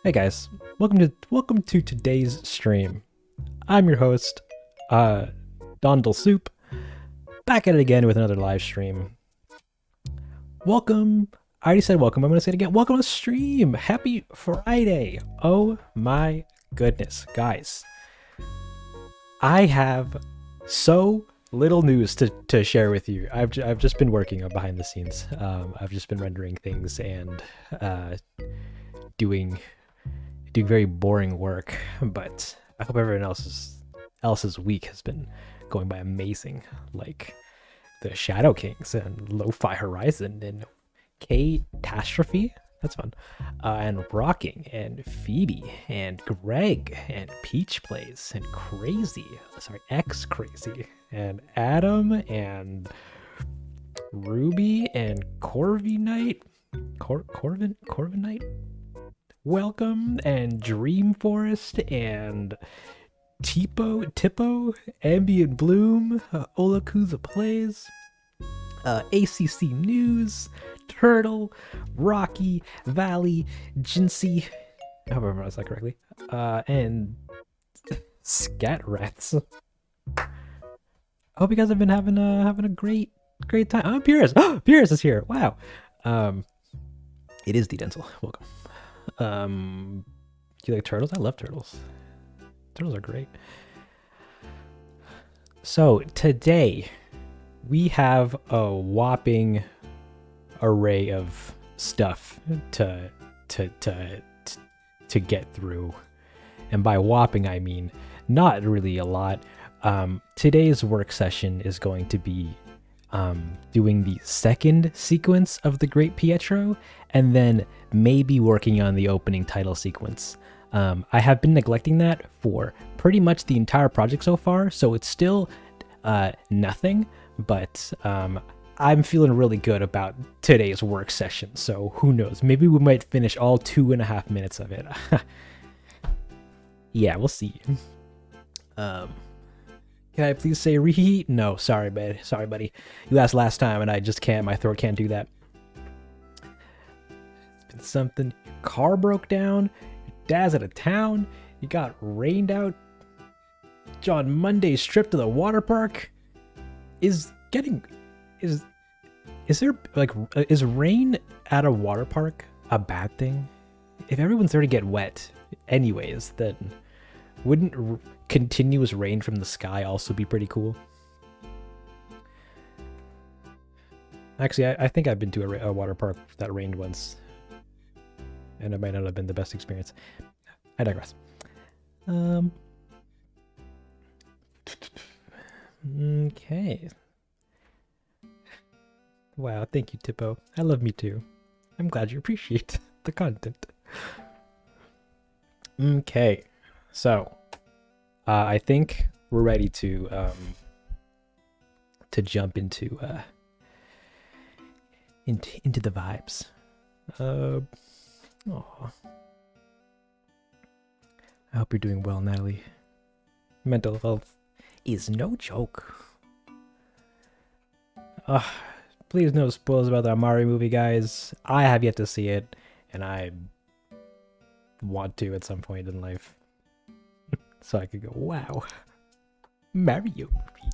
Hey guys, welcome to today's stream. I'm your host, Dondle Soup, back at it again with another live stream. Welcome. I already said welcome. I'm gonna say it again. Welcome to the stream. Happy Friday. Oh my goodness, guys. I have so little news to share with you. I've just been working on behind the scenes. I've just been rendering things and doing very boring work, but I hope everyone else's week has been going by amazing, like the Shadow Kings and Lo-Fi Horizon and Catastrophe. That's fun. And Rocking and Phoebe and Greg and Peach Plays and X Crazy and Adam and Ruby and Corvin Knight. Corvin Knight? Welcome and Dream Forest and Tippo, Ambient Bloom, Olakuza Plays, ACC News, Turtle, Rocky, Valley, Jinsey, I hope I pronounced that correctly, and Scat Rats. I hope you guys have been having a great time. Oh, Pierce! Oh, Pierce is here! Wow. It is the Densle. Welcome. Do you like turtles? I love turtles. Turtles are great. So today we have a whopping array of stuff to get through, and by whopping I mean not really a lot. Today's work session is going to be doing the second sequence of the Great Pietro, and then maybe working on the opening title sequence. I have been neglecting that for pretty much the entire project so far, so it's still nothing, but I'm feeling really good about today's work session, so who knows, maybe we might finish all 2.5 minutes of it. Yeah, we'll see. Can I please say reheat? No, sorry, buddy. You asked last time and I just can't, my throat can't do that. It's been something. Your car broke down, your dad's out of town, you got rained out. John Monday's trip to the water park. Is rain at a water park a bad thing? If everyone's there to get wet anyways, then wouldn't continuous rain from the sky also be pretty cool? Actually, I think I've been to a water park that rained once. and it might not have been the best experience. I digress. Okay. Wow, thank you, Tippo. I love me too. I'm glad you appreciate the content. Okay, so I think we're ready to jump into the vibes. I hope you're doing well, Natalie. Mental health is no joke. Please no spoilers about the Amari movie, guys. I have yet to see it, and I want to at some point in life. So I could go, wow, Mario movie.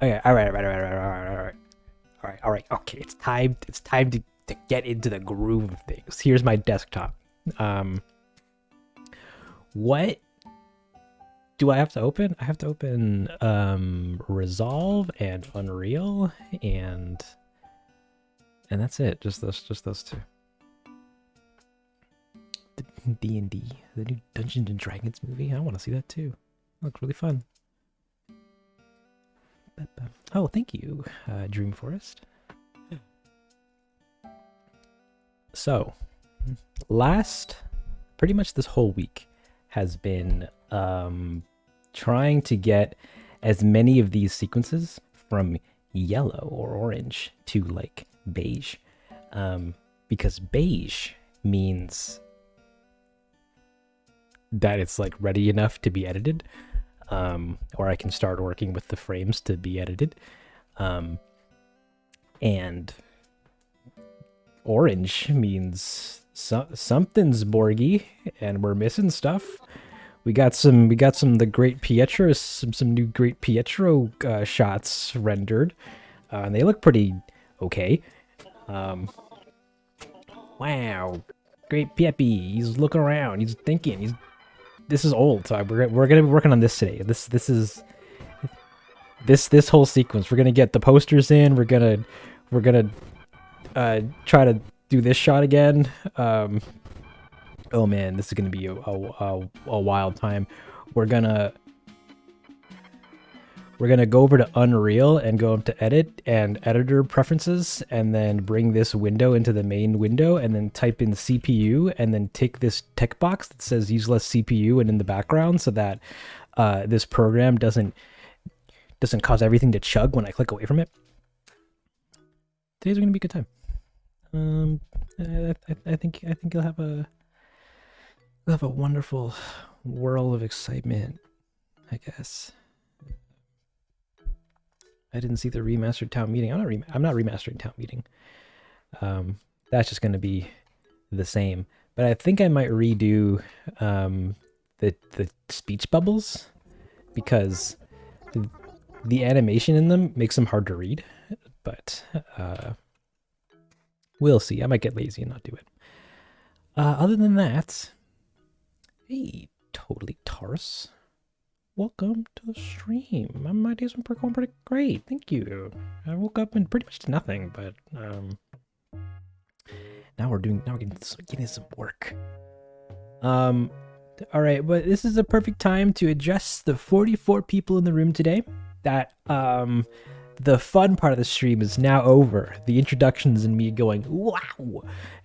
Okay, all right. Okay, it's time to get into the groove of things. Here's my desktop. What do I have to open? I have to open Resolve and Unreal and that's it. Just those two. The D&D, the new Dungeons and Dragons movie. I want to see that too. It looks really fun. Oh, thank you, Dream Forest. So, pretty much this whole week has been trying to get as many of these sequences from yellow or orange to like beige, because beige means that it's like ready enough to be edited, or I can start working with the frames to be edited, and orange means something's Borgy and we're missing stuff. We got some the Great Pietro, some new Great Pietro shots rendered, and they look pretty okay. Wow, Great Piepi, he's looking around, he's thinking, this is old, so we're gonna be working on this today. This is this whole sequence. We're gonna get the posters in. We're gonna try to do this shot again. Oh man, this is gonna be a wild time. We're gonna go over to Unreal and go up to Edit and Editor Preferences, and then bring this window into the main window, and then type in CPU, and then tick this tick box that says use less CPU and in the background, so that this program doesn't cause everything to chug when I click away from it. Today's gonna be a good time. I think you'll have a wonderful whirl of excitement, I guess. I didn't see the remastered town meeting. I'm not remastering town meeting. That's just going to be the same. But I think I might redo the speech bubbles, because the animation in them makes them hard to read. But we'll see. I might get lazy and not do it. Other than that, hey, totally Tars. Welcome to the stream. My days were going pretty great. Thank you. I woke up and pretty much did nothing, but now we're getting some work. All right, but this is a perfect time to address the 44 people in the room today. That the fun part of the stream is now over. The introductions and me going wow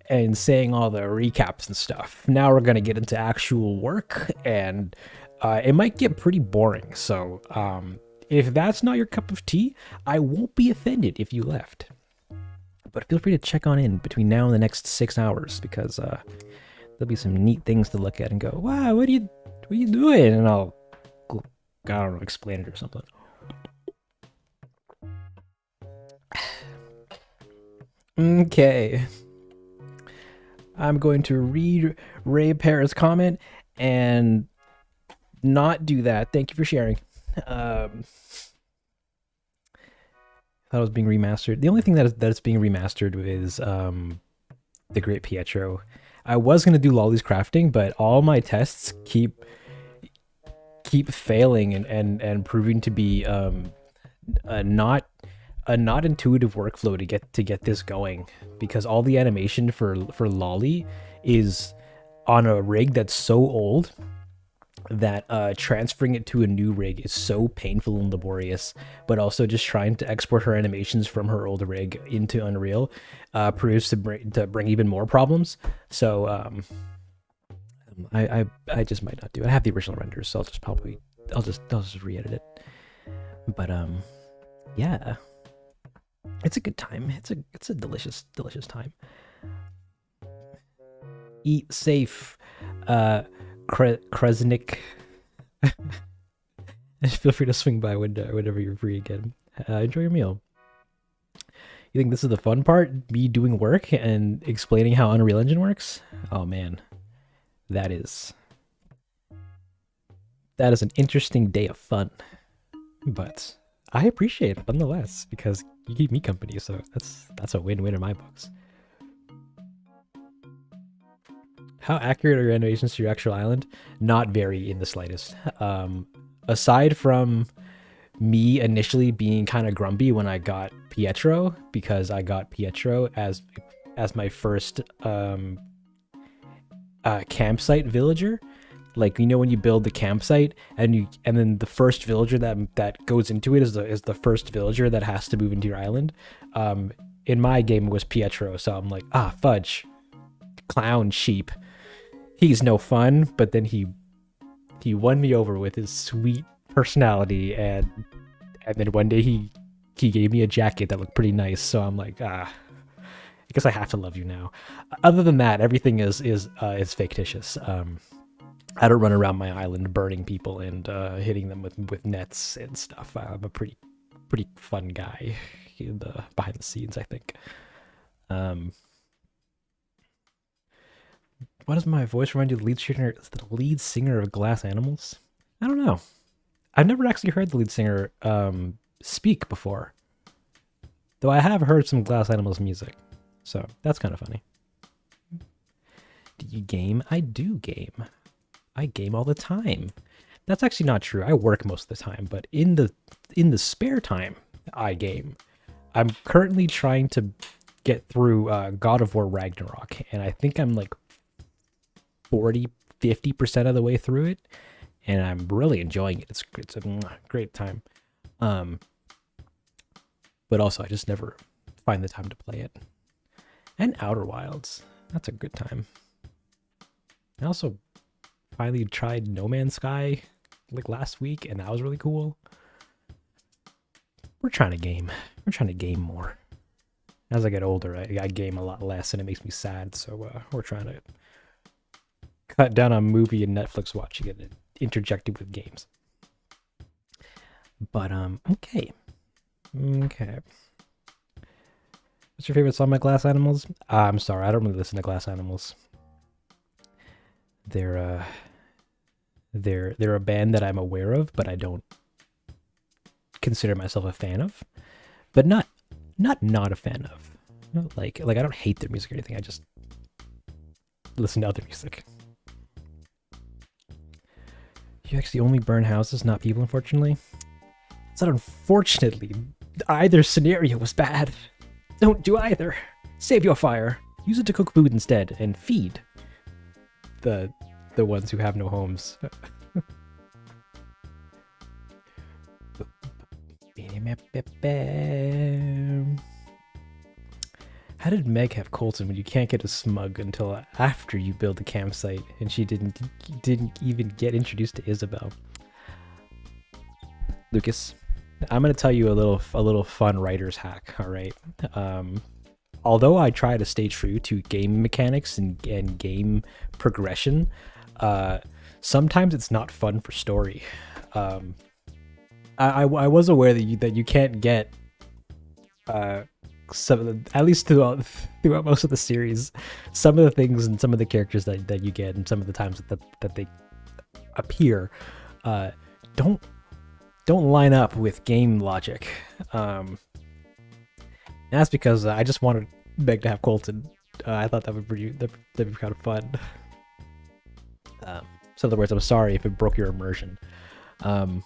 and saying all the recaps and stuff. Now we're gonna get into actual work, and it might get pretty boring. So if that's not your cup of tea, I won't be offended if you left. But feel free to check on in between now and the next 6 hours, because there'll be some neat things to look at and go, wow, what are you doing? And I'll, I don't know, explain it or something. Okay. I'm going to read Ray Parra's comment and not do that. Thank you for sharing. I thought it was being remastered. The only thing that is being remastered is the Great Pietro. I was gonna do Lolly's crafting, but all my tests keep failing and proving to be a not intuitive workflow to get this going, because all the animation for Lolly is on a rig that's so old that transferring it to a new rig is so painful and laborious, but also just trying to export her animations from her old rig into Unreal proves to bring even more problems. So I just might not do it. I have the original renders, so I'll just re-edit it. But yeah, it's a good time. It's a delicious time. Eat safe, Kresnik. Feel free to swing by whenever you're free again. Enjoy your meal. You think this is the fun part? Me doing work and explaining how Unreal Engine works? Oh man, that is an interesting day of fun. But I appreciate it nonetheless because you keep me company, so that's a win-win in my books. How accurate are your animations to your actual island? Not very in the slightest. Aside from me initially being kind of grumpy when I got Pietro, because I got Pietro as my first campsite villager. Like, you know, when you build the campsite and then the first villager that goes into it is the first villager that has to move into your island. In my game it was Pietro, so I'm like, fudge, clown sheep. He's no fun, but then he won me over with his sweet personality, and then one day he gave me a jacket that looked pretty nice, so I'm like, I guess I have to love you now. Other than that, everything is fictitious. I don't run around my island burning people and hitting them with nets and stuff. I'm a pretty fun guy behind the scenes, I think. Why does my voice remind you of the lead singer of Glass Animals? I don't know. I've never actually heard the lead singer speak before. Though I have heard some Glass Animals music. So that's kind of funny. Do you game? I do game. I game all the time. That's actually not true. I work most of the time, but in the spare time, I game. I'm currently trying to get through God of War Ragnarok, and I think I'm like 40-50% of the way through it, and I'm really enjoying it. It's a great time. But also I just never find the time to play it. And Outer Wilds, that's a good time. I also finally tried No Man's Sky like last week, and that was really cool. We're trying to game. We're trying to game more. As I get older, I game a lot less, and it makes me sad. So we're trying to cut down on movie and Netflix watching it and interject it with games. But okay. What's your favorite song by Glass Animals? I'm sorry, I don't really listen to Glass Animals. They're a band that I'm aware of, but I don't consider myself a fan of. But not a fan of. Like I don't hate their music or anything. I just listen to other music. You actually only burn houses, not people, unfortunately. It's not unfortunately. Either scenario was bad. Don't do either. Save your fire. Use it to cook food instead and feed the ones who have no homes. How did Meg have Colton when you can't get a smug until after you build the campsite and she didn't even get introduced to Isabel? Lucas, I'm gonna tell you a little fun writer's hack. All right. Although I try to stay true to game mechanics and game progression, sometimes it's not fun for story. I was aware that you can't get some of the, at least throughout most of the series, some of the things and some of the characters that you get and some of the times that they appear don't line up with game logic. And that's because I just wanted Meg to have Colton. I thought that'd be kind of fun. So in other words, I'm sorry if it broke your immersion. Some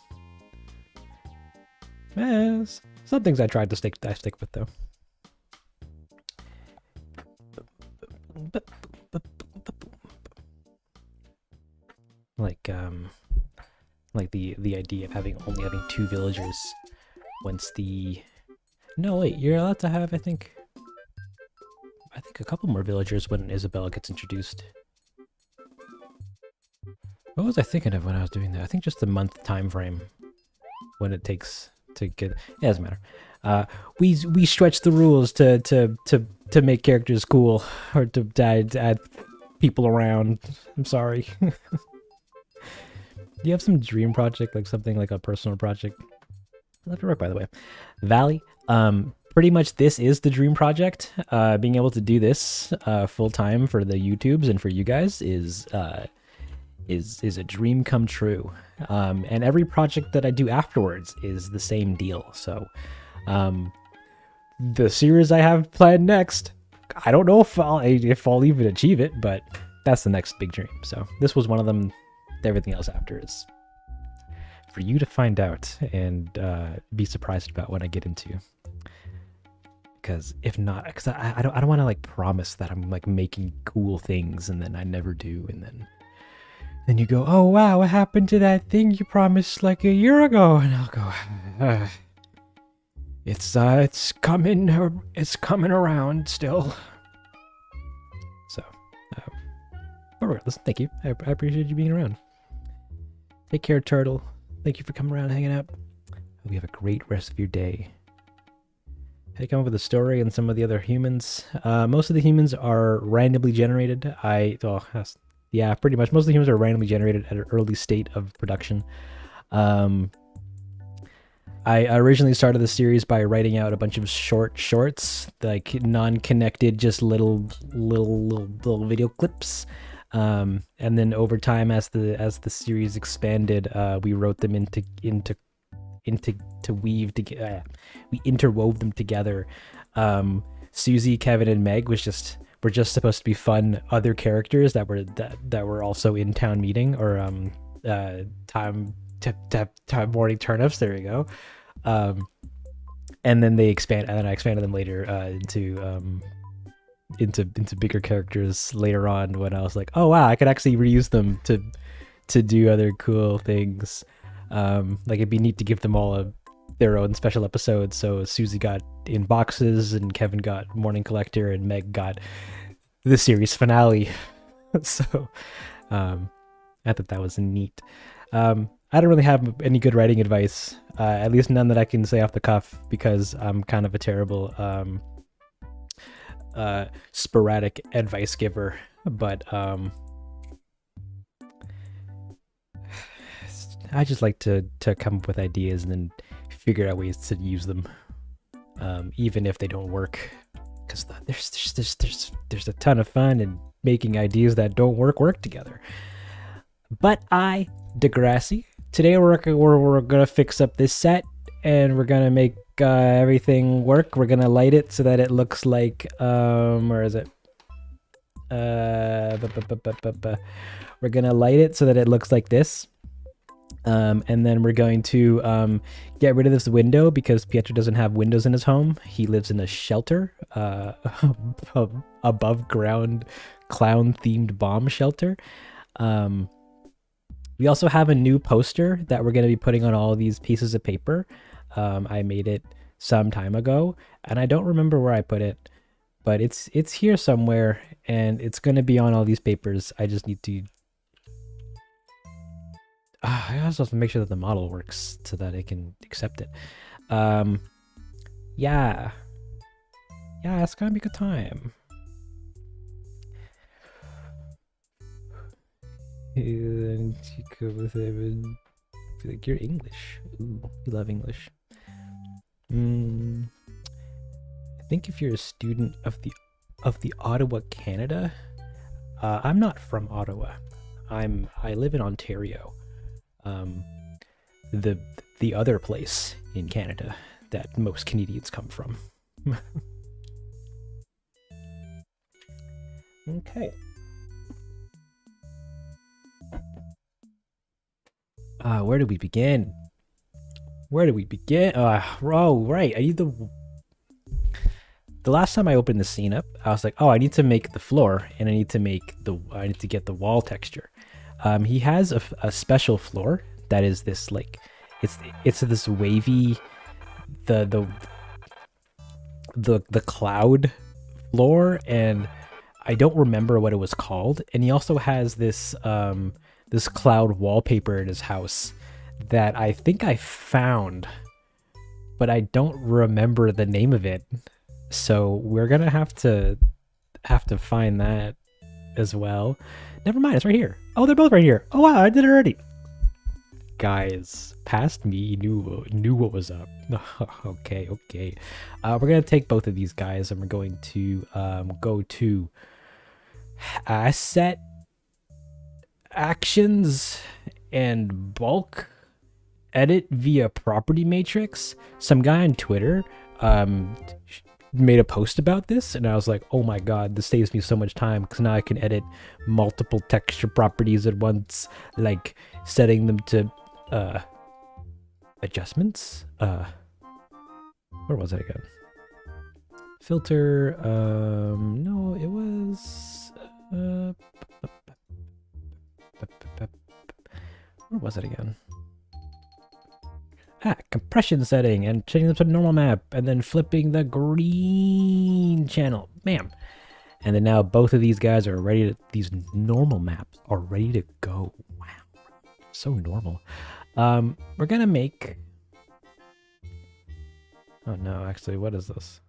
things I tried to stick with though. like the idea of only having 2 villagers once the no wait, you're allowed to have I think a couple more villagers when Isabella gets introduced. What was I thinking of when I was doing that? I think just the month time frame when it takes to get. It doesn't matter. We stretch the rules to make characters cool or to add people around. I'm sorry. Do you have some dream project, like something like a personal project? I love your work, by the way. Valley. Pretty much this is the dream project. Being able to do this full time for the YouTubes and for you guys is a dream come true. And every project that I do afterwards is the same deal. So the series I have planned next, I don't know if I'll even achieve it, but that's the next big dream. So this was one of them. Everything else after is for you to find out and be surprised about when I get into. Because if not, because I don't want to like promise that I'm like making cool things and then I never do, and then you go, oh wow, what happened to that thing you promised like a year ago? And I'll go, it's coming around still. So, listen, thank you. I appreciate you being around. Take care, Turtle. Thank you for coming around and hanging out. Hope you have a great rest of your day. I come up with a story and some of the other humans. Most of the humans are randomly generated. Yeah, pretty much. Most of the humans are randomly generated at an early state of production. I originally started the series by writing out a bunch of shorts, like non-connected, just little video clips. And then over time, as the series expanded, we wrote them we interwove them together. Susie, Kevin, and Meg were just supposed to be fun other characters that were also in town meeting or time morning turnips. There you go. And then I expanded them later into bigger characters later on when I was like, oh wow, I could actually reuse them to do other cool things. Like it'd be neat to give them all their own special episodes. So Susie got in boxes, and Kevin got Morning Collector, and Meg got the series finale. So I thought that was neat. I don't really have any good writing advice, at least none that I can say off the cuff, because I'm kind of a terrible sporadic advice giver. But I just like to come up with ideas and then figure out ways to use them, even if they don't work. Because there's a ton of fun in making ideas that don't work together. But I digress. Today we're gonna fix up this set and we're gonna make everything work. We're gonna light it so that it looks like where is it? We're gonna light it so that it looks like this. And then we're going to get rid of this window because Pietro doesn't have windows in his home. He lives in a shelter, above ground clown themed bomb shelter. We also have a new poster that we're going to be putting on all these pieces of paper. I made it some time ago and I don't remember where I put it, but it's here somewhere and it's going to be on all these papers. I just need to I also have to make sure that the model works so that it can accept it. Yeah, it's gonna be a good time. And you go with it and feel like you're English. Ooh, you love English. I think if you're a student of the Ottawa, Canada, I'm not from Ottawa. I live in Ontario. The other place in Canada that most Canadians come from. Okay. Where do we begin? Oh, right. I need the last time I opened the scene up, I was like, oh, I need to make the floor and I need to get the wall texture. He has a special floor that is this like it's this wavy the the the cloud floor, and I don't remember what it was called. And he also has this this cloud wallpaper in his house that I think I found, but I don't remember the name of it. So we're gonna have to find that as well. Never mind, it's right here. Oh, they're both right here. Oh wow, I did it already. Guys past me knew what was up. Okay. We're gonna take both of these guys and we're going to go to asset actions and bulk edit via property matrix. Some guy on Twitter made a post about this, and I was like, oh my god, this saves me so much time because now I can edit multiple texture properties at once, like setting them to adjustments. Where was it again? Filter. No, it was. Where was it again? Compression setting and changing them to normal map, and then flipping the green channel. Bam. And then now both of these guys are ready to. These normal maps are ready to go. Wow, so normal. We're gonna make. Oh no, actually, what is this?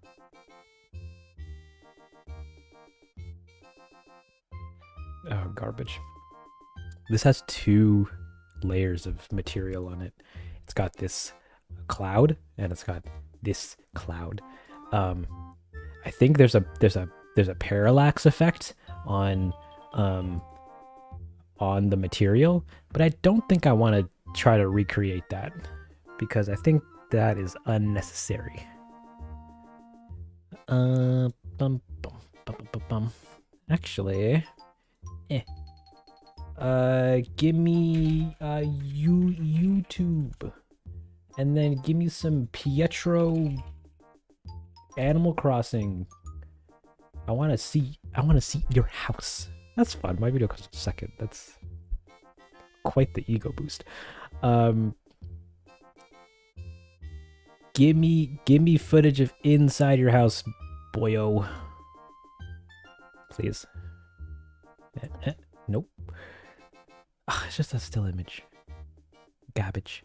Oh, garbage. This has 2 layers of material on it. It's got this cloud and it's got this cloud. I think there's a parallax effect on the material, but I don't think I want to try to recreate that because I think that is unnecessary. Actually, give me YouTube, and then give me some Pietro Animal Crossing. I want to see your house. That's fun. My video comes in second. That's quite the ego boost. Give me footage of inside your house, boyo. Please. Nope. It's just a still image. Garbage.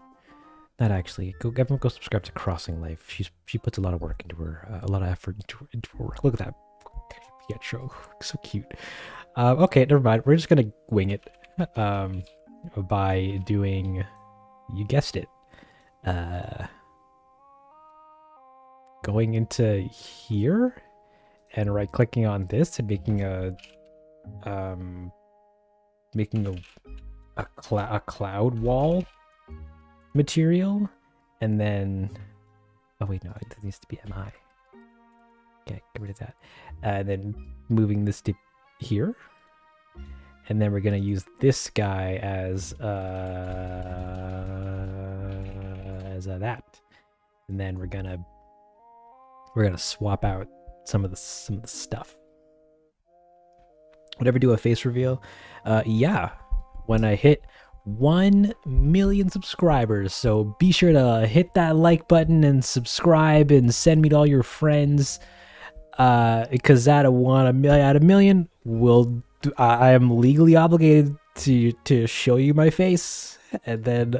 Not actually. Everyone go subscribe to Crossing Life. She puts a lot of work into her, a lot of effort into her work. Look at that. Pietro. So cute. Okay, never mind. We're just gonna wing it. By doing, you guessed it. Going into here and right clicking on this and making a cloud wall material, and then oh wait, no, it needs to be MI. Okay, get rid of that. And then moving this to here, and then we're gonna use this guy as that, and then we're gonna swap out some of the stuff. Would ever do a face reveal? Yeah, when I hit 1 million subscribers. So be sure to hit that like button and subscribe and send me to all your friends. Because out of a million, I am legally obligated to show you my face, and then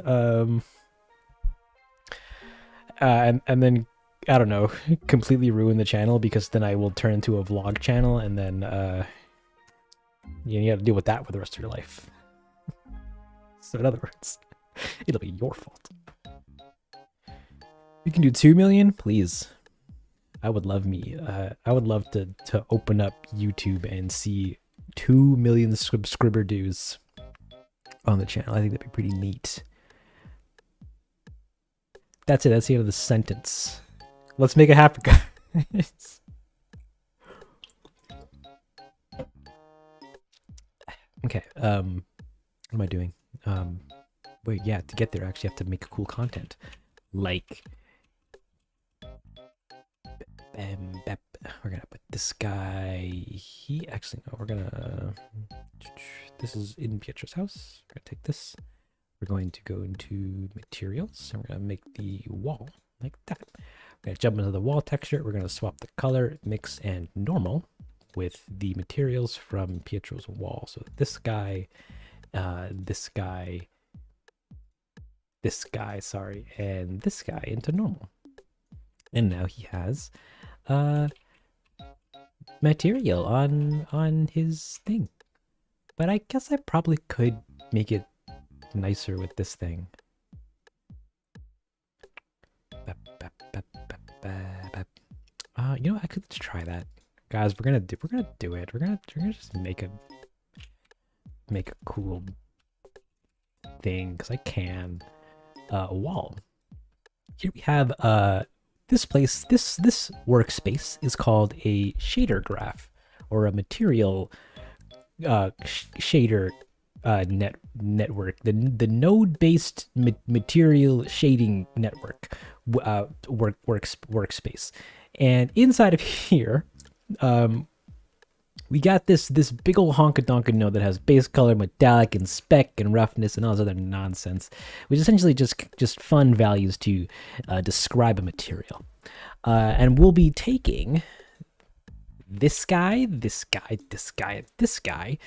and then I don't know, completely ruin the channel, because then I will turn into a vlog channel, and then you have to deal with that for the rest of your life. So in other words, it'll be your fault. You can do 2 million, please. I would love to open up YouTube and see 2 million subscriber dues on the channel. I think that'd be pretty neat. That's it. That's the end of the sentence. Let's make it happen, guys. Okay. What am I doing? Wait, yeah. To get there, I actually have to make cool content, like. We're gonna put this guy. We're gonna This is in Pietro's house. We're gonna take this. We're going to go into materials and we're gonna make the wall like that. We're gonna jump into the wall texture. We're gonna swap the color, mix, and normal with the materials from Pietro's wall. So this guy, this guy, sorry, and this guy into normal. And now he has material on his thing. But I guess I probably could make it nicer with this thing. You know, I could try that, guys. We're gonna do it. We're gonna just make a cool thing because I can. A wall. Here we have this place. This workspace is called a shader graph or a material shader network, the node-based material shading network workspace. And inside of here, we got this big old honka-donka node that has base color, metallic, and spec, and roughness, and all this other nonsense, which is essentially just fun values to describe a material. And we'll be taking this guy, this guy, this guy, and this guy,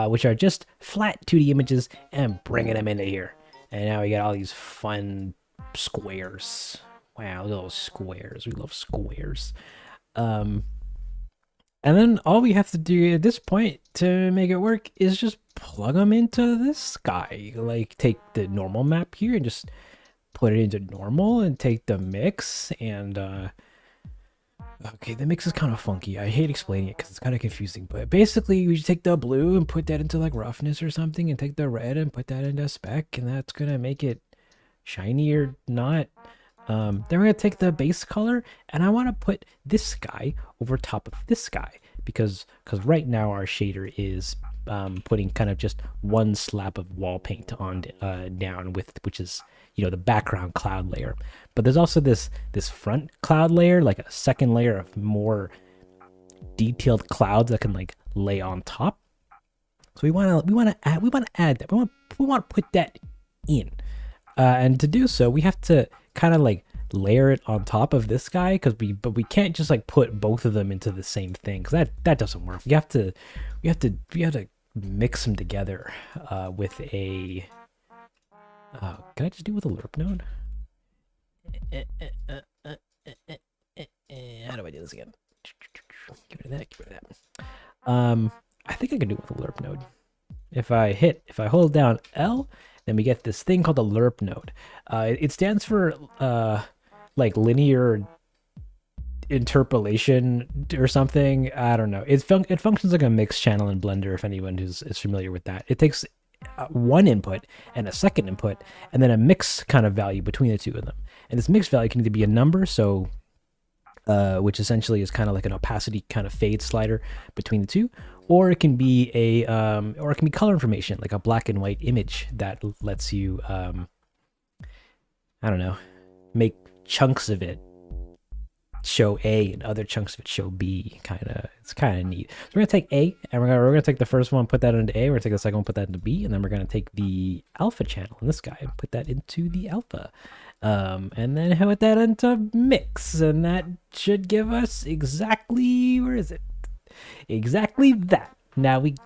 which are just flat 2D images, and bringing them into here. And now we got all these fun squares. Wow, little squares. We love squares. And then all we have to do at this point to make it work is just plug them into this guy. Like, take the normal map here and just put it into normal and take the mix and okay, the mix is kind of funky. I hate explaining it because it's kind of confusing, but basically we just take the blue and put that into like roughness or something, and take the red and put that into spec, and that's gonna make it shiny or not. Then we're gonna take the base color, and I want to put this guy over top of this guy because right now our shader is putting kind of just one slab of wall paint on down with, which is, you know, the background cloud layer. But there's also this front cloud layer, like a second layer of more detailed clouds that can like lay on top. So we want to add that. We want to put that in. And to do so, we have to kind of like layer it on top of this guy but we can't just like put both of them into the same thing, because that doesn't work. We have to mix them together with a can I just do it with a lerp node? How do I do this again? Give it that. I think I can do it with a lerp node. If I hold down L, then we get this thing called a lerp node. It stands for like linear interpolation or something. I don't know. It functions like a mix channel in Blender, if anyone is familiar with that. It takes one input and a second input, and then a mix kind of value between the two of them. And this mix value can either be a number, so which essentially is kind of like an opacity kind of fade slider between the two, or it can be color information, like a black and white image that lets you I don't know, make chunks of it show A and other chunks of it show B. It's kind of neat. So we're gonna take A, and we're gonna take the first one, put that into A. We're gonna take the second one, put that into B, and then we're gonna take the alpha channel in this guy and put that into the alpha. And then put that into mix, and that should give us exactly, where is it? Exactly that. Now we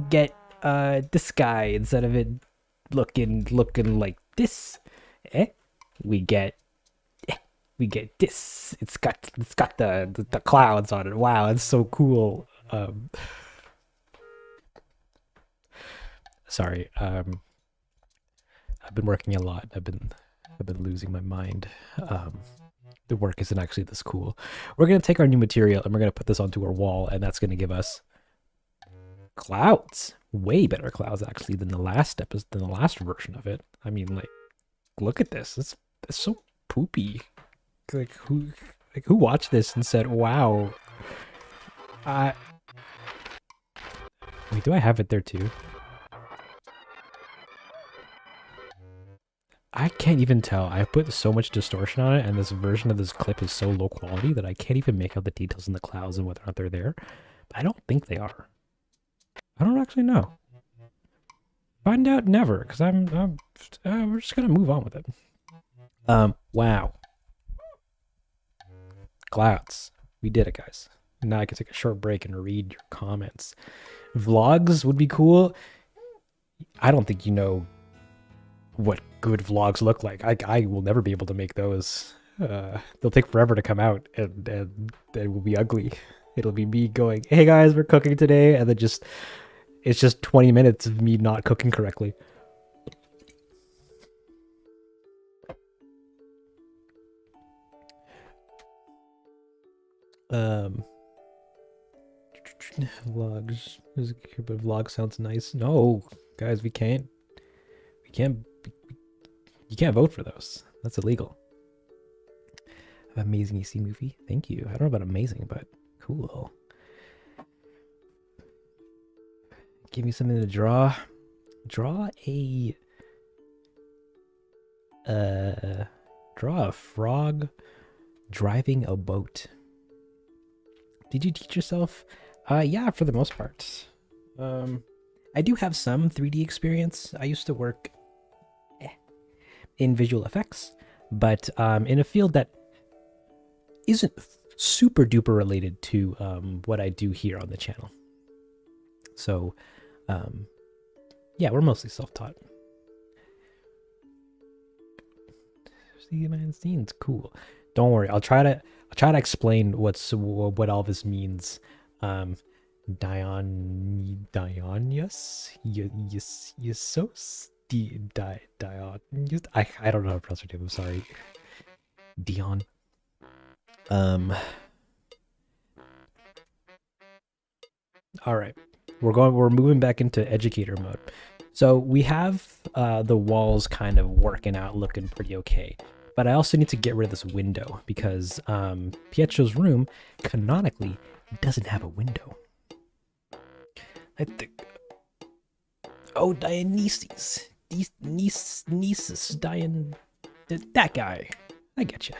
get this guy, instead of it looking like this, we get this. It's got the clouds on it. Wow, it's so cool. Sorry. I've been working a lot. I've been losing my mind. The work isn't actually this cool. We're gonna take our new material and we're gonna put this onto our wall, and that's gonna give us clouds. Way better clouds actually than the last version of it. I mean, like, look at this. It's so poopy. Like who watched this and said, "Wow." Wait, do I have it there too? I can't even tell. I put so much distortion on it, and this version of this clip is so low quality that I can't even make out the details in the clouds and whether or not they're there. But I don't think they are. I don't actually know. Find out never, because we're just gonna move on with it. Wow, clouds, we did it, guys. Now I can take a short break and read your comments. Vlogs would be cool. I don't think you know what good vlogs look like. I will never be able to make those. They'll take forever to come out, and it will be ugly. It'll be me going, "Hey guys, we're cooking today," and then it's just 20 minutes of me not cooking correctly. Um, vlogs. But vlog sounds nice. No, guys, we can't. We can't. You can't vote for those. That's illegal. Amazing EC movie. Thank you. I don't know about amazing, but cool. Give me something to draw. Draw a frog driving a boat. Did you teach yourself? Yeah, for the most part. I do have some 3D experience. I used to work in visual effects, but in a field that isn't super duper related to what I do here on the channel. So, yeah, we're mostly self-taught. See, man, scene's cool. Don't worry, I'll try to explain what all this means. Dionysus, I don't know how to pronounce her name. I'm sorry, Dion. All right, we're moving back into educator mode. So we have the walls kind of working out, looking pretty okay. But I also need to get rid of this window because Pietro's room canonically doesn't have a window. I think. Oh, Dionysus. Nisus, that guy. I get you.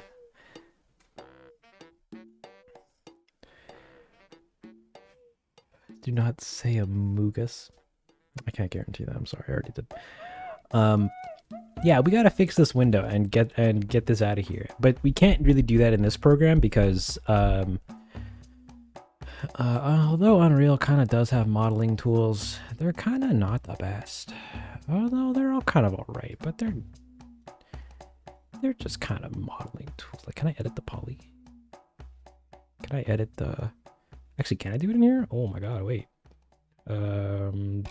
Do not say a Mugus. I can't guarantee that. I'm sorry, I already did. Yeah, we gotta fix this window and get this out of here. But we can't really do that in this program because although Unreal kind of does have modeling tools, they're kind of not the best. Although they're all kind of alright, but they're just kind of modeling tools. Like, can I edit the poly? Can I edit the... Actually, can I do it in here? Oh my god, wait.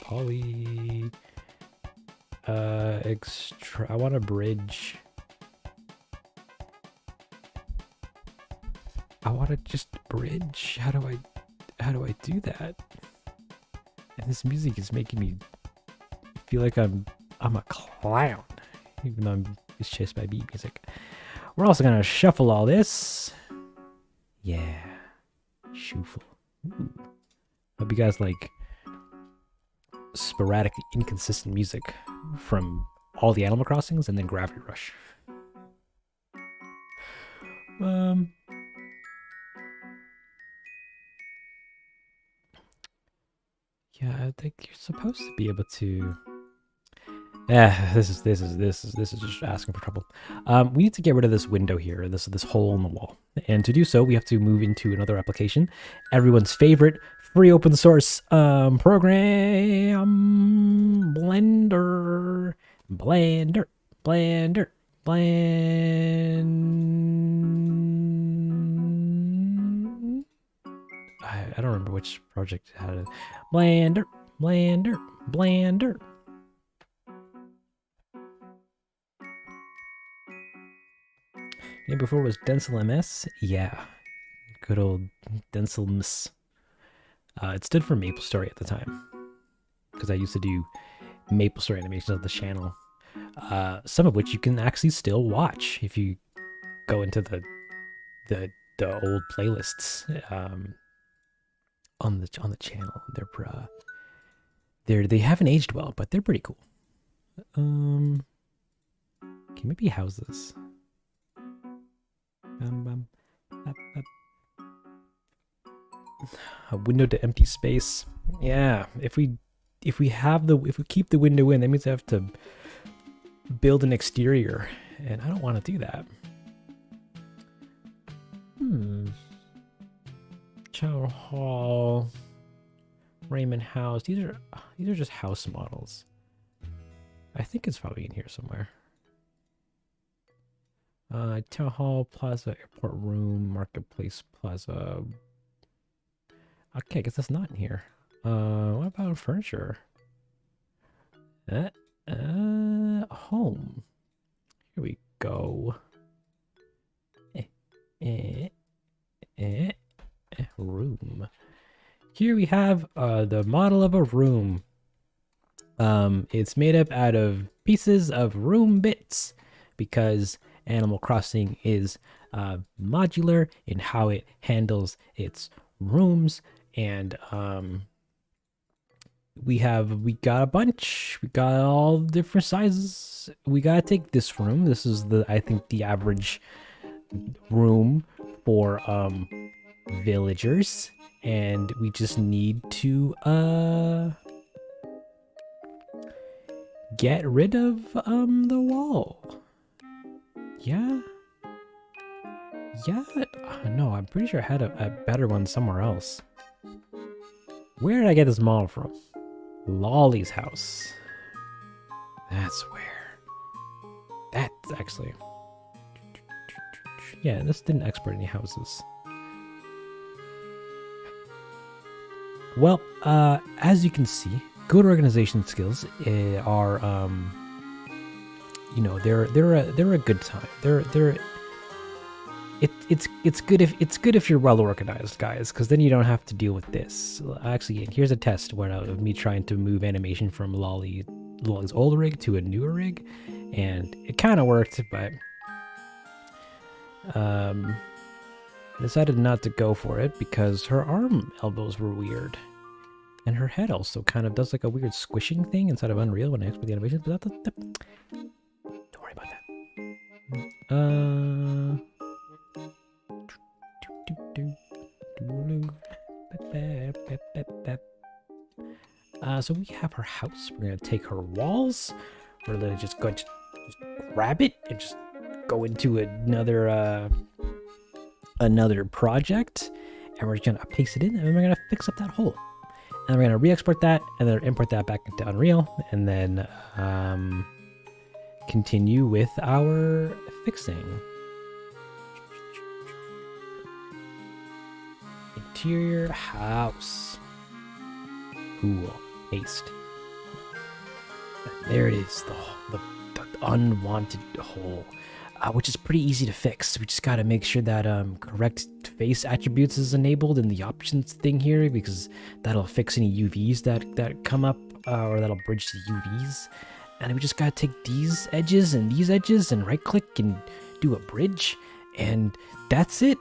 Poly... extra... I want a bridge. I want to just bridge. How do I do that? And this music is making me feel like I'm a clown, even though I'm just chased by beat music. We're also gonna shuffle all this. Yeah, shuffle. Ooh. Hope you guys like sporadic, inconsistent music from all the Animal Crossings and then Gravity Rush. Yeah, I think you're supposed to be able to. Yeah, this is just asking for trouble. We need to get rid of this window here, this hole in the wall, and to do so, we have to move into another application, everyone's favorite free open source program, Blender. I don't remember which project had it. Blender. And before it was Densle MS. Yeah, good old Densle MS. It stood for Maple Story at the time because I used to do Maple Story animations on the channel. Some of which you can actually still watch if you go into the old playlists on the channel. They haven't aged well, but they're pretty cool. Can maybe house this? A window to empty space. Yeah, if we if we keep the window in, that means I have to build an exterior, and I don't want to do that. Town Hall, Raymond House. These are just house models. I think it's probably in here somewhere. Town Hall, Plaza, Airport Room, Marketplace Plaza. Okay, I guess that's not in here. What about furniture? Home. Here we go. Room. Here we have the model of a room. It's made up out of pieces of room bits because Animal Crossing is modular in how it handles its rooms, and we got a bunch. We got all different sizes. We gotta take this room. This is I think the average room for villagers, and we just need to get rid of the wall. Yeah. No, I'm pretty sure I had a better one somewhere else. Where did I get this model from? Lolly's house. That's where. That's actually. Yeah, this didn't export any houses. Well, as you can see, good organization skills are, you know, they're a good time. It's good if you're well organized, guys, because then you don't have to deal with this. Actually, here's a test of me trying to move animation from Lolly's old rig to a newer rig, and it kind of worked, but I decided not to go for it because her arm elbows were weird. And her head also kind of does like a weird squishing thing inside of Unreal when I export the animation. But don't worry about that. So we have her house. We're going to take her walls. We're going to just grab it and just go into another project. And we're going to paste it in, and we're going to fix up that hole. And we're going to re-export that, and then import that back into Unreal, and then continue with our fixing. Interior house. Cool. Paste. And there it is, the unwanted hole. Which is pretty easy to fix. We just got to make sure that correct face attributes is enabled in the options thing here, because that'll fix any UVs that come up, or that'll bridge the UVs. And we just got to take these edges and right click and do a bridge, and that's it.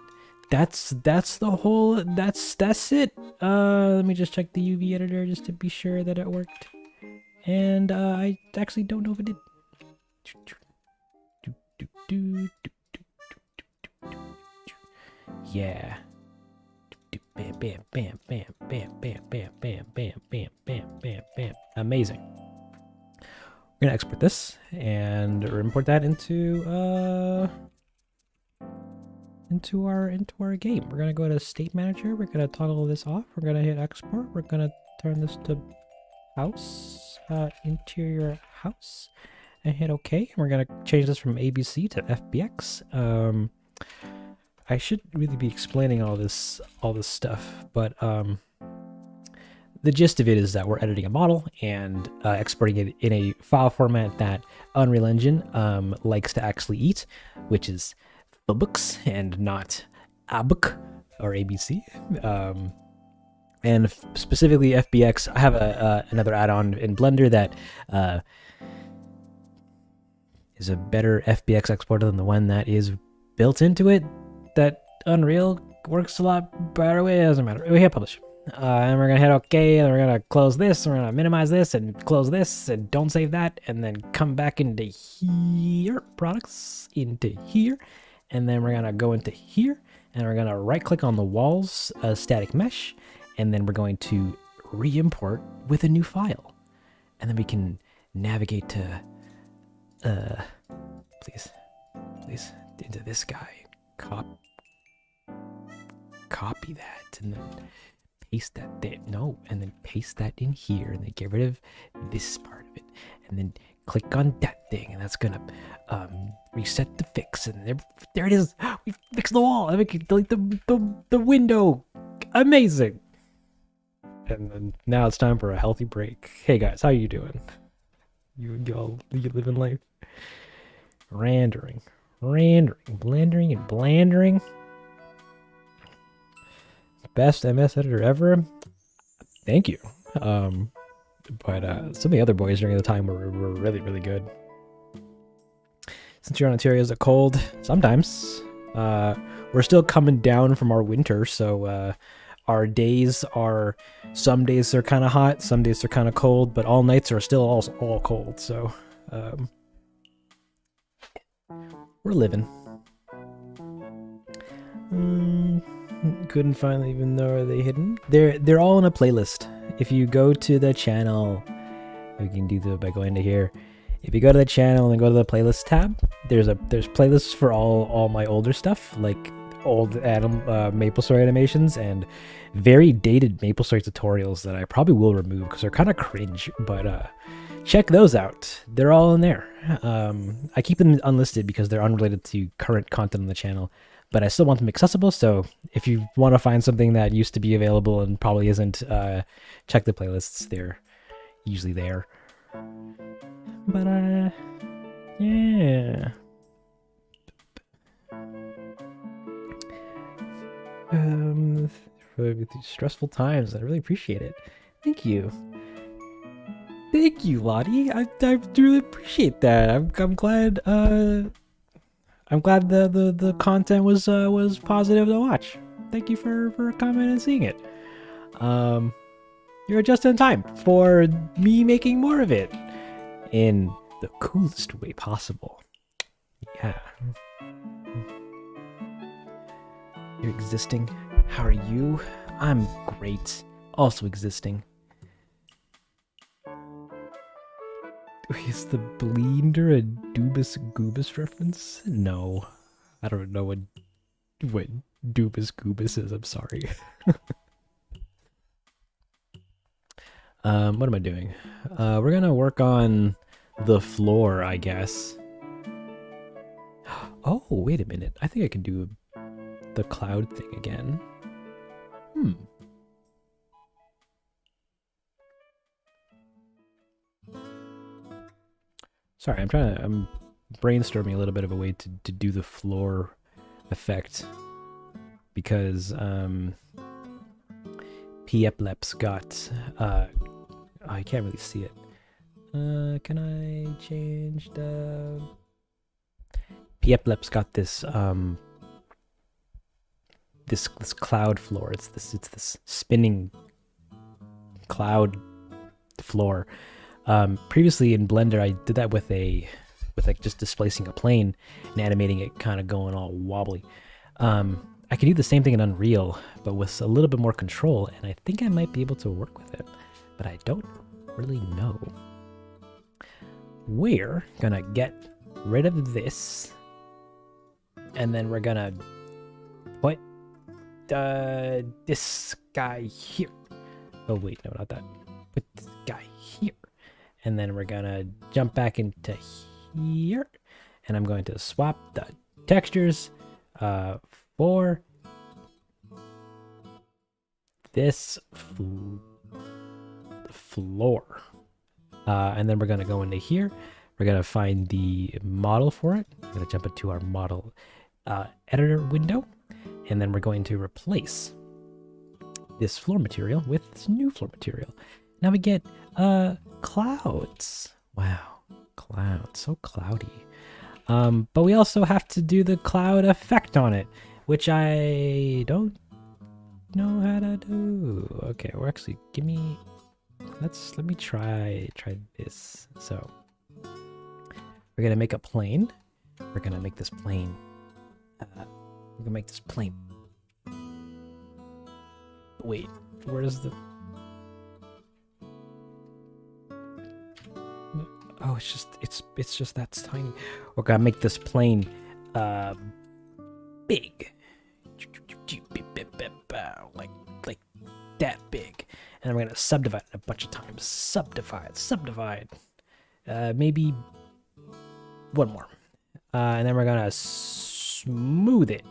That's the whole. That's it. Let me just check the UV editor just to be sure that it worked. And I actually don't know if it did. Yeah. Bam, bam, bam, bam, bam, bam, bam, bam, bam, bam, bam, bam, bam. Amazing. We're gonna export this and import that into our game. We're gonna go to State Manager. We're gonna toggle this off. We're gonna hit export. We're gonna turn this to house, interior house, and hit OK. We're gonna change this from ABC to FBX. I should really be explaining all this stuff, but the gist of it is that we're editing a model and exporting it in a file format that Unreal Engine likes to actually eat, which is books and not ABC or ABC. And specifically FBX, I have another add-on in Blender that is a better FBX exporter than the one that is built into it. That Unreal works a lot better with. It doesn't matter. We hit publish. And we're gonna hit OK, and we're gonna close this, and we're gonna minimize this, and close this, and don't save that, and then come back into here, products, into here, and then we're gonna go into here, and we're gonna right click on the walls, static mesh, and then we're going to re-import with a new file. And then we can navigate to, please, into this guy. Copy that, and then paste that there. No, and then paste that in here, and then get rid of this part of it, and then click on that thing, and that's gonna reset the fix, and there it is. We fixed the wall, and we can delete the window. Amazing. And then now it's time for a healthy break. Hey guys, how you doing? You living life? Raandering, blandering, and blandering. Best MS editor ever. Thank you. But some of the other boys during the time were really, really good. Since you're in Ontario, is it cold? Sometimes. We're still coming down from our winter, so our days are, some days they're kind of hot, some days they're kind of cold, but all nights are still all cold, so we're living. Couldn't find them, even though are they hidden? They're all in a playlist. If you go to the channel, we can do that by going to here. If you go to the channel and go to the playlist tab, there's playlists for all my older stuff, like old MapleStory animations and very dated MapleStory tutorials that I probably will remove because they're kind of cringe, but check those out. They're all in there. I keep them unlisted because they're unrelated to current content on the channel, but I still want them accessible, so if you want to find something that used to be available and probably isn't, check the playlists. They're usually there. But yeah. For these stressful times, I really appreciate it. Thank you. Thank you, Lottie. I really appreciate that. I'm glad the content was positive to watch. Thank you for commenting and seeing it. You're just in time for me making more of it in the coolest way possible. Yeah. You're existing. How are you? I'm great. Also existing. Is the Bleender a Dubus Goobus reference? No. I don't know what Dubus Goobus is. I'm sorry. What am I doing? We're gonna work on the floor, I guess. Oh, wait a minute. I think I can do the cloud thing again. Sorry, I'm brainstorming a little bit of a way to do the floor effect because Pieplep's got I can't really see it. Can I change the Pieplep's got this this cloud floor. It's this spinning cloud floor. Previously in Blender, I did that with like just displacing a plane and animating it kind of going all wobbly. I could do the same thing in Unreal, but with a little bit more control, and I think I might be able to work with it, but I don't really know. We're gonna get rid of this, and then we're gonna put this guy here. Oh wait, no, not that. Put this guy here. And then we're gonna jump back into here, and I'm going to swap the textures for this floor. And then we're gonna go into here. We're gonna find the model for it. I'm gonna jump into our model editor window, and then we're going to replace this floor material with this new floor material. Now we get clouds. Wow, clouds, so cloudy. But we also have to do the cloud effect on it, which I don't know how to do. Okay, we're actually let me try this. So we're gonna make a plane. We're gonna make this plane. We're gonna make this plane. Wait, where's the? it's just that tiny. We're gonna make this plane big. Like that big. And then we're gonna subdivide it a bunch of times. Subdivide. Maybe one more. And then we're gonna smooth it.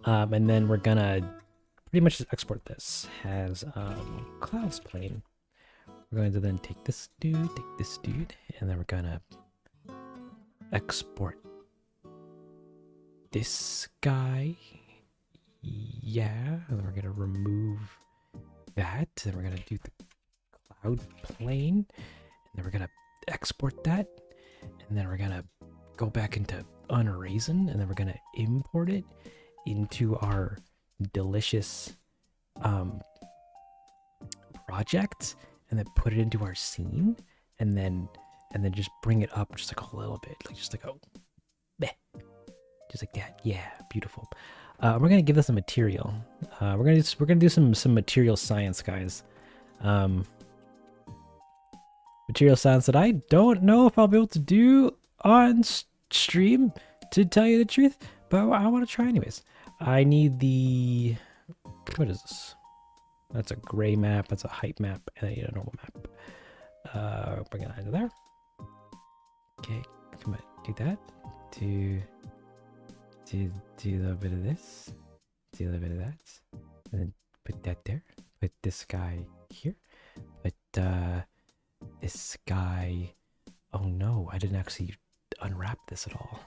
And then we're gonna pretty much just export this as clouds plane. We're going to then take this dude, and then we're gonna export this guy. Yeah, and then we're gonna remove that. Then we're gonna do the cloud plane, and then we're gonna export that, and then we're gonna go back into Unraisin, and then we're gonna import it into our delicious project, and then put it into our scene, and then just bring it up just like a little bit, like just like just like that. Yeah, beautiful. We're gonna give this a material. We're gonna do some material science, guys. Material science that I don't know if I'll be able to do on stream, to tell you the truth, but I want to try anyways. I need the, what is this? That's a gray map. That's a height map, and I need a normal map. Bring it into there. Okay, come on, do that. Do a little bit of this. Do a little bit of that, and then put that there. Put this guy here. Put this guy. Oh no, I didn't actually unwrap this at all.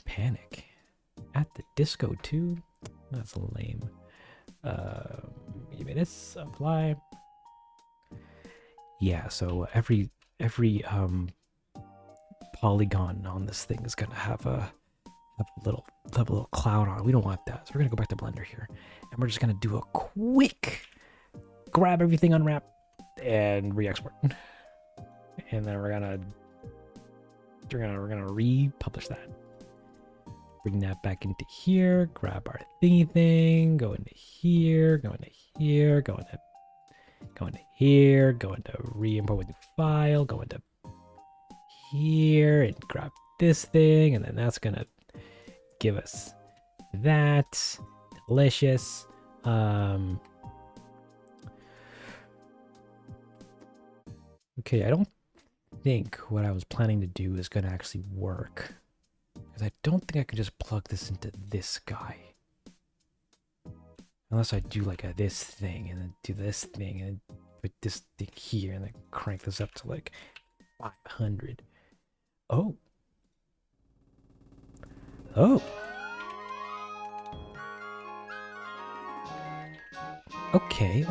Panic at the disco too. That's lame. You made this apply. Yeah, so every polygon on this thing is gonna have a little cloud on it. We don't want that, so we're gonna go back to Blender here, and we're just gonna do a quick grab everything, unwrap, and re-export, and then we're gonna republish that. Bring that back into here, grab our thingy thing, go into here, go into here, go into here, go into re-import with new file, go into here, and grab this thing, and then that's gonna give us that. Delicious. Okay, I don't think what I was planning to do is gonna actually work, because I don't think I can just plug this into this guy. Unless I do like this thing, and then do this thing, and then put this thing here, and then crank this up to like 500. Oh. Oh. Okay.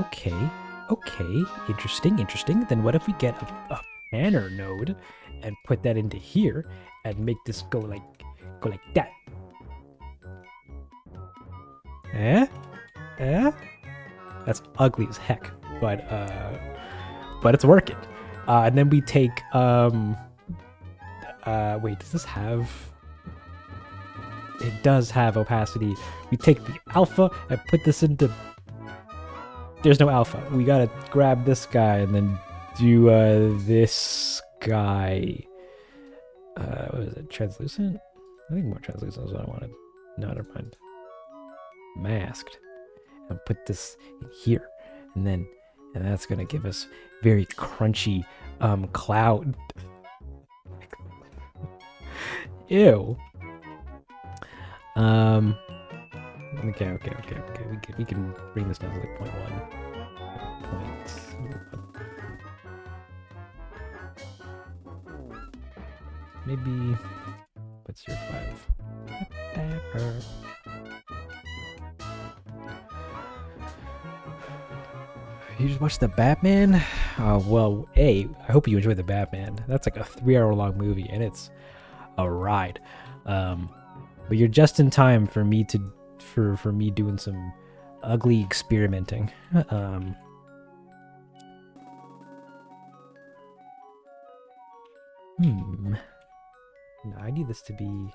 Interesting. Then what if we get a panner node and put that into here and make this go like that? That's ugly as heck, but it's working. And then we take wait, does this have? It does have opacity. We take the alpha and put this into. There's no alpha. We gotta grab this guy and then do this guy. What is it? Translucent? I think more translucent is what I wanted. No, never mind. Masked. And put this in here, and that's gonna give us very crunchy cloud. Ew. Okay. We can bring this down to like 0.1. Maybe. What's your 5? You just watched the Batman? Well, I hope you enjoyed the Batman. That's like a 3-hour-long movie, and it's a ride. But you're just in time for me doing some ugly experimenting. No, I need this to be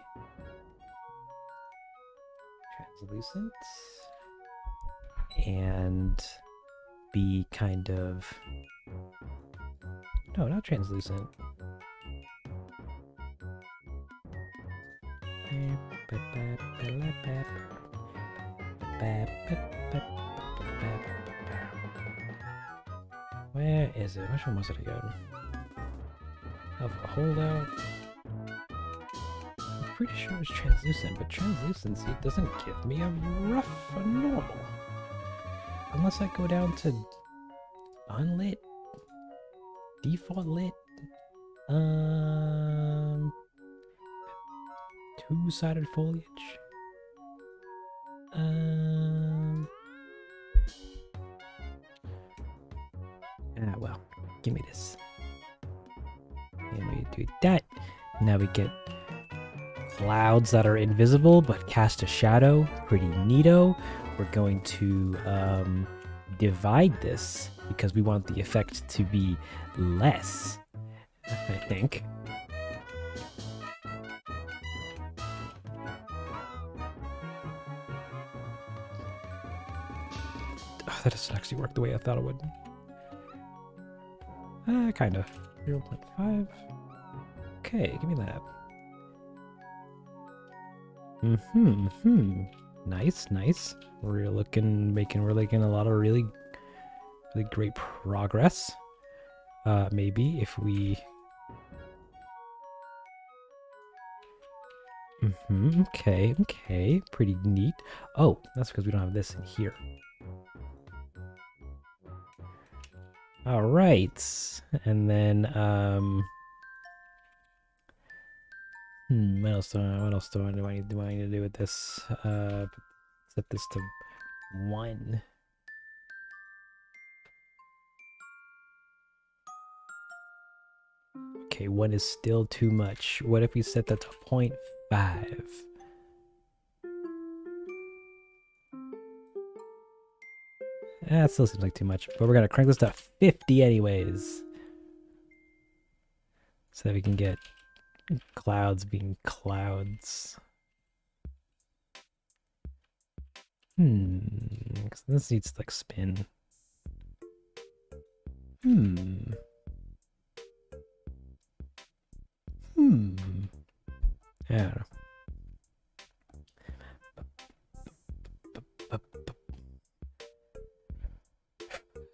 translucent and be kind of... No, not translucent. Where is it? Which one was it again? Have a holdout. I'm pretty sure it was translucent, but translucency doesn't give me a rough or normal. Unless I go down to unlit, default lit, two-sided foliage. Well, give me this. And we do that. Now we get clouds that are invisible but cast a shadow. Pretty neato. We're going to divide this because we want the effect to be less, I think. Oh, that doesn't actually work the way I thought it would. Kind of. 0.5. Okay, give me that. Nice. We're making a lot of really great progress. Maybe if we... Okay, pretty neat. Oh, that's because we don't have this in here. All right, and then what else do I need to do with this? Set this to 1. Okay, 1 is still too much. What if we set that to 0.5? That still seems like too much, but we're gonna crank this to 50 anyways. So that we can get clouds being clouds. Because this needs to like spin. I don't know.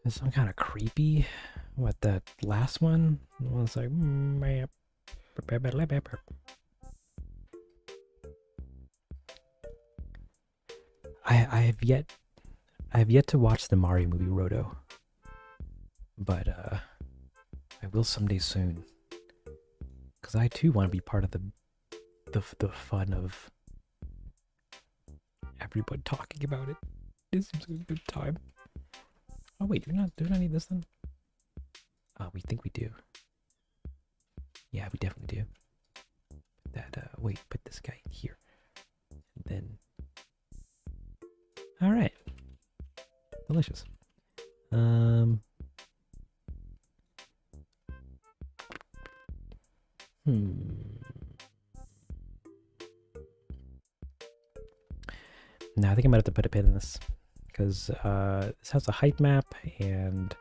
This one kind of creepy. What, that last one? The one's like... I have yet to watch the Mario movie Roto. But I will someday soon. Because I too want to be part of the fun of everyone talking about it. This seems like a good time. Oh wait, do we not need this then? We think we do. Yeah, we definitely do. Wait, put this guy here. And then... Alright. Delicious. Now I think I might have to put a pin in this. Because this has a height map, and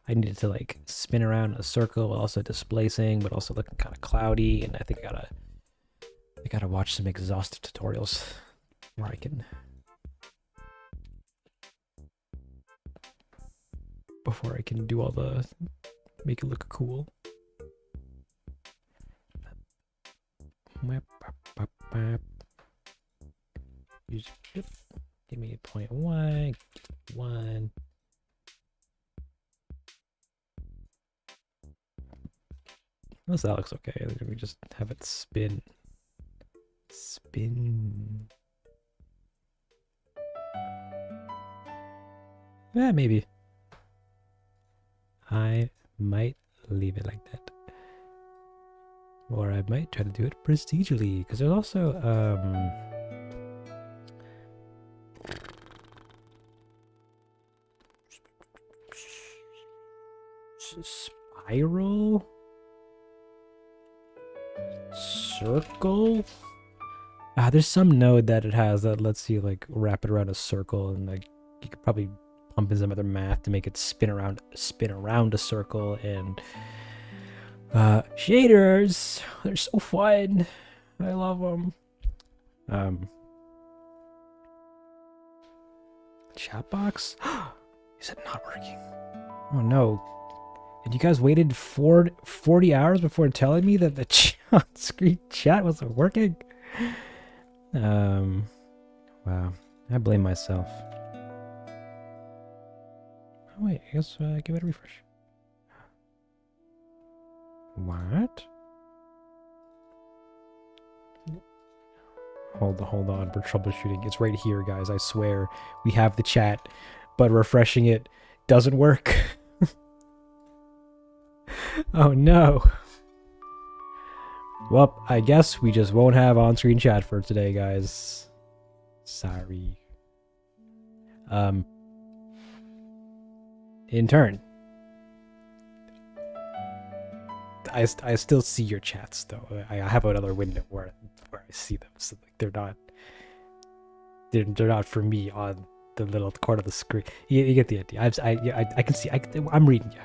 I needed to like spin around in a circle while also displacing, but also looking kind of cloudy. And I think I gotta watch some exhaustive tutorials where I can, before I can do all the make it look cool. Give me 0.1, 1. Unless that looks okay, then we just have it spin. Yeah, maybe. I might leave it like that. Or I might try to do it procedurally, because there's also, spiral? Circle? There's some node that it has that lets you like wrap it around a circle, and like you could probably pump in some other math to make it spin around a circle. And shaders, they're so fun. I love them. Chat box? Is it not working? Oh no. And you guys waited 40 hours before telling me that the on-screen chat wasn't working? Wow. I blame myself. Oh wait, I guess give it a refresh. What? Hold on, we're troubleshooting. It's right here, guys, I swear. We have the chat, but refreshing it doesn't work. Oh no. Well, I guess we just won't have on-screen chat for today, guys. Sorry. In turn, I still see your chats though. I have another window where I see them, so like they're not for me on the little corner of the screen. You get the idea. I can see. I'm reading you.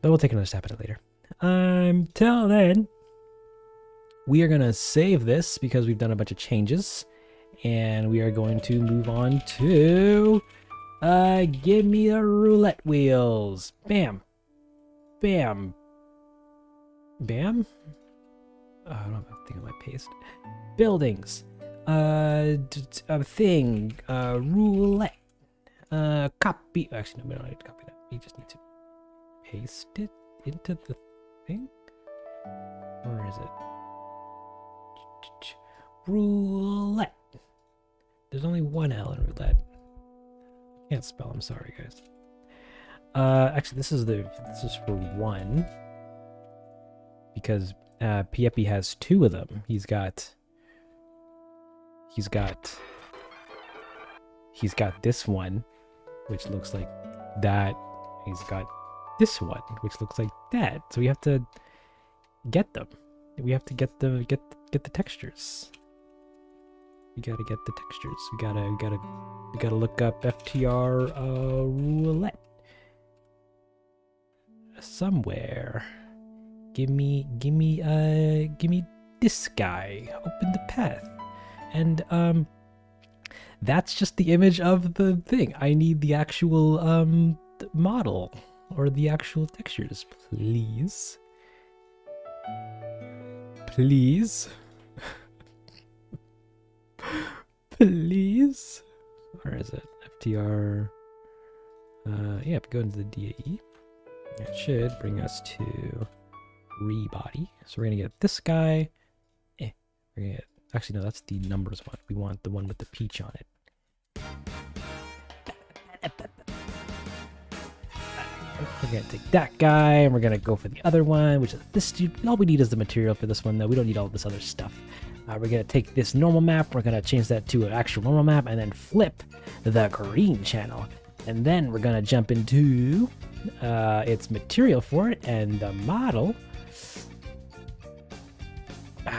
But we'll take another stab at it later. Till then, we are gonna save this because we've done a bunch of changes, and we are going to move on to give me the roulette wheels. Bam. Bam. Bam? Oh, I don't have a thing on my paste. Buildings. A thing. Roulette. Copy. Actually, no, we don't need to copy that. We just need to paste it into the thing? Or is it? Roulette. There's only one L in roulette. I can't spell, I'm sorry, guys. Actually, this is for one, because Piepi has two of them. He's got this one, which looks like that. He's got this one, which looks like that. So we have to get them. We have to get the textures. We gotta get the textures. We gotta look up FTR roulette somewhere. Give me this guy. Open the path. And that's just the image of the thing. I need the actual model or the actual textures, please. Please. Please. Where is it? FTR. Yeah, go into the DAE. It should bring us to rebody. So we're gonna get this guy. We're gonna get, actually no, that's the numbers one. We want the one with the peach on it. We're gonna take that guy, and we're gonna go for the other one, which is this. All we need is the material for this one, though. We don't need all this other stuff. We're gonna take this normal map. We're gonna change that to an actual normal map, and then flip the green channel. And then we're gonna jump into its material for it and the model.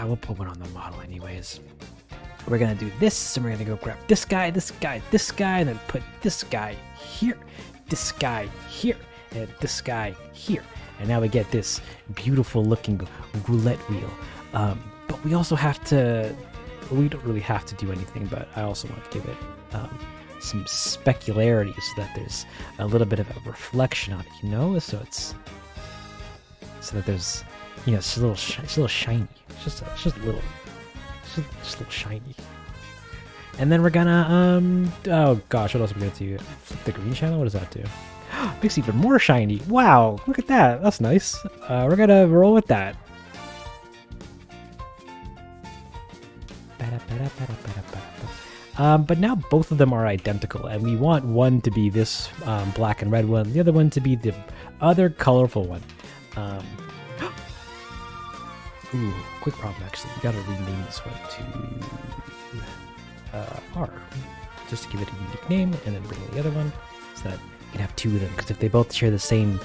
We'll put one on the model anyways. We're gonna do this, and we're gonna go grab this guy, this guy, this guy, and then put this guy here, this guy here, and this guy here. And now we get this beautiful looking roulette wheel. But we also have to, we don't really have to do anything, but I also want to give it some specularity so that there's a little bit of a reflection on it, you know? So it's, so that there's, you know, it's a little shiny. It's just a little shiny. And then we're gonna, oh gosh, what else are we gonna do? Flip the green channel? What does that do? Makes it even more shiny. Wow, look at that. That's nice. We're gonna roll with that. But now both of them are identical, and we want one to be this black and red one, the other one to be the other colorful one. Ooh, quick problem actually. We gotta rename this one to R, just to give it a unique name, and then bring in the other one so that we can have two of them. Because if they both share the same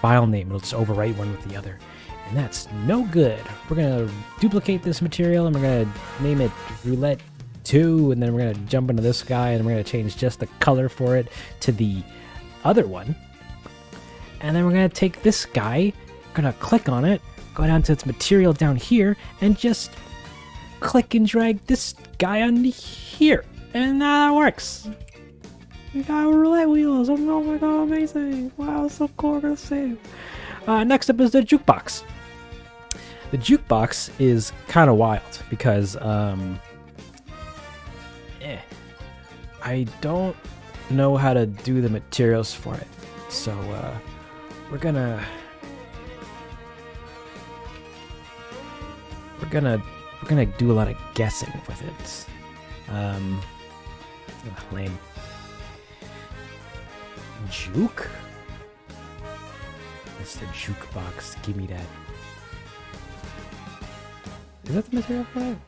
file name, it'll just overwrite one with the other, and that's no good. We're gonna duplicate this material, and we're gonna name it roulette 2, and then we're gonna jump into this guy, and we're gonna change just the color for it to the other one. And then we're gonna take this guy, gonna click on it, go down to its material down here, and just click and drag this guy on here, and that works. We got roulette wheels. Oh my god, amazing! Wow, so cool. We're gonna save. Next up is the jukebox. The jukebox is kind of wild because I don't know how to do the materials for it, so we're gonna do a lot of guessing with it. Lame. Juke? Mr. Jukebox, give me that. Is that the material for it?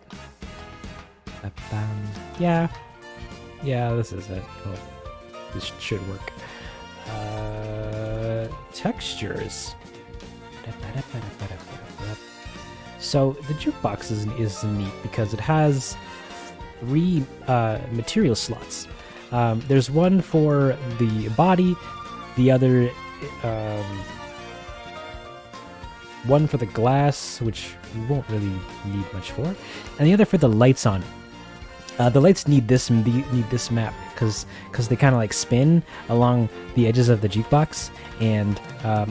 Yeah. Yeah, this is it. Oh, this should work. Textures. So the jukebox is neat because it has 3 material slots. There's one for the body, the other one for the glass, which we won't really need much for, and the other for the lights on it. The lights need this map because they kind of like spin along the edges of the jukebox, and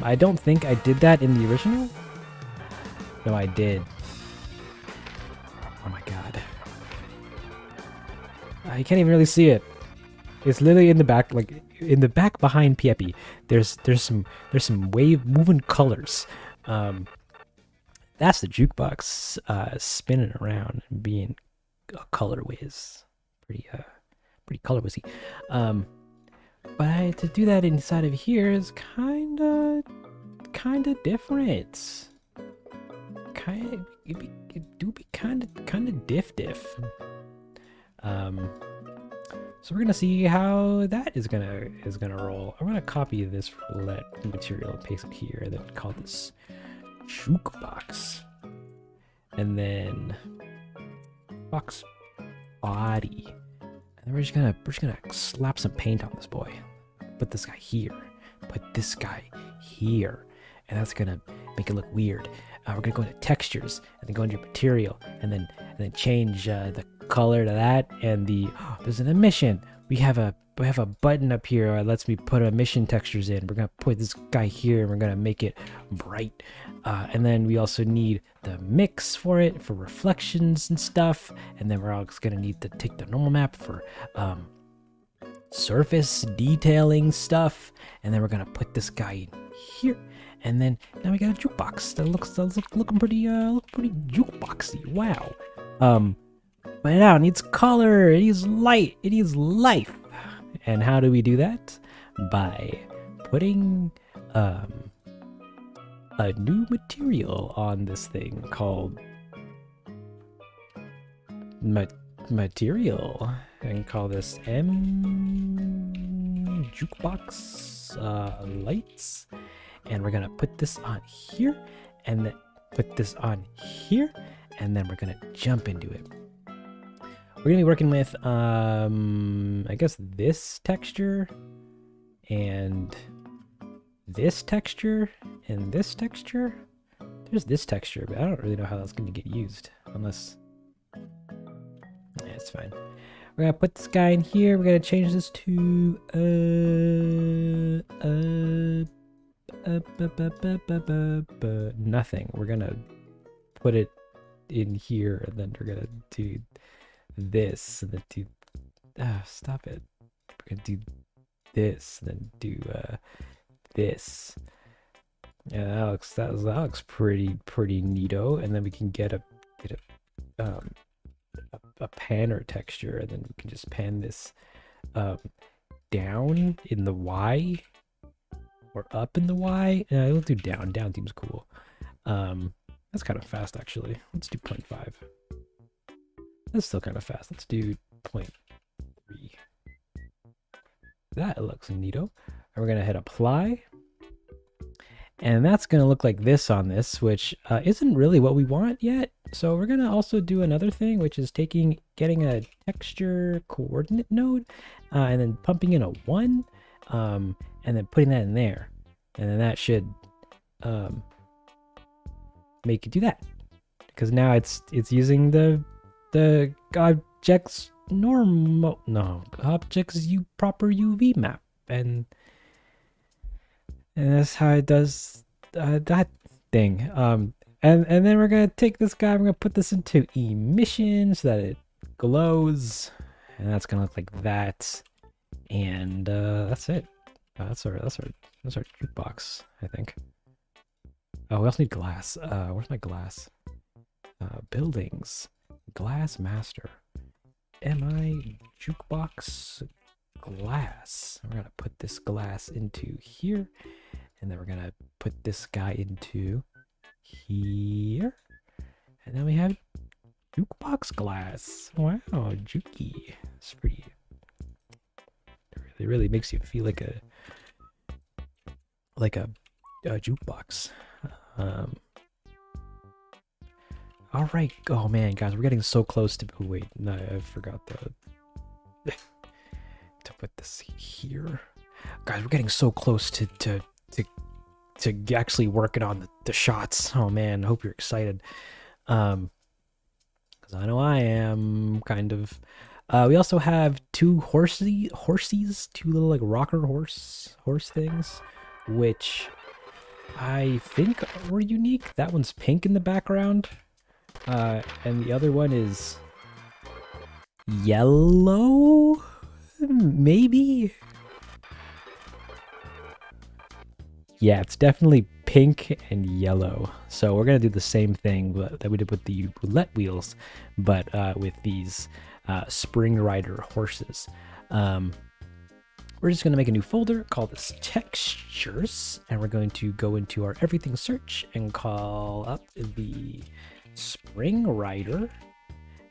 I don't think I did that in the original. No, I did. Oh my god. I can't even really see it. It's literally in the back, like in the back behind Piepi. There's some wave moving colors. That's the jukebox spinning around and being a color whiz. Pretty color whizzy. But to do that inside of here is kinda different. It do be kinda diff. So we're gonna see how that is gonna roll. I'm gonna copy this roulette material and paste it here, and then call this jukebox, and then box body, and then we're just gonna slap some paint on this boy. Put this guy here. Put this guy here, and that's gonna make it look weird. We're gonna go into textures, and then go into material, and then change the color to that. And there's an emission. We have a button up here that lets me put emission textures in. We're gonna put this guy here, and we're gonna make it bright. And then we also need the mix for it for reflections and stuff. And then we're also gonna need to take the normal map for surface detailing stuff. And then we're gonna put this guy in here. And then now we got a jukebox that looks looking pretty jukeboxy. Wow. But now it needs color, it needs light, it needs life. And how do we do that? By putting a new material on this thing called material, and call this jukebox lights. And we're gonna put this on here, and then put this on here, and then we're gonna jump into it. We're gonna be working with, I guess this texture, and this texture, and this texture. There's this texture, but I don't really know how that's gonna get used, unless, yeah, it's fine. We're gonna put this guy in here. We're gonna change this to, nothing. We're gonna put it in here, and then we're gonna do this, and then do stop it. We're gonna do this, and then do this. Yeah, that looks pretty neato. And then we can get a panner texture, and then we can just pan this down in the Y, or up in the Y. We'll do down. Down seems cool. That's kind of fast, actually. Let's do 0.5. That's still kind of fast. Let's do 0.3. That looks neato. And we're gonna hit apply. And that's gonna look like this on this, which isn't really what we want yet. So we're gonna also do another thing, which is taking getting a texture coordinate node, and then pumping in a 1, and then putting that in there. And then that should make it do that. Because now it's using the object's objects proper UV map, and that's how it does that thing. And then we're gonna take this guy, we're gonna put this into emission so that it glows, and that's gonna look like that. And that's it. That's our jukebox, I think. Oh, we also need glass. Where's my glass? Buildings. Glass master. MI jukebox glass. We're gonna put this glass into here, and then we're gonna put this guy into here, and then we have jukebox glass. Wow, jukey. It's pretty. It really makes you feel like a jukebox. All right. Oh man, guys, we're getting so close to. Oh, wait, no, I forgot to put this here. Guys, we're getting so close to actually working on the shots. Oh man, I hope you're excited. Because I know I am kind of. We also have two horsies, two little like rocker horse things, which I think were unique. That one's pink in the background, and the other one is yellow, maybe. Yeah, it's definitely pink and yellow. So we're gonna do the same thing that we did with the roulette wheels, but with these spring rider horses. We're just gonna make a new folder, call this textures, and we're going to go into our everything search and call up the spring rider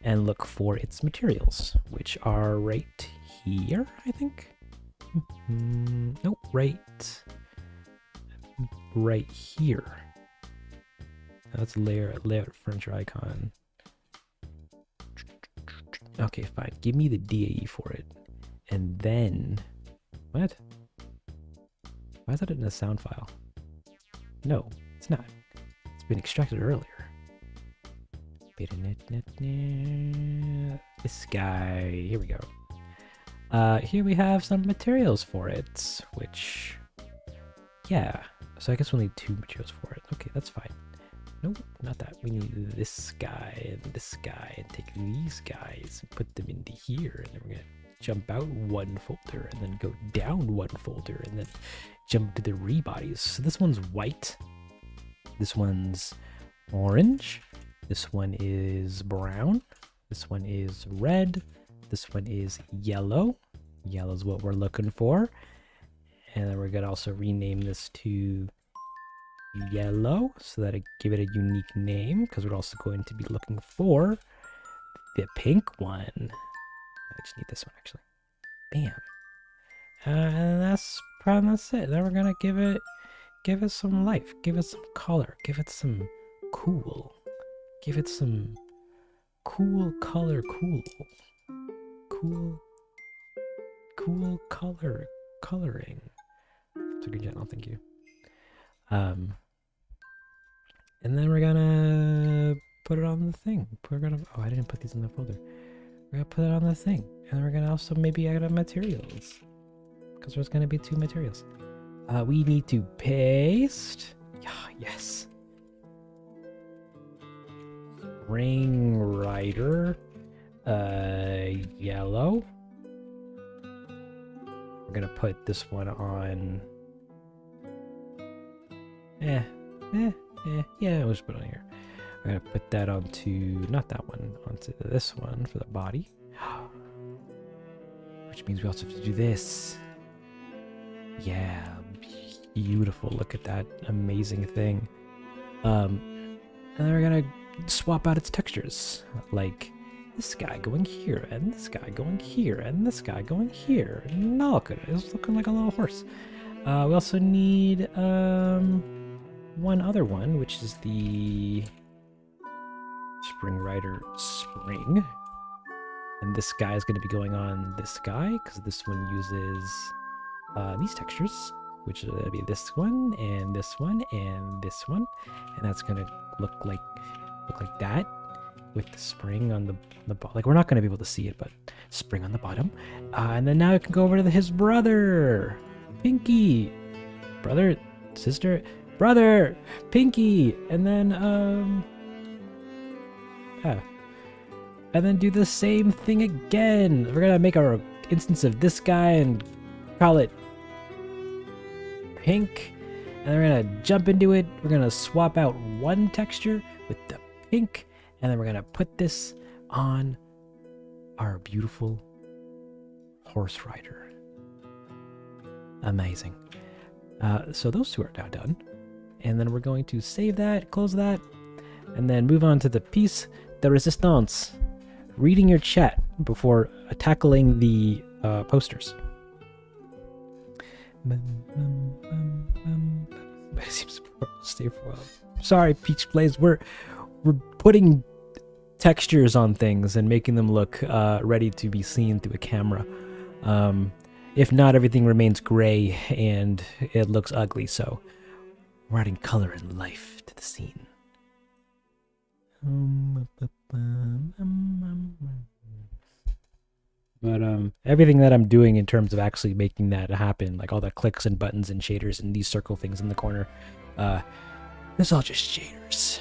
and look for its materials, which are right here, I think. Nope, right here. That's layout furniture icon. Okay, fine. Give me the DAE for it. And then what? Why is that in a sound file? No, it's not. It's been extracted earlier. This guy. Here we go. Here we have some materials for it, which, yeah. So I guess we'll need 2 materials for it. Okay, that's fine. Nope, not that. We need this guy and take these guys and put them into here, and then we're gonna jump out 1 folder and then go down 1 folder and then jump to the rebodies. So this one's white. This one's orange. This one is brown. This one is red. This one is yellow. Yellow's what we're looking for. And then we're gonna also rename this to yellow so that I give it a unique name, because we're also going to be looking for the pink one. I just need this one actually. Bam. And that's it. Then we're gonna give it some life, give it some color, give it some cool, give it some cool color, cool coloring. Took a gentle, thank you. And then we're gonna put it on the thing. Oh, I didn't put these in the folder. We're gonna put it on the thing, and then we're gonna also maybe add materials, because there's gonna be 2 materials. We need to paste. Yeah, yes. Ring rider, yellow. We're gonna put this one on. Yeah, we'll just put it on here. We're gonna put that onto, not that one, onto this one for the body. Which means we also have to do this. Yeah, beautiful. Look at that amazing thing. And then we're gonna swap out its textures. Like this guy going here, and this guy going here, and this guy going here. No, look at it. It's looking like a little horse. We also need one other one, which is the Spring Rider Spring. And this guy is going to be going on this guy because this one uses these textures, which is going to be this one and this one and this one, and that's going to look like that with the spring on the bottom. Like, we're not going to be able to see it, but spring on the bottom. And then now it can go over to his brother, Pinky, brother, sister, brother, Pinky, and then and then do the same thing again. We're gonna make our instance of this guy and call it pink, and we're gonna jump into it. We're gonna swap out one texture with the pink, and then we're gonna put this on our beautiful horse rider. Amazing. So those two are now done, and then we're going to save that, close that, and then move on to the piece de resistance. Reading your chat before tackling the posters. Sorry, Peach Blaze. We're putting textures on things and making them look ready to be seen through a camera. If not, everything remains gray and it looks ugly. So we're adding color and life to the scene. But everything that I'm doing in terms of actually making that happen, like all the clicks and buttons and shaders and these circle things in the corner, it's all just shaders.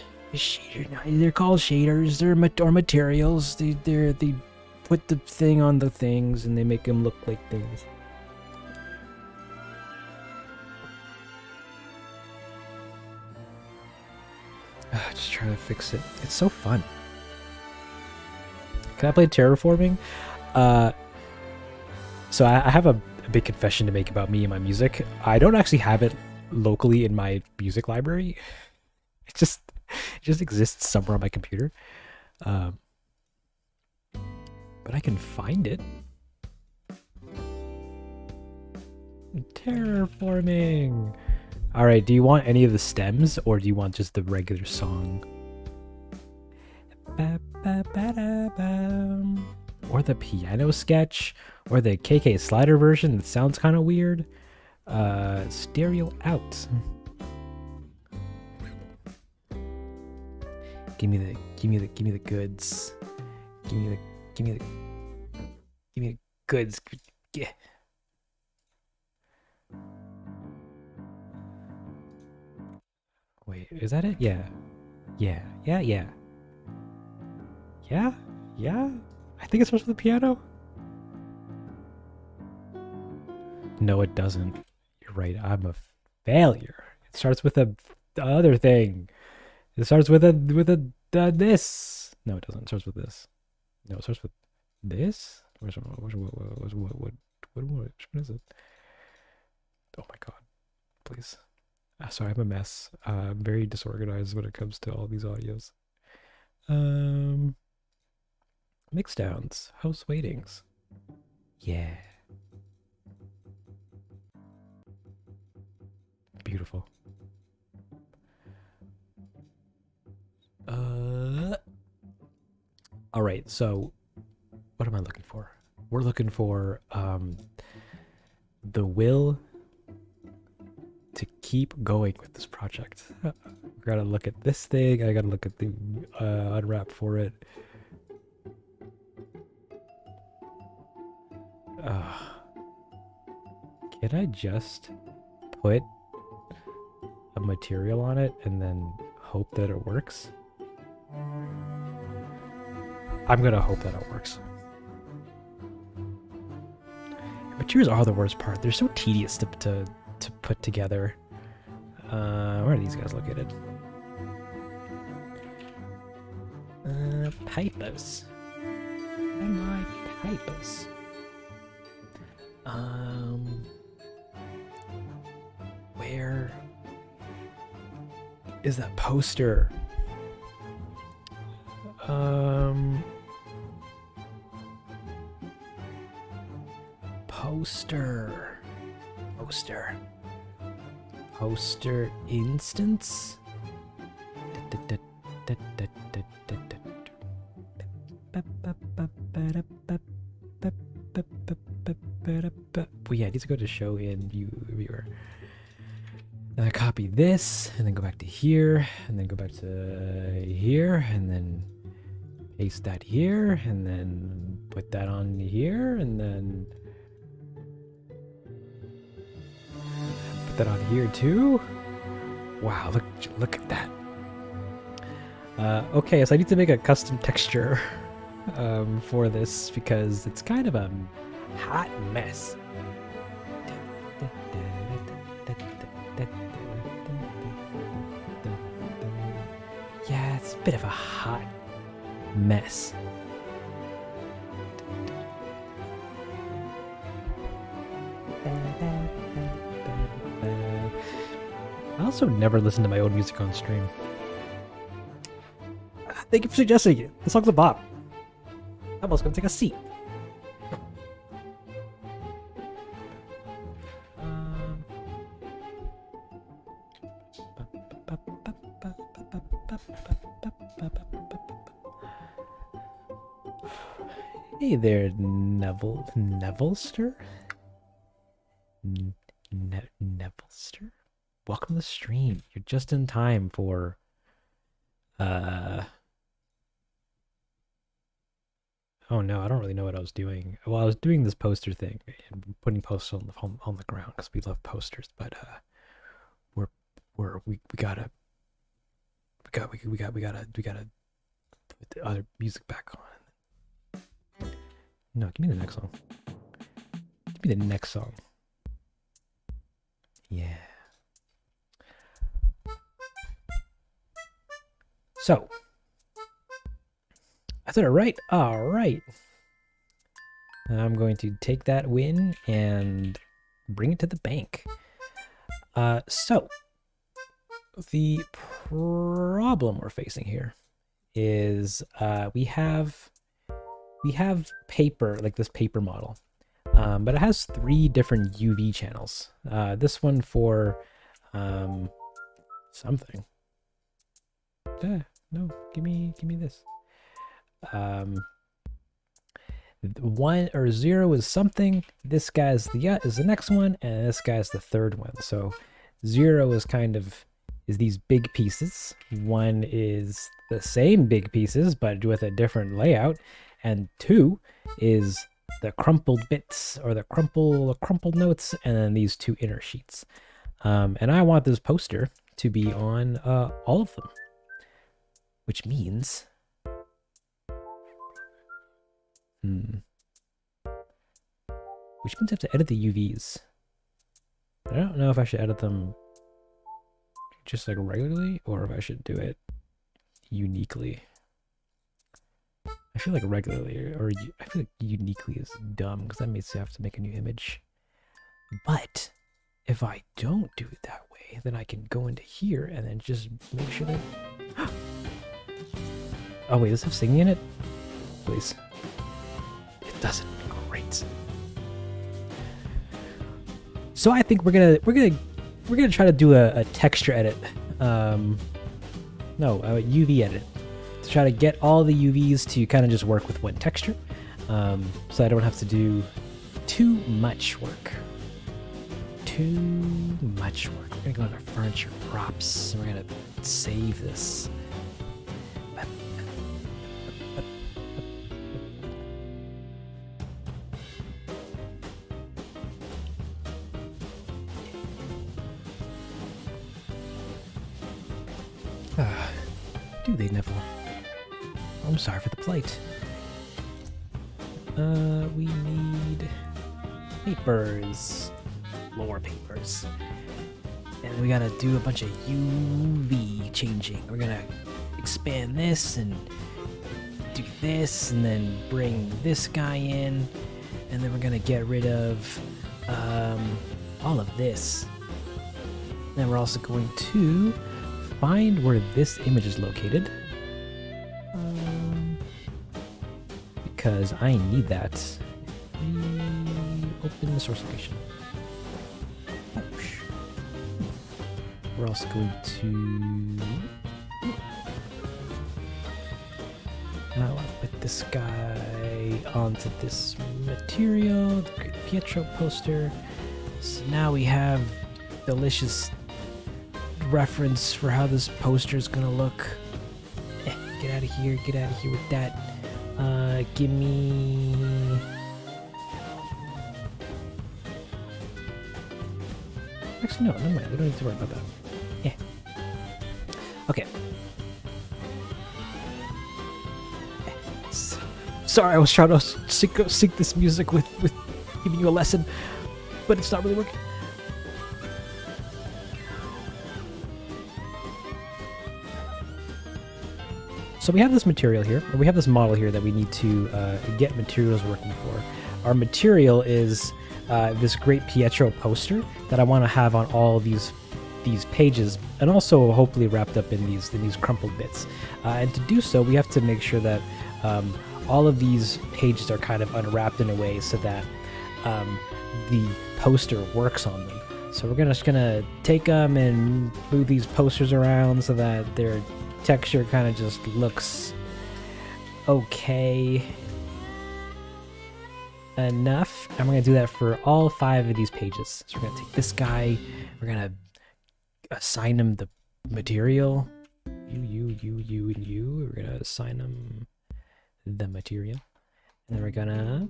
They're called shaders. They're materials. They put the thing on the things and they make them look like things. Just trying to fix it. It's so fun. Can I play terraforming? So I have a big confession to make about me and my music. I don't actually have it locally in my music library. It just exists somewhere on my computer. But I can find it. Terraforming. All right, do you want any of the stems or do you want just the regular song? Or the piano sketch, or the KK Slider version that sounds kind of weird. Stereo out. Give me the goods. Give me the goods. Yeah. Wait, is that it? Yeah. Yeah. I think it starts with the piano. No, it doesn't. You're right. I'm a failure. It starts with the other thing. It starts with this. No, it doesn't. It starts with this. No, it starts with this. Which one is it? Oh my god! Please. Sorry, I'm a mess. I'm very disorganized when it comes to all these audios. Mix downs, house waitings. Yeah. Beautiful. All right, so what am I looking for? We're looking for the will to keep going with this project. I gotta look at this thing. I gotta look at the unwrap for it. Can I just put a material on it and then hope that it works? I'm gonna hope that it works. Materials are the worst part. They're so tedious to put together. Where are these guys located? Pipers. And my pipers. Where is that poster? Poster instance? Well, yeah, I need to go to show in viewer. And I copy this, and then go back to here, and then go back to here, and then paste that here, and then put that on here, and then put that on here too. Wow, look at that. Okay, so I need to make a custom texture for this because it's kind of a hot mess. Yeah, it's a bit of a hot mess. I also never listen to my own music on stream. Thank you for suggesting it. The song's a bop. I'm almost gonna take a seat. Hey there, Nevillester? Nevillester? Welcome to the stream. You're just in time for oh no, I don't really know what I was doing. Well, I was doing this poster thing and putting posters on the ground because we love posters, but we gotta put the other music back on. No, give me the next song. Give me the next song. Yeah. So, I did it right. All right. I'm going to take that win and bring it to the bank. So, the problem we're facing here is we have paper, like this paper model, but it has 3 different UV channels. This one for something. No, give me this. 1 or 0 is something. This guy's is the next one, and this guy's the third one. So 0 is is these big pieces. 1 is the same big pieces, but with a different layout. And 2 is the crumpled bits, or the crumpled notes, and then these 2 inner sheets. And I want this poster to be on all of them, which means I have to edit the UVs. I don't know if I should edit them just like regularly, or if I should do it uniquely. I feel like regularly, or I feel like uniquely is dumb because that means you have to make a new image. But if I don't do it that way, then I can go into here and then just make sure that... Oh wait, does it have singing in it? Please. It doesn't. Great. So I think we're gonna try to do a texture edit. No, a UV edit. To try to get all the UVs to kind of just work with one texture. So I don't have to do too much work. We're gonna go into furniture props. We're gonna save this. Do they, Neville? I'm sorry for the plight. We need papers. More papers. And we gotta do a bunch of UV changing. We're gonna expand this and do this, and then bring this guy in, and then we're gonna get rid of all of this. Then we're also going to find where this image is located, because I need that. Open the source location. We're also going to put this guy onto this material, the Great Pietro poster. So now we have delicious reference for how this poster is gonna look. Get out of here with that. Give me... Actually, no, never mind. We don't need to worry about that. Yeah. Okay. Sorry, I was trying to sync this music with giving you a lesson, but it's not really working. So we have this material here, or we have this model here that we need to get materials working for. Our material is this Great Pietro poster that I want to have on all these pages, and also hopefully wrapped up in these crumpled bits. And to do so, we have to make sure that all of these pages are kind of unwrapped in a way so that the poster works on them. So we're just gonna take them and move these posters around so that their texture kind of just looks okay enough. And we're gonna do that for all 5 of these pages. So we're gonna take this guy, we're gonna assign him the material. You, and you. We're gonna assign him the material. And then we're gonna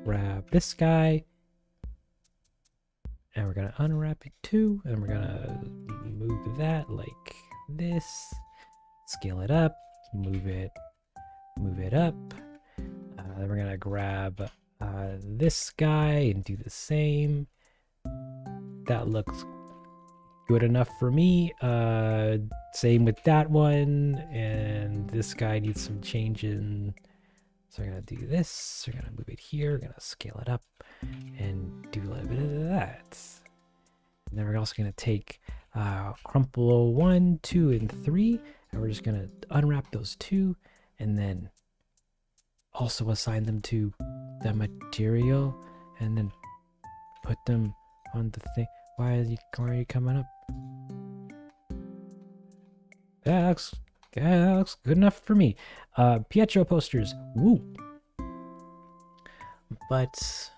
grab this guy. And we're gonna unwrap it too. And we're gonna move that like this. Scale it up. Move it up. Then we're gonna grab this guy and do the same. That looks good enough for me. Same with that one, and this guy needs some changing. So we're gonna do this. We're gonna move it here. We're gonna scale it up and do a little bit of that. And then we're also gonna take crumple 1, 2, and 3, and we're just gonna unwrap those 2, and then also assign them to the material, and then put them on the thing. Why are you coming up? That looks good enough for me. Pietro posters, woo. But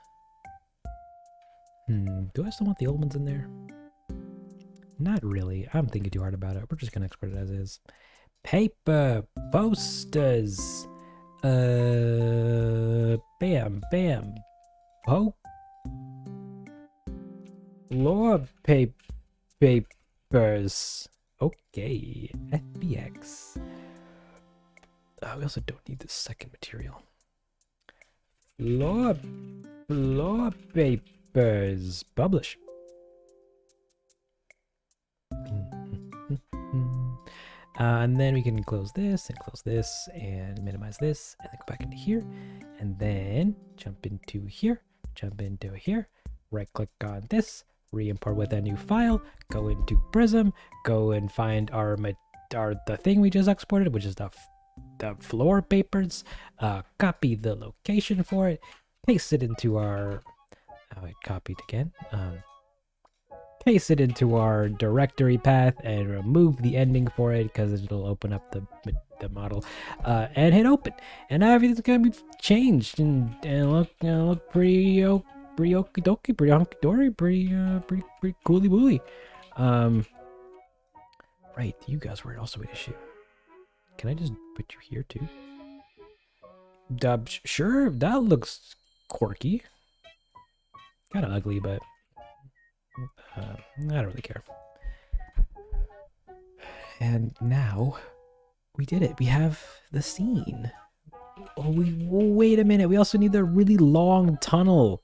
do I still want the old ones in there? Not really. I'm thinking too hard about it. We're just gonna export it as is. Paper posters. Bam, bam. Oh. Floor papers. Okay. FBX. We also don't need the second material. Floor papers. Publish. And then we can close this and minimize this, and then go back into here, and then jump into here, right click on this, re-import with a new file, go into Prism, go and find the thing we just exported, which is the floor papers, copy the location for it, paste it into our, I copied again, paste it into our directory path and remove the ending for it because it'll open up the model, and hit open, and now everything's gonna be changed and look pretty okie dokie, pretty hunky dory, pretty cooly wooly. Right, you guys were also an issue. Can I just put you here too? Sure, that looks quirky, kind of ugly, but I don't really care. And now we did it. We have the scene. Oh, wait a minute. We also need the really long tunnel.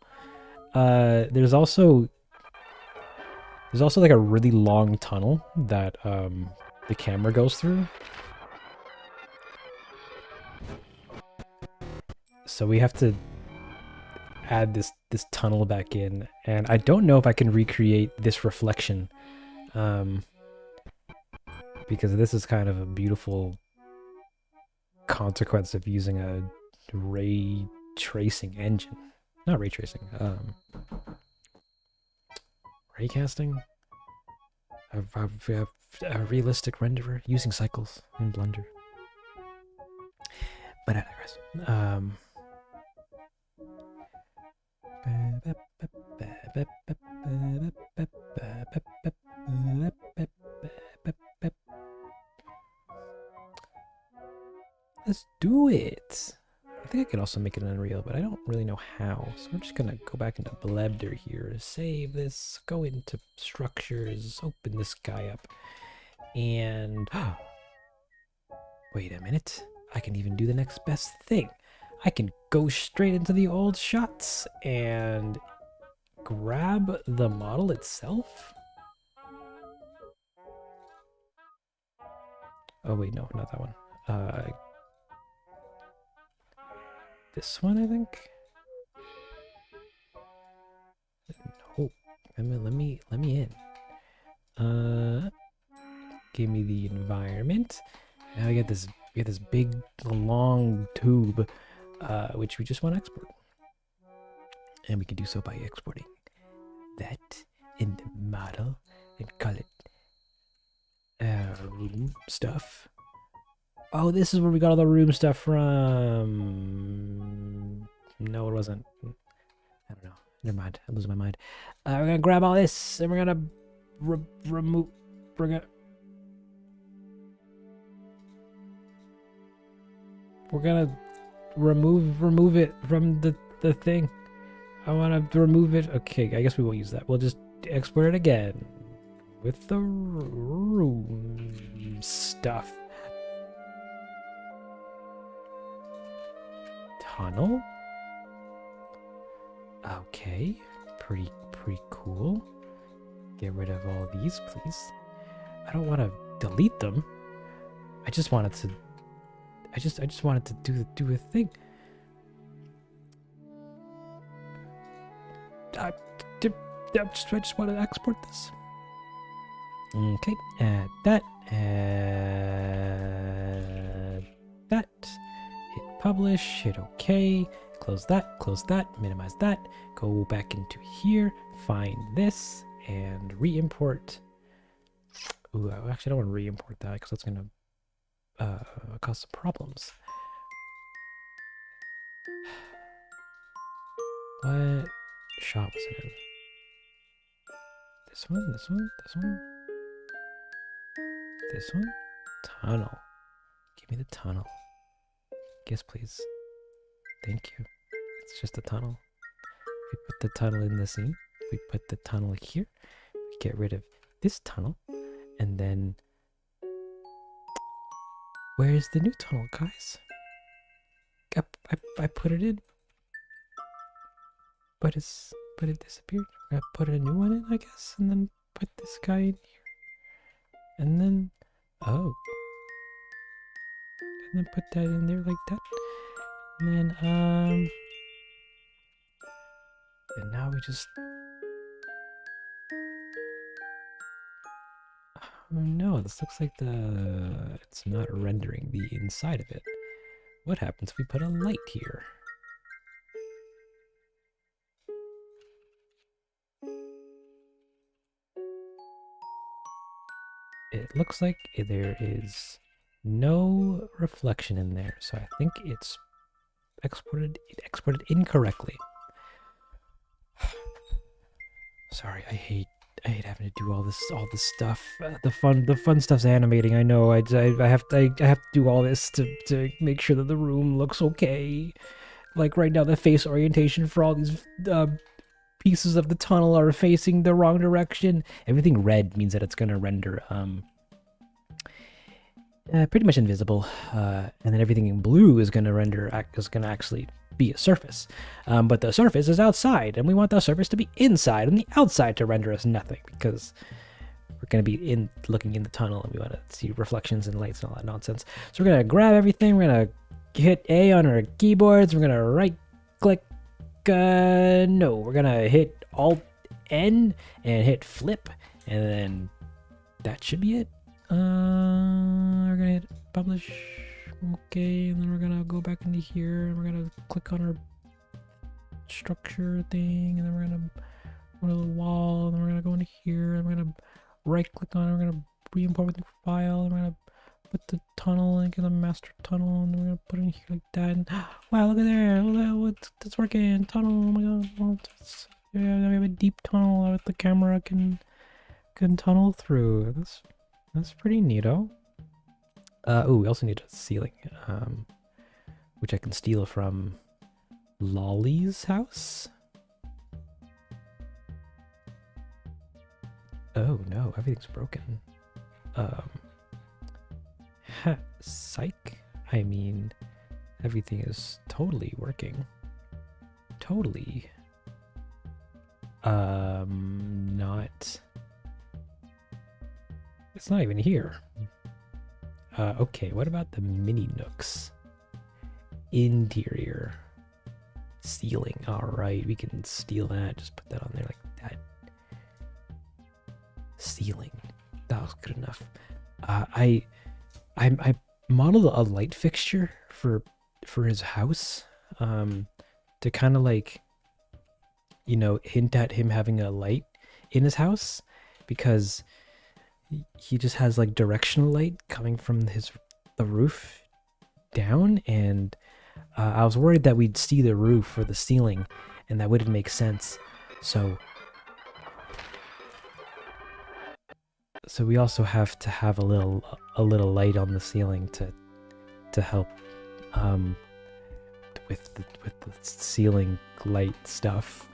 There's also like a really long tunnel that the camera goes through. So we have to add this tunnel back in, and I don't know if I can recreate this reflection, because this is kind of a beautiful consequence of using a ray tracing engine. Not ray tracing, ray casting, a realistic renderer using cycles in Blender. But I digress. do it. I think I could also make it Unreal, but I don't really know how. So we're just gonna go back into Blender here, save this, go into structures, open this guy up, and wait a minute. I can even do the next best thing. I can go straight into the old shots and grab the model itself. Oh wait, no, not that one. This one, I think. No, let me in. Give me the environment. Now we get this big long tube, which we just want to export, and we can do so by exporting that in the model and call it room stuff. Oh, this is where we got all the room stuff from. No, it wasn't. I don't know. Never mind. I'm losing my mind. We're gonna grab all this and we're gonna remove. We're gonna remove it from the thing. I want to remove it. Okay, I guess we won't use that. We'll just export it again with the room stuff. Tunnel. Okay, pretty cool. Get rid of all these, please. I don't want to delete them. I just wanted to. I just wanted to do a thing. I just want to export this. Okay, add that. Add that. Hit publish. Hit OK. Close that. Minimize that. Go back into here. Find this and re-import. Ooh, I actually don't want to re-import that because that's gonna cause some problems. What shot was it in? This one? This one? This one? This one? Tunnel. Give me the tunnel. Yes, please. Thank you. It's just a tunnel. We put the tunnel in the scene. We put the tunnel here. We get rid of this tunnel. And then where's the new tunnel, guys? I put it in. But it disappeared. We're gonna put a new one in, I guess, and then put this guy in here. And then and then put that in there like that. And then and now we just oh no, this looks like it's not rendering the inside of it. What happens if we put a light here? It looks like there is no reflection in there, so I think it's exported incorrectly. Sorry, I hate having to do all this stuff. The fun stuff's animating. I know. I have to do all this to make sure that the room looks okay. Like right now, the face orientation for all these pieces of the tunnel are facing the wrong direction. Everything red means that it's gonna render pretty much invisible, and then everything in blue is gonna actually be a surface. But the surface is outside, and we want the surface to be inside, and the outside to render us nothing because we're gonna be looking in the tunnel, and we want to see reflections and lights and all that nonsense. So we're gonna grab everything. We're gonna hit A on our keyboards. We're gonna right click. No, we're gonna hit Alt N and hit flip, and then that should be it. We're gonna hit publish. Okay, and then we're gonna go back into here and we're gonna click on our structure thing, and then we're gonna go to the wall, and then we're gonna go into here, and we're gonna right click on it, we're gonna re-import with the file, and we're gonna put the tunnel and get the master tunnel, and then we're gonna put it in here like that. And wow, look at there, it's working. Tunnel, oh my god. Well, yeah, we have a deep tunnel that the camera can tunnel through. That's pretty neato. Oh, we also need a ceiling. which I can steal from Lolly's house. Oh no, everything's broken. Psych. I mean, everything is totally working. Totally. Not. It's not even here. Okay, what about the mini nooks? Interior. Ceiling. Alright, we can steal that. Just put that on there like that. Ceiling. That was good enough. I modeled a light fixture for his house. To kind of like, you know, hint at him having a light in his house, because he just has like directional light coming from the roof down, and I was worried that we'd see the roof or the ceiling, and that wouldn't make sense. So we also have to have a little light on the ceiling to help with the ceiling light stuff.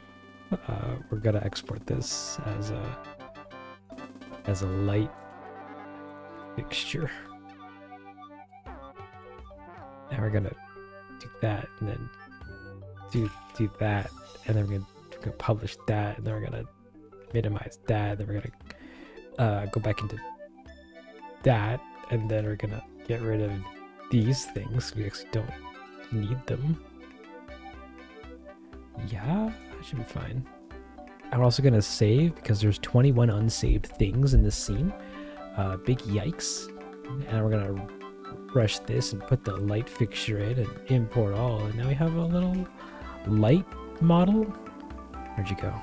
We're gonna export this as a light fixture, and we're gonna do that, and then do that, and then we're gonna publish that, and then we're gonna minimize that, and then we're gonna go back into that, and then we're gonna get rid of these things. We actually don't need them. Yeah, that should be fine. I'm also gonna save because there's 21 unsaved things in this scene. Big yikes. And we're gonna rush this and put the light fixture in and import all, and now we have a little light model. Where'd you go?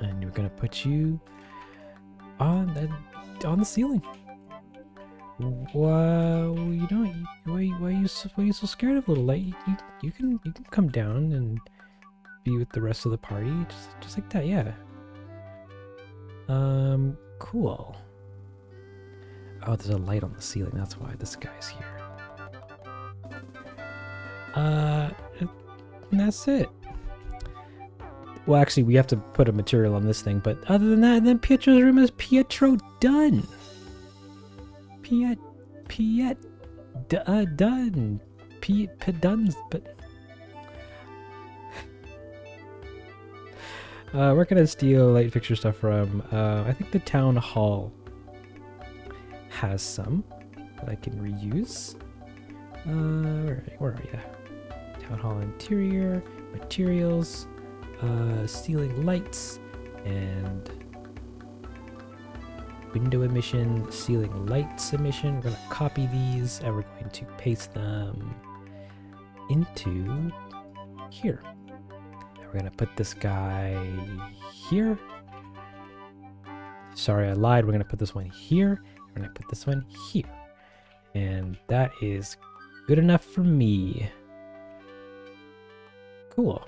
And we're gonna put you on the ceiling. Well, you know, why are you so scared of little light? You can come down and be with the rest of the party, just like that, yeah. Cool. Oh, there's a light on the ceiling. That's why this guy's here. And that's it. Well, actually, we have to put a material on this thing, but other than that, then Pietro's room is Pietro done. Done. Duns, but we're gonna steal light fixture stuff from I think the town hall has some that I can reuse. Where are you? Town hall interior, materials, ceiling lights, and window emission, ceiling lights emission. We're going to copy these and we're going to paste them into here. And we're going to put this guy here. Sorry, I lied. We're going to put this one here. We're going to put this one here. And that is good enough for me. Cool.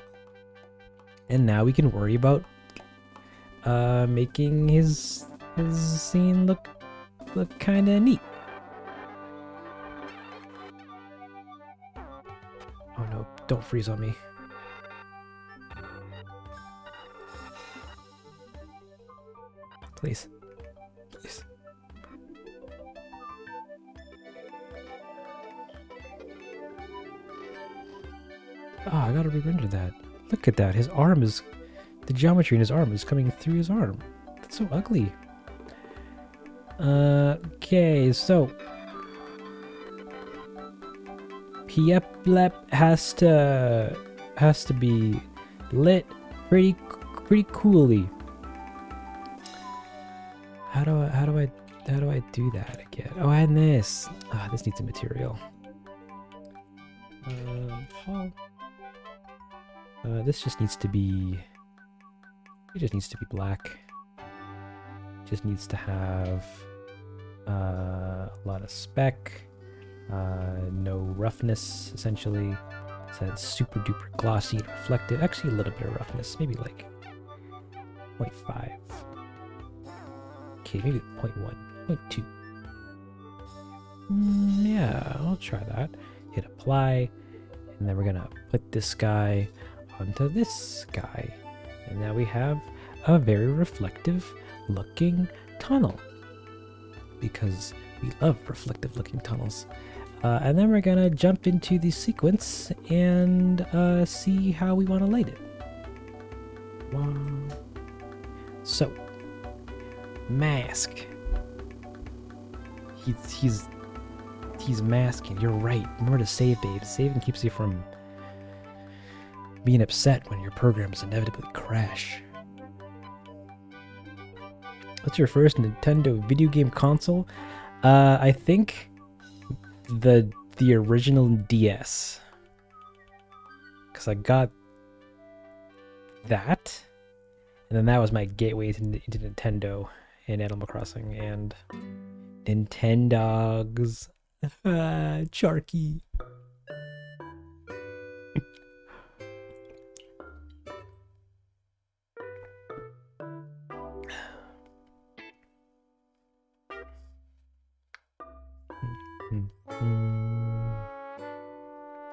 And now we can worry about making his scene look kind of neat. Oh no, don't freeze on me. Please. Please. Oh, I gotta re-render that. Look at that. His arm is... The geometry in his arm is coming through his arm. That's so ugly. Okay, so... Pieplep has to be lit pretty coolly. How do I do that again? Oh, and this. Ah, this needs a material. This just needs to be. It just needs to be black. It just needs to have a lot of spec, no roughness essentially. So it's super duper glossy and reflective. Actually, a little bit of roughness, maybe like 0.5. Okay, maybe 0.1, 0.2. Yeah, I'll try that. hit apply, and then we're gonna put this guy onto this guy. And now we have a very reflective looking tunnel, because we love reflective looking tunnels. And then we're gonna jump into the sequence and see how we want to light it. Wow. So, mask. He's masking. You're right. Remember to save, babe. Saving keeps you from being upset when your programs inevitably crash. What's your first Nintendo video game console? I think the original DS, because I got that, and then that was my gateway into Nintendo and Animal Crossing and Nintendogs. Charky.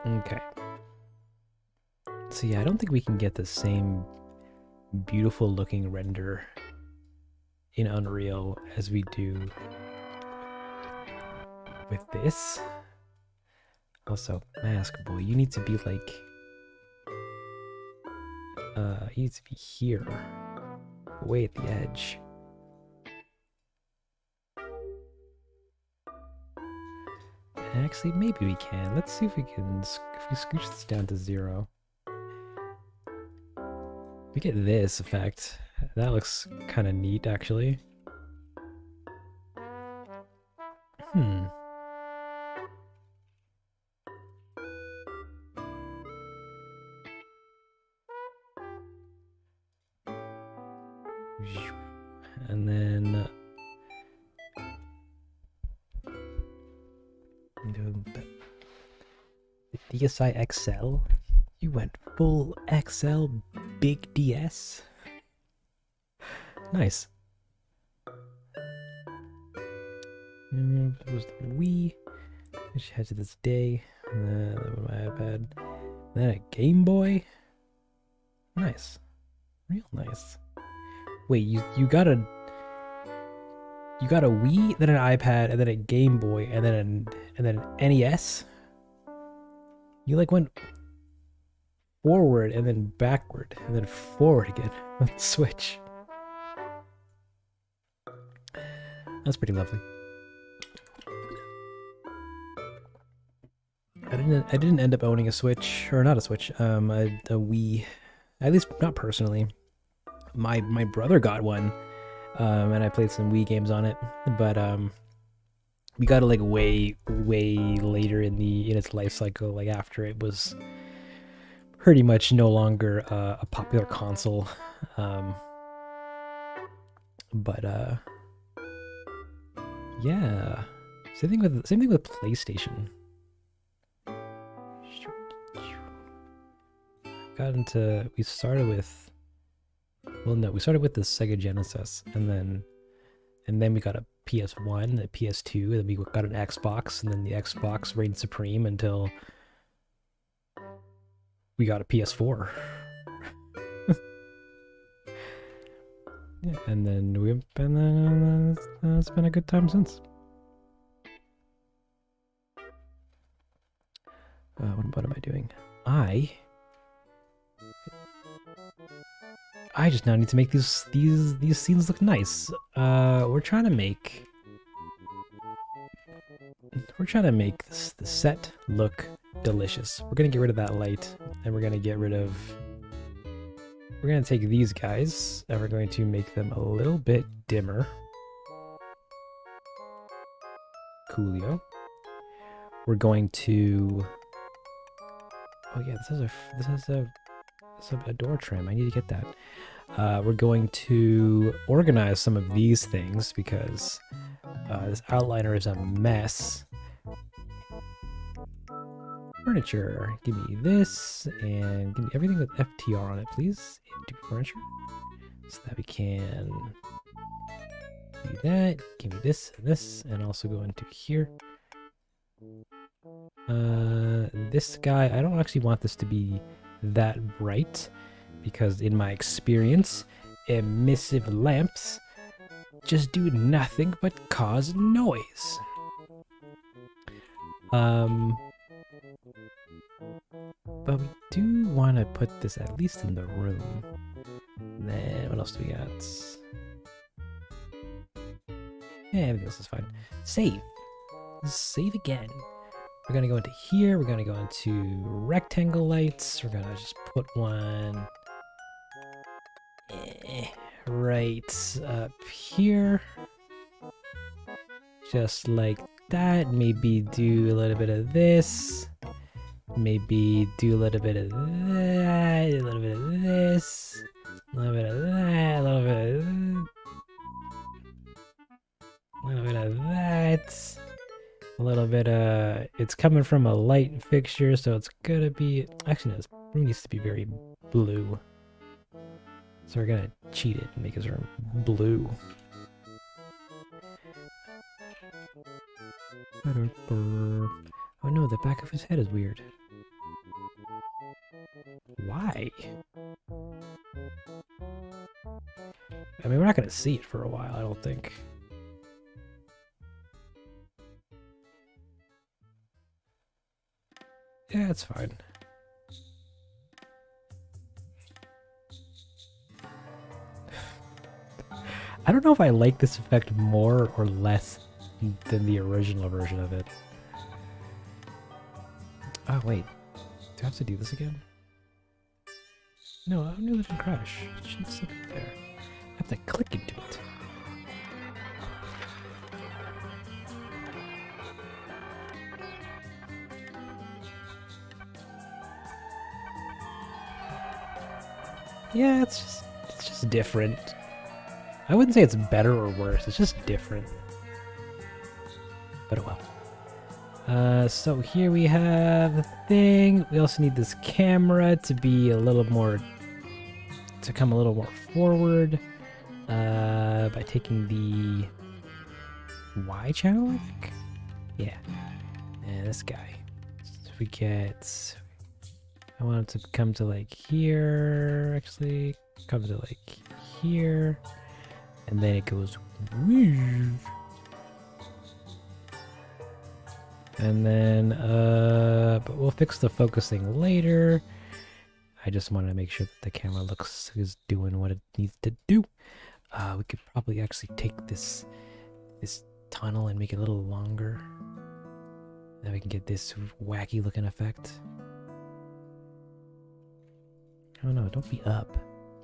Okay. So yeah, I don't think we can get the same beautiful looking render in Unreal as we do with this. Also, Mask Boy, you need to be like, you need to be here, way at the edge. Actually, maybe we can. Let's see if we can, if we scooch this down to 0. We get this effect. That looks kind of neat, actually. And then the DSi XL. You went full XL big DS. Nice. And it was the Wii, which had to this day. And then my iPad. And then a Game Boy. Nice. Real nice. Wait, you got a Wii, then an iPad, and then a Game Boy, and then an NES. You like went forward and then backward and then forward again with the Switch. That's pretty lovely. I didn't end up owning a Switch, or not a Switch, a Wii. At least not personally. My brother got one, and I played some Wii games on it, but we got it like way later in its life cycle, like after it was pretty much no longer a popular console. But yeah, same thing with PlayStation. We started with the Sega Genesis, and then we got a PS1, a PS2, and then we got an Xbox, and then the Xbox reigned supreme until we got a PS4. Yeah, and then it's been a good time since. What am I doing? I just now need to make these scenes look nice. We're trying to make the set look delicious. We're gonna get rid of that light, and we're gonna take these guys, and we're going to make them a little bit dimmer. Coolio. We're going to. Oh yeah, this has a door trim. I need to get that. We're going to organize some of these things because this outliner is a mess. Furniture. Give me this, and give me everything with FTR on it, please. Into furniture. So that we can do that. Give me this and this, and also go into here. This guy, I don't actually want this to be that bright because in my experience, emissive lamps just do nothing but cause noise. But we do want to put this at least in the room. Then what else do we got? Yeah, everything else is fine. Save. Save again. We're gonna go into here. We're gonna go into rectangle lights. We're gonna just put one right up here. Just like that. Maybe do a little bit of this. Maybe do a little bit of that. A little bit of this. A little bit of that. A little bit of that. A little bit of that. A little bit of... It's coming from a light fixture, so it's gonna be... Actually, no, this room needs to be very blue. So we're gonna cheat it and make his room blue. Oh no, the back of his head is weird. Why? I mean, we're not gonna see it for a while, I don't think. Yeah, it's fine. I don't know if I like this effect more or less than the original version of it. Oh, wait. Do I have to do this again? No, I knew it didn't crash. It should sit there. I have to click into it. Yeah, it's just different. I wouldn't say it's better or worse, it's just different. But oh well. So here we have the thing. We also need this camera to be a little more, to come a little more forward. By taking the Y channel, I think? Yeah. And this guy. So we get... I want it to come to like here, actually. Come to like here. And then it goes... And then, but we'll fix the focusing later. I just wanted to make sure that the camera is doing what it needs to do. We could probably actually take this tunnel and make it a little longer. Then we can get this wacky looking effect. Oh no, don't be up.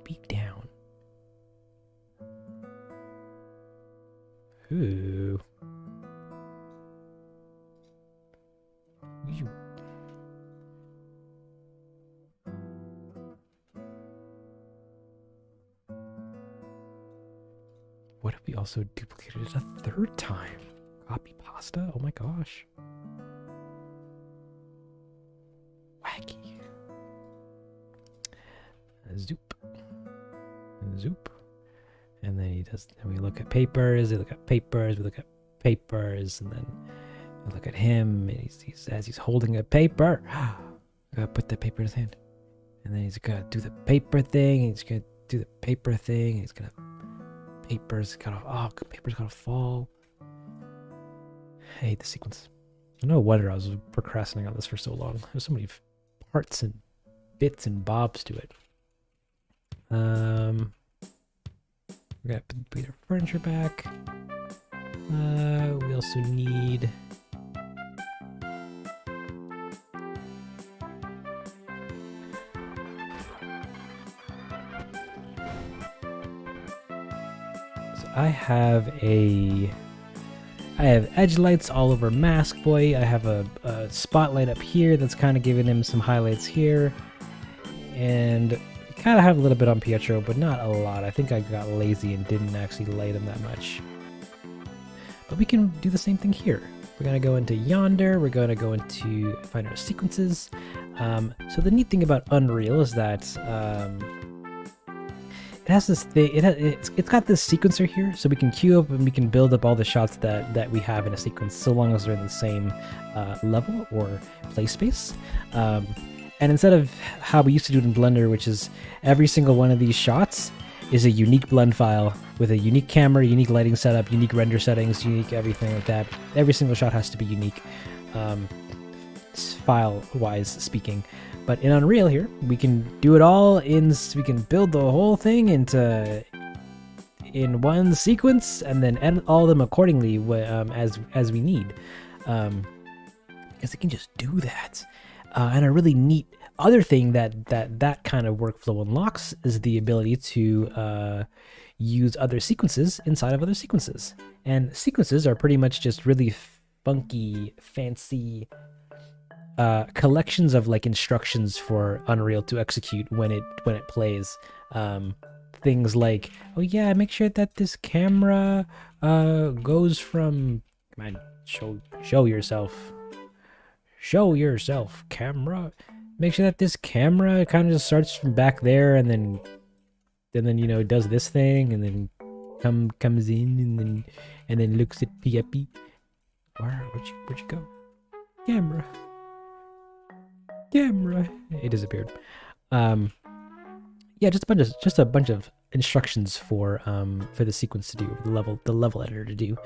Be down. Ooh. You. What if we also duplicated it a third time? Copy pasta? Oh my gosh. Wacky. Zoop. Zoop. And then he does, and we look at papers, we look at papers, we look at papers, and then we look at him, and he's as he's holding a paper, gotta put the paper in his hand. And then he's gonna do the paper thing, and he's gonna do the paper thing, and he's gonna, paper's gotta fall. I hate the sequence. No wonder I was procrastinating on this for so long. There's so many parts and bits and bobs to it. We're gonna put our furniture back. We also need I have edge lights all over Mask Boy. I have a spotlight up here that's kind of giving him some highlights here. And kind of have a little bit on Pietro, but not a lot. I think I got lazy and didn't actually light him that much. But we can do the same thing here. We're going to go into yonder. We're going to go into find our sequences. So the neat thing about Unreal is that it has this thing. It's got this sequencer here, so we can queue up and we can build up all the shots that we have in a sequence, so long as they're in the same level or play space. And instead of how we used to do it in Blender, which is every single one of these shots is a unique blend file with a unique camera, unique lighting setup, unique render settings, unique everything like that. Every single shot has to be unique, file-wise speaking. But in Unreal here, we can do it all we can build the whole thing in one sequence and then edit all of them accordingly as we need. Because it can just do that. And a really neat other thing that kind of workflow unlocks is the ability to use other sequences inside of other sequences. And sequences are pretty much just really funky, fancy collections of like instructions for Unreal to execute when it plays. Things like, oh yeah, make sure that this camera goes from, come on, show yourself. Show yourself, camera. Make sure that this camera kind of just starts from back there and then does this thing and then comes in and then looks at Peppy. Where'd you go? Camera. It disappeared. Yeah, just a bunch of instructions for the sequence to do, the level editor to do.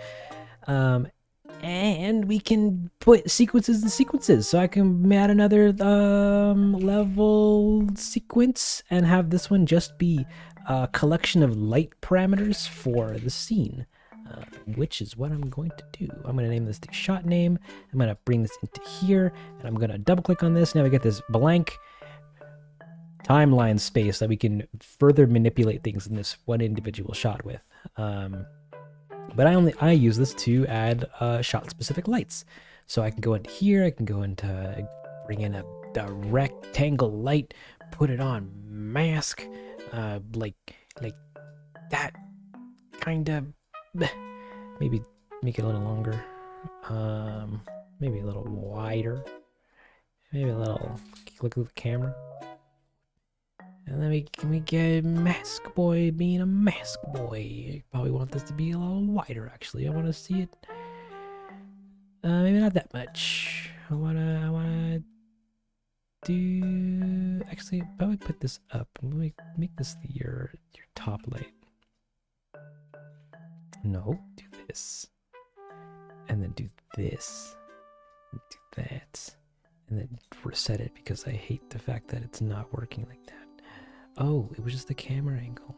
And we can put sequences in sequences. So I can add another level sequence and have this one just be a collection of light parameters for the scene, which is what I'm going to do. I'm going to name this the shot name. I'm going to bring this into here, and I'm going to double click on this. Now we get this blank timeline space that we can further manipulate things in this one individual shot with. But I use this to add shot specific lights. So I can go into here, I can go into bring in a rectangle light, put it on mask, like that kind of, maybe make it a little longer, maybe a little wider, maybe a little, look at the camera. And then we get Mask Boy being a Mask Boy. Probably want this to be a little wider, actually. I want to see it. Maybe not that much. I wanna do. Actually, probably put this up. Make this your top light. No, do this, and then do this, and do that, and then reset it because I hate the fact that it's not working like that. Oh, it was just the camera angle.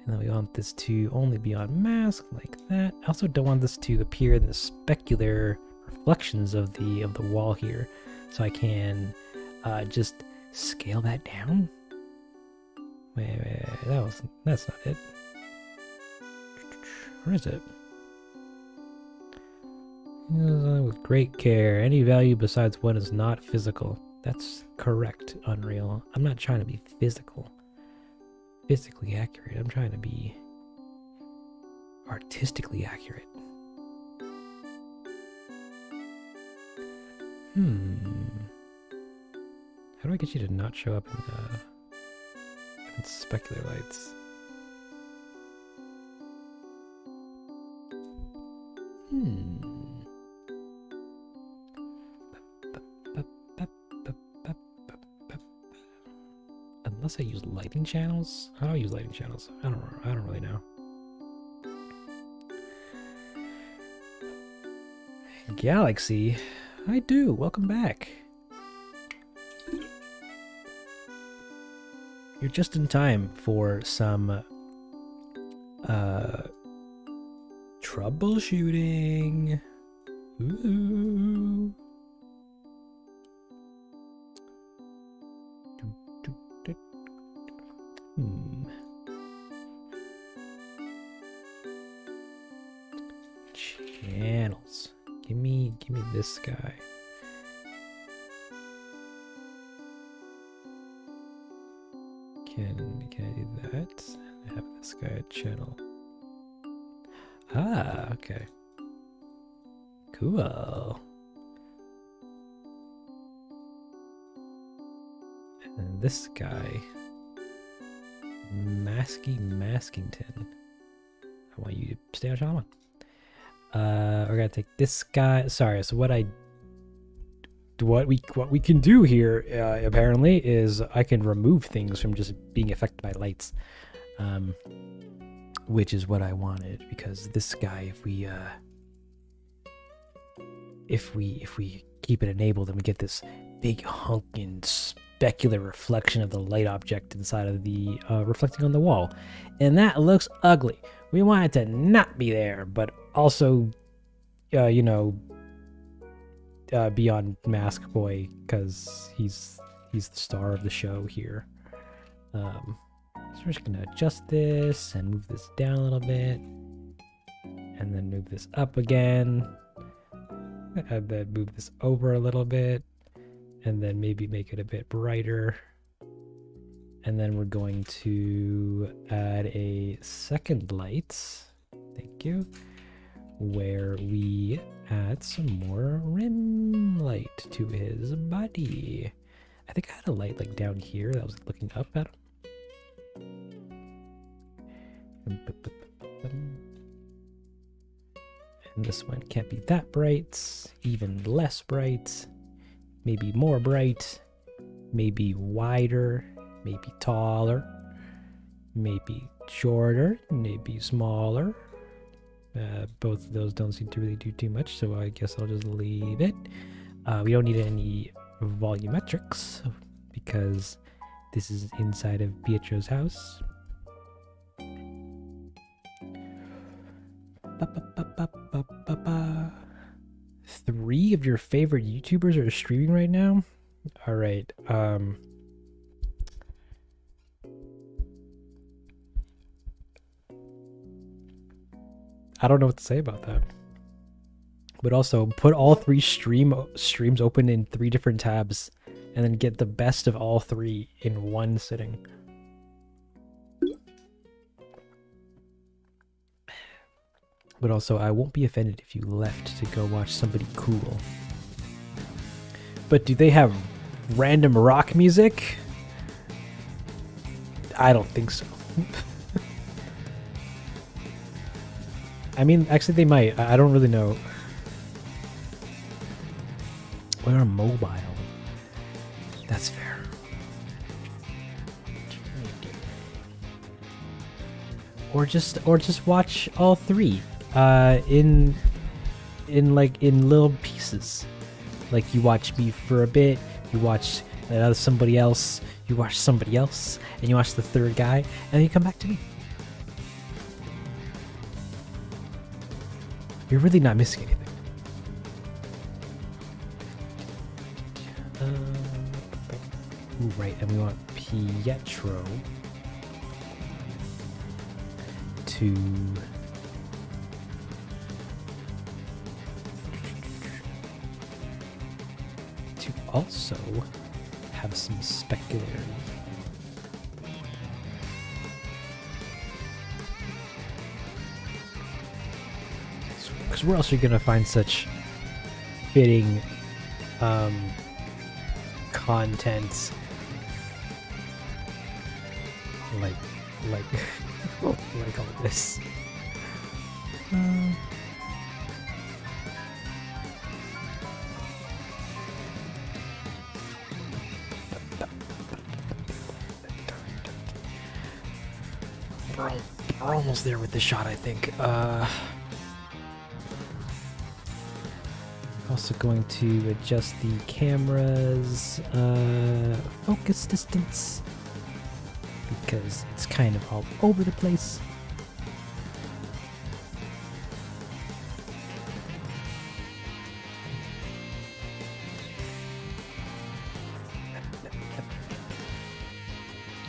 And then we want this to only be on mask like that. I also don't want this to appear in the specular reflections of the wall here. So I can just scale that down. Wait, that's not it. Where is it? With great care, any value besides one is not physical. That's correct, Unreal. I'm not trying to be physically accurate. I'm trying to be artistically accurate. How do I get you to not show up in specular lights? Unless I use lighting channels? How do I use lighting channels? I don't really know. Galaxy? I do. Welcome back. You're just in time for some troubleshooting. Ooh. Channels. Give me this guy. Can I do that? Have this guy a channel. Ah, okay. Cool. And this guy Maskington. I want you to stay on Shaman. We're gonna take this guy. Sorry, so what we can do here apparently is I can remove things from just being affected by lights, which is what I wanted, because this guy, if we keep it enabled, then we get this big hunking specular reflection of the light object inside of the reflecting on the wall, and that looks ugly. We want it to not be there, but also beyond Mask Boy, because he's the star of the show here. So we're just gonna adjust this and move this down a little bit, and then move this up again, and then move this over a little bit, and then maybe make it a bit brighter. And then we're going to add a second light, thank you, where we add some more rim light to his body. I think I had a light like down here that was looking up at him. And this one can't be that bright, even less bright, maybe more bright, maybe wider, maybe taller, maybe shorter, maybe smaller. Both of those don't seem to really do too much, so I guess I'll just leave it. We don't need any volumetrics because this is inside of Pietro's house. Three of your favorite YouTubers are streaming right now? All right. I don't know what to say about that. But also, put all three streams open in 3 different tabs, and then get the best of all 3 in one sitting. But also, I won't be offended if you left to go watch somebody cool. But do they have random rock music? I don't think so. I mean, actually they might. I don't really know. We're mobile. That's fair. Or just watch all 3 in little pieces. Like, you watch me for a bit, you watch somebody else, you watch somebody else, and you watch the third guy, and then you come back to me. You're really not missing anything. Ooh, right, and we want Pietro to also have some specularity. Because where else are you gonna find such fitting content like like all this? We're almost there with this shot, I think. Also going to adjust the camera's focus distance because it's kind of all over the place.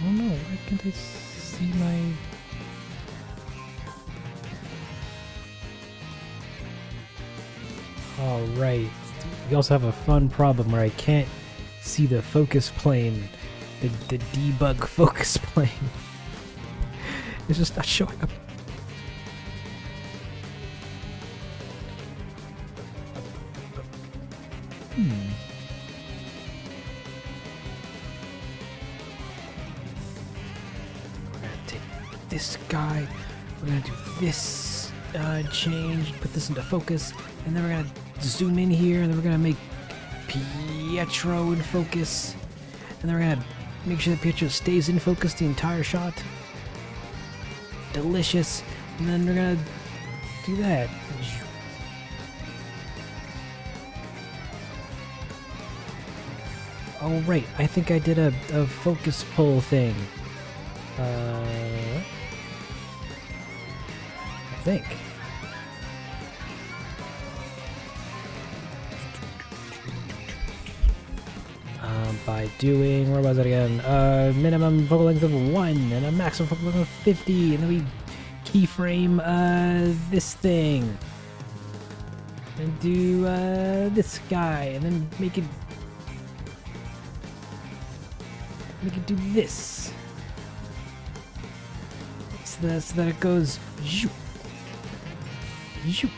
Oh no, why can't I see my... Alright, we also have a fun problem where I can't see the focus plane, the debug focus plane. It's just not showing up. We're gonna take this guy. We're gonna do this change, put this into focus, and then we're gonna zoom in here, and then we're gonna make Pietro in focus, and then we're gonna make sure that Pietro stays in focus the entire shot. Delicious. And then we're gonna do that. Oh right, I think I did a focus pull thing. I think. By doing, where was it again? Minimum focal length of 1 and a maximum focal length of 50, and then we keyframe this thing. And do this guy, and then make it do this. So that it goes zoop. Zoop.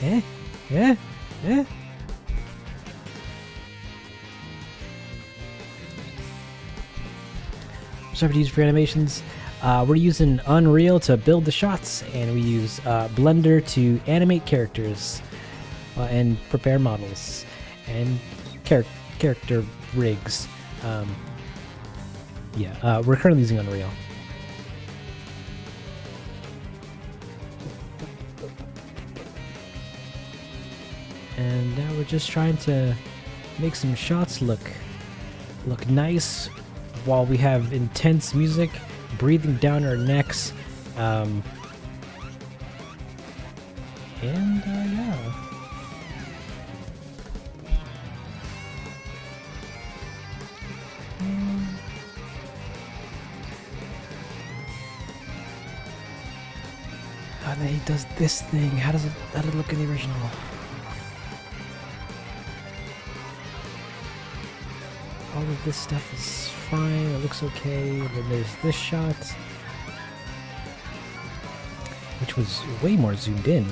Eh? Eh? Eh? Software to use for animations. We're using Unreal to build the shots, and we use Blender to animate characters and prepare models and character rigs. We're currently using Unreal. And now we're just trying to make some shots look nice while we have intense music breathing down our necks. Yeah. And then he does this thing. How does it look in the original? All of this stuff is fine. It looks okay. And then there's this shot, which was way more zoomed in.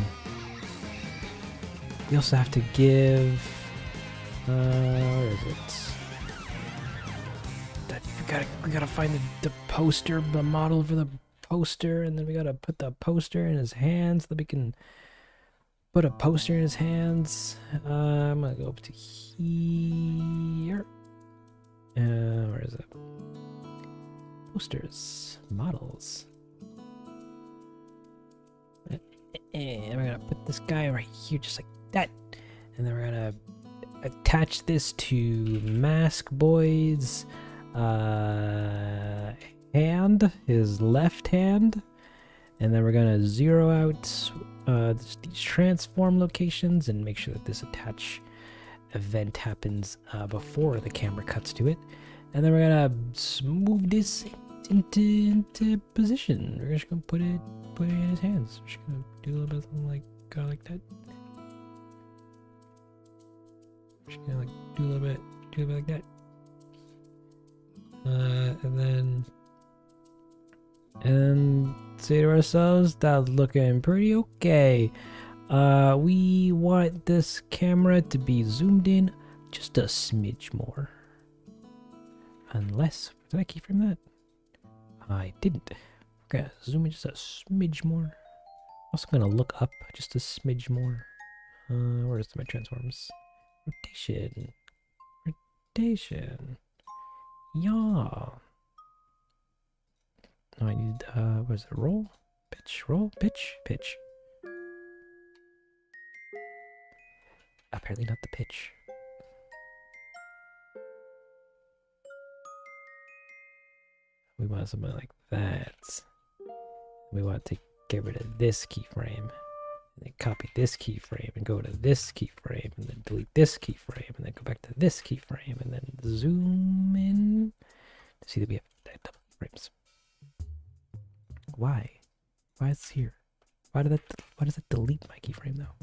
We also have to give. Where is it? We gotta find the poster, the model for the poster, and then we gotta put the poster in his hands so that we can put a poster in his hands. I'm gonna go up to here. Where is it? Posters, models. And we're gonna put this guy right here, just like that. And then we're gonna attach this to Mask Boy's hand, his left hand. And then we're gonna zero out these transform locations and make sure that this attach event happens before the camera cuts to it. And then we're gonna move this into position. We're just gonna put it in his hands. We're just gonna do a little bit something like kind of like that. We're just gonna do a little bit like that. And say to ourselves, that's looking pretty okay. We want this camera to be zoomed in just a smidge more. Unless, did I keyframe that? I didn't. We're gonna zoom in just a smidge more. Also gonna look up just a smidge more. Where's my transforms? Rotation. Yeah. No, I need, what is it? Roll? Pitch? Pitch. Apparently not the pitch. We want something like that. We want to get rid of this keyframe. And then copy this keyframe and go to this keyframe and then delete this keyframe and then go back to this keyframe and then zoom in to see that we have double keyframes. Why? Why is it here? Why does that delete my keyframe though?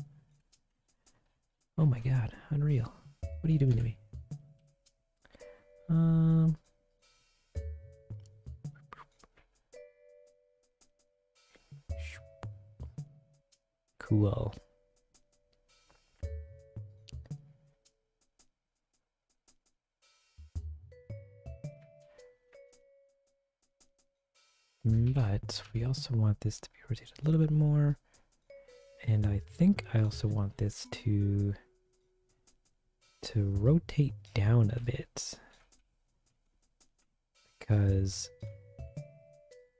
Oh my god, Unreal. What are you doing to me? Cool. But we also want this to be rotated a little bit more. And I think I also want this to rotate down a bit. Because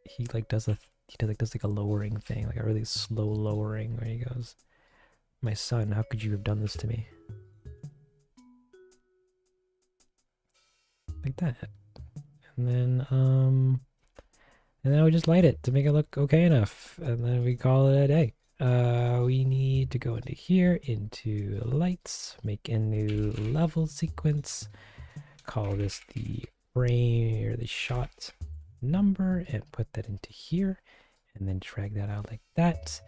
he does like a lowering thing, like a really slow lowering where he goes, "My son, how could you have done this to me?" Like that. And then we just light it to make it look okay enough, and then we call it a day. We need to go into here, into lights, make a new level sequence, call this the frame or the shot number, and put that into here, and then drag that out like that.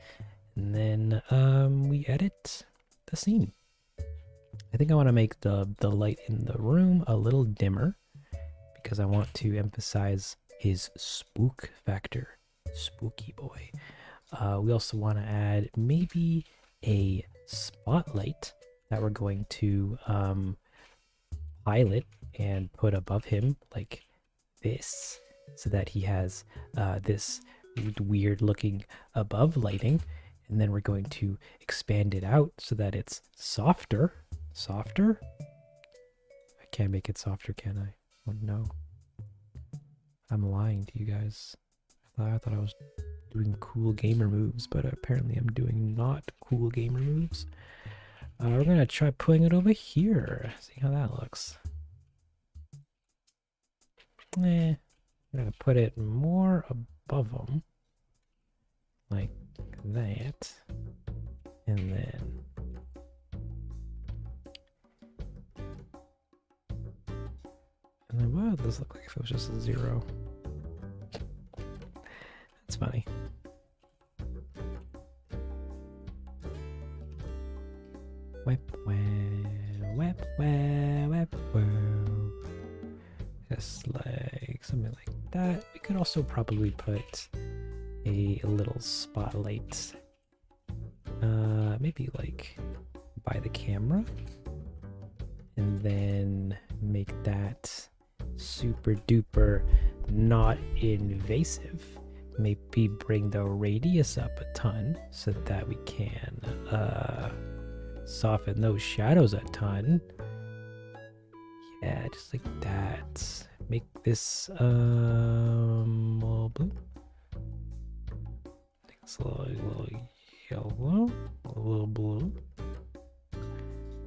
And then we edit the scene. I think I want to make the light in the room a little dimmer because I want to emphasize his spook factor. Spooky boy. We also want to add maybe a spotlight that we're going to pilot and put above him like this, so that he has this weird looking above lighting. And then we're going to expand it out so that it's softer. Softer? I can't make it softer, can I? Oh no. I'm lying to you guys. I thought I was doing cool gamer moves, but apparently I'm doing not cool gamer moves. We're gonna try putting it over here. See how that looks. I'm gonna put it more above them. Like that. And then what would this look like if it was just a 0? That's funny. Just like something like that. We could also probably put a little spotlight, maybe like by the camera, and then make that super duper not invasive. Maybe bring the radius up a ton so that we can soften those shadows a ton. Yeah, just like that. Make this all blue. Make this a little yellow, a little blue.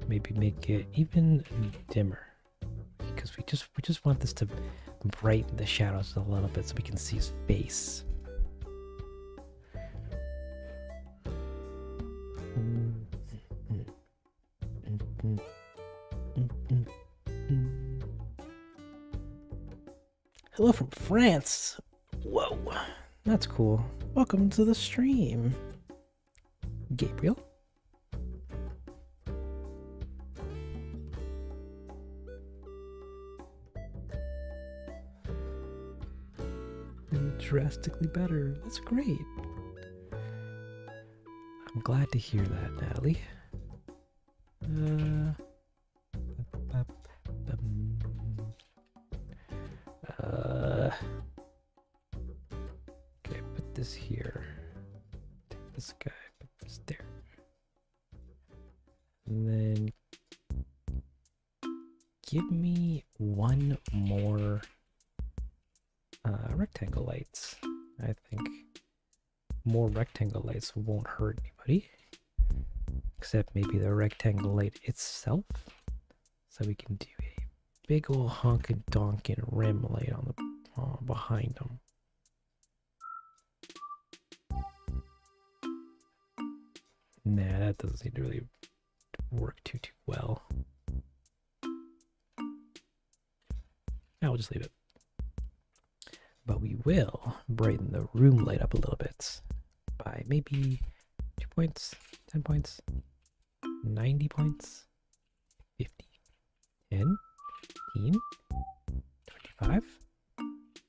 Maybe make it even dimmer, because we just want this to brighten the shadows a little bit so we can see his face. Hello from France. Whoa, that's cool. Welcome to the stream, Gabriel. Drastically better. That's great. I'm glad to hear that, Natalie. Okay, put this here. Take this guy, put this there. And then give me one more rectangle lights. I think more rectangle lights won't hurt anybody, except maybe the rectangle light itself. So we can do a big ol' honkin' donkin' rim light on the behind them. Nah, that doesn't seem to really work too well. I'll just leave it. But we will brighten the room light up a little bit by maybe 2 points, 10 points, 90 points, 50, 10, 15, 25,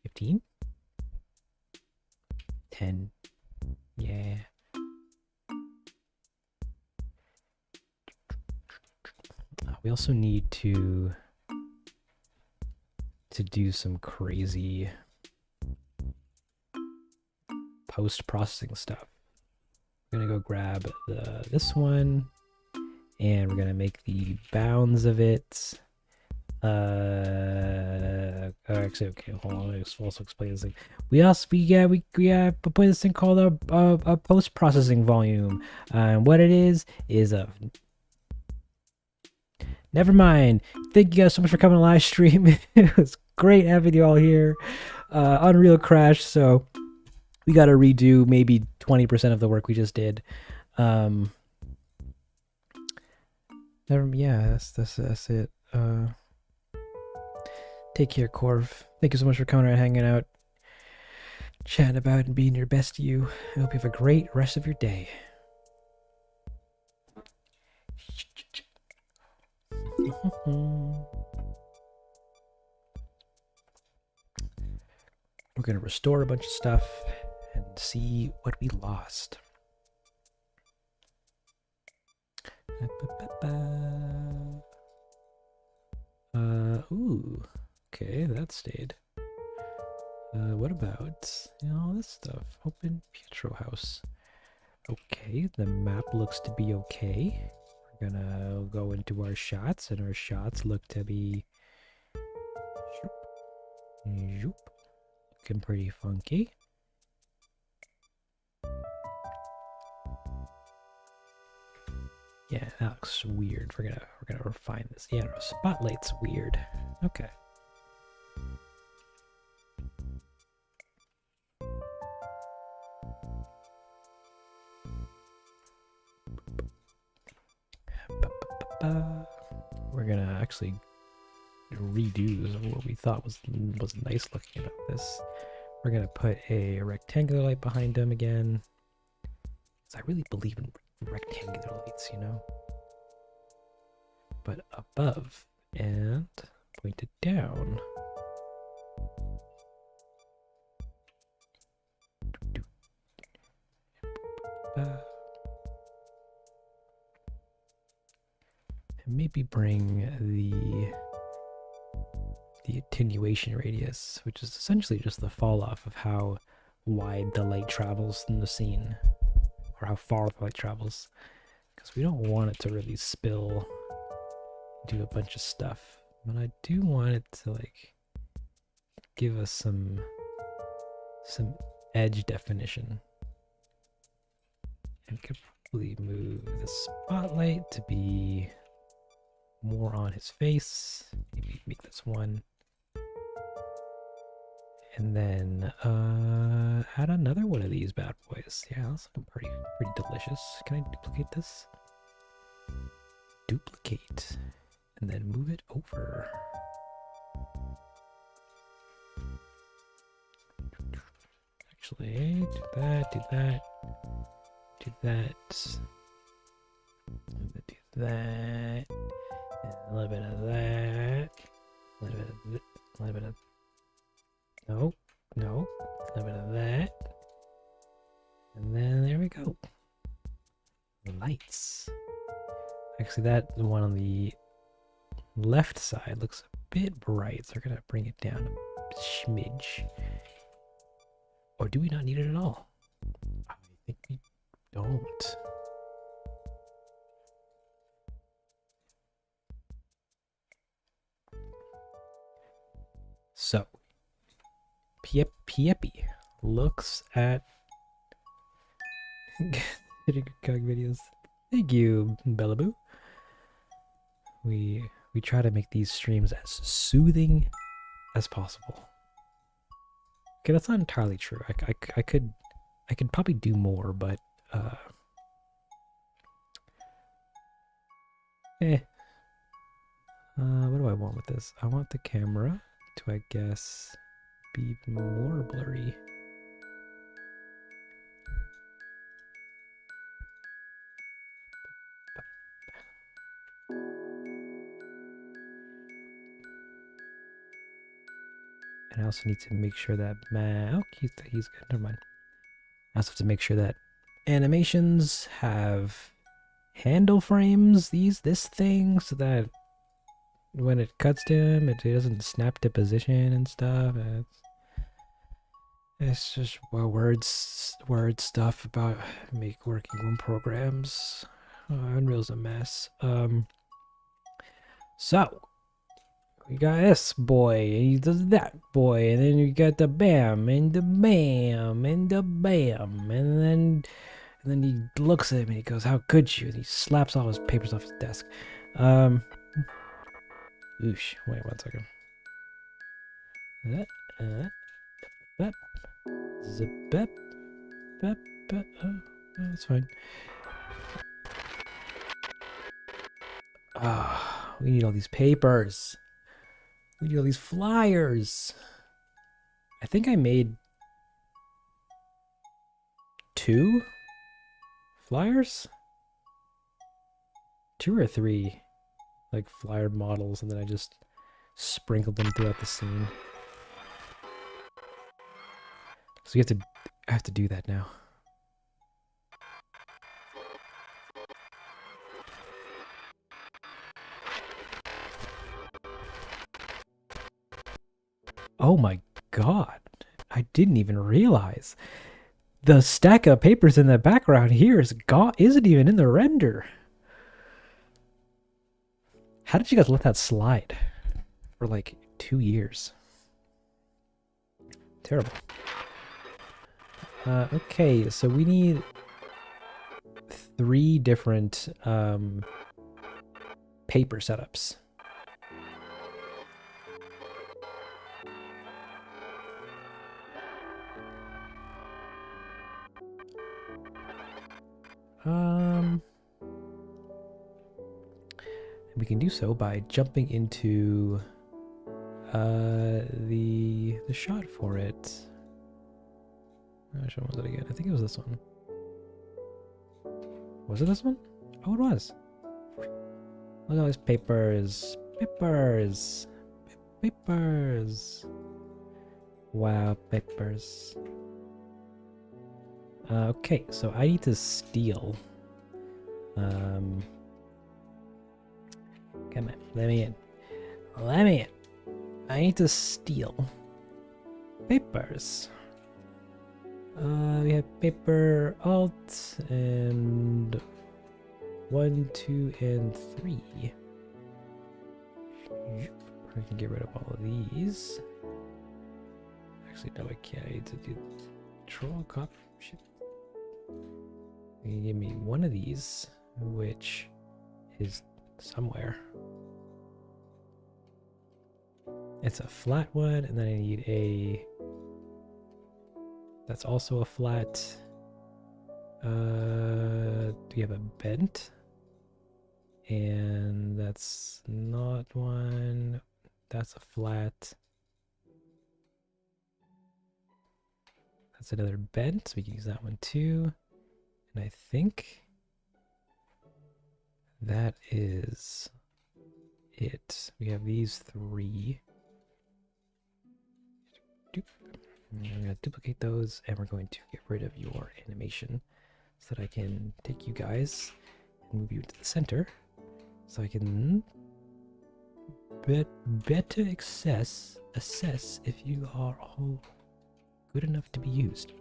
15, 10. Yeah. We also need to do some crazy post-processing stuff. We're gonna go grab this one, and we're gonna make the bounds of it. Actually, okay, hold on. Let me also explain this thing. We put this thing called a post-processing volume. What it is a. Never mind. Thank you guys so much for coming to live stream. It was great having you all here. Unreal crashed, so we got to redo maybe 20% of the work we just did. Yeah, that's it. Take care, Corv. Thank you so much for coming around, hanging out, chatting about and being your best you. I hope you have a great rest of your day. We're going to restore a bunch of stuff and see what we lost. Ooh, okay, that stayed. What about all this stuff? Open Pietro house. Okay, the map looks to be okay. We're gonna go into our shots, and our shots look to be looking pretty funky. Yeah, that looks weird. We're gonna refine this. Yeah, no, spotlight's weird. Okay. We're gonna actually redo what we thought was nice looking about this. We're gonna put a rectangular light behind him again. I really believe in rectangular lights, you know. But above and pointed down. And maybe bring the attenuation radius, which is essentially just the fall off of how wide the light travels in the scene, or how far the light travels, because we don't want it to really spill into a bunch of stuff. But I do want it to like give us some edge definition. And could probably move the spotlight to be more on his face. Maybe make this one. And then add another one of these bad boys. Yeah, that's looking pretty delicious. Can I duplicate this? Duplicate. And then move it over. Actually, do that, do that, do that. Do that. And a little bit of that. A little bit of this. A little bit of no, a little bit of that. And then there we go. Lights. Actually, that one on the left side looks a bit bright, so we're gonna bring it down a smidge. Or do we not need it at all? I think we don't. So, Piepi looks at cog videos. Thank you, Bellaboo. We try to make these streams as soothing as possible. Okay, that's not entirely true. I could probably do more, but what do I want with this? I want the camera to, I guess, be even more blurry. And I also need to make sure that he's good. Never mind. I also have to make sure that animations have handle frames. This thing, so that when it cuts to him, it doesn't snap to position and stuff. It's just word stuff about make working room programs. Unreal's a mess. So we got this boy, and he does that boy, and then you got the bam and the bam and the bam, and then he looks at him and he goes, "How could you?" And he slaps all his papers off his desk. Um, oosh. Wait 1 second. Bep, zip, bep, bep, bep. Oh, that's fine. Ah, we need all these papers. We need all these flyers. I think I made 2 flyers? 2 or 3, like, flyer models, and then I just sprinkled them throughout the scene. So I have to do that now. Oh my god. I didn't even realize. The stack of papers in the background here isn't even in the render. How did you guys let that slide for like 2 years? Terrible. Okay, so we need 3 different paper setups. We can do so by jumping into the shot for it. Which one was it again? I think it was this one. Was it this one? Oh, it was. Look at all these papers. Papers. Papers. Wow, papers. Okay, so I need to steal. Come on, let me in. Let me in. I need to steal papers. We have paper alt and 1, 2, and 3. I can get rid of all of these. Actually, no, I can't. I need to do control copy. Shit. You can give me one of these, which is somewhere. It's a flat one, and then I need a. That's also a flat. Do you have a bent? And that's not one. That's a flat. That's another bent, so we can use that one too. And I think that is it. We have these 3. I'm going to duplicate those, and we're going to get rid of your animation so that I can take you guys and move you to the center so I can better assess if you are all good enough to be used.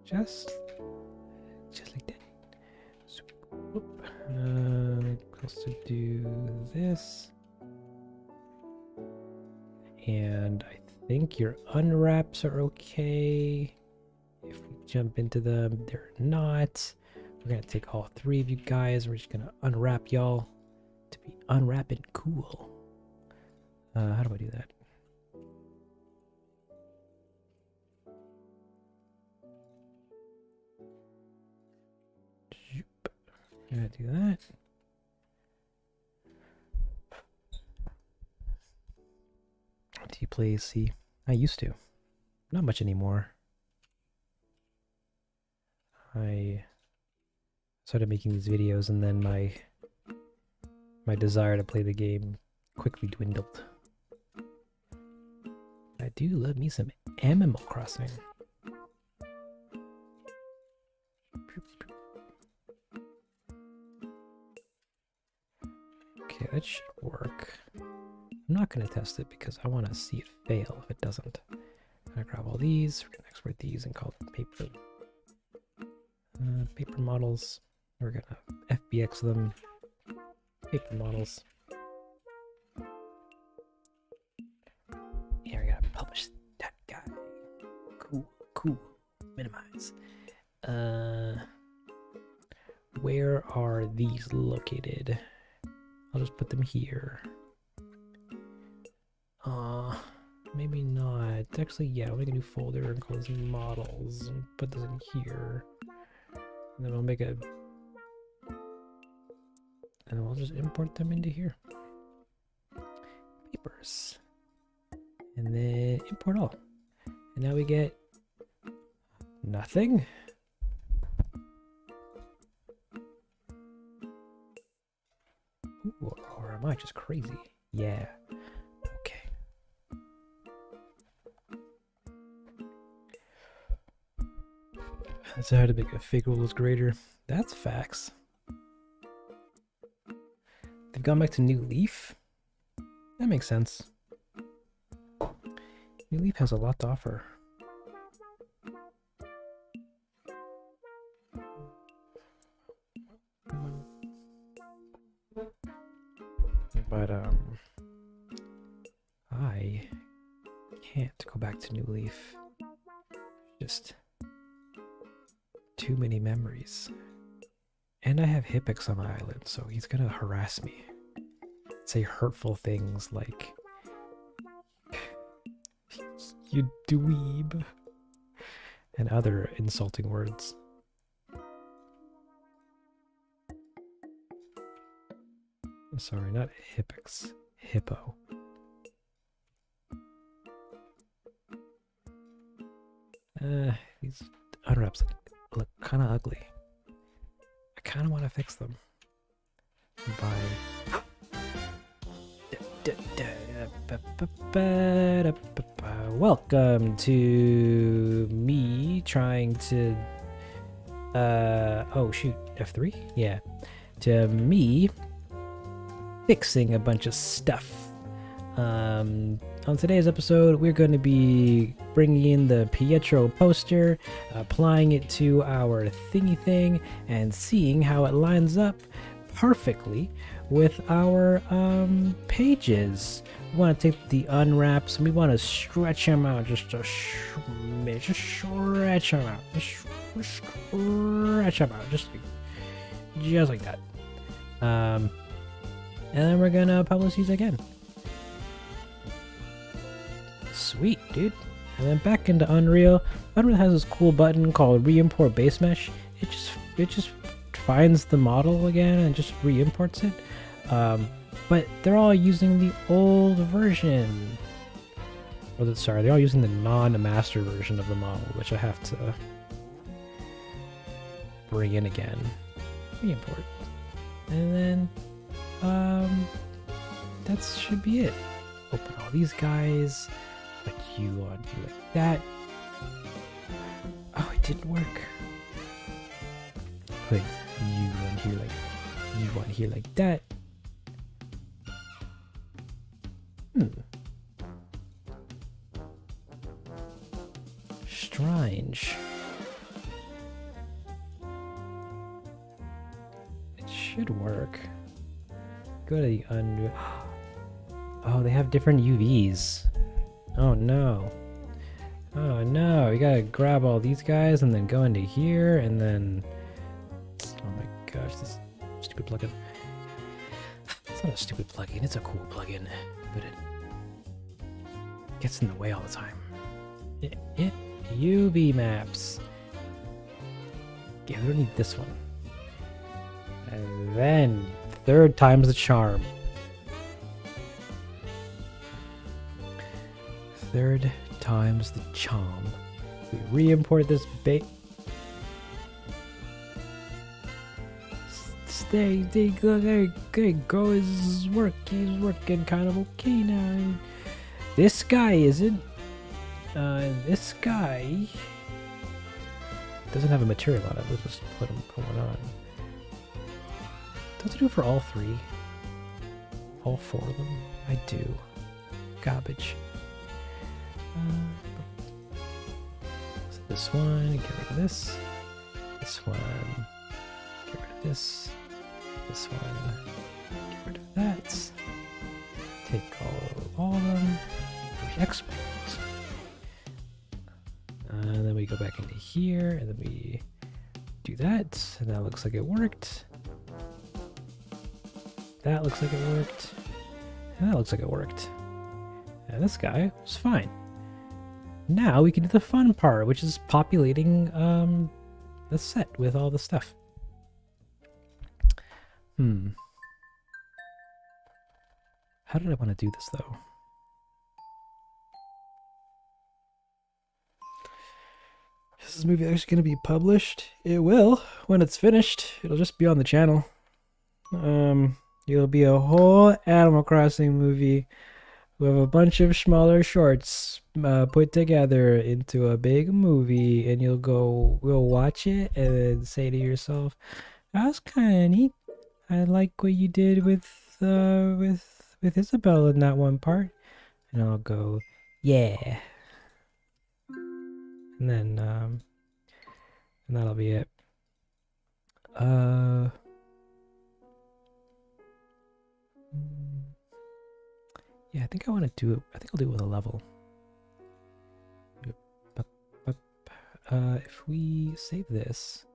Just like that. Also do this. And I think your unwraps are okay. If we jump into them, they're not. We're gonna take all 3 of you guys. We're just gonna unwrap y'all to be unwrapping cool. How do I do that? Gonna do that. Do you play C? I used to. Not much anymore. I started making these videos, and then my desire to play the game quickly dwindled. I do love me some Animal Crossing. Okay, that should work. I'm not going to test it because I want to see it fail if it doesn't. I'm going to grab all these, we're going to export these and call them paper models. We're going to FBX them, paper models. Yeah, we're going to publish that guy. Cool. Minimize. Where are these located? I'll just put them here. Maybe not. Actually, yeah, I'll make a new folder and call this models and put this in here. And then I'll make a... And we'll just import them into here. Papers. And then import all. And now we get nothing. Ooh, or am I just crazy? Yeah. Okay. That's how to make a fake rule is greater. That's facts. They've gone back to New Leaf. That makes sense. New Leaf has a lot to offer. But I can't go back to New Leaf. Just too many memories. And I have Hippix on my island, so he's gonna harass me. Say hurtful things like, you dweeb, and other insulting words. Sorry, not Hippix. Hippo. These unwraps look kind of ugly. I kind of want to fix them. Welcome to me trying to... oh shoot, F3? Yeah. To me... fixing a bunch of stuff. On today's episode, we're going to be bringing in the Pietro poster, applying it to our thingy thing, and seeing how it lines up perfectly with our pages. We want to take the unwraps and we want to stretch them out just a smidge. Just stretch them out. Just stretch them out. Just like that. And then we're gonna publish these again. Sweet, dude. And then back into Unreal. Unreal has this cool button called Re-import base mesh. It just finds the model again and just re-imports it. But they're all using the old version. They're all using the non-master version of the model, which I have to bring in again. Re-import. And then that should be it. Open all these guys. Put you on here like that. Oh, it didn't work. Put you on here like that. Strange. It should work. Go to the undo. Oh, they have different UVs. Oh no. Oh no, we gotta grab all these guys and then go into here and then... Oh my gosh, this stupid plugin. It's not a stupid plugin, it's a cool plugin, but it gets in the way all the time. UV maps. Yeah, we don't need this one. And then, third time's the charm. Third time's the charm. We re-import this there you go. He's working kind of okay now. This guy isn't. This guy doesn't have a material on it. Let's just put one on. Does it do for all three? all 4 of them? I do. Garbage. So this one, get rid of this. This one, get rid of this. This one, get rid of that. Take all of them. Export. And then we go back into here, and then we do that, and that looks like it worked. That looks like it worked. And that looks like it worked. And this guy was fine. Now we can do the fun part, which is populating the set with all the stuff. How did I want to do this, though? Is this movie actually going to be published? It will, when it's finished. It'll just be on the channel. It'll be a whole Animal Crossing movie with a bunch of smaller shorts put together into a big movie, and you'll go watch it and then say to yourself, "That was kind of neat. I like what you did with Isabel in that one part." And I'll go, "Yeah." And then and that'll be it. Yeah, I think I want to do it. I think I'll do it with a level. If we save this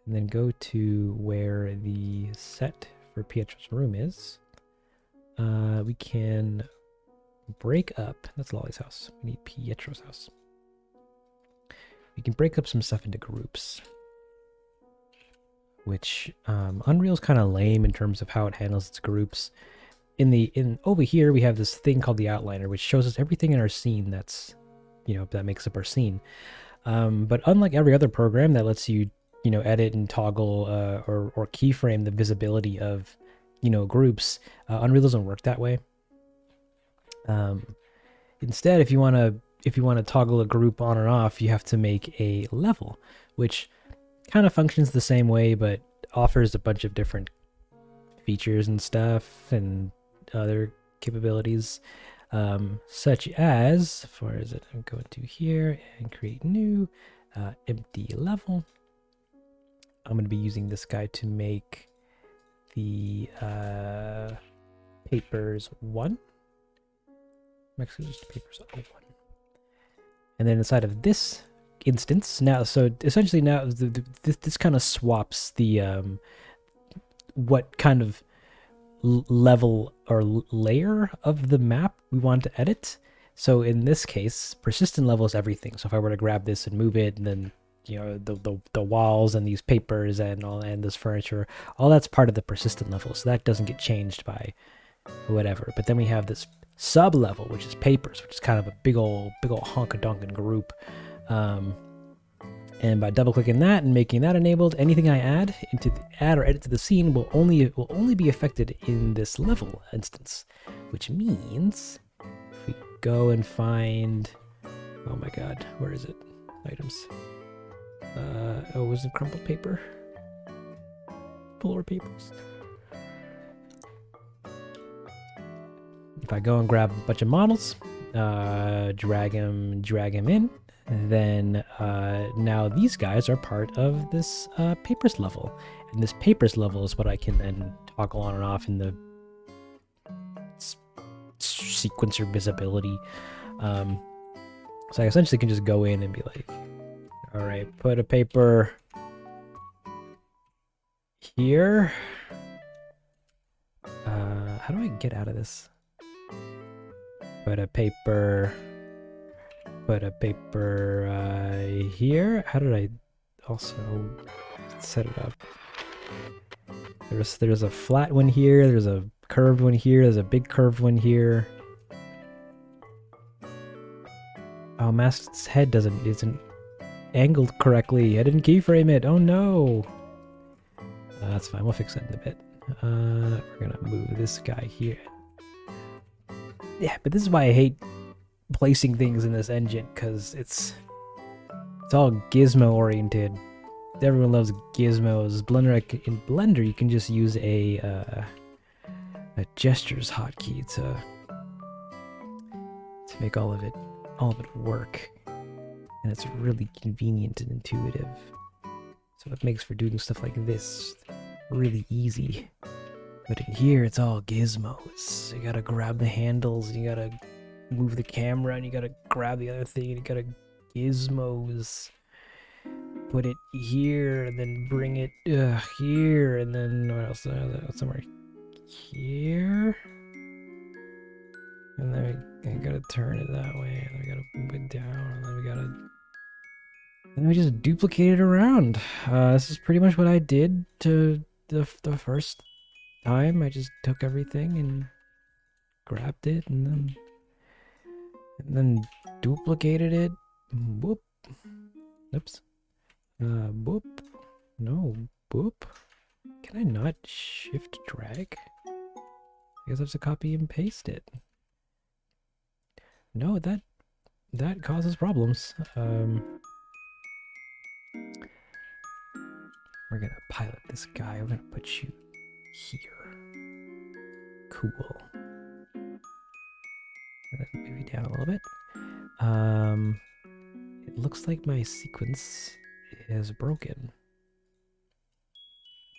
and then go to where the set for Pietro's room is, we can break up. That's Lolly's house. We need Pietro's house. We can break up some stuff into groups, which Unreal's kind of lame in terms of how it handles its groups. Over here we have this thing called the outliner, which shows us everything in our scene that makes up our scene. But unlike every other program that lets you edit and toggle or keyframe the visibility of groups, Unreal doesn't work that way. Instead, if you want to toggle a group on or off, you have to make a level, which kind of functions the same way but offers a bunch of different features and stuff and other capabilities, such as, where is it? I'm going to here and create new empty level. I'm going to be using this guy to make the papers 1. Actually, just papers 1. And then inside of this instance, now, so essentially now this kind of swaps the what kind of level or layer of the map we want to edit. So in this case, persistent level is everything. So if I were to grab this and move it, and then the walls and these papers and this furniture, all that's part of the persistent level. So that doesn't get changed by whatever. But then we have this sub level, which is papers, which is kind of a big old honka-donkin group. And by double clicking that and making that enabled, anything I add or edit to the scene will only be affected in this level instance, which means if we go and find, oh my god, where is it? Items. Was it crumpled paper? Floor papers. If I go and grab a bunch of models, drag them in, then now these guys are part of this papers level, and this papers level is what I can then toggle on and off in the sequencer visibility. So I essentially can just go in and be like, all right, put a paper here. How do I get out of this? Put a paper here. How did I also set it up? There's a flat one here, there's a curved one here, there's a big curved one here. Oh, Mask's head isn't angled correctly. I didn't keyframe it. Oh no. That's fine, we'll fix that in a bit. We're gonna move this guy here. Yeah, but this is why I hate placing things in this engine, because it's all gizmo oriented. Everyone loves gizmos. In Blender you can just use a a gestures hotkey to make all of it work, and it's really convenient and intuitive. So it makes for doing stuff like this really easy. But in here, it's all gizmos. You gotta grab the handles, you gotta move the camera, and you gotta grab the other thing, and you gotta gizmos. Put it here, and then bring it here, and then what else? Somewhere here. And then we gotta turn it that way, and then we gotta move it down, and then we gotta... And then we just duplicate it around. This is pretty much what I did to the first time. I just took everything and grabbed it, and then duplicated it. Boop. Oops. Boop. No. Boop. Can I not shift drag? I guess I have to copy and paste it. No, that causes problems. We're gonna pilot this guy. We're gonna put you here. Cool. Move you down a little bit. It looks like my sequence is broken.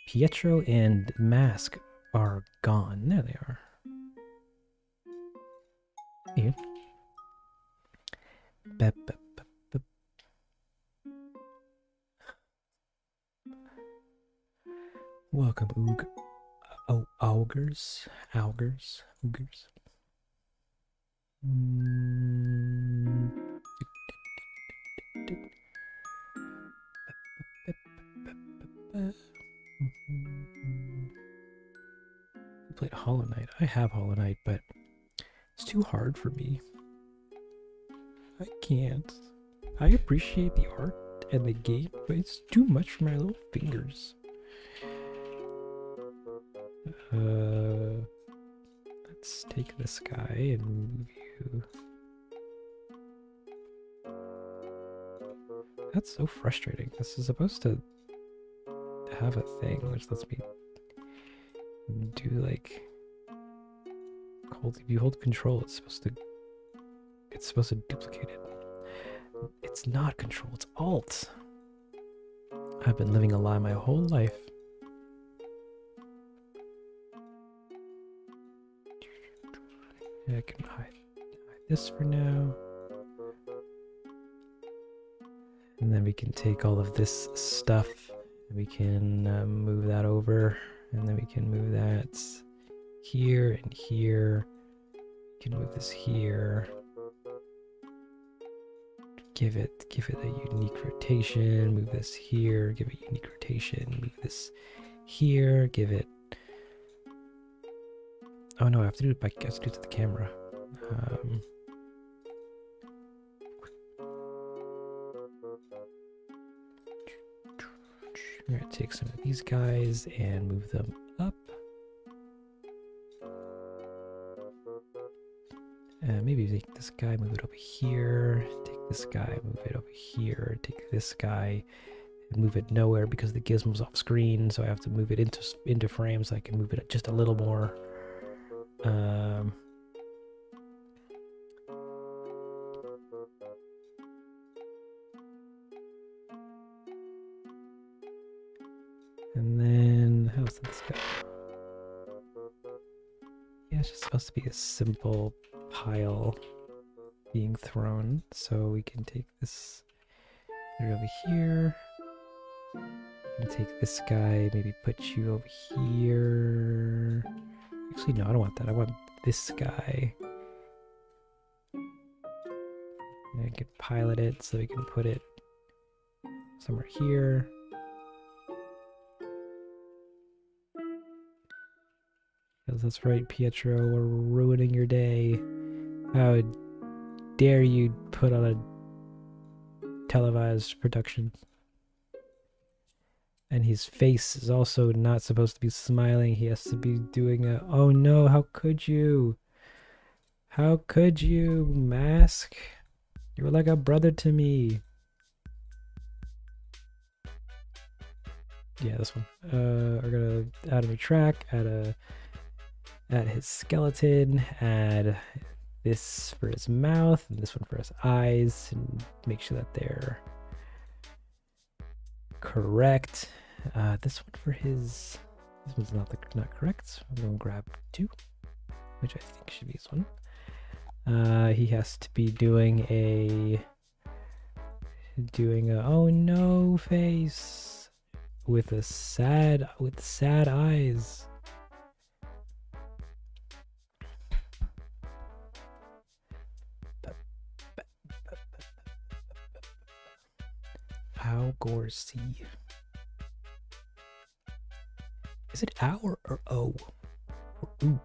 Pietro and Mask are gone. There they are. Here. Bep, bep, bep, bep. Welcome, Oog. Oh, augers. We played Hollow Knight. I have Hollow Knight, but it's too hard for me. I can't. I appreciate the art and the game, but it's too much for my little fingers. Let's take this guy and move you. That's so frustrating. This is supposed to have a thing which lets me do like if you hold control, it's supposed to duplicate it. It's not control, it's alt. I've been living a lie my whole life. Yeah, I can hide this for now. And then we can take all of this stuff and we can move that over, and then we can move that here and here. We can move this here. Give it a unique rotation. Move this here. Give it a unique rotation. Move this here. Give it... Oh no, I have to do it to the camera. I'm gonna take some of these guys and move them up. Maybe take this guy, move it over here. Take this guy, move it over here. Take this guy and move it nowhere because the gizmo's off screen, so I have to move it into frame so I can move it just a little more. And then how's this go? Yeah, it's just supposed to be a simple pile being thrown, so we can take this, put it over here. We can take this guy, maybe put you over here. Actually, no, I don't want that. I want this guy. And I can pilot it so we can put it somewhere here. Yes, that's right, Pietro. We're ruining your day. How dare you put on a televised production? And his face is also not supposed to be smiling. He has to be doing a, oh no, how could you? How could you, Mask? You were like a brother to me. Yeah, this one. We're gonna add a new track, add add his skeleton, add this for his mouth, and this one for his eyes, and make sure that they're correct. This one for his... This one's not correct. I'm going to grab 2, which I think should be this one. He has to be doing a oh no face with sad eyes. Ow, Gorsey. Is it ow or o? Or ooh?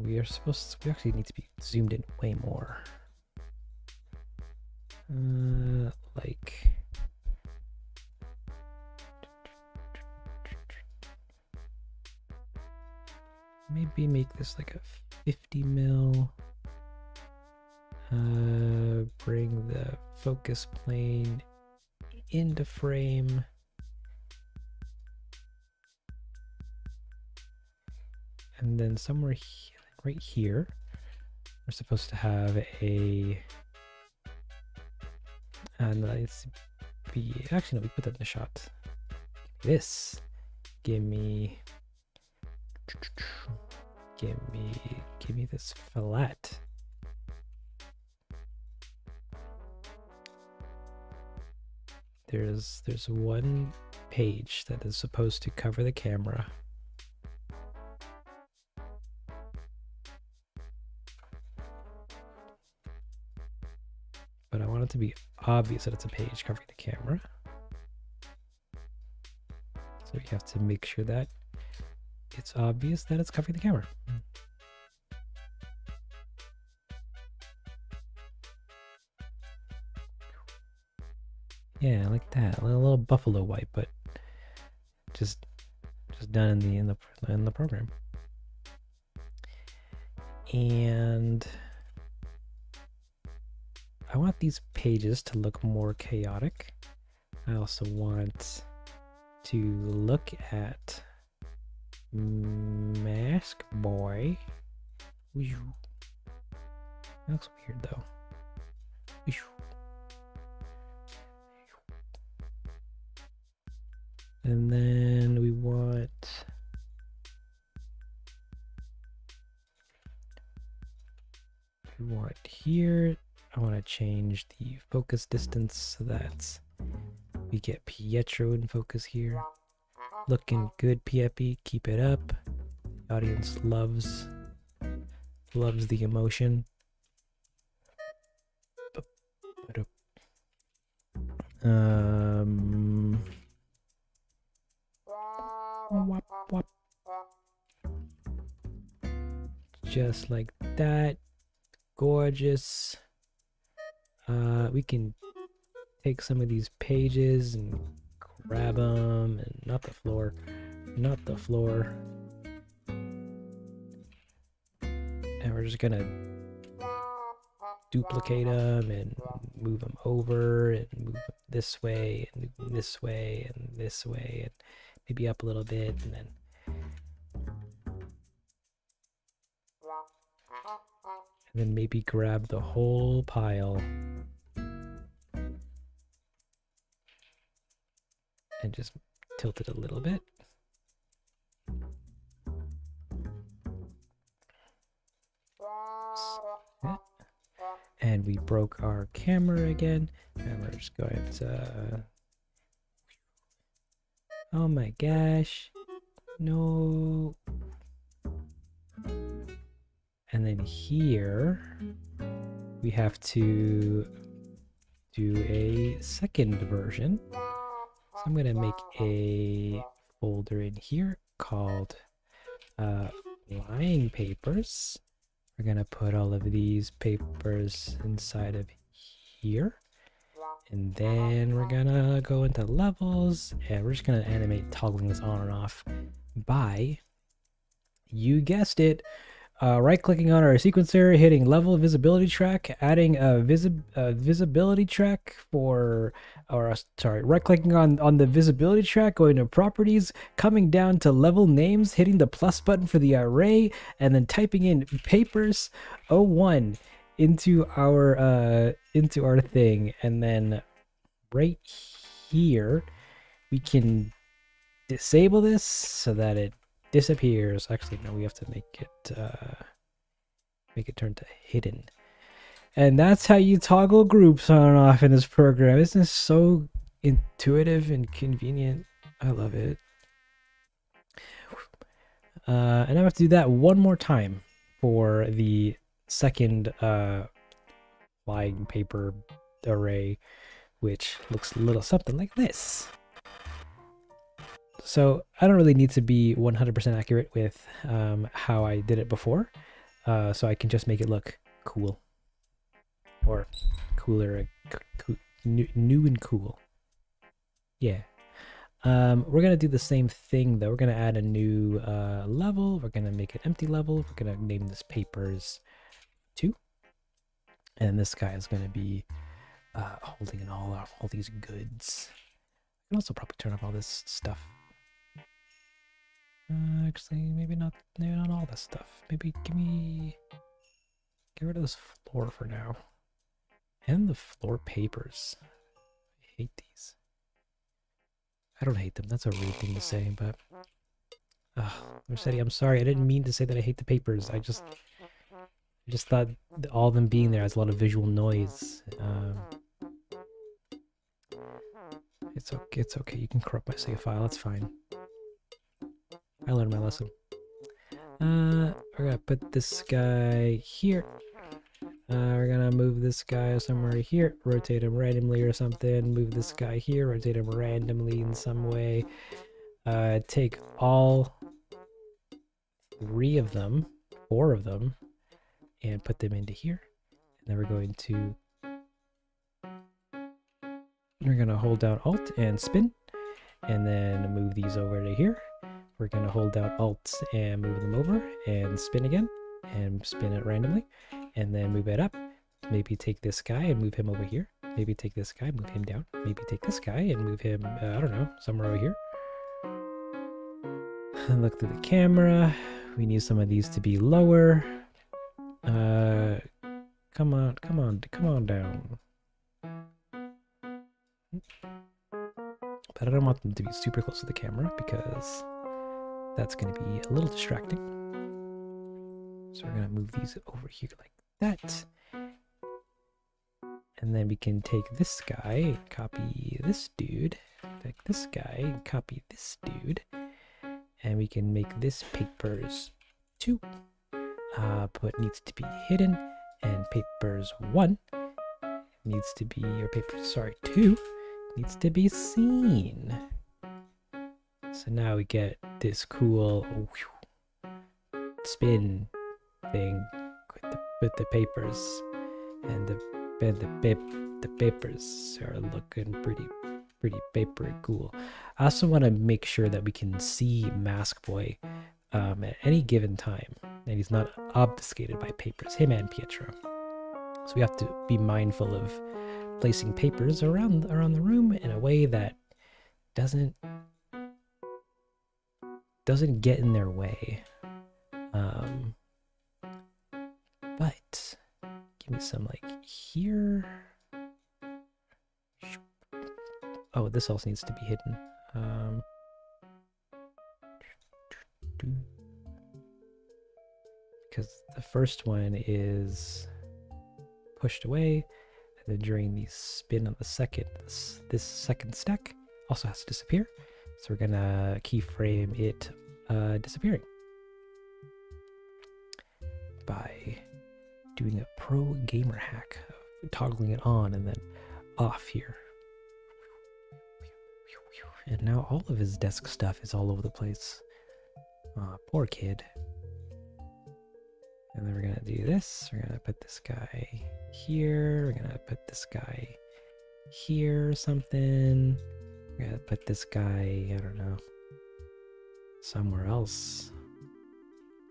We actually need to be zoomed in way more. Like... Maybe make this like a 50 mil. Bring the focus plane into frame. And then somewhere right here, we're supposed to have a... let's be... Actually, no, we put that in the shot. This. Give me this flat. There's one page that is supposed to cover the camera. But I want it to be obvious that it's a page covering the camera. So you have to make sure that it's obvious that it's covering the camera. Yeah, like that. A little buffalo white, but just done in the program. And I want these pages to look more chaotic. I also want to look at Mask Boy. That looks weird though. And then we want here, I want to change the focus distance so that we get Pietro in focus here. Looking good, Piepi. Keep it up. The audience loves the emotion. Just like that. Gorgeous. We can take some of these pages and grab them, and not the floor. And we're just gonna duplicate them and move them over and move them this way and this way and this way and maybe up a little bit, and then maybe grab the whole pile and just tilt it a little bit. And we broke our camera again, and we're just going to... Oh my gosh, no. And then here we have to do a second version. So I'm going to make a folder in here called flying papers. We're going to put all of these papers inside of here. And then we're going to go into levels, and we're just going to animate toggling this on and off by, you guessed it, Right-clicking on our sequencer, hitting level visibility track, adding a visibility track for, or sorry, right-clicking on the visibility track, going to properties, coming down to level names, hitting the plus button for the array, and then typing in papers 01 into our thing, and then right here we can disable this so that it disappears. Actually, no, we have to make it turn to hidden. And that's how you toggle groups on and off in this program. Isn't this so intuitive and convenient? I love it. And I have to do that one more time for the second flying paper array, which looks a little something like this. So I don't really need to be 100% accurate with how I did it before. So I can just make it look cool. Or cooler, new and cool. Yeah. We're going to do the same thing, though. We're going to add a new level. We're going to make an empty level. We're going to name this papers 2. And this guy is going to be holding in all these goods. I can also probably turn off all this stuff. Actually, maybe not all this stuff. Maybe get rid of this floor for now. And the floor papers. I hate these. I don't hate them. That's a rude thing to say, but... Mercedes, I'm sorry. I didn't mean to say that I hate the papers. I just thought all of them being there has a lot of visual noise. It's okay. You can corrupt my save file. That's fine. I learned my lesson. We're gonna put this guy here. We're gonna move this guy somewhere here, rotate him randomly or something, move this guy here, rotate him randomly in some way. Take all 4 of them, and put them into here. And then we're gonna hold down Alt and spin, and then move these over to here. We're gonna hold down Alt and move them over, and spin again, and spin it randomly, and then move it up. Maybe take this guy and move him over here. Maybe take this guy, move him down. Maybe take this guy and move him, I don't know, somewhere over here. And look through the camera. We need some of these to be lower. Come on down. But I don't want them to be super close to the camera because that's going to be a little distracting. So we're going to move these over here like that. And then we can take this guy, copy this dude, take this guy, copy this dude, and we can make this papers 2. But needs to be hidden, and papers 1 needs to be, or papers, sorry, 2 needs to be seen. So now we get this cool spin thing with the papers, and the papers are looking pretty papery cool. I also want to make sure that we can see Mask Boy at any given time, and he's not obfuscated by papers, him and Pietro. So we have to be mindful of placing papers around the room in a way that doesn't get in their way. But give me some like here. Oh, this also needs to be hidden. Because the first one is pushed away, and then during the spin on the second, this second stack also has to disappear. So we're gonna keyframe it disappearing by doing a pro gamer hack, toggling it on and then off here. And now all of his desk stuff is all over the place. Poor kid. And then we're gonna do this. We're gonna put this guy here. We're gonna put this guy here or something. We're gonna put this guy, I don't know, somewhere else.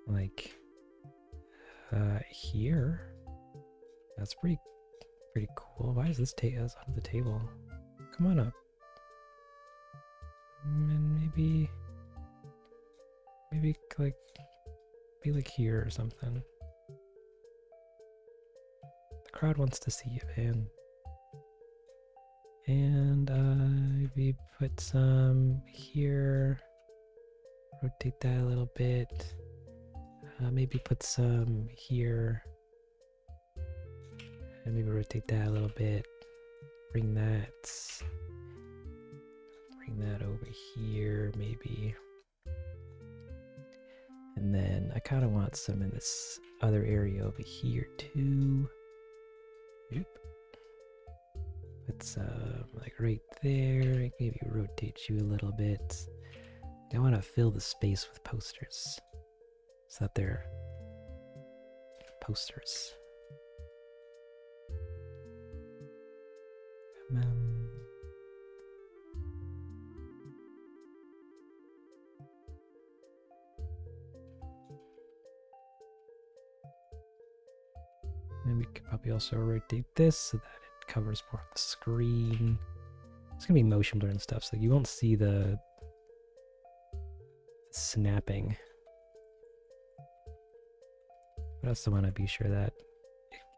Like here. That's pretty cool. Why is this on the table? Come on up. And maybe like be like here or something. The crowd wants to see you, man. And maybe put some here. Rotate that a little bit. Maybe put some here. And maybe rotate that a little bit. Bring that over here, maybe. And then I kind of want some in this other area over here too. Yep. Put some like right there. Maybe rotate you a little bit. I want to fill the space with posters so that they're posters. And we could probably also rotate this so that it covers more of the screen. It's gonna be motion blur and stuff, so you won't see the snapping. But I also want to be sure that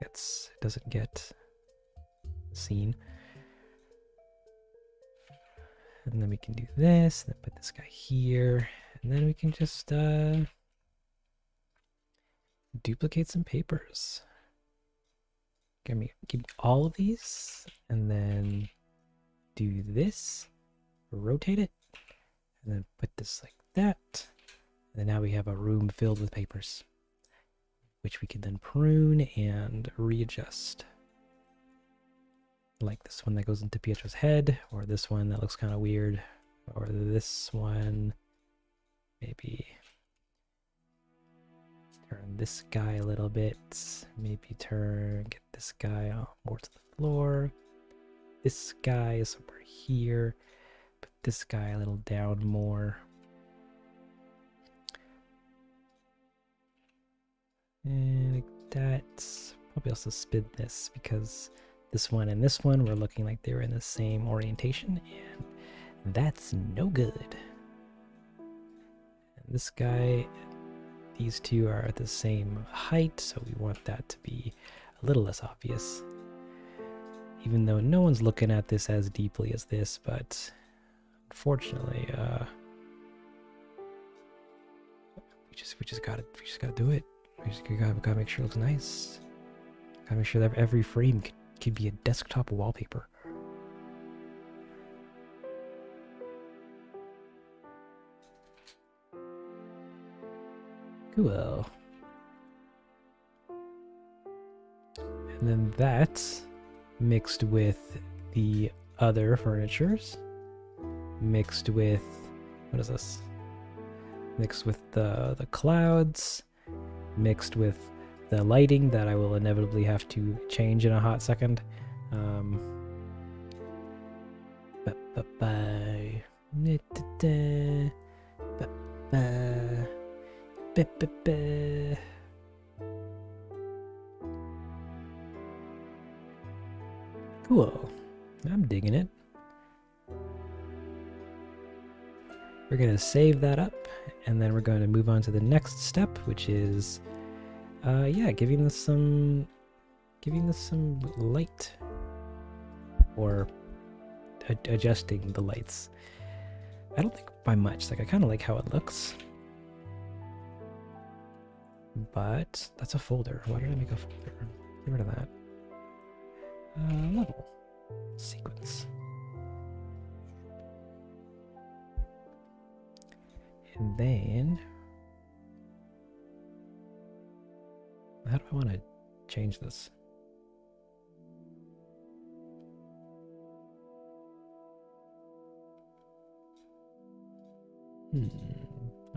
it doesn't get seen. And then we can do this, and then put this guy here, and then we can just duplicate some papers. Keep all of these, and then do this, rotate it, and then put this like that. And then now we have a room filled with papers, which we can then prune and readjust. Like this one that goes into Pietro's head, or this one that looks kind of weird, or this one. Maybe turn this guy a little bit. Maybe get this guy more to the floor. This guy is somewhere here. Put this guy a little down more. And like that. Probably also spin this because this one and this one were looking like they were in the same orientation, and that's no good. And this guy, these two are at the same height, so we want that to be a little less obvious. Even though no one's looking at this as deeply as this, but unfortunately, we just gotta do it. We just gotta make sure it looks nice. Gotta make sure that every frame could be a desktop wallpaper. Cool. And then that mixed with the other furnitures, mixed with, what is this? Mixed with the clouds, mixed with the lighting that I will inevitably have to change in a hot second. Cool. I'm digging it. We're going to save that up, and then we're going to move on to the next step, which is giving this some light, or adjusting the lights. I don't think by much. Like, I kind of like how it looks, but that's a folder. Why did I make a folder? Get rid of that. Level sequence. And then, how do I want to change this?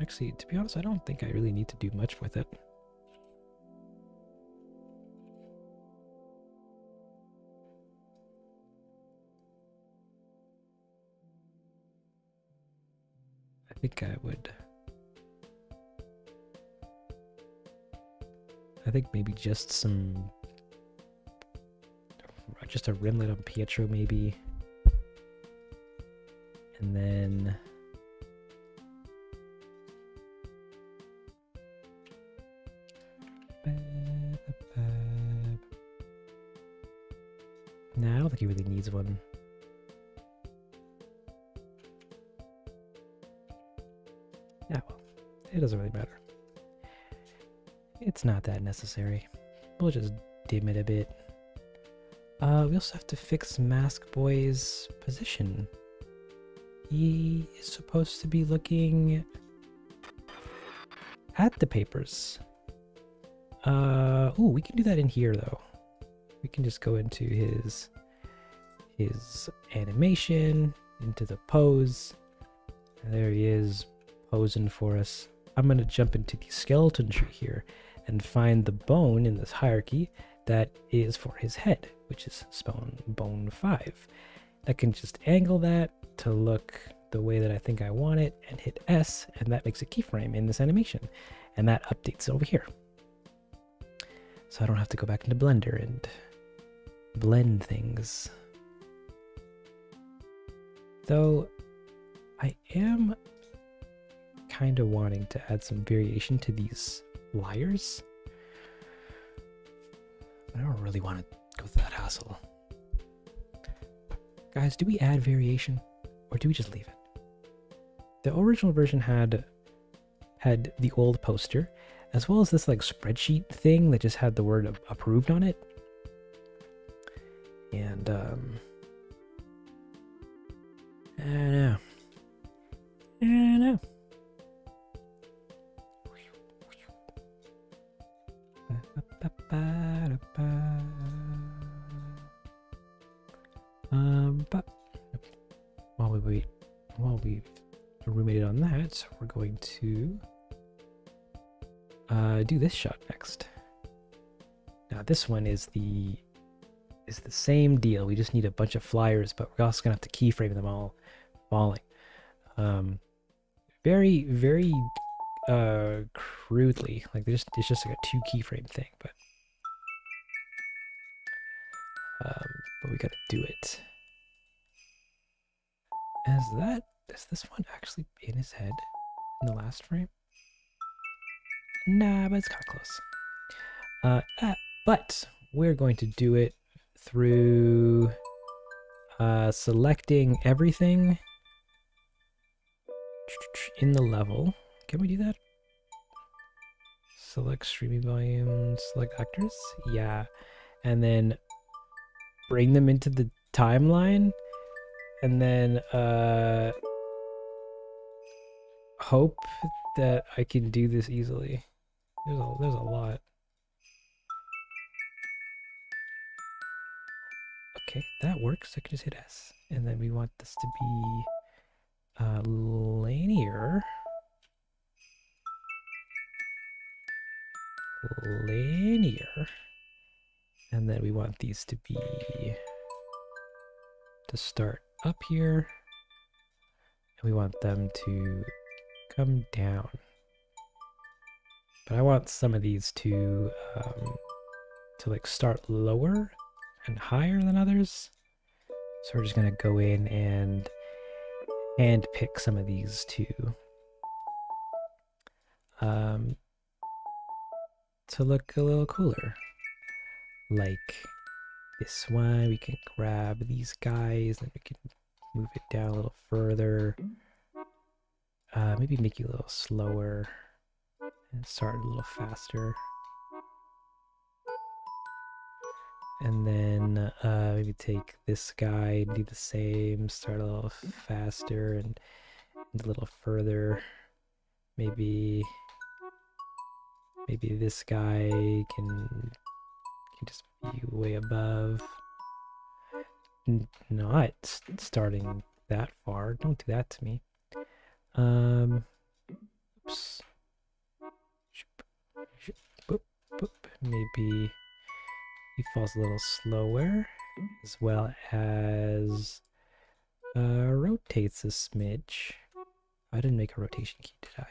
Actually, to be honest, I don't think I really need to do much with it. I think maybe just a rimlet on Pietro maybe. And then nah, I don't think he really needs one. Yeah, well, it doesn't really matter. It's not that necessary. We'll just dim it a bit. We also have to fix Mask Boy's position. He is supposed to be looking at the papers. Ooh, we can do that in here though. We can just go into his animation, into the pose. And there he is, posing for us. I'm gonna jump into the skeleton tree here and find the bone in this hierarchy that is for his head, which is bone 5. I can just angle that to look the way that I think I want it and hit S, and that makes a keyframe in this animation, and that updates it over here. So I don't have to go back into Blender and blend things. Though I am kind of wanting to add some variation to these wires. I don't really want to go through that hassle. Guys, do we add variation or do we just leave it? The original version had the old poster, as well as this like spreadsheet thing that just had the word approved on it. And I don't know. I don't know. But while we've ruminated on that, we're going to do this shot next. Now this one is the same deal. We just need a bunch of flyers, but we're also gonna have to keyframe them all falling. Very, very crudely. Like it's just like a 2 keyframe thing, but we gotta do it. Is this one actually in his head in the last frame? Nah, but it's kind of close. But we're going to do it through selecting everything in the level. Can we do that? Select streaming volume, select actors? Yeah. And then bring them into the timeline. And then hope that I can do this easily. There's a lot. Okay, that works. I can just hit S. And then we want this to be linear. Linear. And then we want these to start up here. And we want them to come down. But I want some of these to like start lower and higher than others. So we're just gonna go in and hand pick some of these too. To look a little cooler. Like this one, we can grab these guys and we can move it down a little further. Maybe make you a little slower and start a little faster. And then maybe take this guy and do the same, start a little faster and a little further. Maybe this guy can just be way above. Not starting that far. Don't do that to me. Oops. Boop, boop. Maybe he falls a little slower, as well as rotates a smidge. I didn't make a rotation key, did I?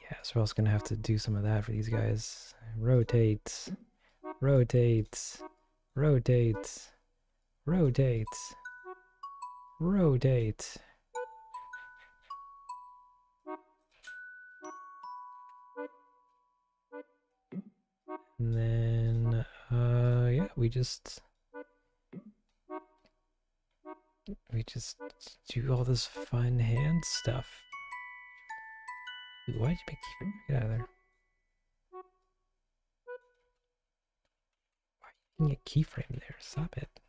Yeah, so we're also gonna have to do some of that for these guys. Rotate, rotate, rotate, rotate, rotate. And then, yeah, we just do all this fun hand stuff. Why'd you make keyframe? Get out of there. Why are you making a keyframe there? Stop it.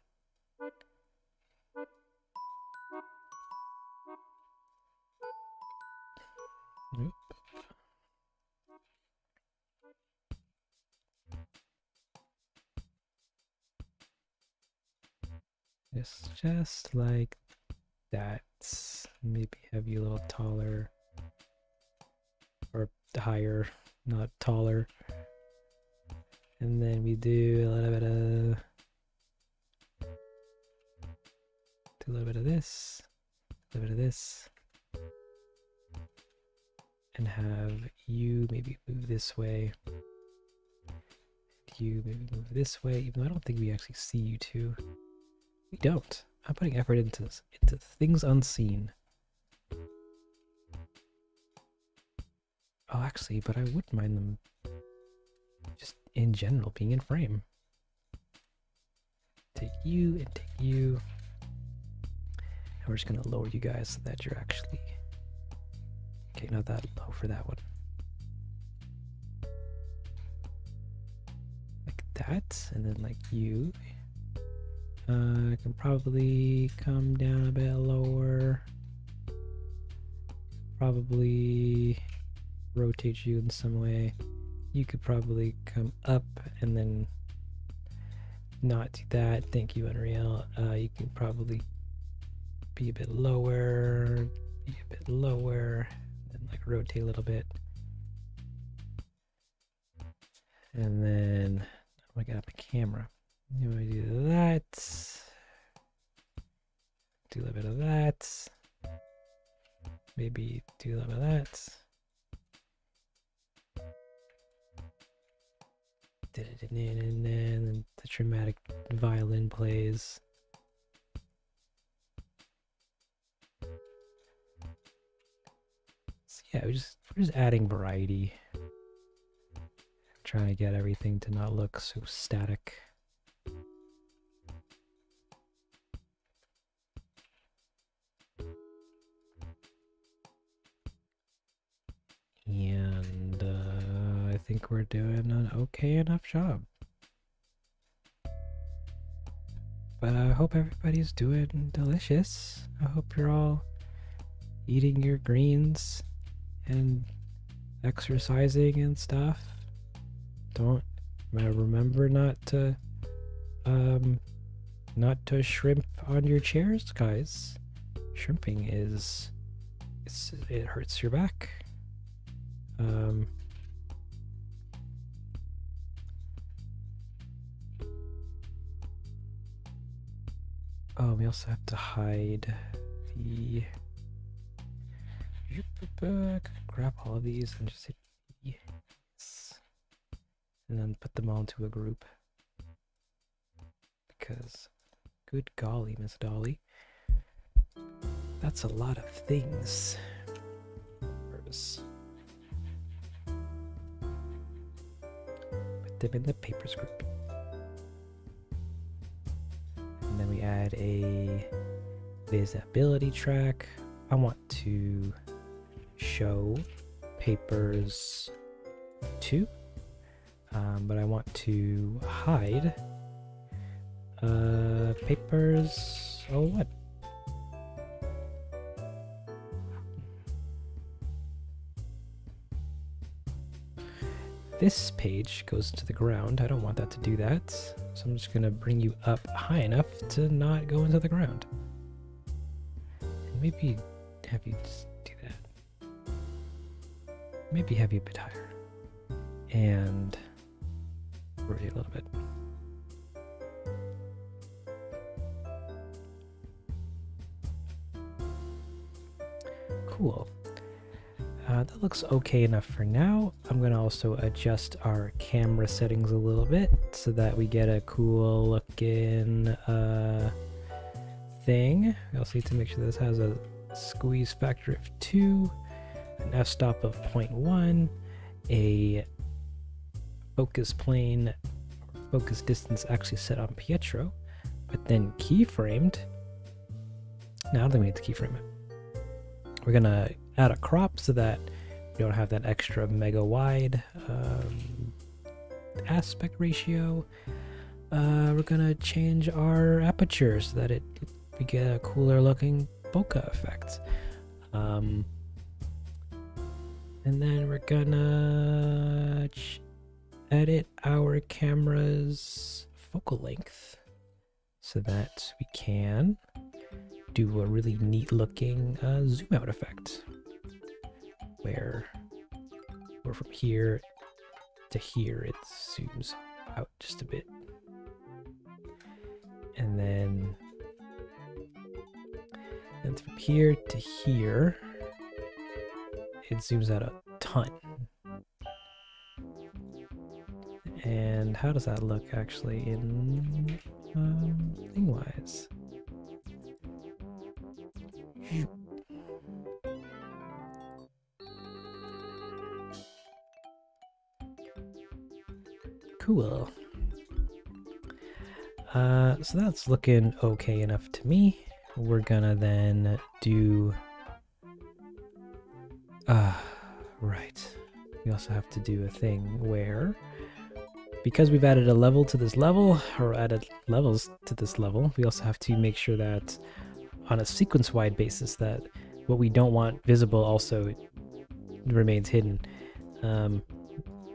Nope. Just like that. Maybe have you a little taller. Or higher, not taller. And then we do a little bit of this, a little bit of this, and have you maybe move this way. You maybe move this way, even though I don't think we actually see you two. We don't. I'm putting effort into things unseen. Oh, actually, but I wouldn't mind them just in general being in frame. Take you and take you. And we're just gonna lower you guys so that you're actually... Okay, not that low for that one. Like that, and then like you. I can probably come down a bit lower. Probably rotate you in some way. You could probably come up and then not do that. Thank you, Unreal. You can probably be a bit lower, and like rotate a little bit. And then I got up a camera. You want to do that. Do a little bit of that. Maybe do a little bit of that. And then the dramatic violin plays. So yeah, we're just adding variety. Trying to get everything to not look so static. And I think we're doing an okay enough job. But I hope everybody's doing delicious. I hope you're all eating your greens and exercising and stuff. Don't remember not to shrimp on your chairs, guys. Shrimping it hurts your back. Oh, we also have to hide the... Grab all of these and just hit yes. And then put them all into a group. Because, good golly, Miss Dolly. That's a lot of things. Put them in the papers group. And then we add a visibility track. I want to show papers 2, but I want to hide papers 1. This page goes to the ground. I don't want that to do that, so I'm just going to bring you up high enough to not go into the ground. And maybe have you just do that. Maybe have you a bit higher. And rotate a little bit. Cool. That looks okay enough for now. I'm gonna also adjust our camera settings a little bit so that we get a cool looking thing. We also need to make sure this has a squeeze factor of 2, an f-stop of 0.1, a focus plane, focus distance actually set on Pietro, but then keyframed. Now I don't think we need to keyframe it. We're gonna add a crop so that we don't have that extra mega wide aspect ratio. We're gonna change our aperture so that we get a cooler looking bokeh effect. And then we're gonna edit our camera's focal length so that we can do a really neat looking zoom out effect where from here to here it zooms out just a bit, and then from here to here it zooms out a ton. And how does that look actually in thing wise? Cool. So that's looking okay enough to me. We're gonna then do right. We also have to do a thing where, because we've added a level to this level, or added levels to this level, we also have to make sure that on a sequence-wide basis that what we don't want visible also remains hidden.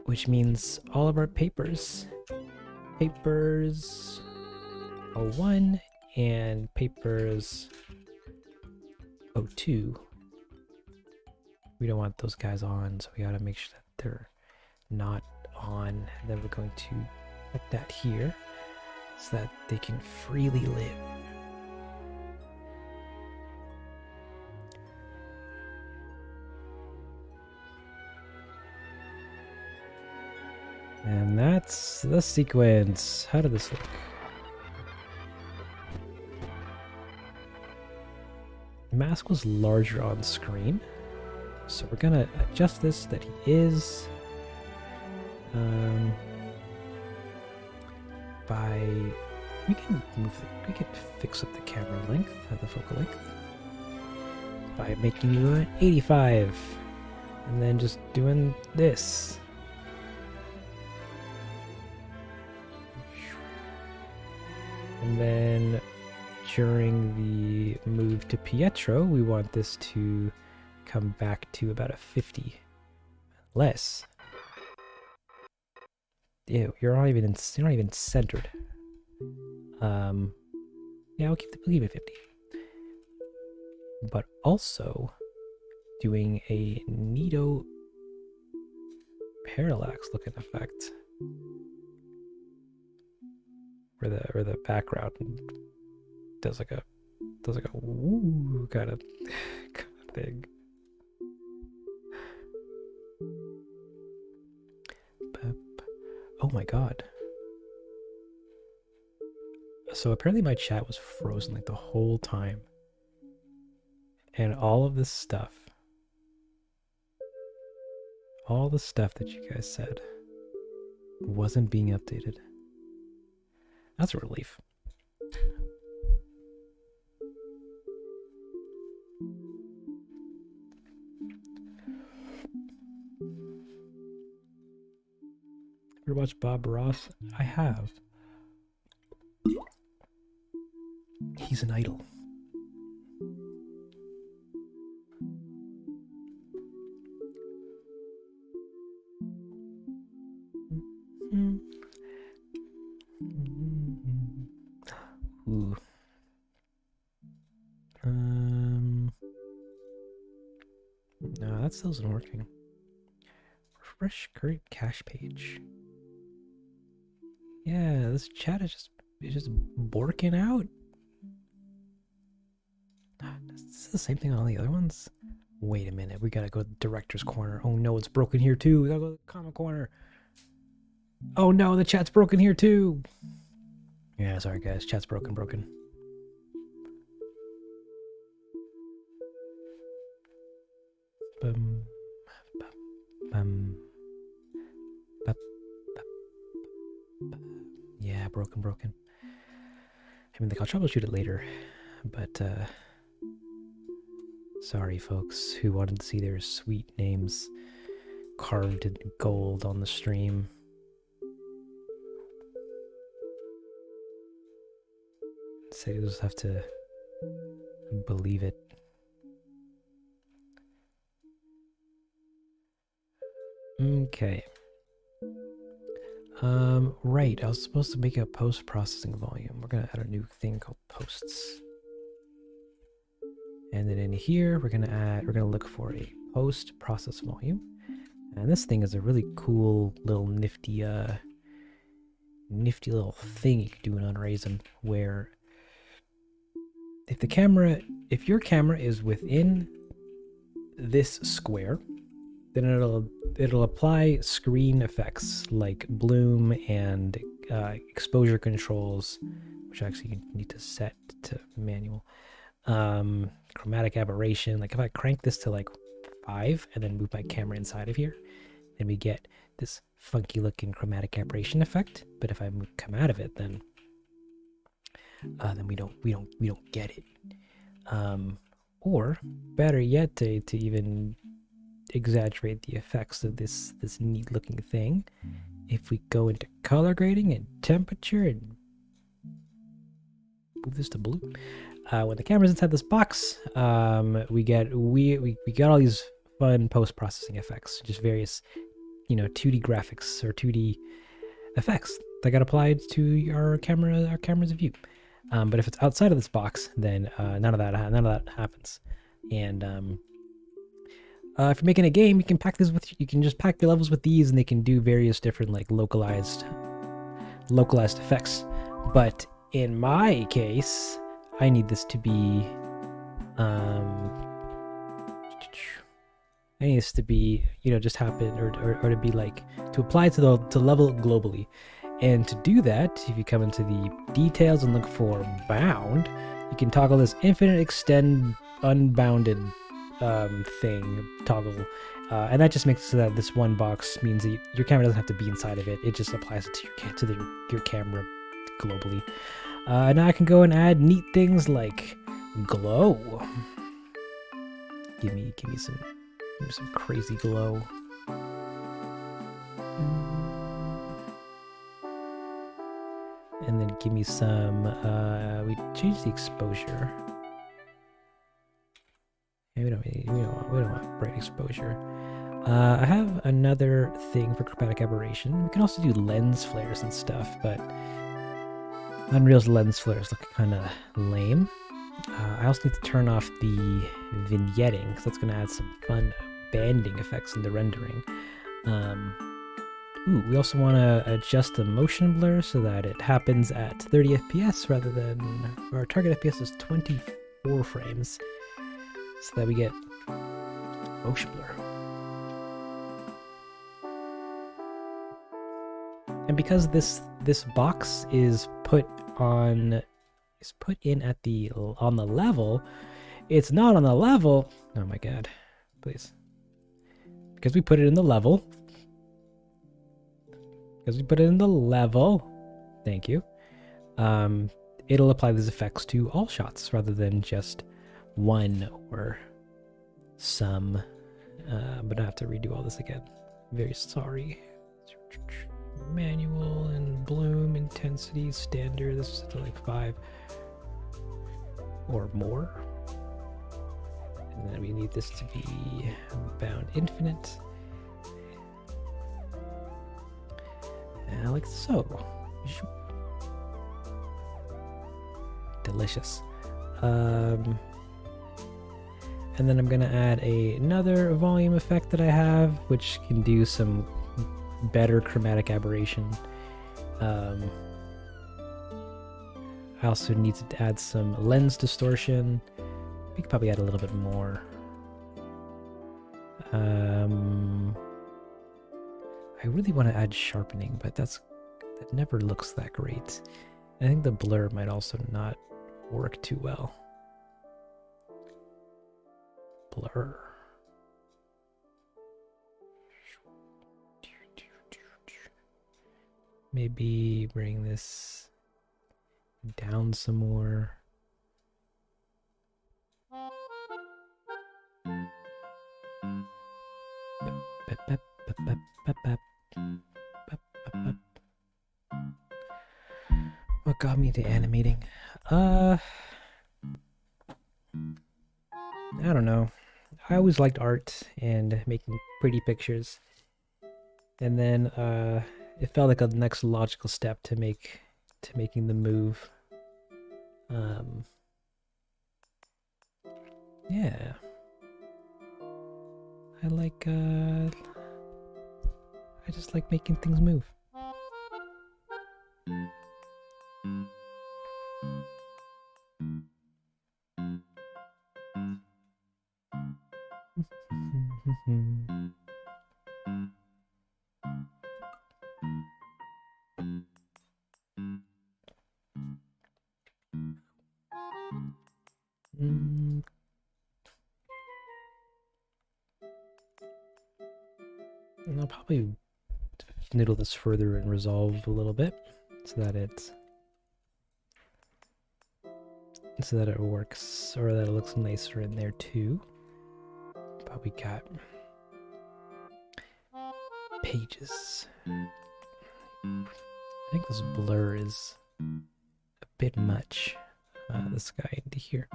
Which means all of our papers 01 and papers 02, we don't want those guys on, so we gotta make sure that they're not on. And then we're going to put that here so that they can freely live. And that's the sequence. How did this look? Mask was larger on screen, so we're gonna adjust this so that he is we can fix up the camera length, the focal length, by making you an 85 and then just doing this. And then during the move to Pietro, we want this to come back to about a 50 less. Ew, you're not even centered. Yeah, we'll keep it 50. But also doing a neato parallax looking effect where the background does like a woo kind of thing. Oh my god. So apparently my chat was frozen like the whole time. And all of this stuff, all the stuff that you guys said wasn't being updated. That's a relief. Ever watched Bob Ross? I have. He's an idol. Ooh. No, that still isn't working. Refresh current cache page. Yeah, this chat is just borking out. Is this the same thing on all the other ones? Wait a minute, we gotta go to the director's corner. Oh no, it's broken here too. We gotta go to the comic corner. Oh no, the chat's broken here too. Yeah, sorry guys, chat's broken. Bum, bum, bum, yeah, broken. I mean, I'll troubleshoot it later, but sorry folks who wanted to see their sweet names carved in gold on the stream. So you just have to believe it. Okay. Right, I was supposed to make a post-processing volume. We're gonna add a new thing called posts. And then in here, we're gonna look for a post-process volume. And this thing is a really cool little nifty little thing you can do in Unraism, where if your camera is within this square, then it'll apply screen effects like bloom and exposure controls, which actually you need to set to manual. Chromatic aberration. Like if I crank this to like 5 and then move my camera inside of here, then we get this funky looking chromatic aberration effect. But if I come out of it, then we don't get it. Or better yet, to even exaggerate the effects of this neat looking thing, if we go into color grading and temperature and move this to blue, when the camera's inside this box, we get all these fun post-processing effects, just various 2D graphics or 2D effects that got applied to our camera's view. But if it's outside of this box, then none of that happens. And if you're making a game, you can just pack the levels with these, and they can do various different like localized effects. But in my case, I need this to be just happen or to be like to apply to level globally. And to do that, if you come into the details and look for bound, you can toggle this infinite extend unbounded thing toggle, and that just makes it so that this one box means that your camera doesn't have to be inside of it. It just applies it to your camera globally. Now I can go and add neat things like glow. Give me some crazy glow. And then give me some, we changed the exposure. Yeah, we don't want bright exposure. I have another thing for chromatic aberration. We can also do lens flares and stuff, but Unreal's lens flares look kind of lame. I also need to turn off the vignetting, because that's going to add some fun banding effects in the rendering. We also want to adjust the motion blur so that it happens at 30 FPS rather than our target FPS is 24 frames, so that we get motion blur. And because this box is put in on the level, it's not on the level. Oh my god, please. Because we put it in the level. Thank you. It'll apply these effects to all shots rather than just one or some. But I have to redo all this again. Very sorry. Manual and bloom intensity standard. This is like 5 or more. And then we need this to be bound infinite. Like so. Delicious. And then I'm gonna add another volume effect that I have, which can do some better chromatic aberration. I also need to add some lens distortion. We could probably add a little bit more. I really want to add sharpening, but that never looks that great. I think the blur might also not work too well. Blur. Maybe bring this down some more. What got me to animating? I don't know. I always liked art and making pretty pictures. And then it felt like a next logical step to making the move. Yeah. I just like making things move. I'll probably noodle this further and resolve a little bit so that it works, or that it looks nicer in there too. But we got pages. I think this blur is a bit much. This guy into here.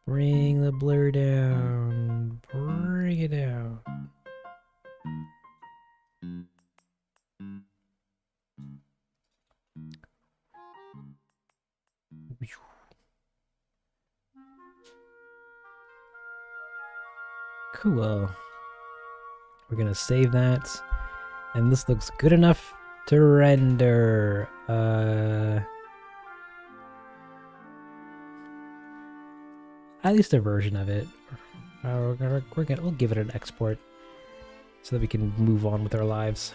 Bring the blur down. Bring it down. Cool. We're gonna save that. And this looks good enough to render. At least a version of it. We'll give it an export so that we can move on with our lives.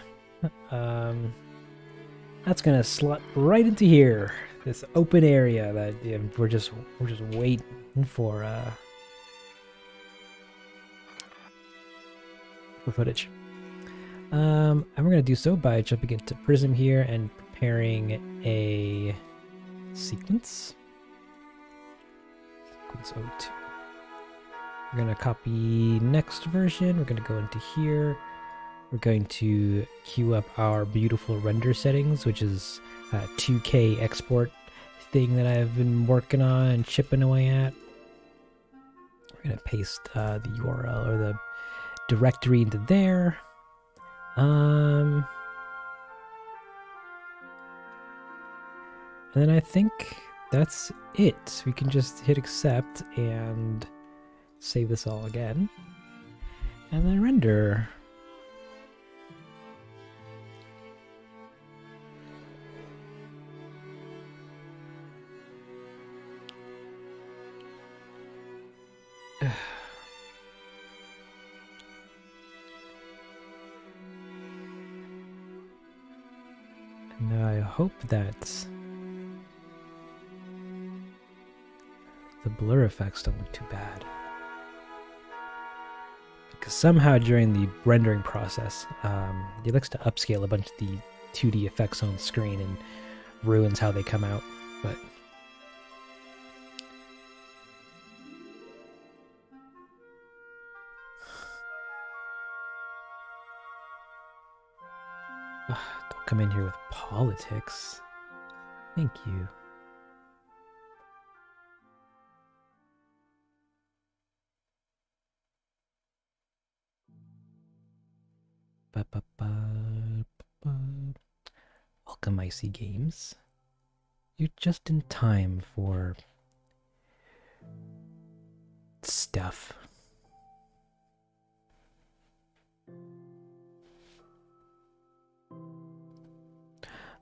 That's gonna slot right into here. This open area that we're just waiting for footage. And we're gonna do so by jumping into Prism here and preparing a sequence. Sequence 02. We're gonna copy next version. We're gonna go into here. We're going to queue up our beautiful render settings, which is a 2K export thing that I've been working on and chipping away at. We're gonna paste the URL or the directory into there. And then I think that's it. We can just hit accept and save this all again. And then render. And I hope that the blur effects don't look too bad. Because somehow during the rendering process, it likes to upscale a bunch of the 2D effects on screen and ruins how they come out. But don't come in here with politics. Thank you. Welcome, Icy Games. You're just in time for stuff.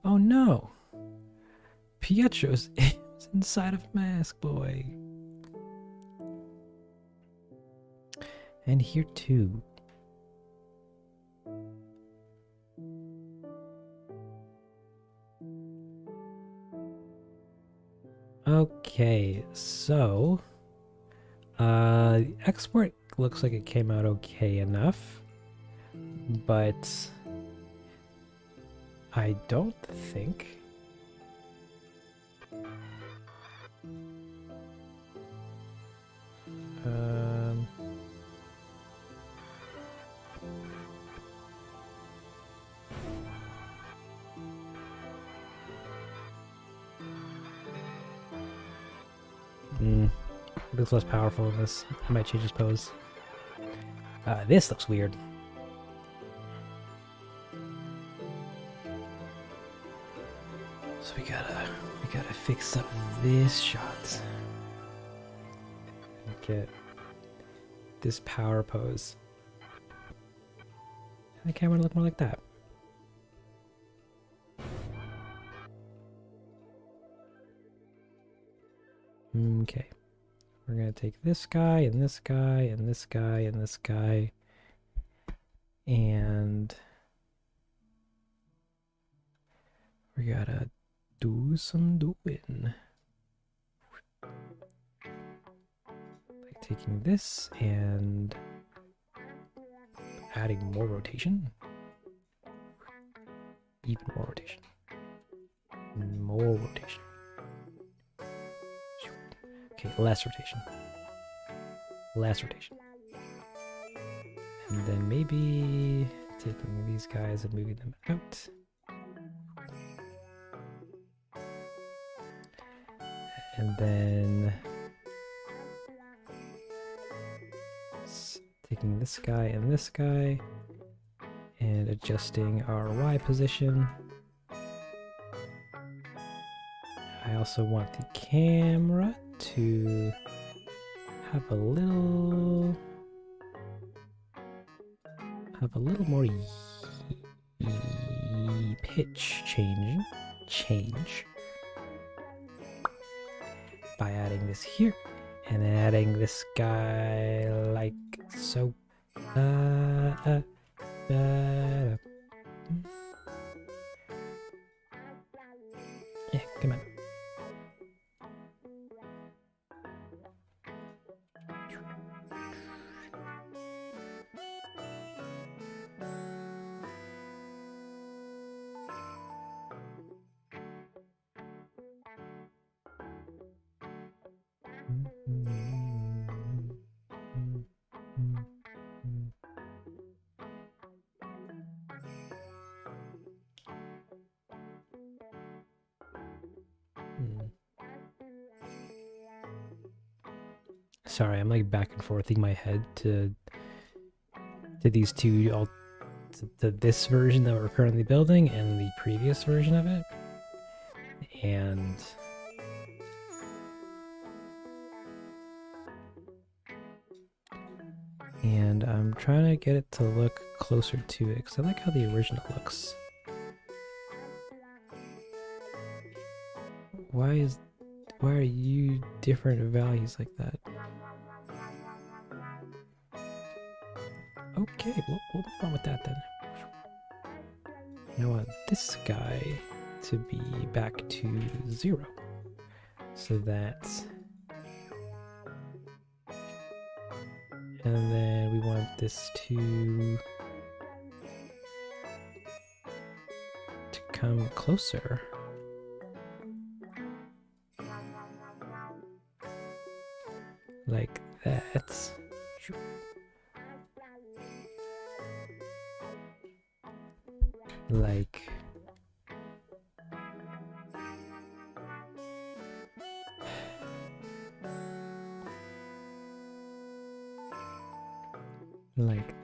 Oh no! Pietro's inside of Mask Boy. And here too. Okay, so export looks like it came out okay enough, but I don't think um it looks less powerful in this. I might change his pose. This looks weird. So we gotta fix up this shot. Get this power pose. The camera look more like that. Okay. We're gonna take this guy and this guy and this guy and this guy. And we gotta do some doing. Like taking this and adding more rotation. Even more rotation. More rotation. Okay, less rotation. Less rotation. And then maybe taking these guys and moving them out. And then taking this guy and adjusting our Y position. I also want the camera to have a little more pitch change by adding this here and adding this guy like so. Yeah, come on. Sorry, I'm like back and forth in my head to these two, to this version that we're currently building and the previous version of it. And I'm trying to get it to look closer to it because I like how the original looks. Why are you different values like that? Okay, we'll move on with that then. I want this guy to be back to 0. So that... And then we want this to come closer. Like that. Like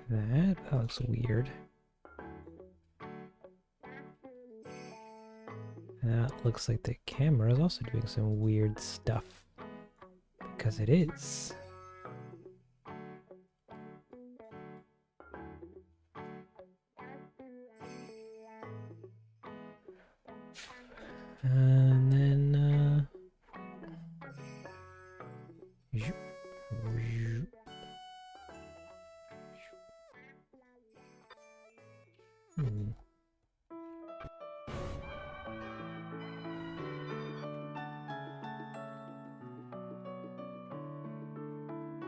that. That looks weird. That looks like the camera is also doing some weird stuff. Because it is. And then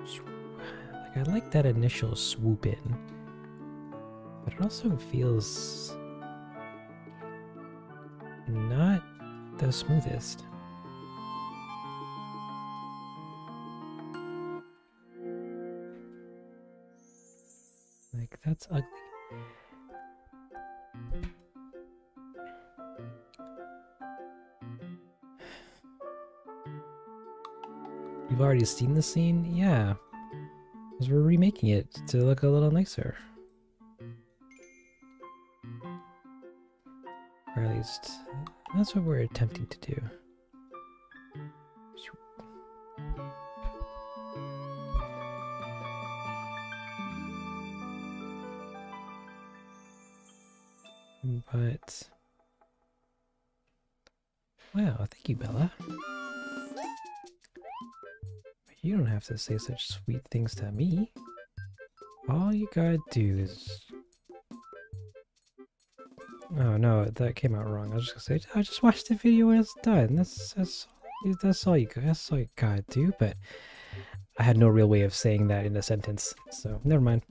Like, I like that initial swoop in, but it also feels not the smoothest. Like, that's ugly. You've already seen the scene? Yeah. Because we're remaking it to look a little nicer. Or at least, that's what we're attempting to do. But, wow, thank you, Bella. You don't have to say such sweet things to me. All you gotta do is... Oh no, that came out wrong. I was just gonna say, I just watched the video when it's done. That's all you gotta do, but I had no real way of saying that in a sentence, so never mind.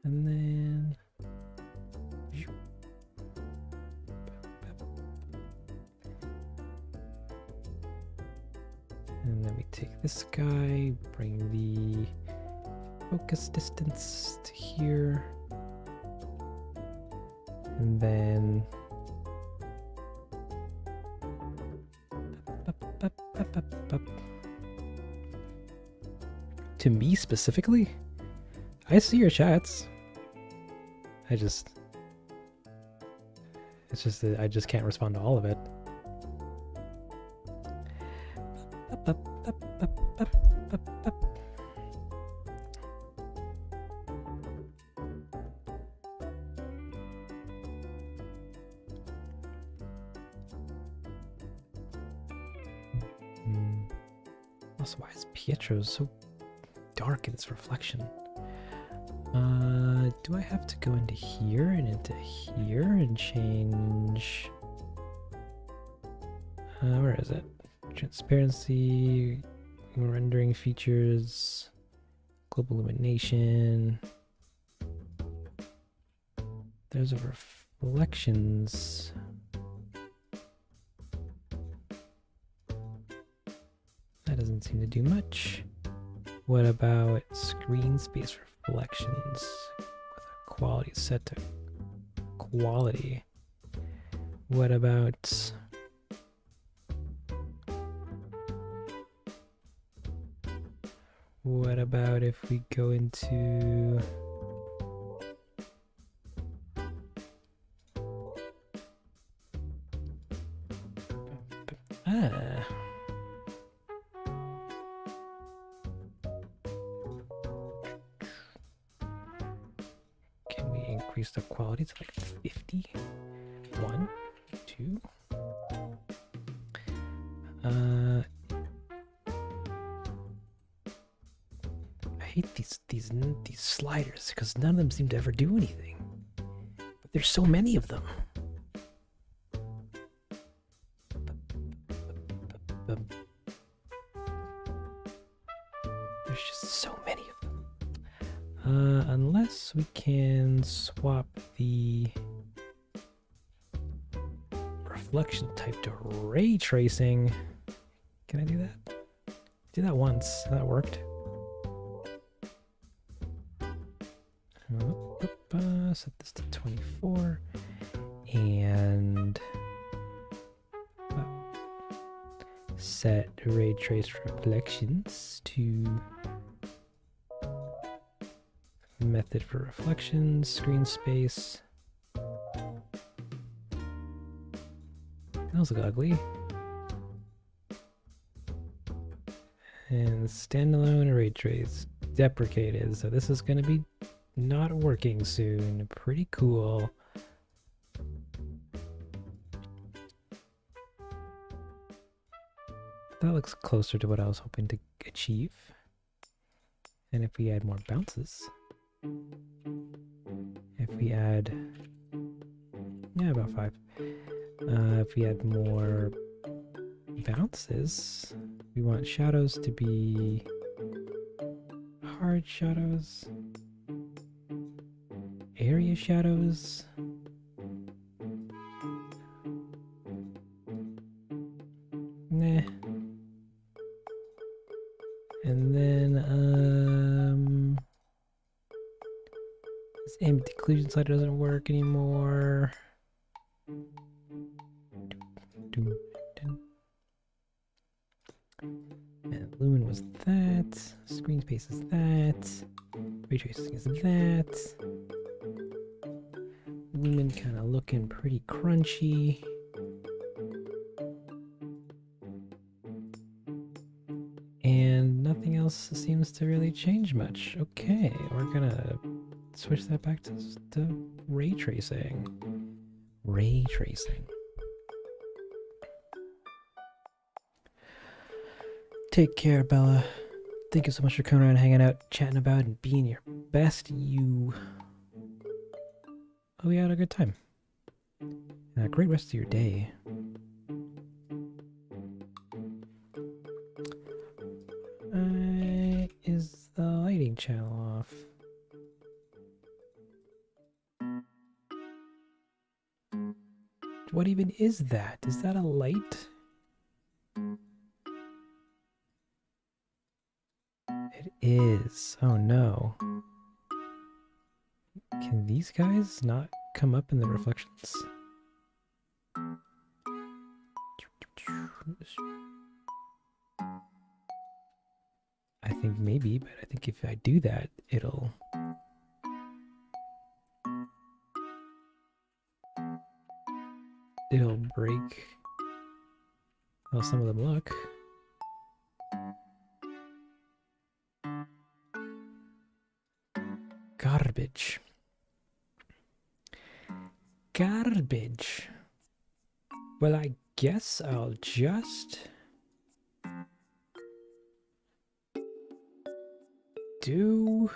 And then... And then we take this guy, bring the focus distance to here. And then... To me specifically? I see your chats. It's just that I just can't respond to all of it. Also, why is Pietro so dark in its reflection? Do I have to go into here and into here and change... where is it? Transparency, rendering features, global illumination. There's a reflections. That doesn't seem to do much. What about screen space reflections with a quality set to quality? What about if we go into can we increase the quality to like 50? 1, 2. I hate these sliders because none of them seem to ever do anything. But there's so many of them. There's just so many of them. Unless we can swap the reflection type to ray tracing. Can I do that? Did that once. That worked. Set this to 24 and set ray trace reflections to method for reflections, screen space. Those look ugly. And standalone ray trace deprecated. So this is going to be not working soon. Pretty cool. That looks closer to what I was hoping to achieve. And if we add more bounces. If we add, yeah, about 5. If we add more bounces, we want shadows to be hard shadows, area shadows. Nah. And then this empty occlusion slider doesn't work anymore. And lumen was that. Screen space is that. Ray tracing is that. Lumen kind of looking pretty crunchy. And nothing else seems to really change much. Okay, we're gonna switch that back to ray tracing. Ray tracing. Take care, Bella. Thank you so much for coming around, hanging out, chatting about, and being your best you. Hope you had a good time. And a great rest of your day. Is the lighting channel off? What even is that? Is that a light? It is. Oh no. Can these guys not come up in the reflections? I think maybe, but I think if I do that, it'll... it'll break how some of them look. Garbage. Garbage. Well, I guess I'll just do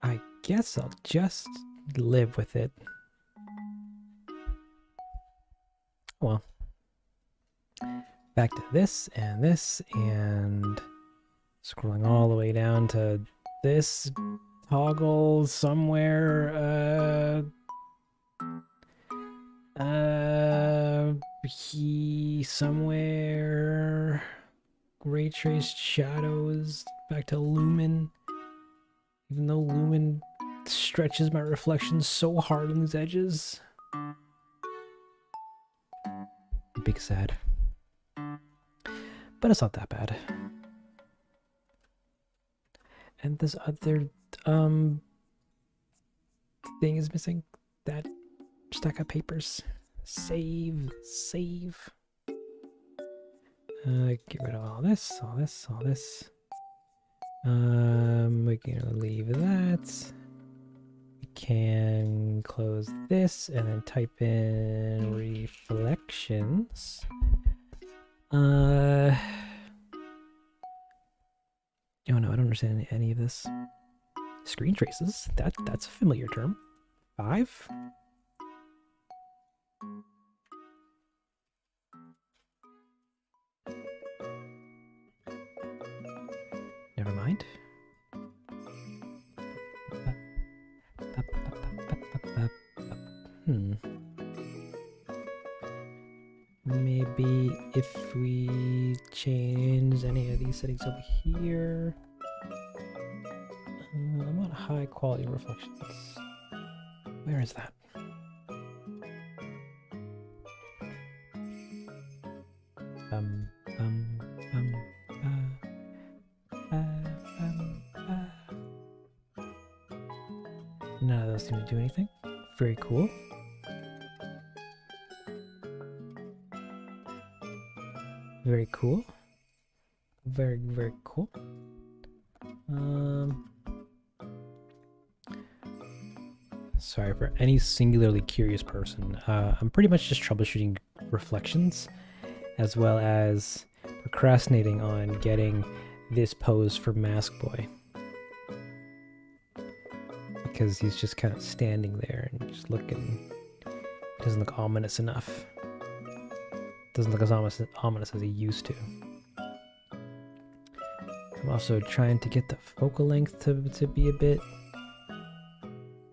I guess I'll just live with it. Well, back to this, and scrolling all the way down to this toggle somewhere. Somewhere. Ray traced shadows. Back to lumen. Even though lumen stretches my reflection so hard on these edges. Big sad. But it's not that bad. And this other thing is missing. That stack of papers. Save. Get rid of all this. We can leave that. We can close this and then type in reflections. Oh no, I don't understand any of this. Screen traces. That's a familiar term. 5. Never mind. Maybe if we change any of these settings over here. I want high quality reflections. Where is that? None of those seem to do anything. Very cool. Very cool. Very, very cool. sorry, for any singularly curious person, I'm pretty much just troubleshooting reflections, as well as procrastinating on getting this pose for Mask Boy. Because he's just kind of standing there and just looking. It doesn't look ominous enough. Doesn't look as ominous as he used to. I'm also trying to get the focal length to be a bit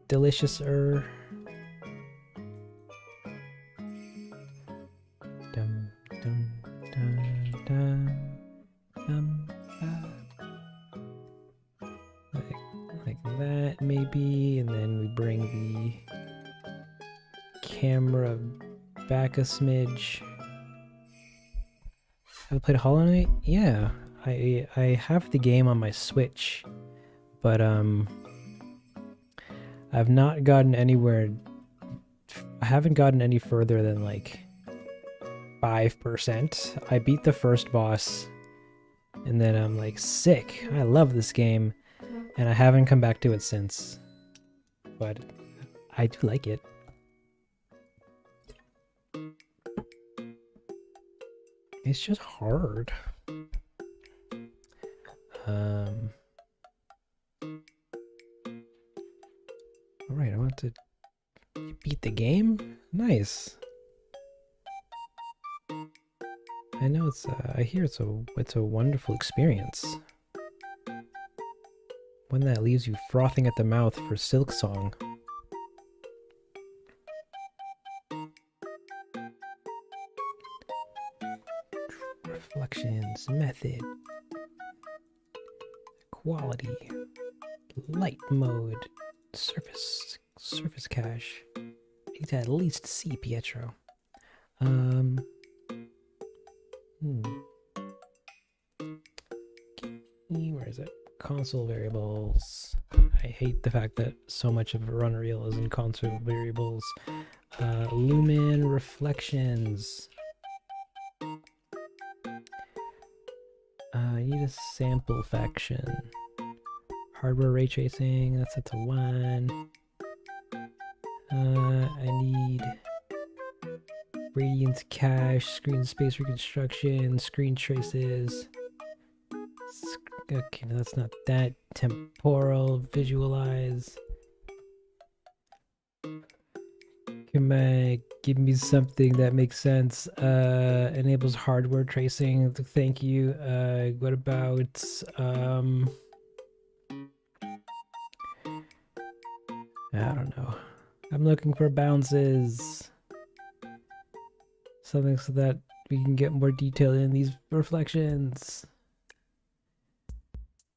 deliciouser. Dum, dum, dum, dum, dum, like that maybe, and then we bring the camera back a smidge. Have I played Hollow Knight? Yeah, I have the game on my Switch, but I've not gotten anywhere. I haven't gotten any further than like 5%. I beat the first boss, and then I'm like, sick. I love this game, and I haven't come back to it since. But I do like it. It's just hard. Alright, I want to beat the game? Nice. I know it's I hear it's a wonderful experience. One that leaves you frothing at the mouth for Silk Song. Reflections, method, quality, light mode, surface cache. Need to at least see Pietro. Where is it? Console variables. I hate the fact that so much of Unreal is in console variables. Lumen reflections. I need a sample faction. Hardware ray tracing, that's set to 1. I need radiance cache, screen space reconstruction, screen traces. Okay, no, that's not that. Temporal, visualize. Give me something that makes sense. Enables hardware tracing. Thank you. What about I don't know. I'm looking for bounces. Something so that we can get more detail in these reflections.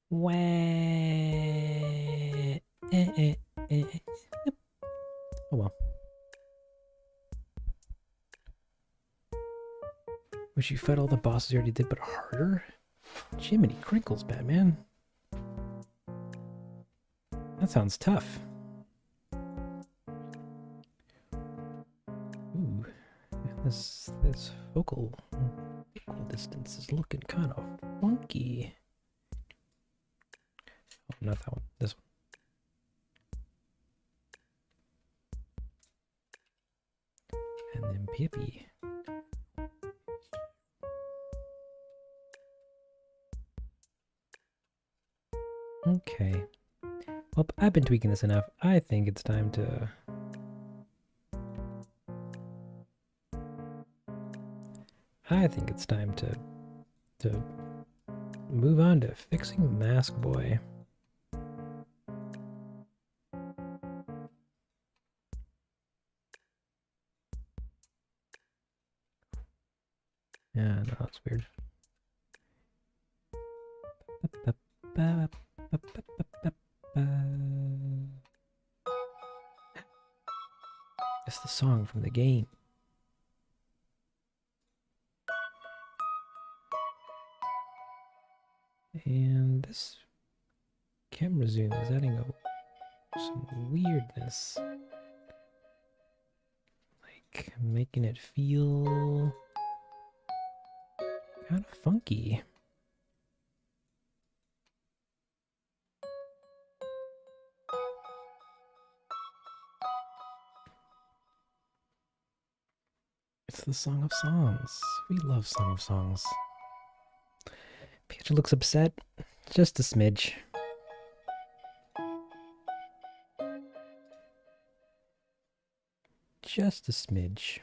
Wah. Oh well. Wish you fed all the bosses you already did, but harder? Jiminy crinkles, Batman. That sounds tough. Ooh, this focal distance is looking kind of funky. Oh, not that one. This one. And then Pippi. Okay. Well, I've been tweaking this enough. I think it's time to... move on to fixing Mask Boy. Yeah, no, that's weird. It's the song from the game. And this camera zoom is adding some weirdness. Like making it feel kind of funky. It's the Song of Songs. We love Song of Songs. Pietro looks upset. Just a smidge. Just a smidge.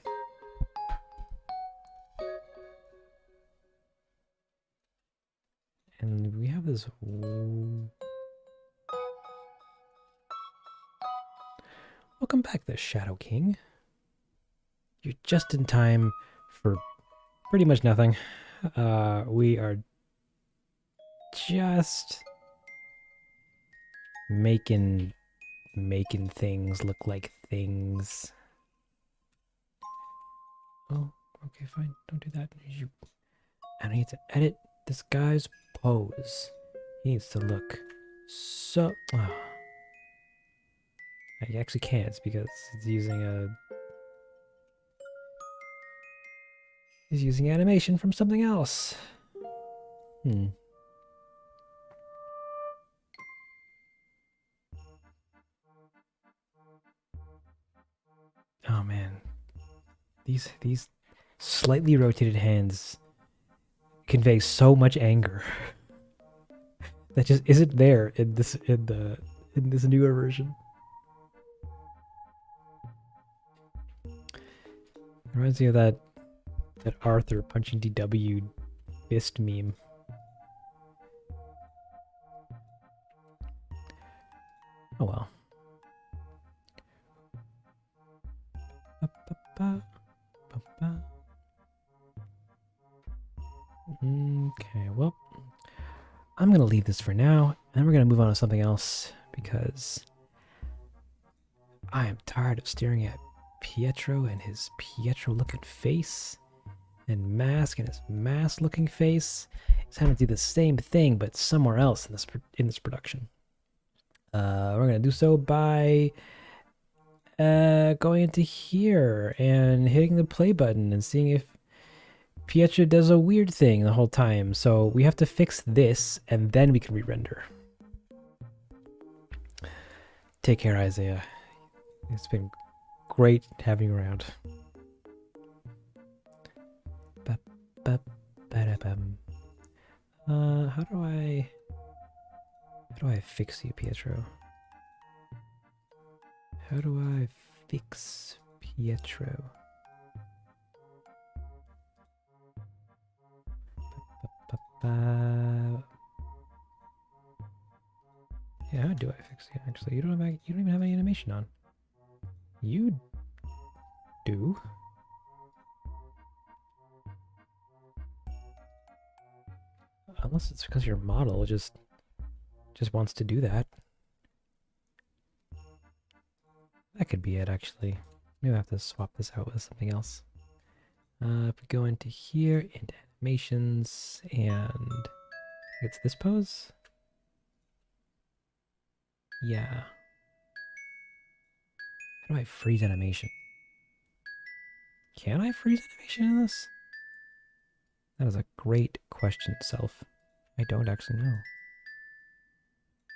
And we have this. Welcome back, the Shadow King. You're just in time for pretty much nothing. We are just making things look like things. Oh, okay, fine. Don't do that. I need to edit this guy's pose. He needs to look so. Oh. I actually can't because it's using a. He's using animation from something else. Oh man, these slightly rotated hands convey so much anger that just isn't there in this newer version. Reminds me of that Arthur punching DW fist meme. Oh well. Okay, well, I'm going to leave this for now, and we're going to move on to something else, because I am tired of staring at Pietro and his Pietro-looking face, and Mask and his Mask-looking face. It's time to do the same thing, but somewhere else in this production. We're going to do so by going into here and hitting the play button and seeing if Pietro does a weird thing the whole time. So we have to fix this and then we can re-render. Take care, Isaiah. It's been great having you around. How do I fix you, Pietro? How do I fix Pietro? Yeah, how do I fix you? Actually, you don't even have any animation on. You do. Unless it's because your model just wants to do that. That could be it, actually. Maybe I have to swap this out with something else. If we go into here, into animations, and it's this pose? Yeah. How do I freeze animation? Can I freeze animation in this? That is a great question, Self. I don't actually know.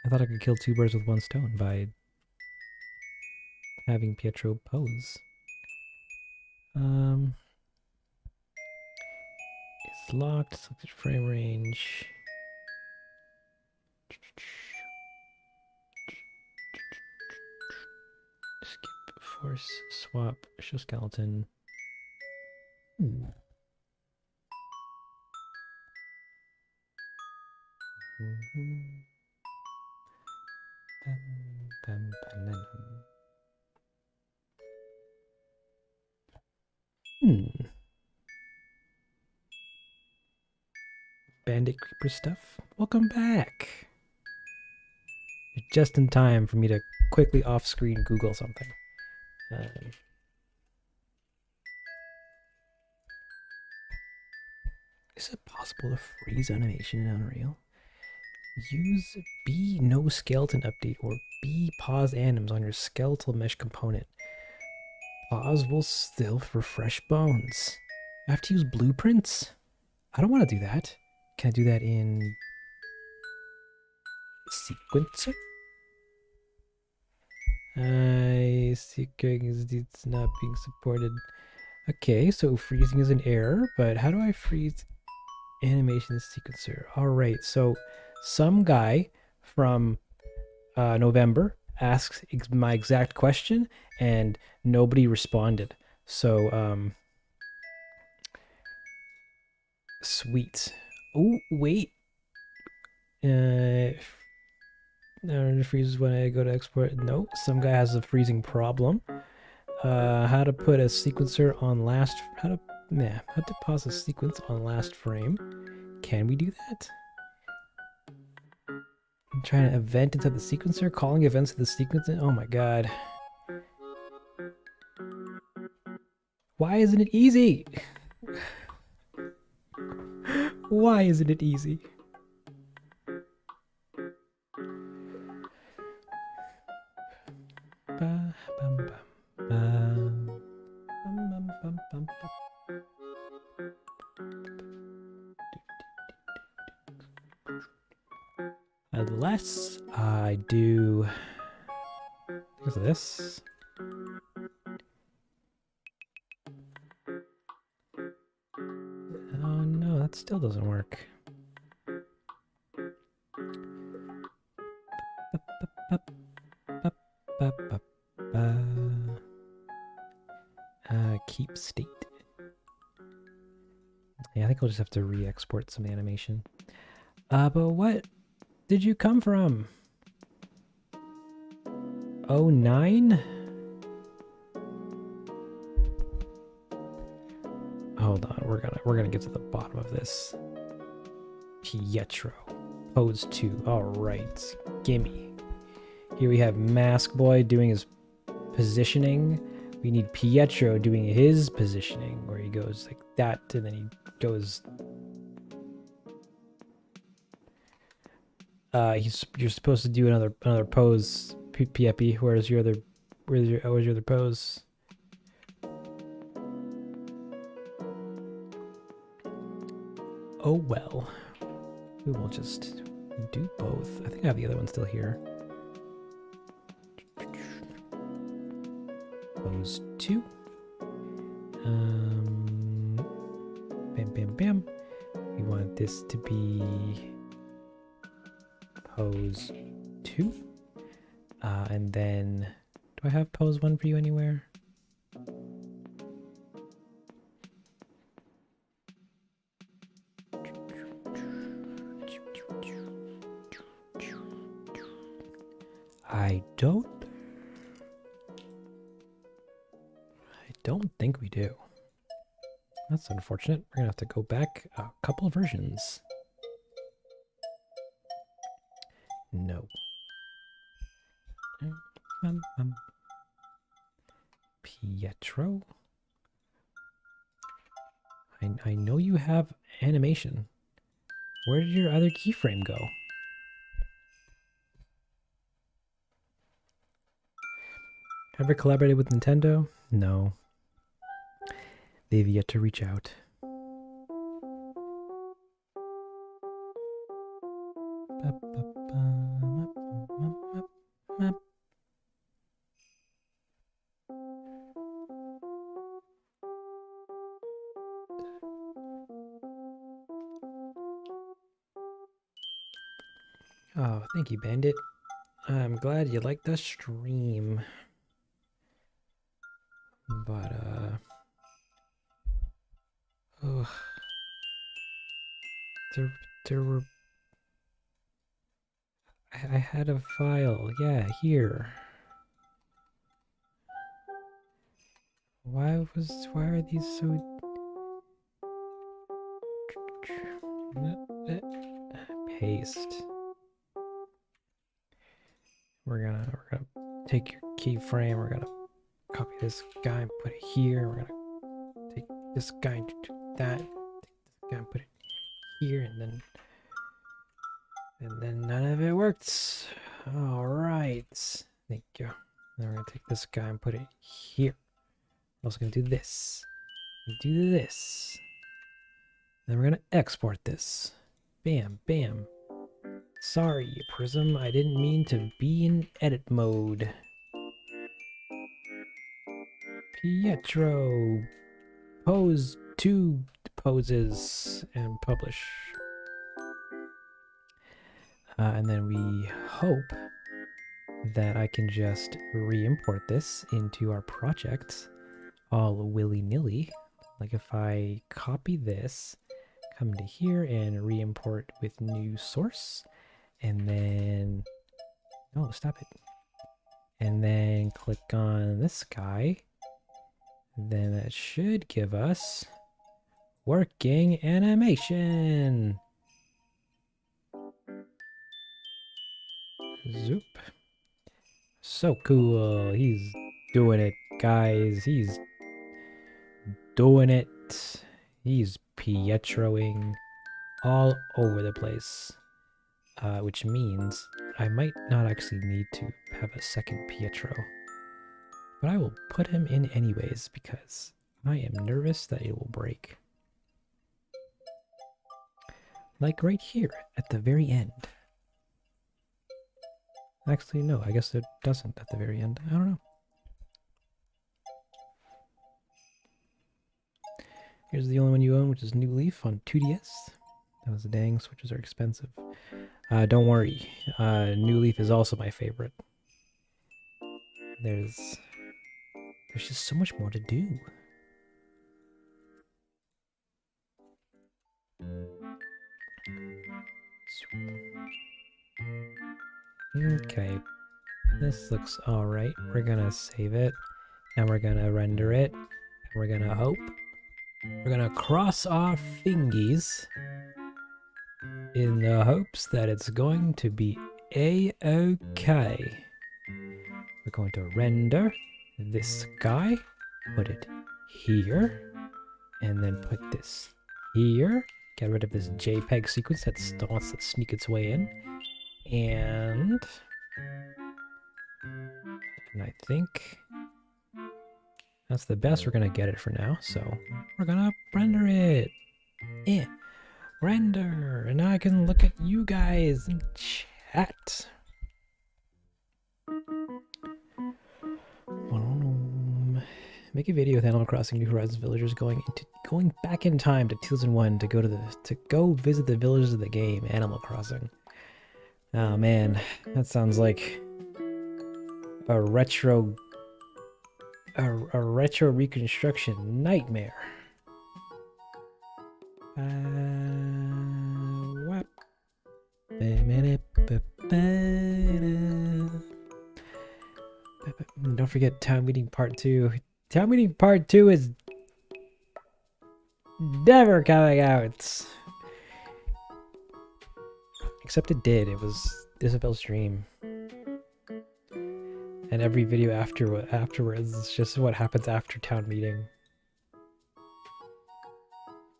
I thought I could kill two birds with one stone by having Pietro pose. It's locked, selected frame range. Skip, force, swap, show skeleton. Bandit creeper stuff. Welcome back. You're just in time for me to quickly off-screen Google something. Is it possible to freeze animation in Unreal? Use B no skeleton update or B pause anims on your skeletal mesh component. Pause will still refresh bones. I have to use blueprints? I don't want to do that. Can I do that in sequencer? Sequencing is not being supported. Okay, so freezing is an error, but how do I freeze animation sequencer? All right, so some guy from November asked my exact question, and nobody responded. So, sweet. Oh, wait. Freezes when I go to export. No, some guy has a freezing problem. How to put a sequencer on last. How to pause a sequence on last frame. Can we do that? I'm trying to event into the sequencer, calling events to the sequencer. Oh my god. Why isn't it easy? Why isn't it easy? Unless I do this. Oh no, that still doesn't work. Keep state. Yeah, I think I'll just have to re-export some animation. But what did you come from? 09? Hold on, we're gonna get to the bottom of this. Pietro. Pose 2. Alright. Gimme. Here we have Mask Boy doing his positioning. We need Pietro doing his positioning, where he goes like that, and then he goes. You're supposed to do another pose, Piepi. Where's your other pose? Oh well, we will just do both. I think I have the other one still here. Pose 2. Bam, bam, bam. We want this to be pose 2. And then, do I have pose 1 for you anywhere? I don't think we do. That's unfortunate. We're gonna have to go back a couple versions. No. Pietro. I know you have animation. Where did your other keyframe go? Ever collaborated with Nintendo? No. They've yet to reach out. Oh, thank you, Bandit. I'm glad you liked the stream. But, ugh. There were... I had a file. Yeah, here. Why are these so... Paste. We're gonna take your keyframe, we're gonna copy this guy and put it here, we're gonna take this guy and do that, take this guy and put it here, and then none of it worked. Alright. Thank you. Then we're gonna take this guy and put it here. We're also gonna do this. Do this. Then we're gonna export this. Bam, bam. Sorry, Prism, I didn't mean to be in edit mode. Pietro. pose 2 poses and publish. And then we hope that I can just re-import this into our project all willy-nilly. Like if I copy this, come to here and re-import with new source, and then, oh, stop it. And then click on this guy, then that should give us working animation. Zoop. So cool. He's doing it, guys. He's doing it. He's Pietroing all over the place. Which means I might not actually need to have a second Pietro. But I will put him in anyways because I am nervous that it will break. Like right here at the very end. Actually, no, I guess it doesn't at the very end. I don't know. Here's the only one you own, which is New Leaf on 2DS. That was dang, switches are expensive. Don't worry, New Leaf is also my favorite. There's just so much more to do. Okay, this looks alright. We're gonna save it, and we're gonna render it, and we're gonna hope. We're gonna cross our fingies in the hopes that it's going to be a-okay. We're going to render this guy, put it here, and then put this here. Get rid of this JPEG sequence that wants to sneak its way in. And I think that's the best we're going to get it for now. So we're going to render it. Render. And now I can look at you guys in chat. Make a video with Animal Crossing New Horizons villagers going back in time to 2001 to go visit the villages of the game Animal Crossing. Oh man, that sounds like a retro reconstruction nightmare. Don't forget Town Meeting Part 2. Town Meeting Part 2 is never coming out. Except it did. It was Isabel's dream. And every video afterwards is just what happens after town meeting.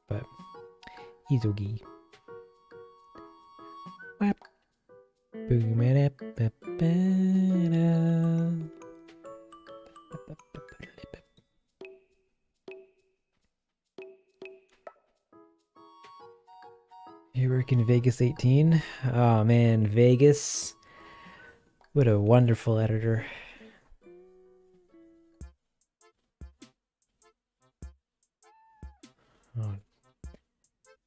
But he's okay. Wap. Boom it up. You work in Vegas 18? Oh man, Vegas. What a wonderful editor. Oh.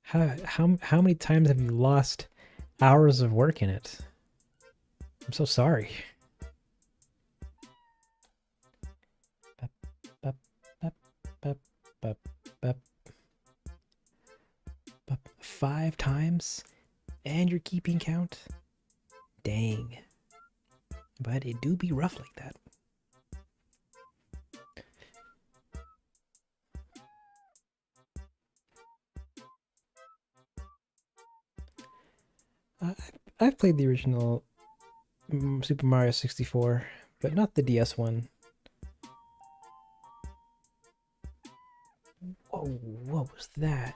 How many times have you lost hours of work in it? I'm so sorry. 5 times? And you're keeping count? Dang. But it do be rough like that. I've played the original Super Mario 64, but not the DS one. Whoa, what was that?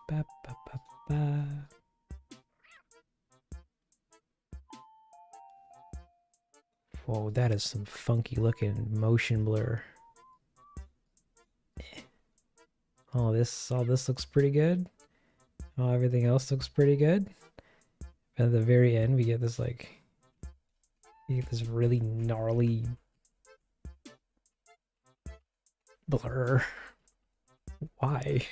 Ba, ba, ba, ba. Whoa, that is some funky looking motion blur. All this looks pretty good. Oh, everything else looks pretty good. And at the very end, we get this really gnarly Blur. Why?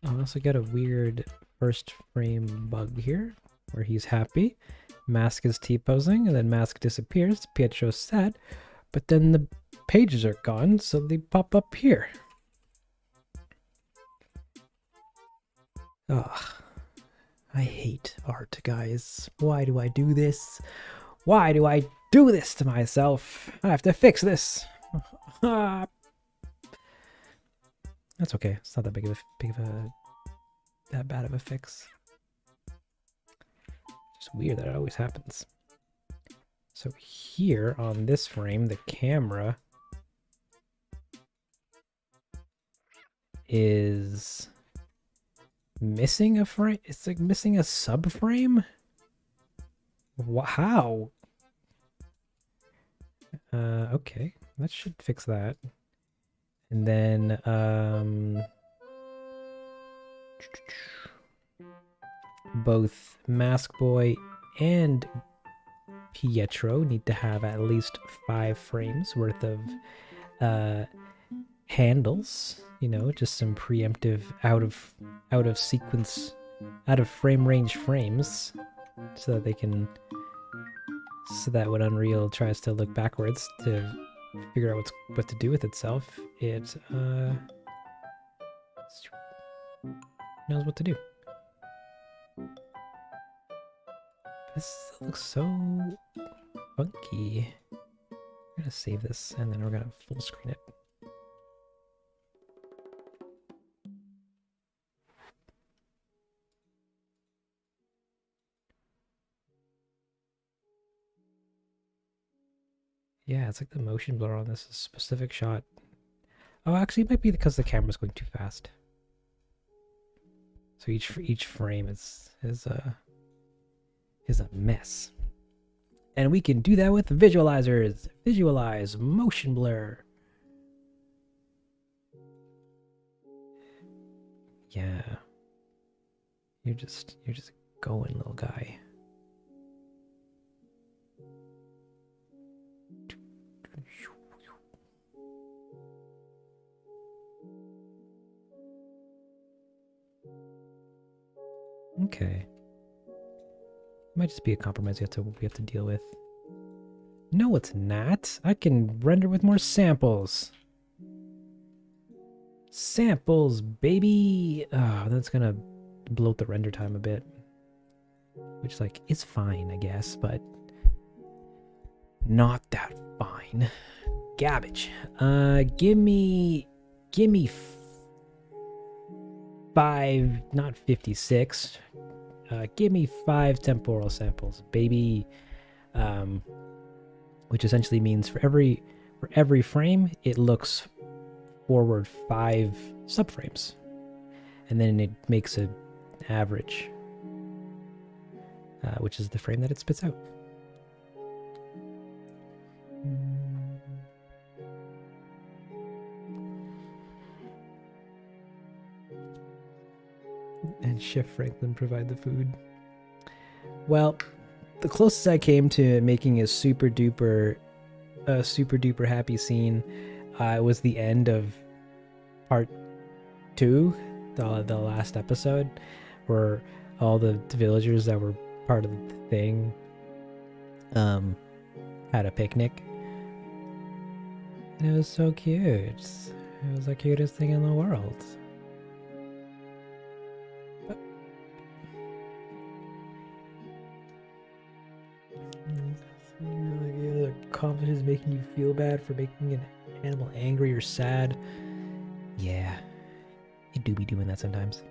I also get a weird first frame bug here where he's happy. Mask is T-posing, and then Mask disappears. Pietro's sad, but then the pages are gone, so they pop up here. Ugh. I hate art, guys. Why do I do this? Why do I do this to myself? I have to fix this. That's okay. It's not that big of a that bad of a fix. It's weird that it always happens. So here on this frame, the camera is missing a frame. It's like missing a subframe. How? Okay, that should fix that. And then both Mask Boy and Pietro need to have at least 5 frames worth of handles, you know, just some preemptive out of sequence, out of frame range frames, so that they can, so that when Unreal tries to look backwards to figure out what to do with itself, it knows what to do. This looks so funky. I'm gonna save this and then we're gonna full screen it. Yeah, it's like the motion blur on this specific shot. Oh, actually, it might be because the camera's going too fast. So each frame is a mess. And we can do that with visualizers. Visualize motion blur. Yeah. You're just going, little guy. Okay. Might just be a compromise we have to deal with. No, it's not. I can render with more samples. Samples, baby. Oh, that's gonna bloat the render time a bit, which like is fine, I guess, but not that fine. Garbage. Give me 5, not 56. Give me 5 temporal samples, baby. Which essentially means for every frame, it looks forward 5 subframes, and then it makes an average, which is the frame that it spits out. And Chef Franklin provide the food. Well, the closest I came to making a super duper happy scene was the end of part 2, the last episode, where all the villagers that were part of the thing had a picnic. And it was so cute. It was the cutest thing in the world. Accomplishes making you feel bad for making an animal angry or sad. Yeah, it do be doing that sometimes.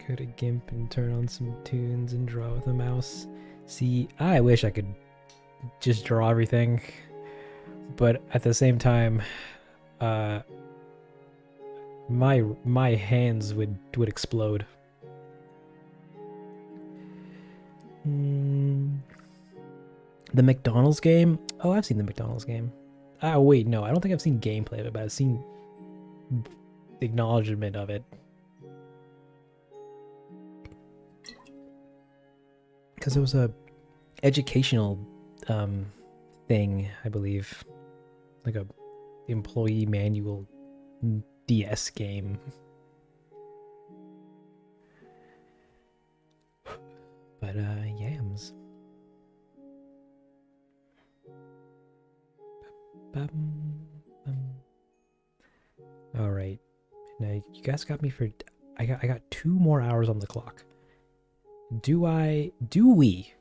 Go to GIMP and turn on some tunes and draw with a mouse. See, I wish I could just draw everything, but at the same time, my hands would explode. The McDonald's game? Oh, I've seen the McDonald's game. Oh, wait, no, I don't think I've seen gameplay of it, but I've seen the acknowledgement of it. Because it was a educational thing, I believe. Like a employee manual DS game. But yams. All right, now you guys got me for. I got 2 more hours on the clock. Do we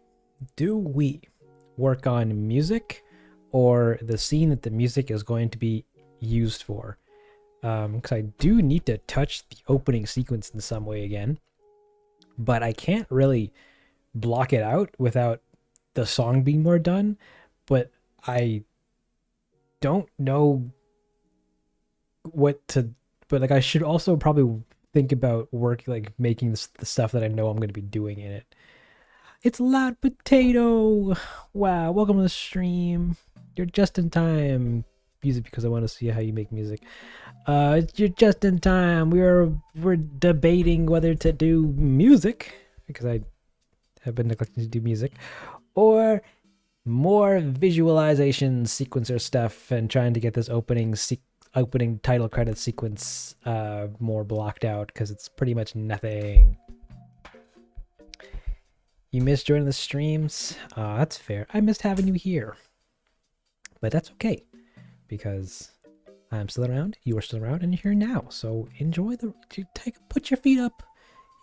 work on music, or the scene that the music is going to be used for? Because I do need to touch the opening sequence in some way again, but I can't really block it out without the song being more done. But I don't know what to, but like I should also probably think about making the stuff that I know I'm going to be doing in it. It's Loud Potato. Wow, welcome to the stream. You're just in time. Music because I want to see how you make music. You're just in time. We're debating whether to do music because I have been neglecting to do music, or more visualization sequencer stuff and trying to get this opening title credit sequence more blocked out because it's pretty much nothing. You missed joining the streams? That's fair. I missed having you here. But that's okay because I'm still around, you are still around, and you're here now. So enjoy put your feet up,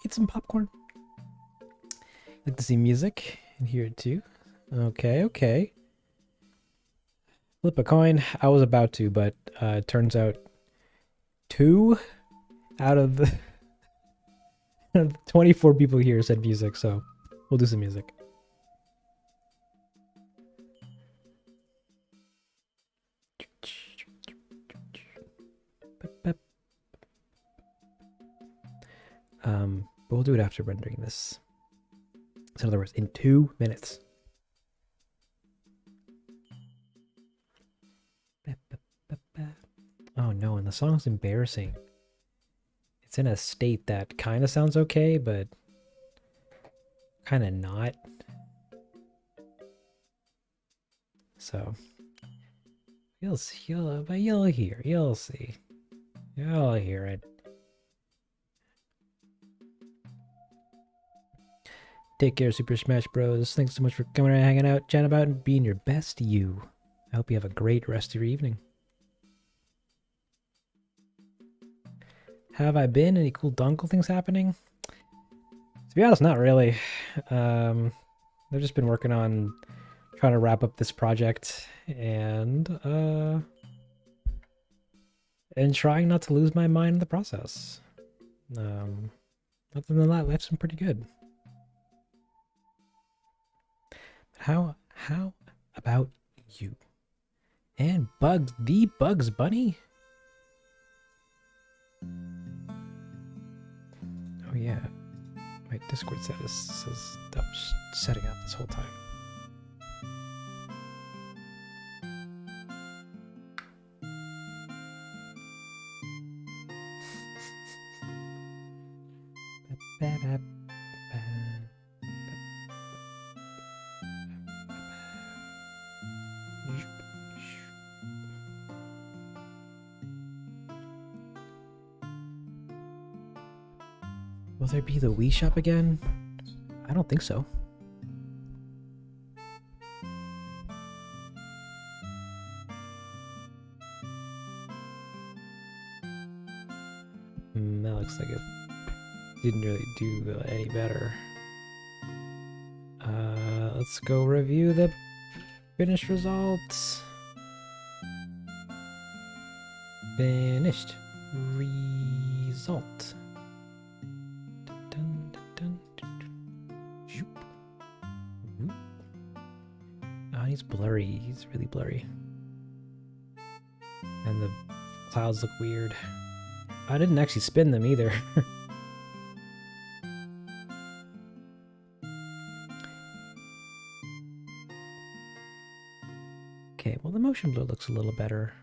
eat some popcorn. Like to see music and hear it too. Okay. Flip a coin. I was about to, but it turns out 2 out of the 24 people here said music, so we'll do some music. But we'll do it after rendering this. So in other words, in 2 minutes. Oh no, and the song's embarrassing. It's in a state that kind of sounds okay, but kind of not. So you'll see, you'll hear, you'll see. You'll hear it. Take care, Super Smash Bros. Thanks so much for coming and hanging out, chatting about, and being your best you. I hope you have a great rest of your evening. How have I been? Any cool dongle things happening? To be honest, not really. I've just been working on trying to wrap up this project and trying not to lose my mind in the process. Other than that, life's been pretty good. How about you? And Bugs Bunny? Oh yeah. My Discord status says that was setting up this whole time. Will there be the Wii shop again? I don't think so. That looks like it didn't really do any better. Let's go review the finished results. Finished result. Oh, he's blurry. He's really blurry. And the clouds look weird. I didn't actually spin them either. Okay, well the motion blur looks a little better.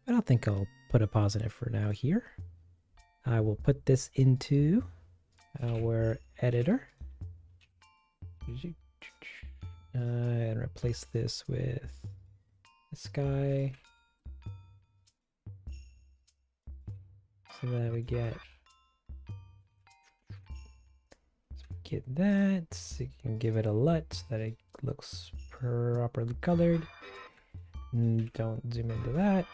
I don't think I'll put a pause in it for now here. I will put this into our editor. And replace this with this guy. So that we get that. So you can give it a LUT so that it looks properly colored. Don't zoom into that.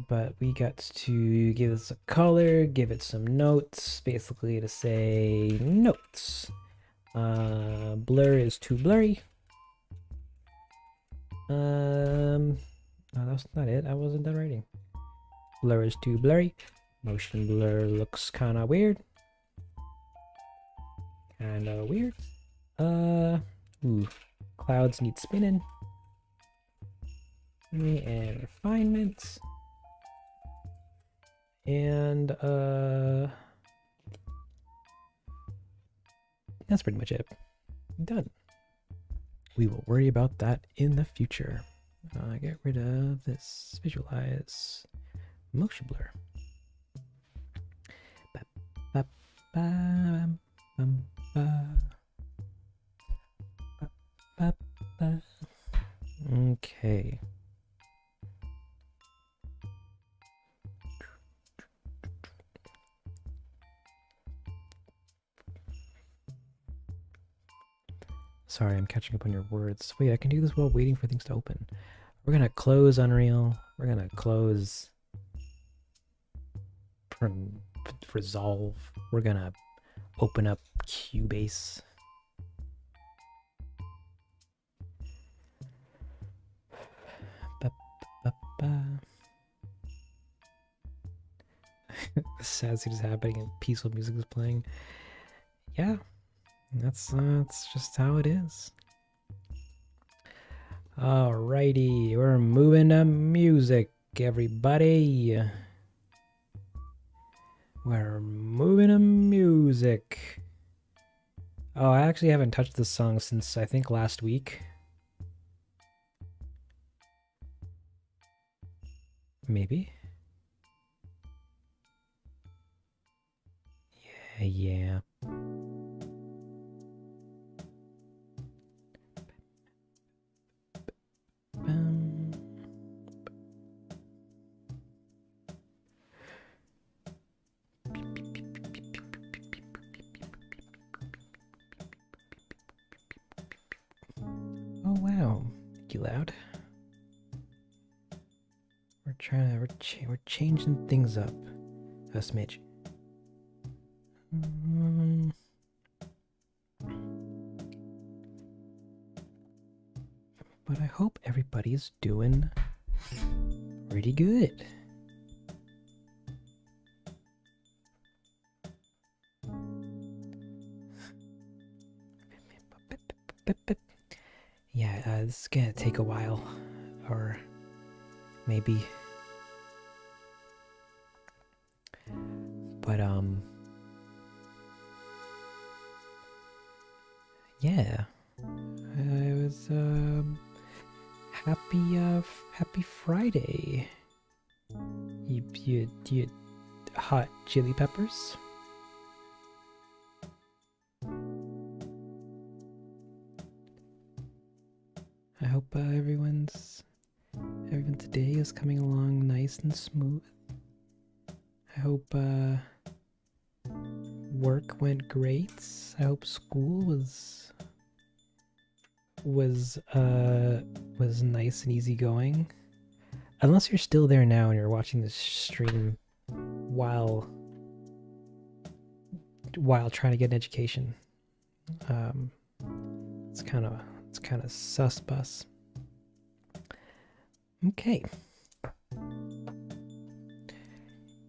But we got to give this a color, give it some notes, basically to say notes. Blur is too blurry. No, that's not it. I wasn't done writing. Blur is too blurry. Motion blur looks kind of weird. Ooh, clouds need spinning. And refinements. And that's pretty much it. Done. We will worry about that in the future. Get rid of this visualize motion blur. Okay. Sorry, I'm catching up on your words. Wait, I can do this while waiting for things to open. We're gonna close Unreal. We're gonna close Resolve. We're gonna open up Cubase. The sad scene is happening and peaceful music is playing. Yeah, that's just how it is. Alrighty, we're moving to music, everybody. We're moving to music. Oh, I actually haven't touched this song since I think last week. Maybe. Yeah. Oh wow, you loud. We're changing things up a smidge. But I hope everybody's doing pretty good. Yeah, this is gonna take a while, or maybe. But yeah, I was happy Friday. You hot chili peppers? I hope everyone's day is coming along nice and smooth. I hope work went great. I hope school was nice and easygoing. Unless you're still there now and you're watching this stream while trying to get an education. It's kind of sus-bus. Okay.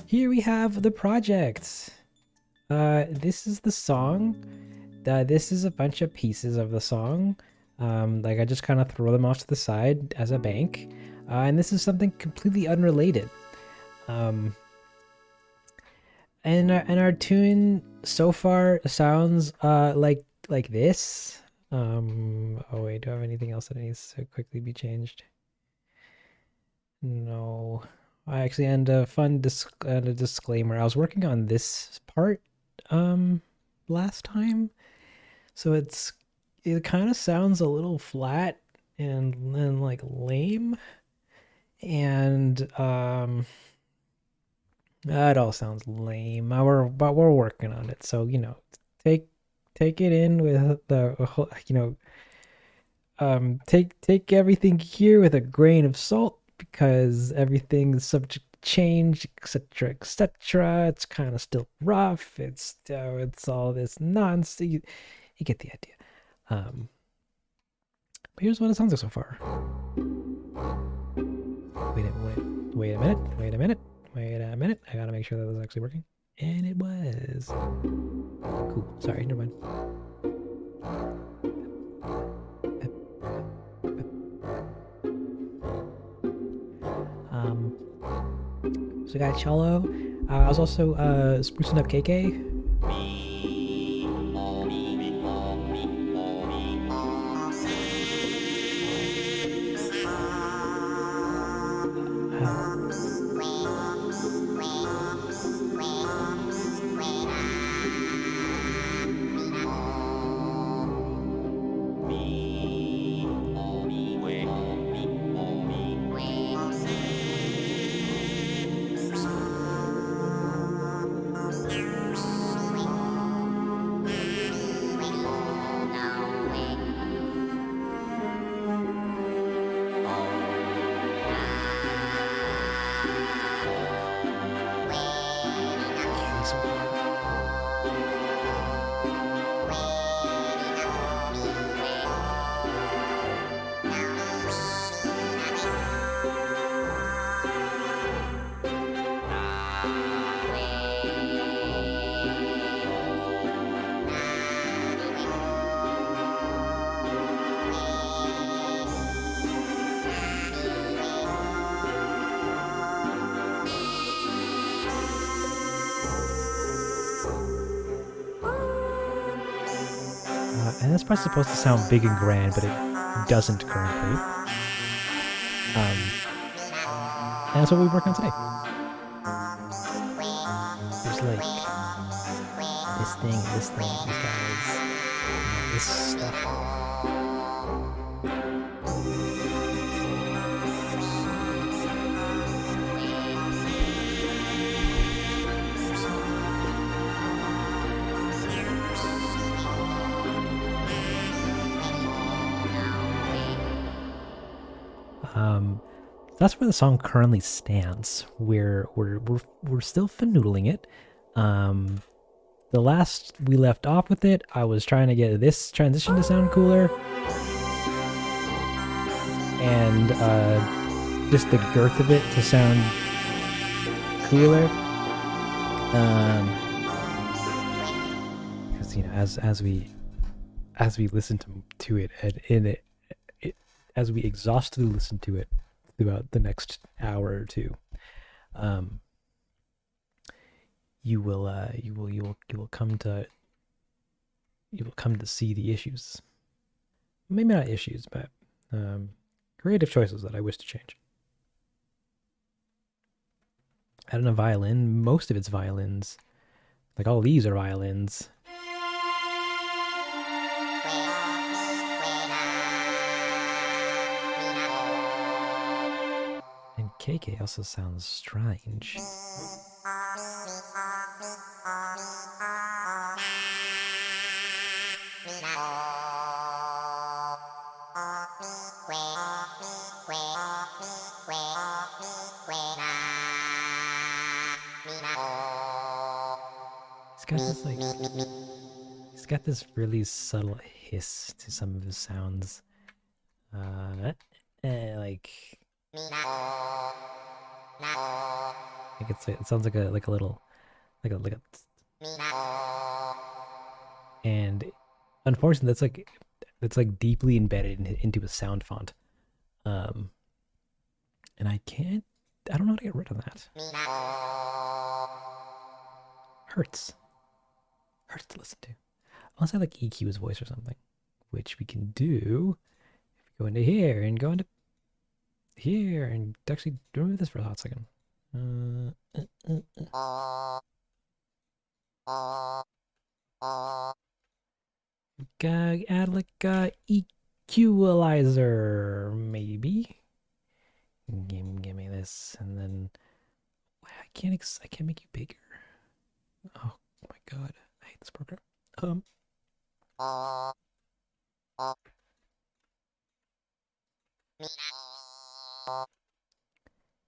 Here we have the project. This is the song. This is a bunch of pieces of the song. Like I just kind of throw them off to the side as a bank. And this is something completely unrelated. And our tune so far sounds like this. Oh wait, do I have anything else that needs to quickly be changed? No. I actually, and a fun and a disclaimer. I was working on this part last time, so it kind of sounds a little flat and then like lame, and it all sounds lame. But we're working on it, so take take it in with take everything here with a grain of salt because everything is subject to change, etc., etc. It's kind of still rough. It's all this nonsense. You get the idea. But here's what it sounds like so far. Wait a minute. Wait a minute. Wait a minute. I gotta make sure that was actually working. And it was. Cool. Sorry, never mind. So I got cello. I was also sprucing up KK. And that's probably supposed to sound big and grand, but it doesn't currently. And that's what we work on today. There's like this thing, these guys, this stuff. That's where the song currently stands. We're still finoodling it. The last we left off with it, I was trying to get this transition to sound cooler, and just the girth of it to sound cooler. Because as we listen to it and in it, as we exhaustively listen to it throughout the next hour or two, you will come to see the issues. Maybe not issues, but creative choices that I wish to change. Adding a violin, most of it's violins. Like all these are violins. And KK also sounds strange. He's got this really subtle hiss to some of his sounds. Like it sounds like a little like a and unfortunately that's like deeply embedded into a sound font. And I don't know how to get rid of that. Hurts to listen to. Unless I like EQ his voice or something. which we can do if we go into here and go into here and actually remove this for a hot second. Gotta add like a equalizer, maybe. Give me this, and then I can't make you bigger. Oh my god, I hate this program.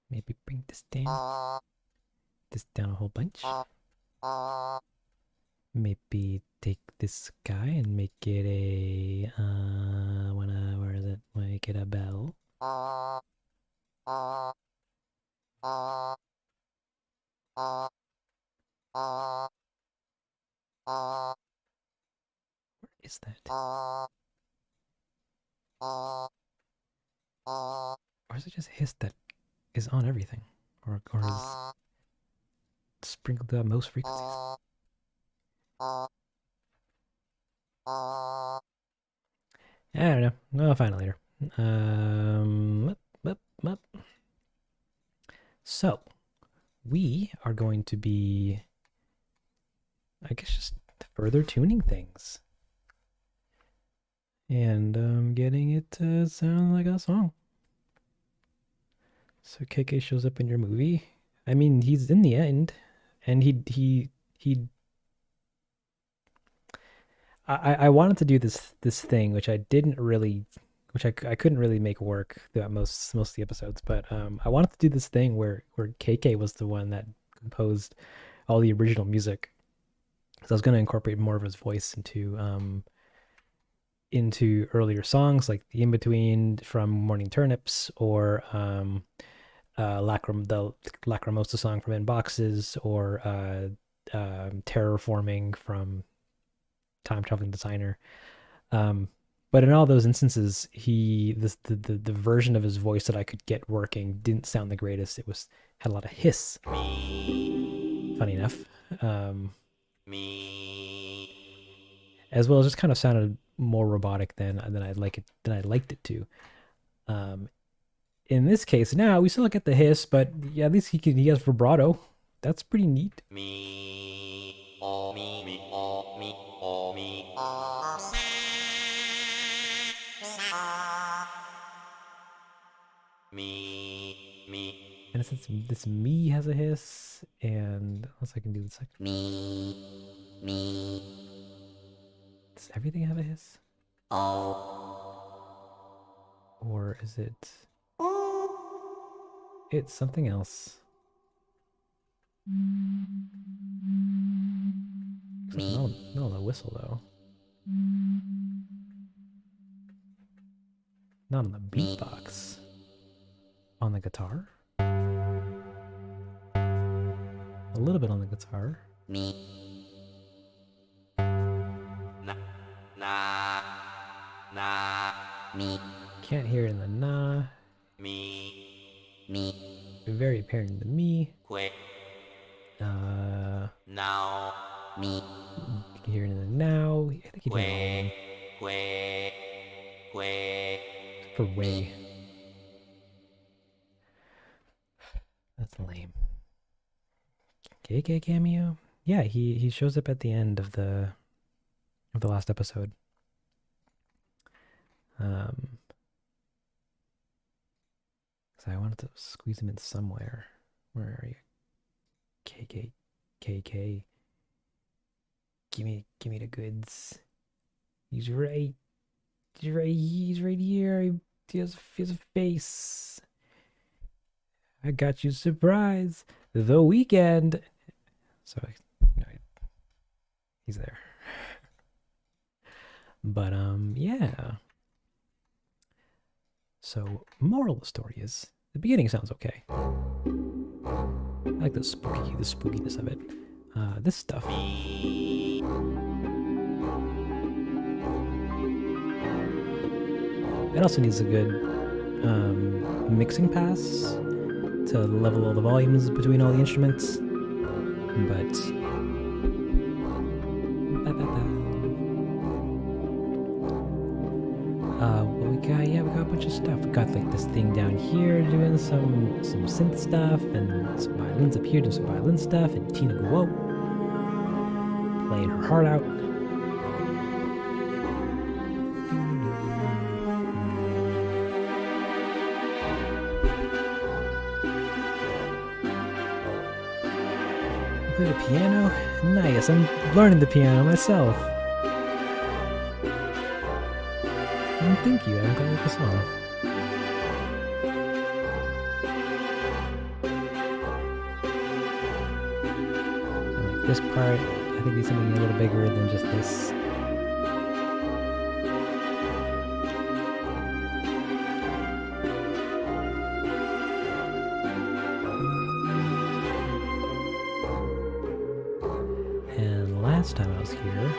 Maybe bring this down a whole bunch. Maybe take this guy and make it a where is it? Make it a bell. Where is that? Or is it just hiss that is on everything? Or is sprinkled throughout most frequencies? I don't know. I'll find it later. So, we are going to be, I guess, just further tuning things. And getting it to sound like a song. So KK shows up in your movie. I mean, he's in the end, and I wanted to do this thing, which I didn't really, which I couldn't really make work throughout most of the episodes. But I wanted to do this thing where KK was the one that composed all the original music. So I was going to incorporate more of his voice into earlier songs, like the In Between from Morning Turnips, or the Lacrimosa song from Inboxes, or Terraforming from Time Traveling Designer. But in all those instances, the version of his voice that I could get working didn't sound the greatest. It had a lot of hiss. Funny enough. As well as just kind of sounded more robotic than I'd liked it to. In this case, now we still get the hiss, but yeah, at least he has vibrato. That's pretty neat. And since this me has a hiss, and unless I can do the second. Does everything have a hiss? Or is it? It's something else. No, the whistle though. Not on the beatbox. On the guitar? A little bit on the guitar. Can't hear it in the nah. Very apparent in the me. Now. You can hear it in the now. I think you can hear it all of them. For way. That's lame. KK cameo? Yeah, he shows up at the end of the last episode. So I wanted to squeeze him in somewhere. Where are you? KK. Give me the goods. He's right. He's right here. He has a face. I got you surprise. The Weekend. So he's there. But yeah. So moral of the story is the beginning sounds okay. I like the spookiness of it. This stuff. It also needs a good mixing pass to level all the volumes between all the instruments. But yeah, we got a bunch of stuff. We got like this thing down here doing some synth stuff, and some violins up here doing some violin stuff, and Tina Guo playing her heart out. Play the piano? Nice, I'm learning the piano myself. And thank you, I'm glad you like the song. And like this part, I think needs something a little bigger than just this. And last time I was here,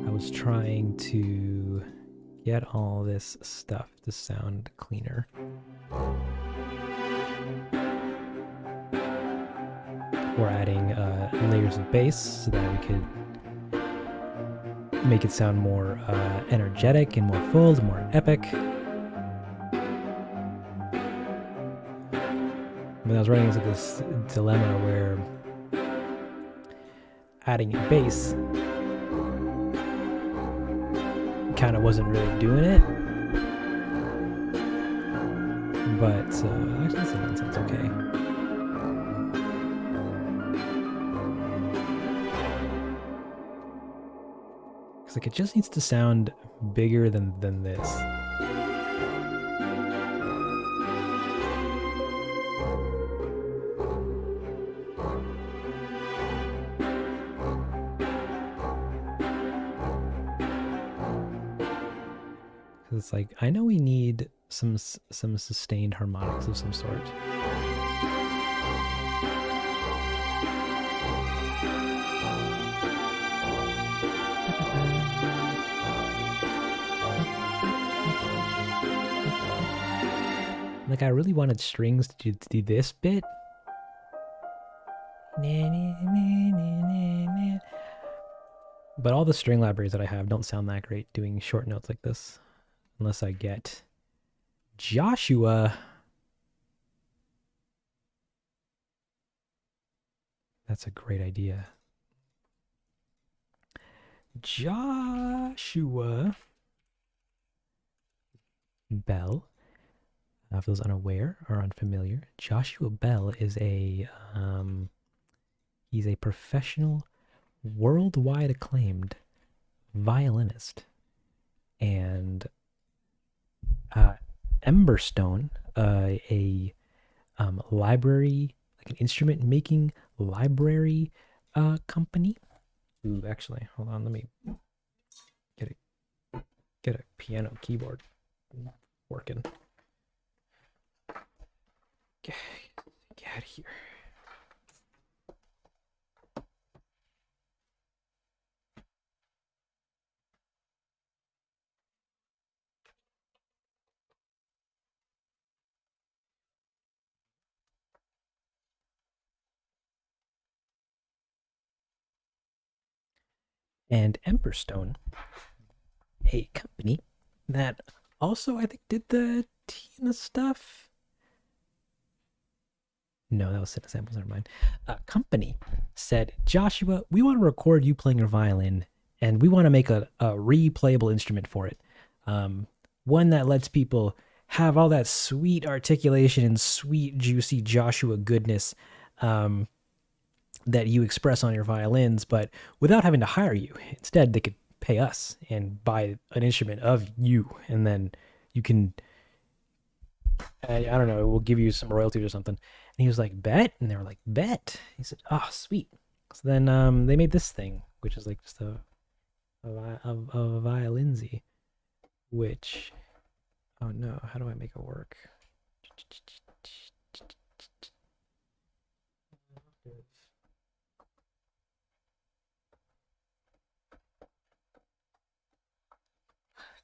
I was trying to get all this stuff to sound cleaner. We're adding layers of bass so that we could make it sound more energetic and more full and more epic. But I was running into this dilemma where adding a bass kind of wasn't really doing it. But actually, that sounds okay. Because like it just needs to sound bigger than this. It's like, I know we need some sustained harmonics of some sort. Like, I really wanted strings to do this bit. But all the string libraries that I have don't sound that great doing short notes like this. Unless I get Joshua. That's a great idea. Joshua Bell. For those unaware or unfamiliar, Joshua Bell is he's a professional, worldwide acclaimed violinist. And Emberstone, a library, like an instrument making library company. Ooh, actually, hold on, let me get a piano keyboard working. Get out of here. And Emberstone, a company that also, I think, did the Tina stuff. No, that was Cinna Samples, never mind. A company said, Joshua, we want to record you playing your violin, and we want to make a replayable instrument for it. One that lets people have all that sweet articulation and sweet, juicy Joshua goodness that you express on your violins, but without having to hire you. Instead, they could pay us and buy an instrument of you, and then you can, I don't know, we'll give you some royalties or something. And he was like, bet? And they were like, bet. He said, oh, sweet. So then they made this thing, which is like just a violinzy, which, oh no, how do I make it work?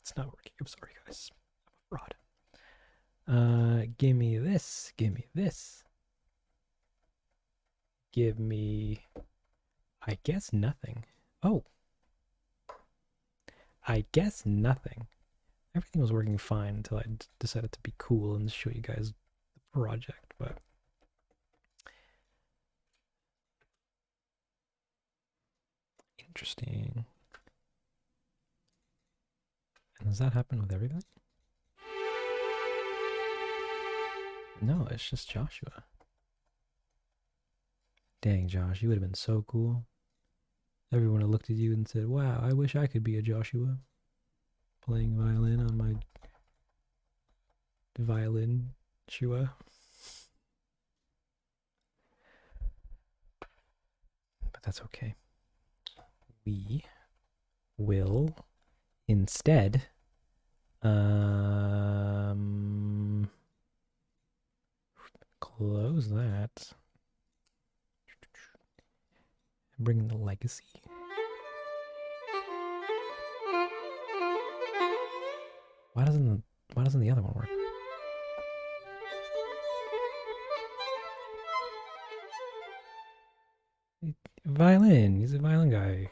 It's not working. I'm sorry, guys. I'm a fraud. Give me this. Give me this. Give me, I guess, nothing. Oh. I guess nothing. everything was working fine until I decided to be cool and show you guys the project. But interesting. And does that happen with everything? No, it's just Joshua. Dang, Josh, you would have been so cool. Everyone would have looked at you and said, wow, I wish I could be a Joshua playing violin on my violin Shua. But that's okay. We will instead close that. Bring in the legacy. Why doesn't the other one work? Violin. He's a violin guy.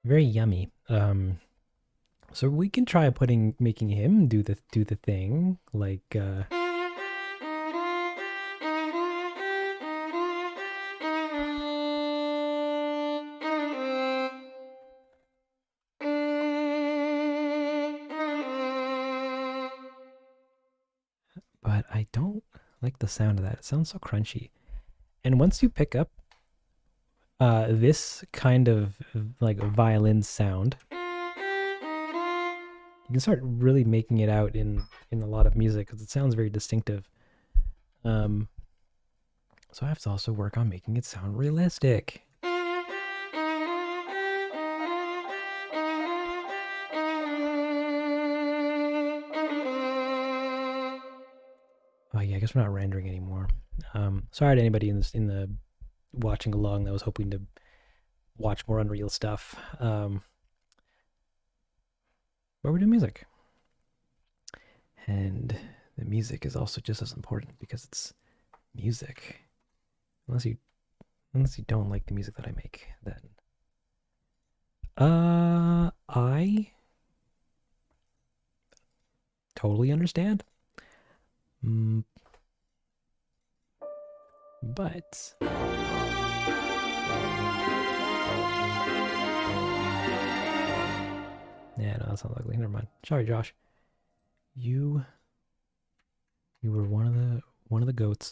Very yummy. So we can try making him do the thing like but I don't like the sound of that. It sounds so crunchy. And once you pick up this kind of like violin sound, you can start really making it out in a lot of music because it sounds very distinctive. So I have to also work on making it sound realistic. Oh yeah, I guess we're not rendering anymore. Sorry to anybody in the watching along that was hoping to watch more Unreal stuff. But we're doing music, and the music is also just as important because it's music. Unless you don't like the music that I make, then I totally understand. But yeah, no, that sounds ugly. Never mind. Sorry, Josh. You were one of the goats.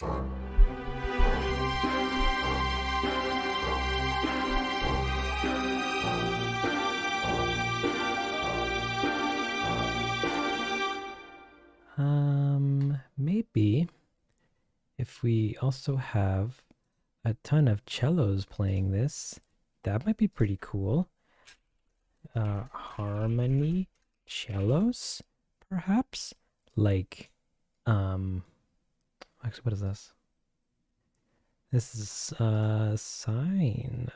Maybe if we also have a ton of cellos playing this, that might be pretty cool. Harmony cellos, perhaps? Like, actually, what is this? This is sine.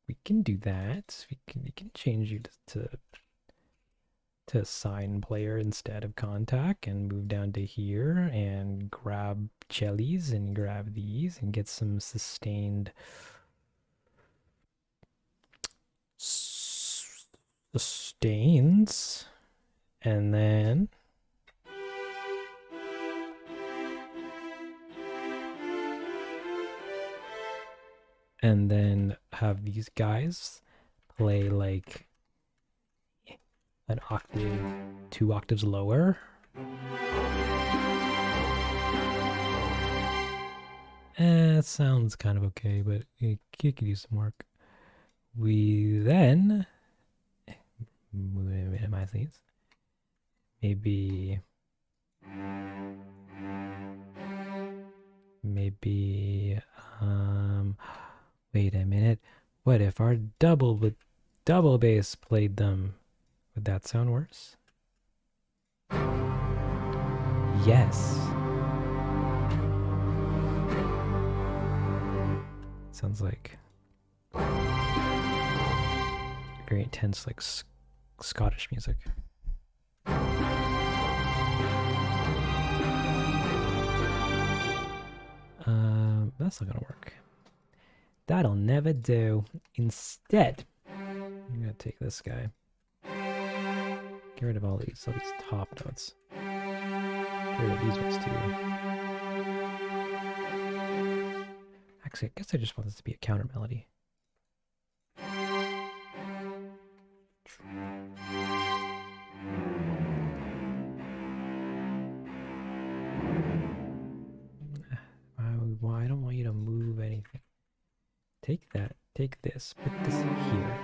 We can do that. We can change you to sine player instead of contact and move down to here and grab cellies and grab these and get some sustained sustains and then have these guys play like an octave, 2 octaves lower. It sounds kind of okay, but it could use some work. We then minimize these. Maybe wait a minute. What if our double bass played them? Would that sound worse? Yes. Sounds like very intense, like Scottish music. That's not gonna work. That'll never do. Instead, I'm gonna take this guy. Get rid of all these top notes. Get rid of these ones too. Actually, I guess I just want this to be a counter melody. I don't want you to move anything. Take that. Take this. Put this here.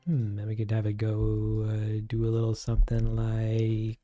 And we could have it go do a little something like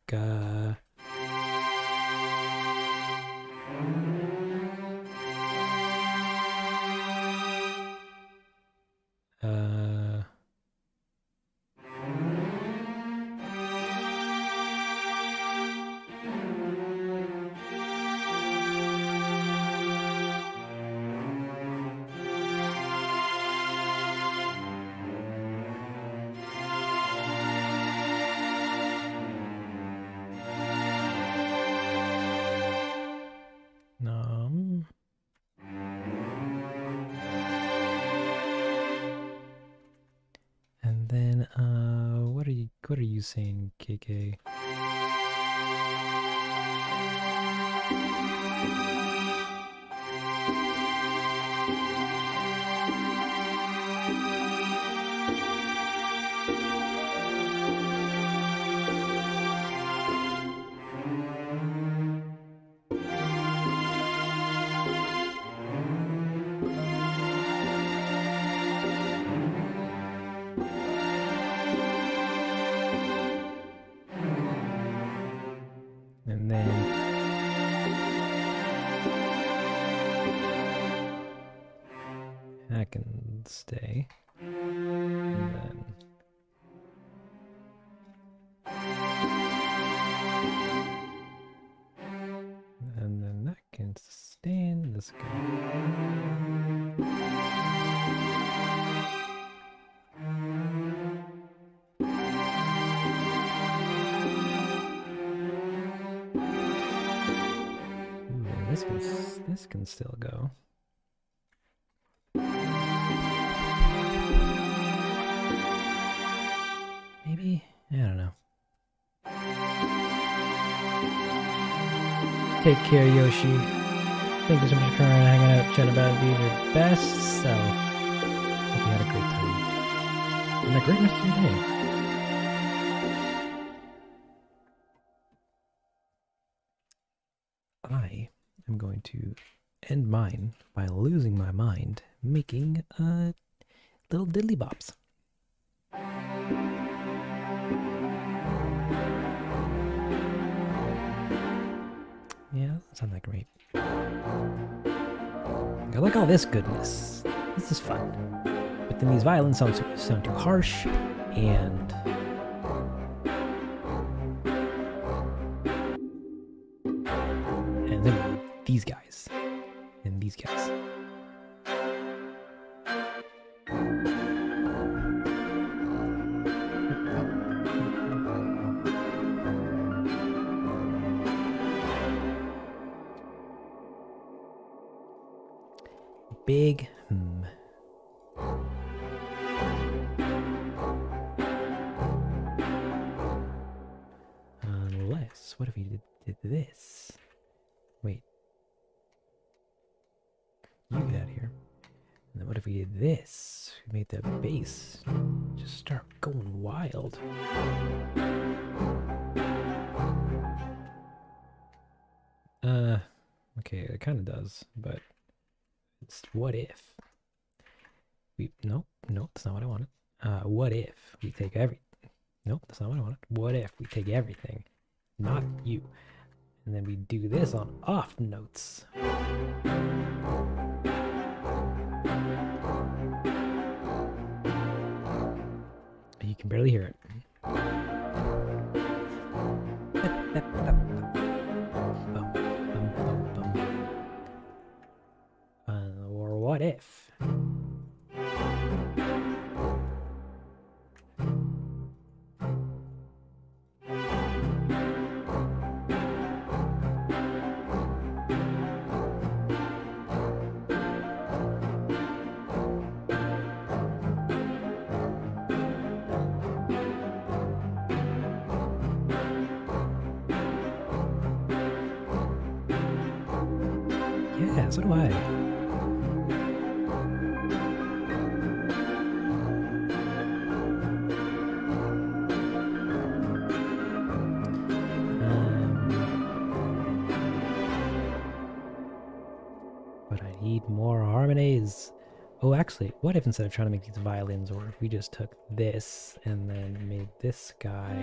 and then what are you saying, KK? And then that can stay. And then that can sustain this guy. This can still go. Maybe? I don't know. Take care, Yoshi. Thank you so much for hanging out, chatting about being your best self. Hope you had a great time. And a great rest of your day. I am going to end mine by losing my mind making little diddly bops. Yeah, that's not that great. I like all this goodness. This is fun. But then these violins sound too harsh, and then these guys. And these guys. Big Unless, what if we did this? Wait. You get out of here. And then what if we did this? We made the bass just start going wild. Okay, it kind of does, but it's what if nope, that's not what I wanted. What if we take nope, that's not what I wanted. What if we take everything, not you, and then we do this on off notes. You can barely hear it. Or what if? So do I. But I need more harmonies. Oh, actually, what if instead of trying to make these violins, or if we just took this and then made this guy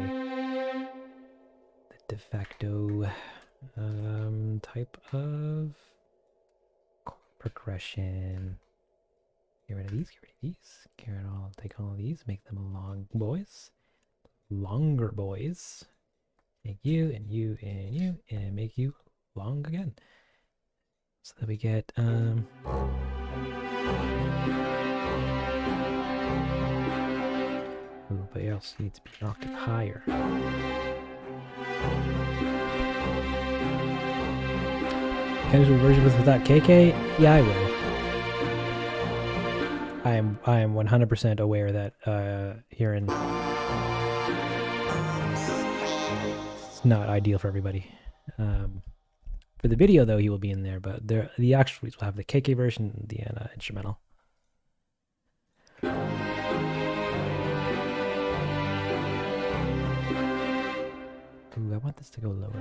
the de facto type of progression. Get rid of these, get rid of these, get rid of all, take all of these, make them long boys, longer boys. Make you and you and you and make you long again. So that we get ooh, but it also needs to be an octave higher. Casual version without KK? Yeah, I will. I am 100% aware that hearing it's not ideal for everybody. For the video though, he will be in there, but the actual will have the KK version and the instrumental. Ooh, I want this to go lower.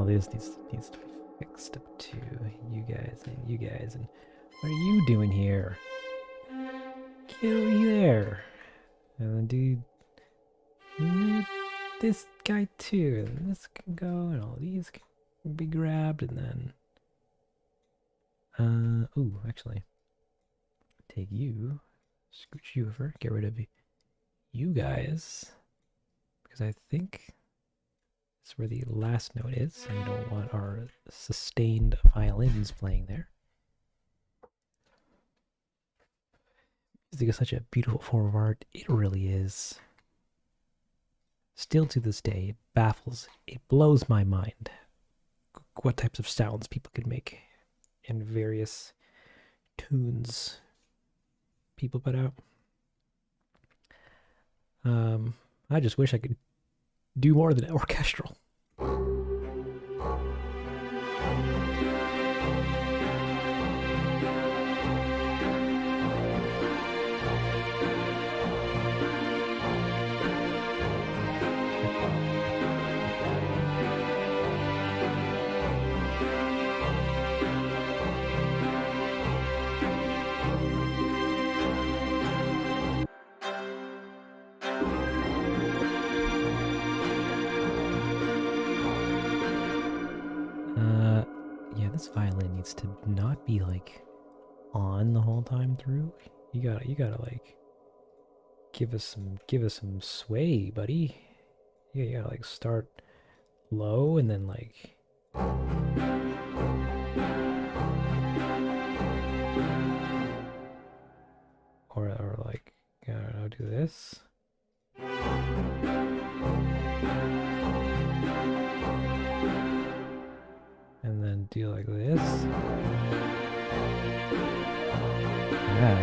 This needs to be fixed up to you guys and you guys. And what are you doing here? Get over there. And then do this guy too. And this can go, and all these can be grabbed, and then ooh, actually, take you, scooch you over, get rid of you guys, because I think that's where the last note is, and we don't want our sustained violins playing there. Music is such a beautiful form of art. It really is. Still to this day, it baffles, it blows my mind what types of sounds people can make in various tunes people put out. I just wish I could do more than orchestral. This violin needs to not be like on the whole time through. You gotta like give us some sway, buddy. Yeah, you gotta like start low and then like or like I don't know, do this. And then do like this. Yeah.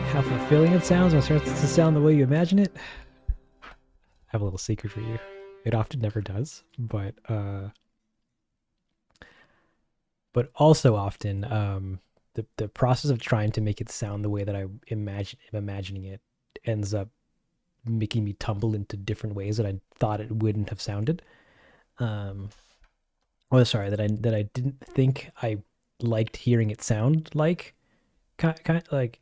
How fulfilling it sounds when it starts to sound the way you imagine it. I have a little secret for you. It often never does, but also often the process of trying to make it sound the way that I'm imagining it ends up making me tumble into different ways that I thought it wouldn't have sounded. Sorry, that I didn't think I liked hearing it sound like. Kind like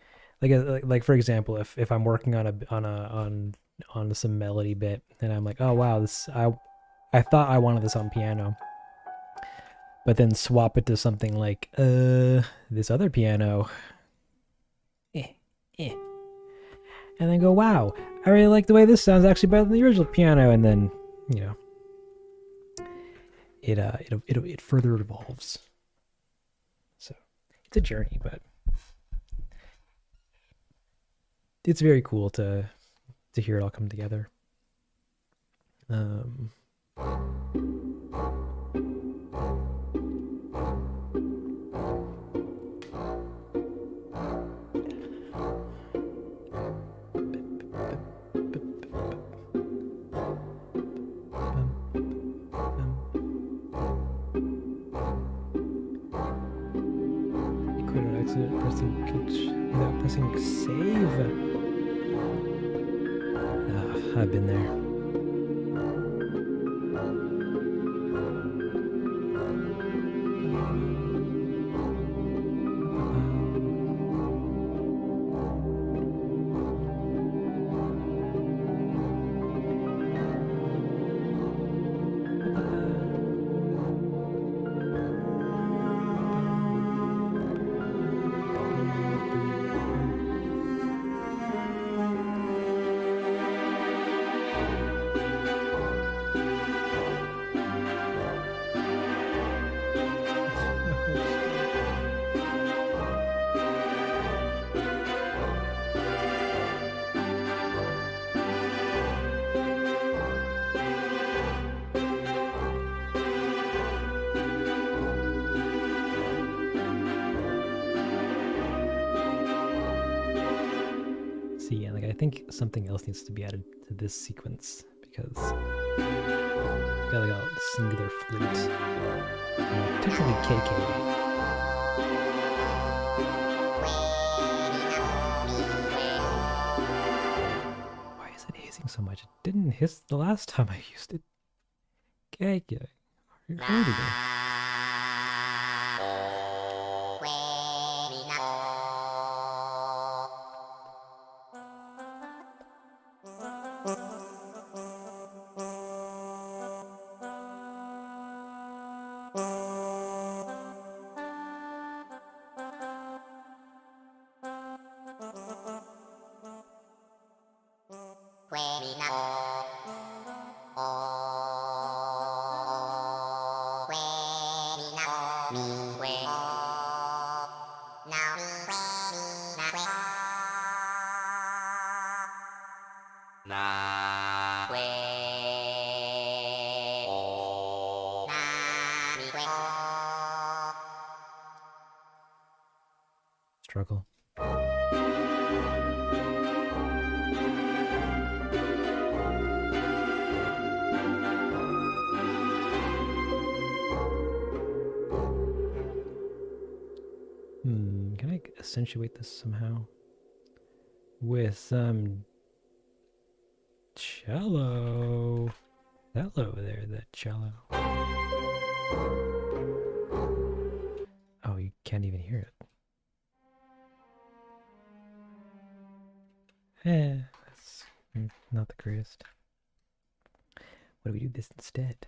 for example, if I'm working on some melody bit and I'm like, oh wow, I thought I wanted this on piano. but then swap it to something like this other piano, eh, eh, and then go, wow, I really like the way this sounds actually better than the original piano, and then you know it further evolves. So it's a journey, but it's very cool to hear it all come together. Um, quit on accident without pressing save. I've been there. See, and like I think something else needs to be added to this sequence because got like a singular flute. Particularly KK. Why is it hissing so much? It didn't hiss the last time I used it. KK. You're heard again. Struggle. Can I accentuate this somehow? With some cello. Hello there, that cello. Oh, you can't even hear it. That's not the greatest. What if we do this instead?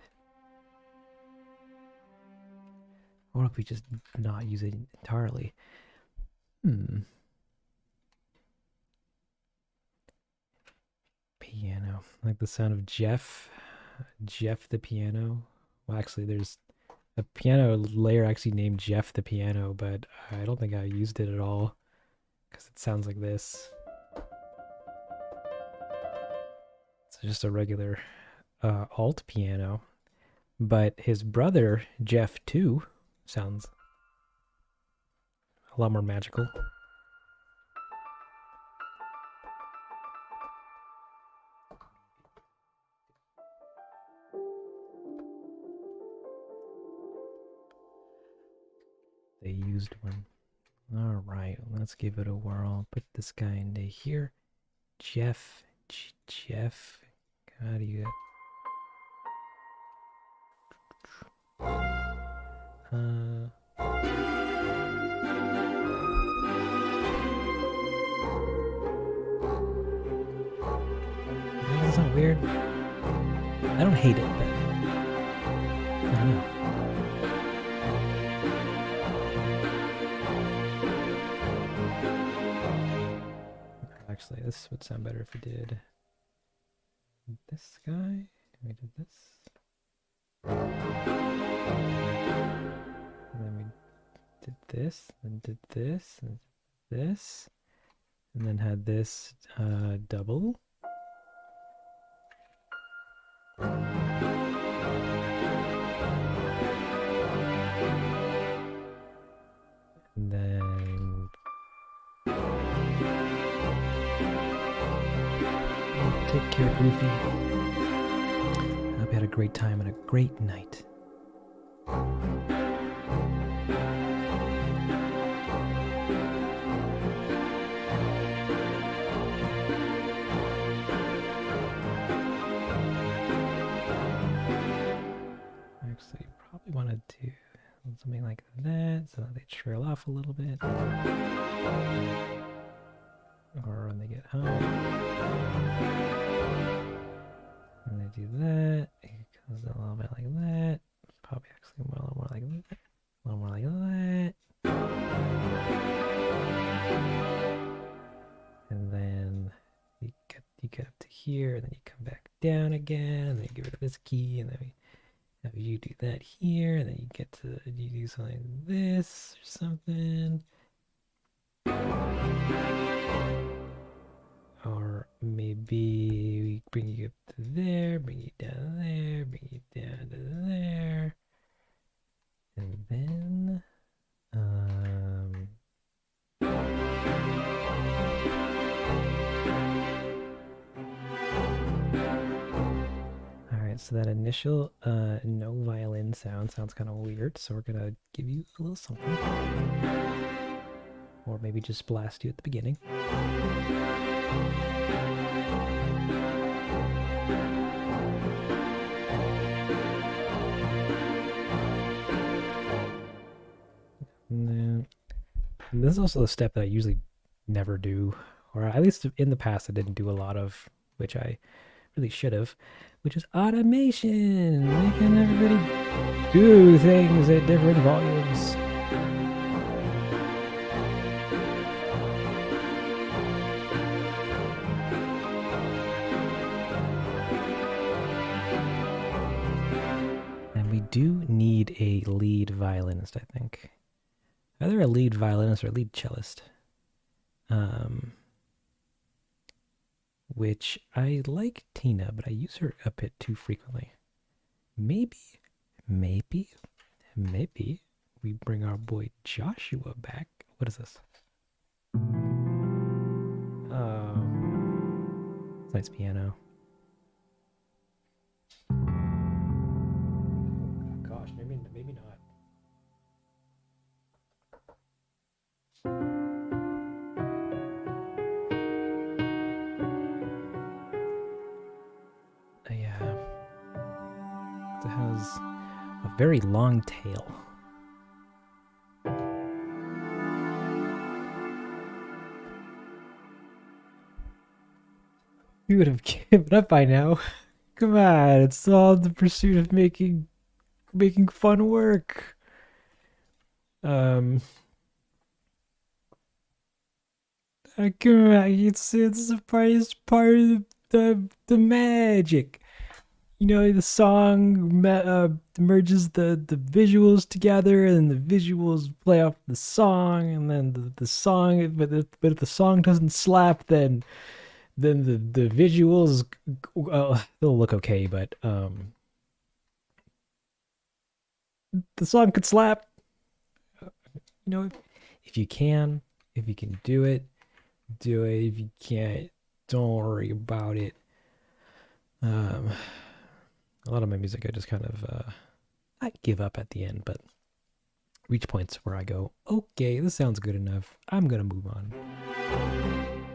Or if we just not use it entirely? Piano. I like the sound of Jeff. Jeff the piano. Well, actually, there's a piano layer actually named Jeff the piano, but I don't think I used it at all because it sounds like this. It's just a regular alt piano, but his brother Jeff 2 sounds a lot more magical. They used one. All right, let's give it a whirl. Put this guy into here. Jeff. Jeff. How do you... That's not weird. I don't hate it, but I don't know. this would sound better if we did this guy. We did this. And then we did this, and did this, and this. And then had this double. And then take care, Goofy. I hope you had a great time and a great night. Actually, probably want to do something like that so that they trail off a little bit. Or when they get home. And they do that. It goes a little bit like that. Probably actually a little more like that. A little more like that. And then you get up to here, and then you come back down again, and then you get rid of this key, and then you do that here, and then you get to you do something like this or something. Or maybe we bring you up to there, bring you down there, bring you down to there. And then alright, so that initial no violin sounds kind of weird, so we're gonna give you a little something. Or maybe just blast you at the beginning. And this is also a step that I usually never do, or at least in the past I didn't do a lot of, which I really should have, which is automation, making everybody do things at different volumes. And we do need a lead violinist, I think. Either a lead violinist or a lead cellist. Which I like Tina, but I use her a bit too frequently. Maybe we bring our boy Joshua back. What is this? Oh, nice piano. Oh gosh, maybe not. Yeah, it has a very long tail. You would have given up by now. Come on, it's all the pursuit of making fun work. Come on, it's a part of the magic. You know, the song merges the visuals together, and the visuals play off the song, and then the song. But if the song doesn't slap, then the visuals they'll look okay, but the song could slap. You know, if you can do it, do it. If you can't, don't worry about it. A lot of my music I just kind of I give up at the end, but reach points where I go, okay, this sounds good enough, I'm gonna move on.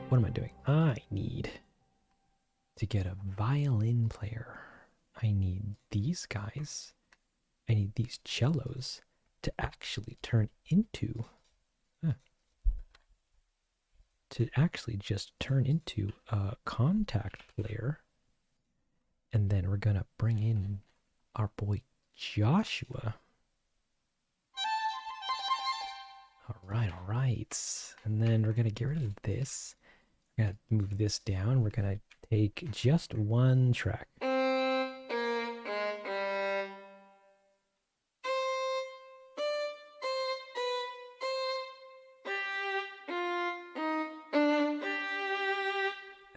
What am I doing? I need to get a violin player. I need these guys, I need these cellos to actually turn into just turn into a contact player. And then we're gonna bring in our boy Joshua. All right. And then we're gonna get rid of this. Gonna move this down. We're gonna take just one track.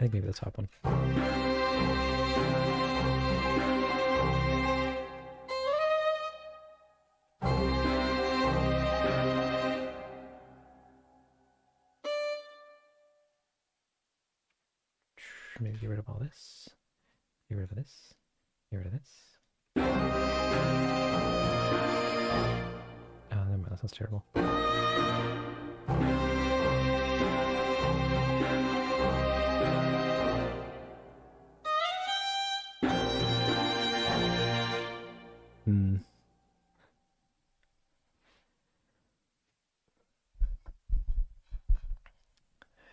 I think maybe the top one. Maybe get rid of all this. Get rid of this. Get rid of this. Oh, never mind. That sounds terrible.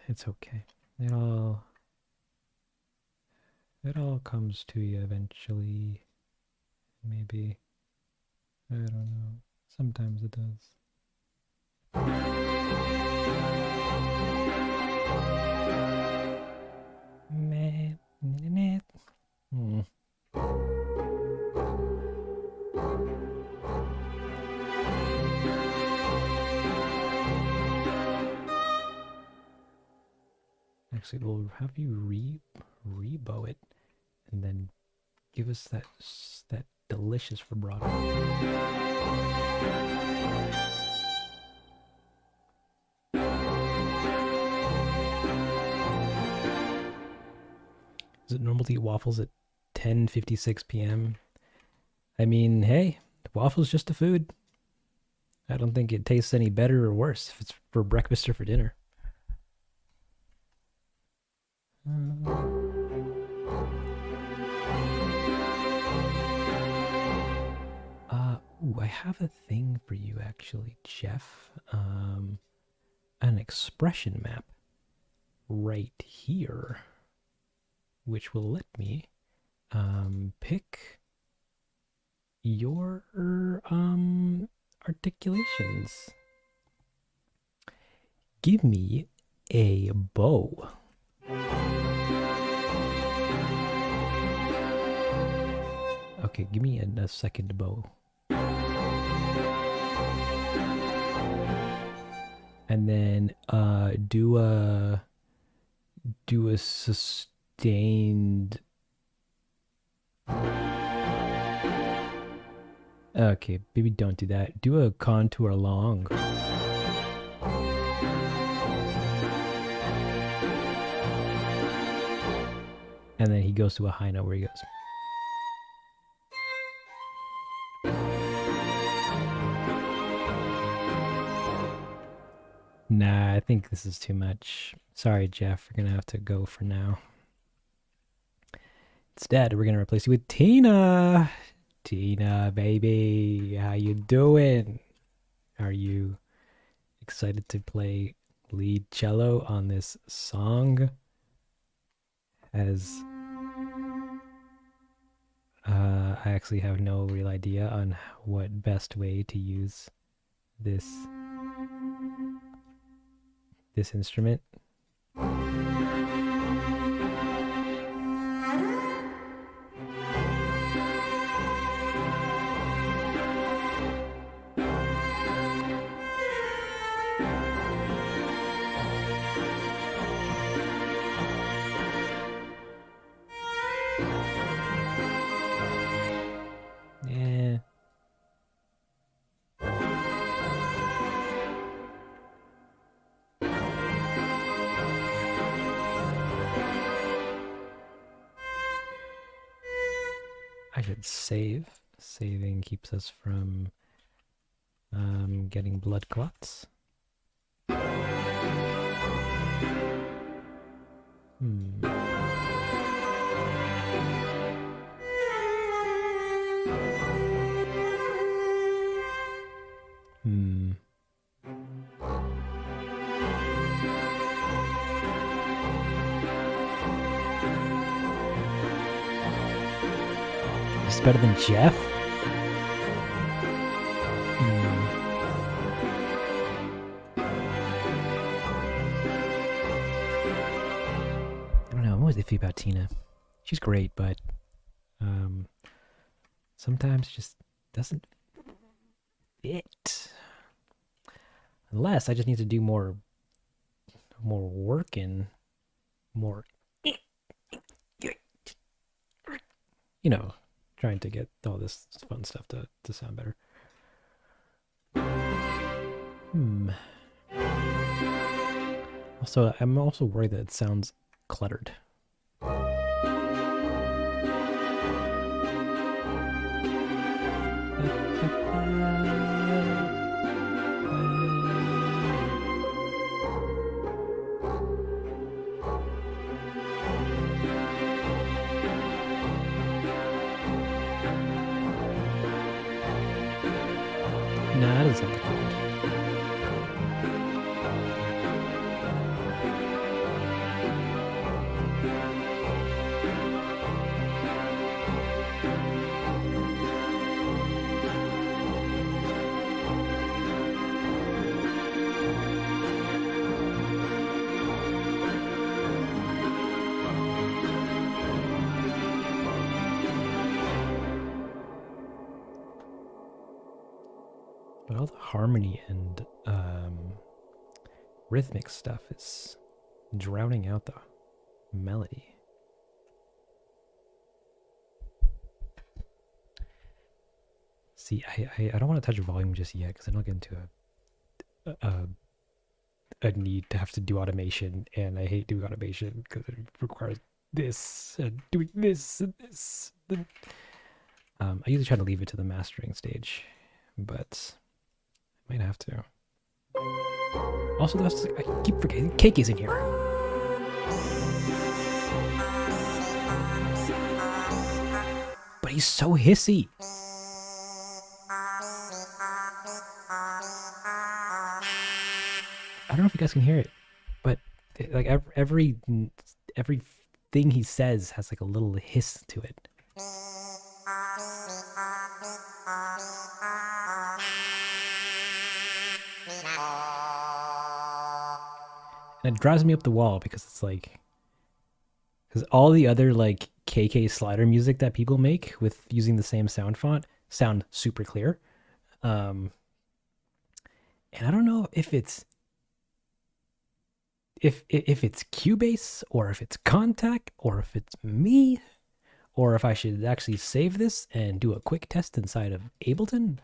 It's okay. It all comes to you eventually. Maybe. I don't know. Sometimes it does. Actually, we'll have you rebow it, and then give us that delicious vibrato. Is it normal to eat waffles at 10:56 p.m.? I mean, hey, waffles just a food. I don't think it tastes any better or worse if it's for breakfast or for dinner. Ooh, I have a thing for you actually, Jeff. An expression map right here, which will let me pick your articulations. Give me a bow. Okay, give me a second bow. And then do a sustained. Okay, maybe don't do that. Do a contour long. And then he goes to a high note where he goes. Nah, I think this is too much. Sorry, Jeff. We're going to have to go for now. Instead, we're going to replace you with Tina. Tina, baby. How you doing? Are you excited to play lead cello on this song? As I actually have no real idea on what best way to use this instrument. Yeah. I should save. Saving keeps us from getting blood clots. It's better than Jeff? happy about Tina. She's great, but um, sometimes just doesn't fit. Unless I just need to do more work and more, you know, trying to get all this fun stuff to sound better. Hmm. Also, I'm also worried that it sounds cluttered. Nah, it doesn't sound cluttered. But all the harmony and rhythmic stuff is drowning out the melody. See, I don't want to touch volume just yet because I don't get into a need to have to do automation, and I hate doing automation because it requires this and doing this and this. I usually try to leave it to the mastering stage, but I might have to. Also, I keep forgetting Cake is in here. But he's so hissy. I don't know if you guys can hear it, but like every thing he says has like a little hiss to it. And it drives me up the wall because it's like, because all the other like KK slider music that people make with using the same sound font sound super clear. And I don't know if it's if it's Cubase or if it's Contact or if it's me or if I should actually save this and do a quick test inside of Ableton.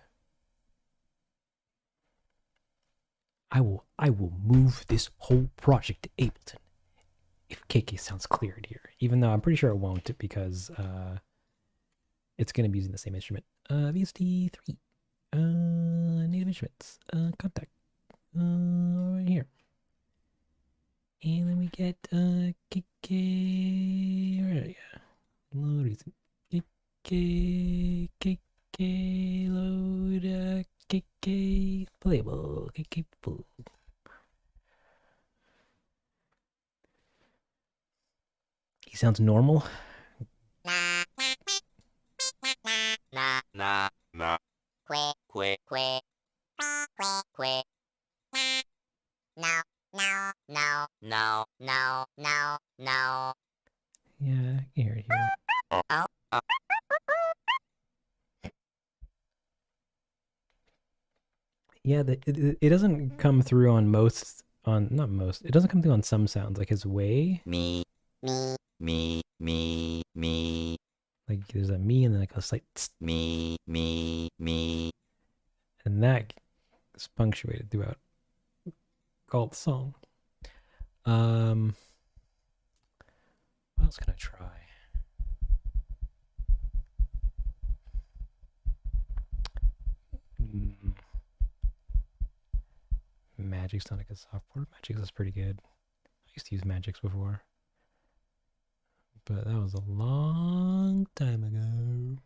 I will move this whole project to Ableton if KK sounds clear in here, even though I'm pretty sure it won't because it's going to be using the same instrument. VST3, native instruments, Contact, right here. And then we get KK, where are you? Load reason. KK, load, KK, playable, KK full. He sounds normal. Nah. Quick. No. Yeah, I can hear it here. Oh. Yeah, it doesn't come through on most, on not most. It doesn't come through on some sounds, like his way. Me. Like there's a me and then like a slight tss, Me. and that is punctuated throughout all the song. What else can I try? Magic's not a good software. Magix is pretty good. I used to use Magix before, but that was a long time ago.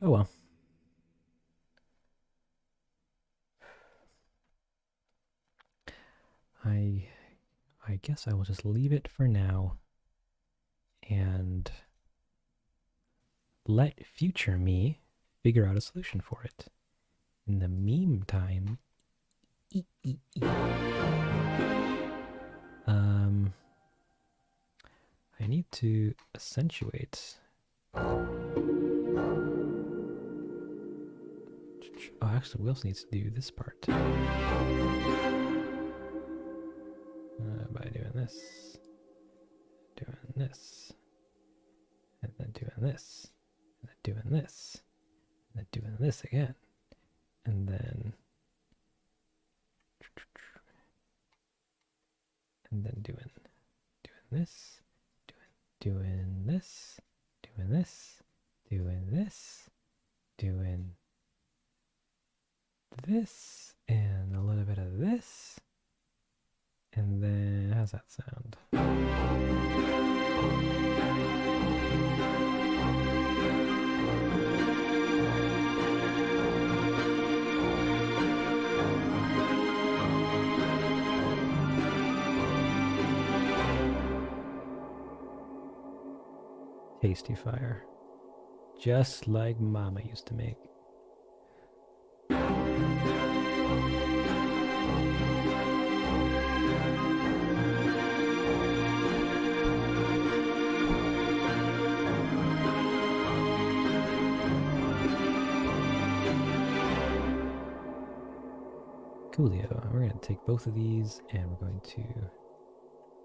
Oh well. I guess I will just leave it for now and let future me figure out a solution for it. In the meantime, I need to accentuate. Oh, actually, we also need to do this part. By doing this, and then doing this, and then doing this, and then doing this again, and then doing this, doing this, doing this, doing this, doing this, and a little bit of this. And then, how's that sound? Tasty fire. Just like Mama used to make. Coolio. We're going to take both of these and we're going to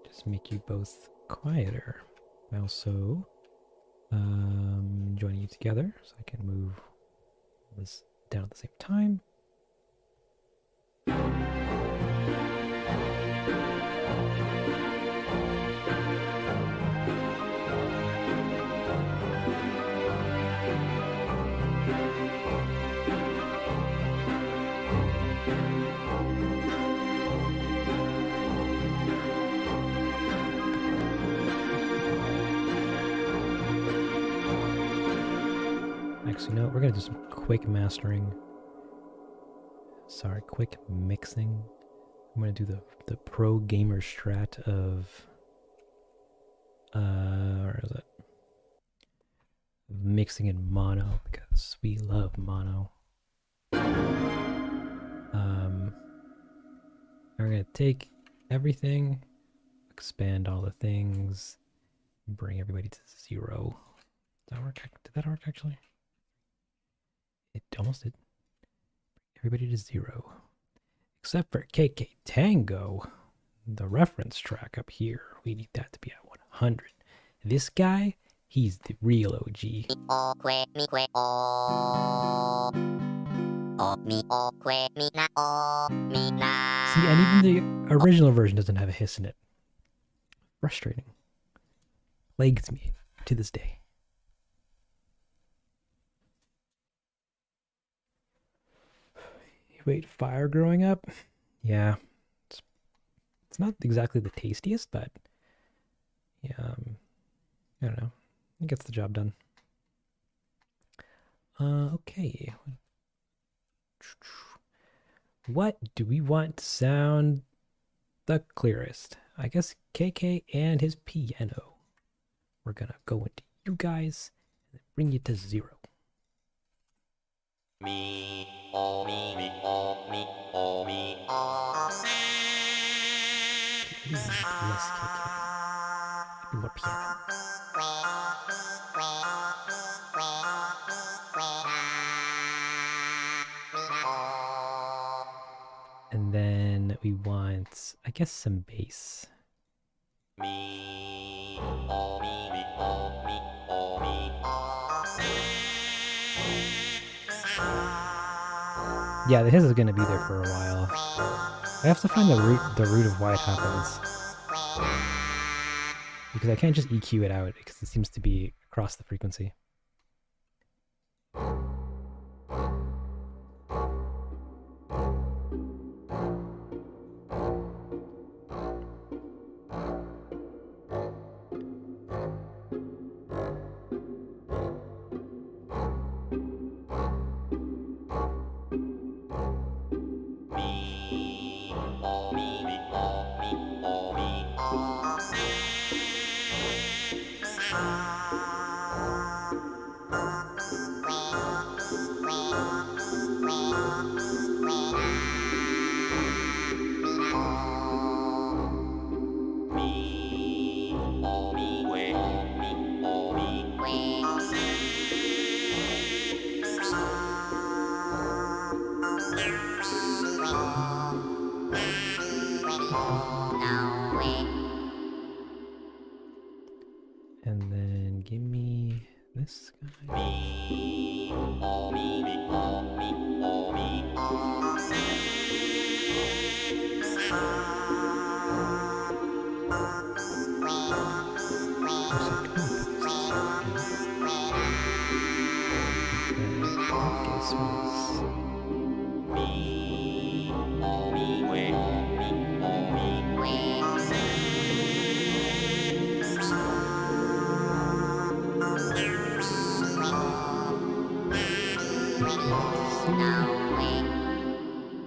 just make you both quieter. Also, joining you together so I can move this down at the same time. Actually, no, we're going to do some quick mastering. Sorry, quick mixing. I'm going to do the pro gamer strat of... where is it? Mixing in mono, because we love mono. We're going to take everything, expand all the things, bring everybody to 0. Did that work? Did that work, actually? It almost did. Everybody to 0. Except for KK Tango, the reference track up here. We need that to be at 100. This guy, he's the real OG. See, and even the original version doesn't have a hiss in it. Frustrating. Plagues me to this day. Wait, fire growing up? Yeah. It's not exactly the tastiest, but yeah, I don't know. It gets the job done. Okay. What do we want to sound the clearest? I guess KK and his piano. We're gonna go into you guys and bring you to 0. Me, oh, me, oh, me, oh, me, oh. Less KK. Maybe more piano. And then we want, I guess, some bass. Me, oh, me, oh, me, oh, me, oh. Yeah, the hiss is gonna be there for a while. I have to find the root of why it happens. Because I can't just EQ it out because it seems to be across the frequency. So can we put this again? I guess was Me, oh me, we, me, oh me, we.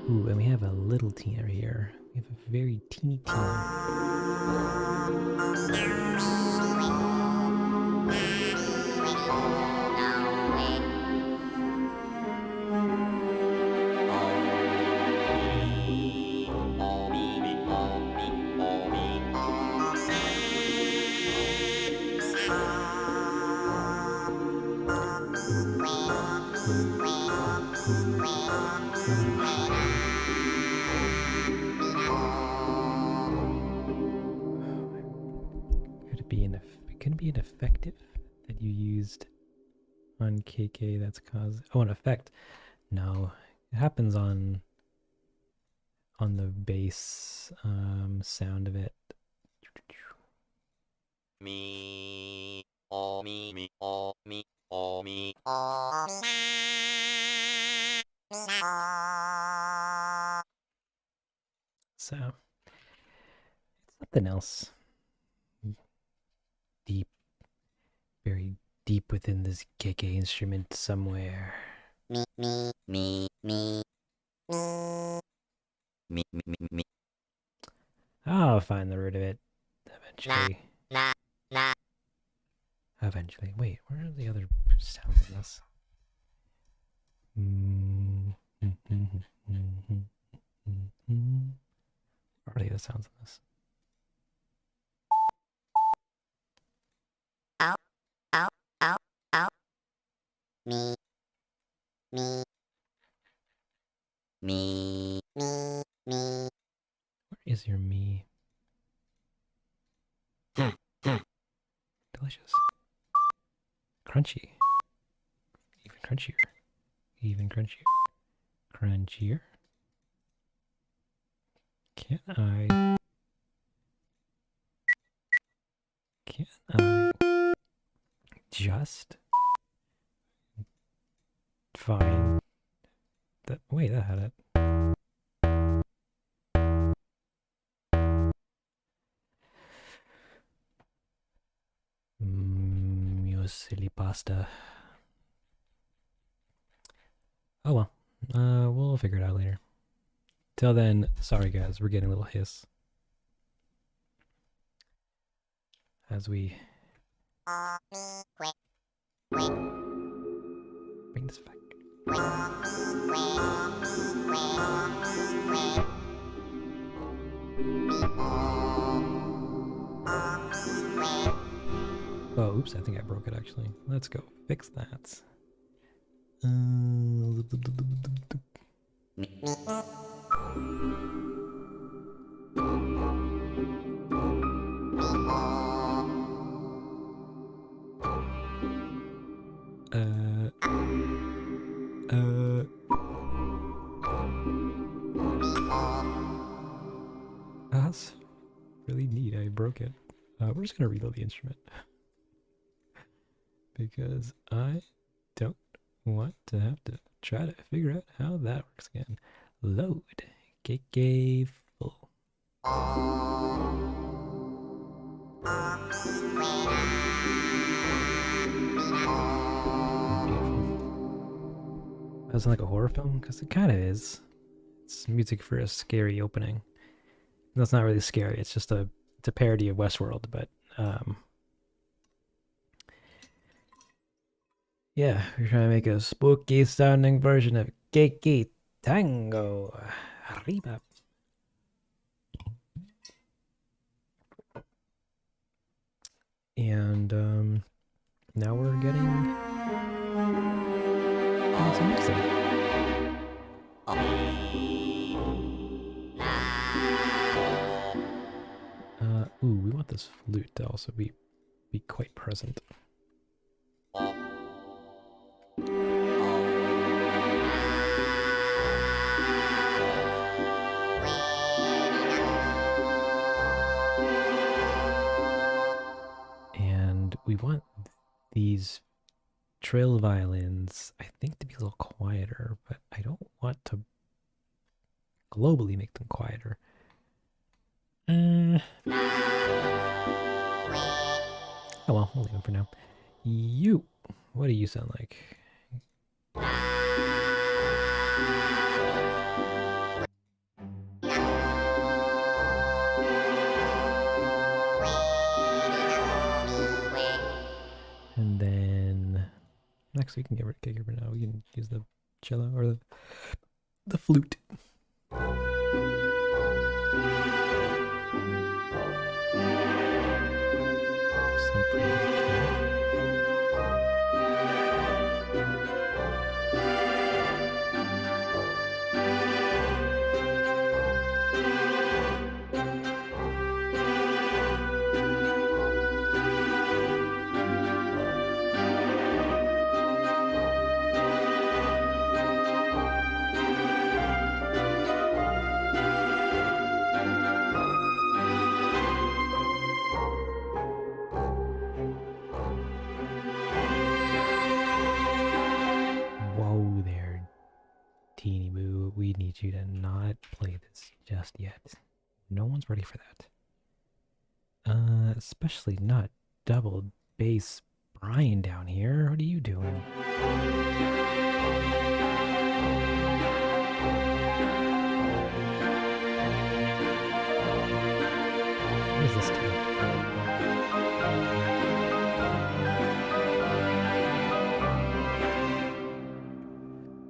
ooh, and we have a little teener here. We have a very teeny teener. A little higher. Could it be an effective that you used on KK that's caused an effect? No. It happens on the bass sound of it. Me, oh me, oh me, oh me, oh me. So it's something else deep, very deep within this KK instrument somewhere. Me, me, me, me, me, me, me, me, me. I'll find the root of it eventually. Nah, nah. Eventually. Wait, where are the other sounds in this? Where are the other sounds in this? Ow, ow, ow, ow. Me, me, me, me, me. Where is your me? Delicious. Crunchy. Even crunchier. Even crunchier. Crunchier. Can I just find that? Wait, that had it. You silly pasta. Oh well. We'll figure it out later. Till then, sorry guys, we're getting a little hiss. As we bring this back. Oh, oops, I think I broke it actually. Let's go fix that. That's really neat. I broke it. We're just gonna reload the instrument because I don't want to have to try to figure out how that works again. Load. KK full. Beautiful. That sound like a horror film? Because it kind of is. It's music for a scary opening. That's not really scary. It's just it's a parody of Westworld, but yeah, we're trying to make a spooky sounding version of KK Tango. Arriba. And now we're getting some mixing. Ooh, we want this flute to also be quite present. want these trill violins, I think, to be a little quieter, but I don't want to globally make them quieter. Oh well, we'll leave them for now. You, what do you sound like? And then actually, we can get rid of it now. We can use the cello or the flute. Some pretty okay. Whoa there, Teeny Boo. We need you to not play this just yet. No one's ready for that. Especially not double bass Brian down here. What are you doing? What is this to?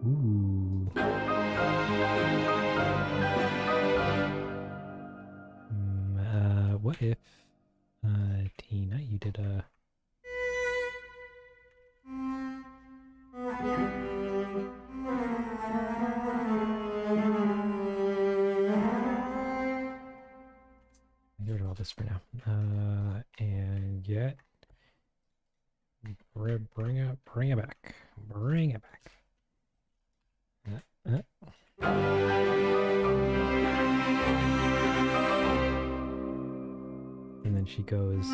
Ooh. What if, Tina, you did a... Get rid of all this for now. And yet... Bring it back. Bring it back. And then she goes...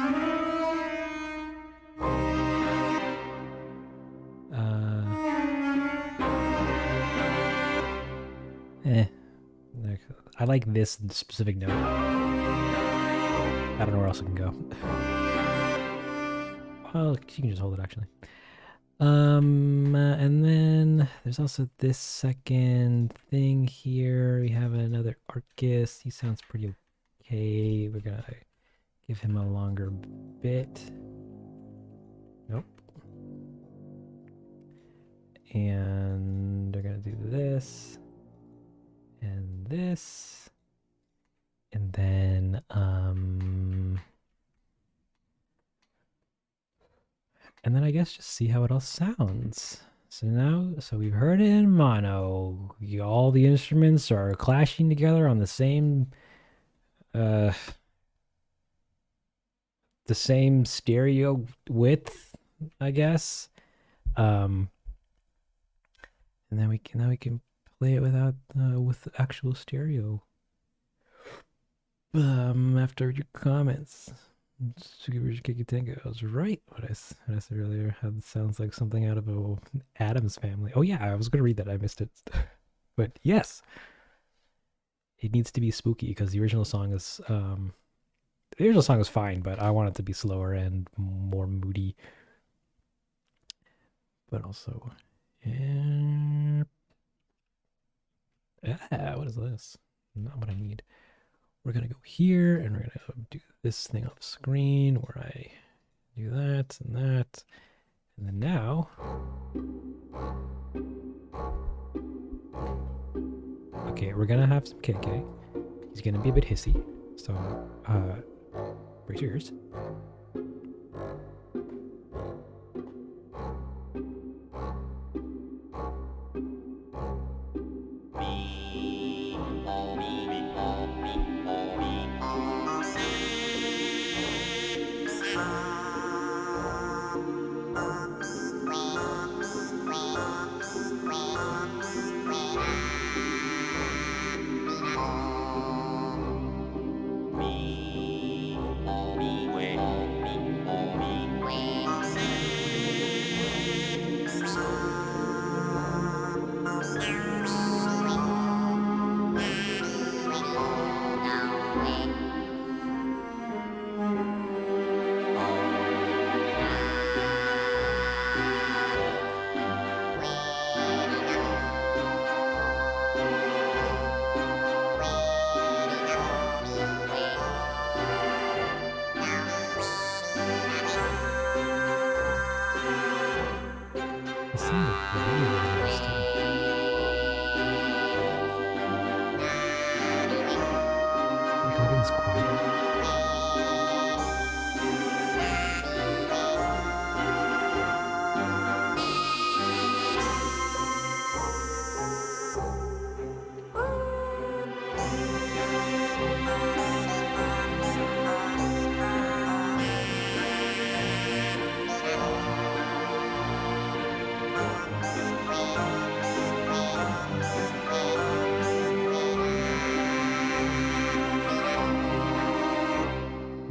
I like this specific note. I don't know where else it can go. Well, you can just hold it, actually. And then there's also this second thing here. We have another Arcus. He sounds pretty okay. We're gonna give him a longer bit. Nope. And we're gonna do this and this, and then I guess just see how it all sounds. So we've heard it in mono. All the instruments are clashing together on the same stereo width, I guess. And then we can play it without with actual stereo. After your comments. I was right what I said earlier. It sounds like something out of a Addams Family. Oh yeah, I was gonna read that. I missed it. But yes, it needs to be spooky because the original song is fine, but I want it to be slower and more moody. But also, what is this? Not what I need. We're gonna go here and we're gonna do this thing off screen where I do that and that. And then now, okay, we're gonna have some KK. He's gonna be a bit hissy. So, brace your ears. Sounds quiet.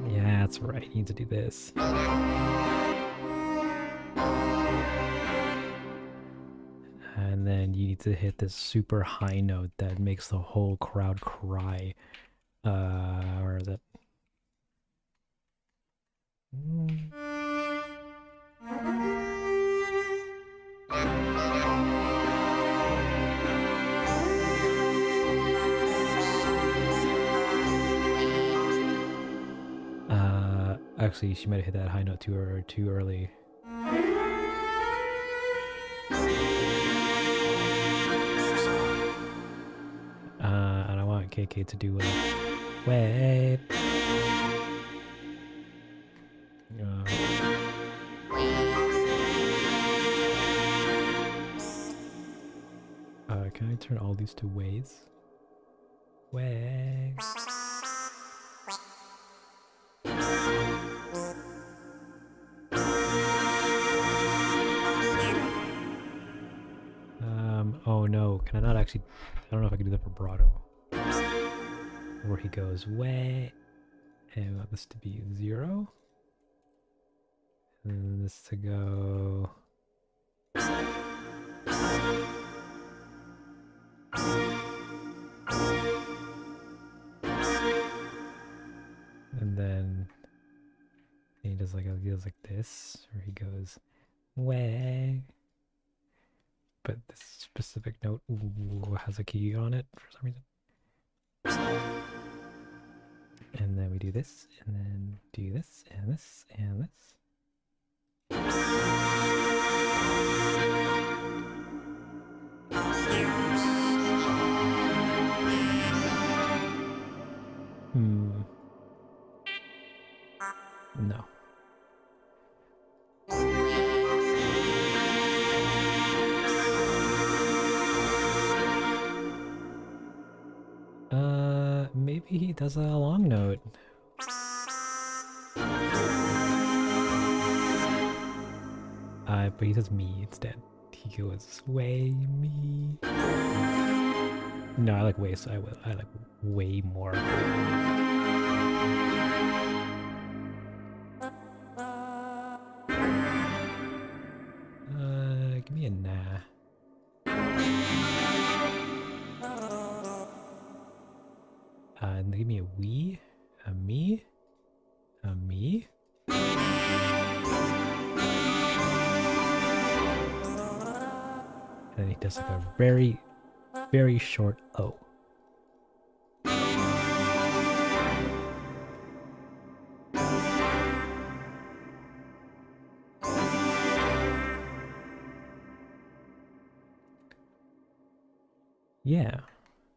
Yeah, that's right. You need to do this. And then you need to hit this super high note that makes the whole crowd cry. Where is it? Actually, she might have hit that high note too early. And I want KK to do a wave. Can I turn all these to waves? Way. Oh no, can I not actually, I don't know if I can do the vibrato. Where he goes way, and I want this to be 0. And this to go. And then he does like this, where he goes way. But this specific note has a key on it for some reason. And then we do this, and then do this, and this, and this. No. Maybe he does a long note. But he says me instead. He goes way me. No, I like way, so I like way more. Give me a nah. And give me a we, a me, a me. And then he does like a very, very short O. Yeah,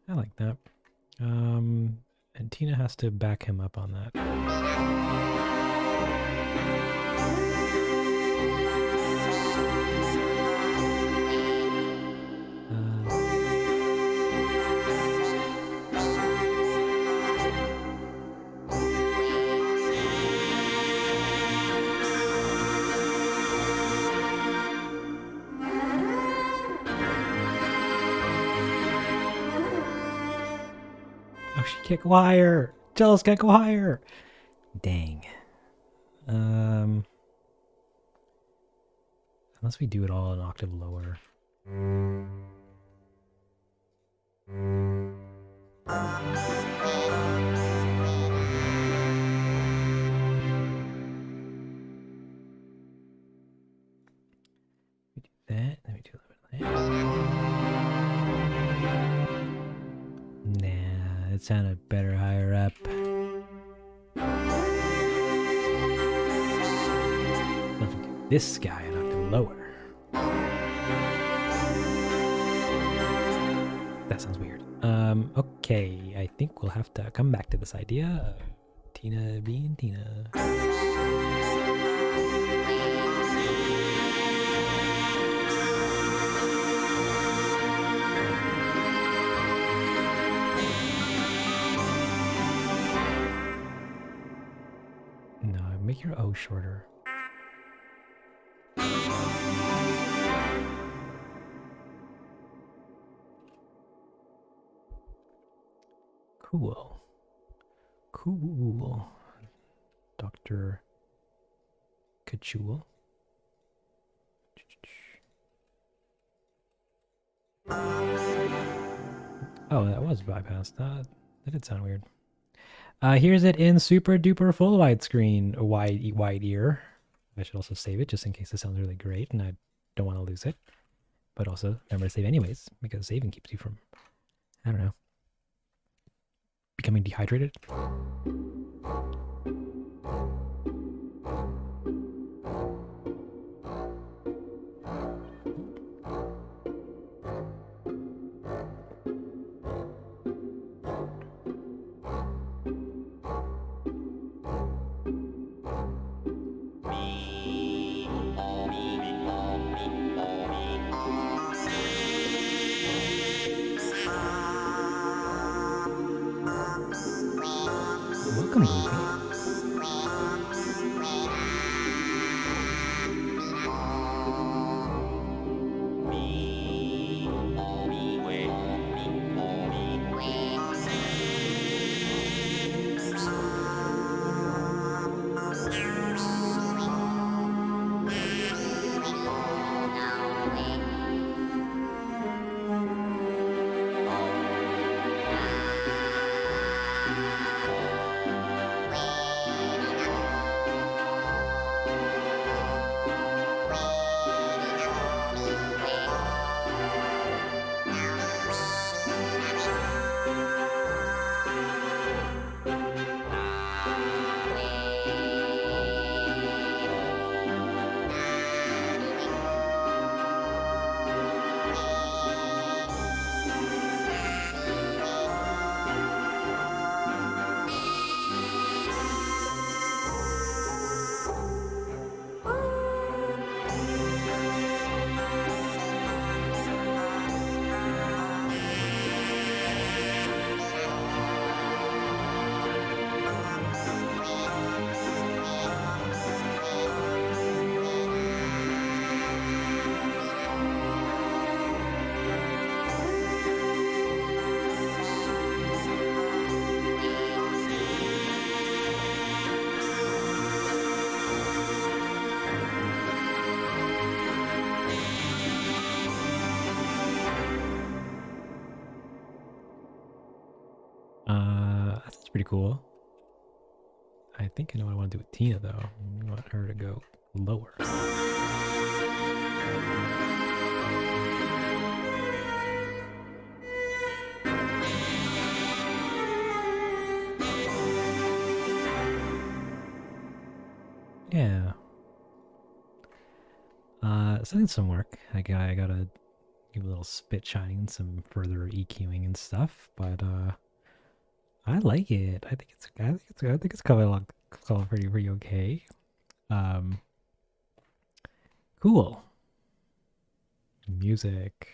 I like that. And Tina has to back him up on that. Oh, she can't go higher. Jealous can't go higher. Dang. Unless we do it all an octave lower. We do that, then we do a little bit of that. Nah, it sounded better higher up. Let's do this guy an octave lower. That sounds weird. Okay, I think we'll have to come back to this idea of Tina being Tina. No, make your O shorter. Cool. Cool. Dr. Kachul. Oh, that was bypassed. That did sound weird. Here's it in super duper full widescreen, wide ear. I should also save it just in case it sounds really great and I don't want to lose it. But also remember to save anyways, because saving keeps you from, I don't know, becoming dehydrated. Welcome, Goofy. That's pretty cool. I think I know what I want to do with Tina though. I want her to go lower. Yeah. So needs some work. I gotta give a little spit shining and some further EQing and stuff, but I like it. I think it's coming along pretty okay. Cool. Music.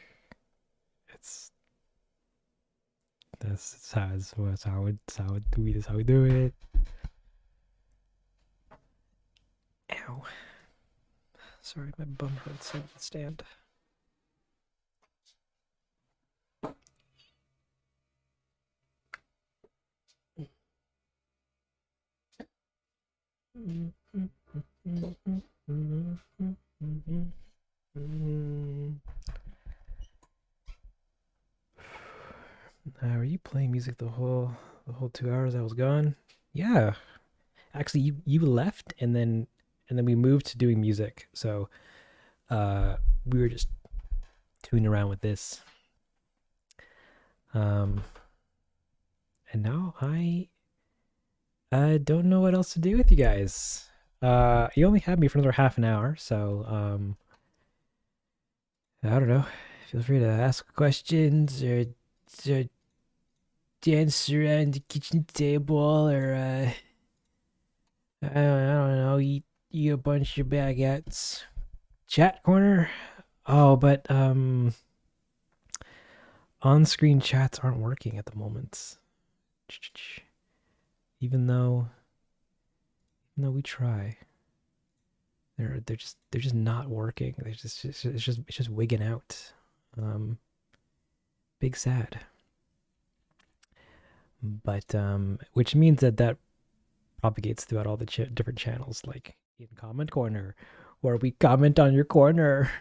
It's that's how we do it. Ow. Sorry, my bum hurts. I can't stand. Were you playing music the whole 2 hours I was gone? Yeah, actually, you left and then we moved to doing music. So we were just tooling around with this. And now I don't know what else to do with you guys. You only had me for another half an hour, so I don't know. Feel free to ask questions or dance around the kitchen table, or I don't know, eat a bunch of baguettes. Chat corner. Oh, but on-screen chats aren't working at the moment. Even though we try, they're just not working. It's just wigging out. Big sad. But which means that propagates throughout all the different channels, like in comment corner, where we comment on your corner,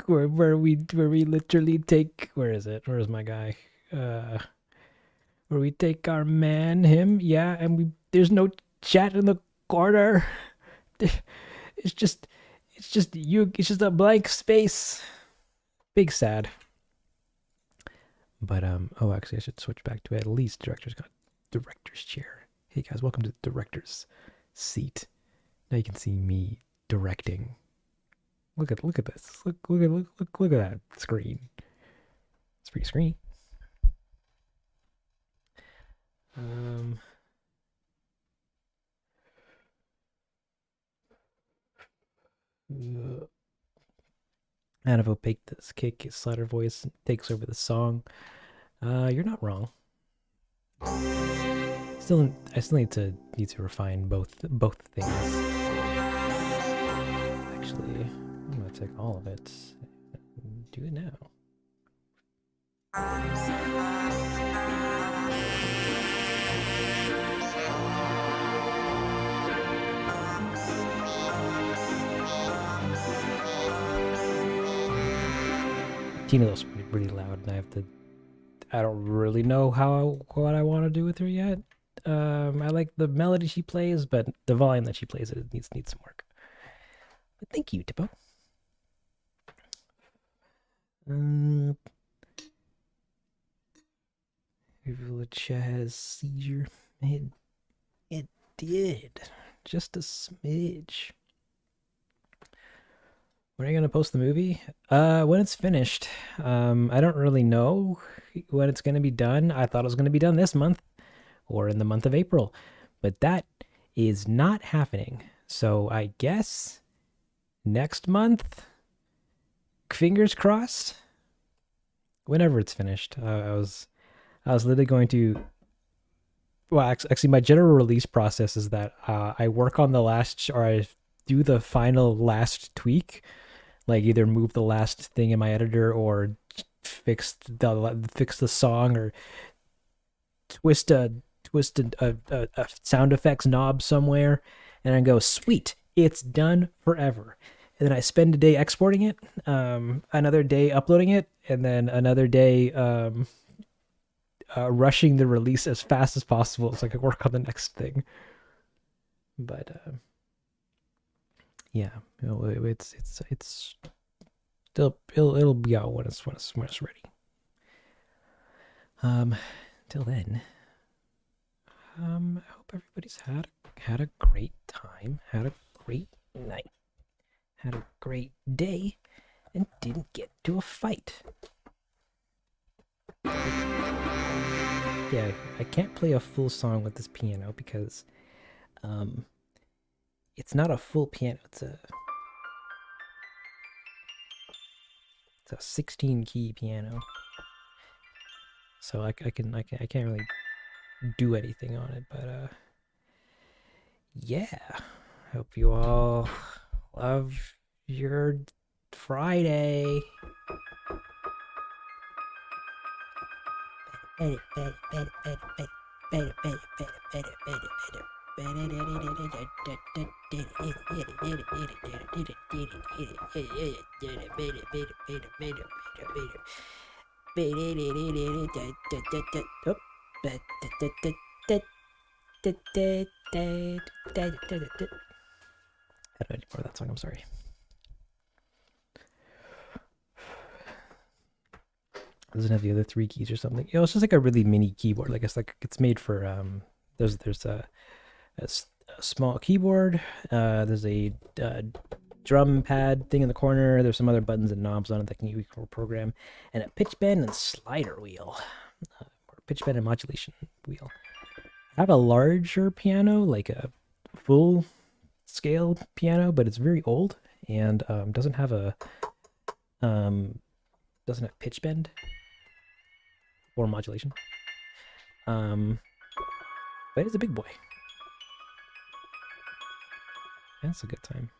where we literally take, where is it? Where's my guy? Where we take our man, him, yeah, and there's no chat in the corner. It's just you. It's just a blank space. Big sad. But oh, actually, I should switch back to at least director's chair. Hey guys, welcome to the director's seat. Now you can see me directing. Look at this. Look at that screen. It's pretty screeny. And if opaque this kick, his slider voice takes over the song. You're not wrong. I still need to refine both things. Actually, I'm gonna take all of it and do it now. Tina's really loud, and I don't really know what I want to do with her yet. I like the melody she plays, but the volume that she plays it needs some work. But thank you, Tipo. Village has seizure. It did. Just a smidge. When are you gonna post the movie? When it's finished. I don't really know when it's gonna be done. I thought it was gonna be done this month or in the month of April, but that is not happening. So I guess next month. Fingers crossed. Whenever it's finished. I was literally going to. Well, actually, my general release process is that I work on I do the final last tweak, like either move the last thing in my editor or fix the song or twist a sound effects knob somewhere, and I go, sweet, it's done forever. And then I spend a day exporting it, another day uploading it, and then another day rushing the release as fast as possible so I can work on the next thing. But yeah, it's still it'll be out when it's ready. Till then, I hope everybody's had a great time, had a great night, had a great day, and didn't get to a fight. Yeah, I can't play a full song with this piano because it's not a full piano. It's a 16 key piano. So I can't really do anything on it, but yeah. Hope you all love your Friday. I don't know any more of that song, I'm sorry. Doesn't have the other 3 keys or something. It's just like a really mini keyboard. I guess like it's made for there's a small keyboard. There's a drum pad thing in the corner. There's some other buttons and knobs on it that can you program, and a pitch bend and slider wheel. Or pitch bend and modulation wheel. I have a larger piano, like a full scale piano, but it's very old and um, doesn't have pitch bend or modulation. But it's a big boy. That's a good time.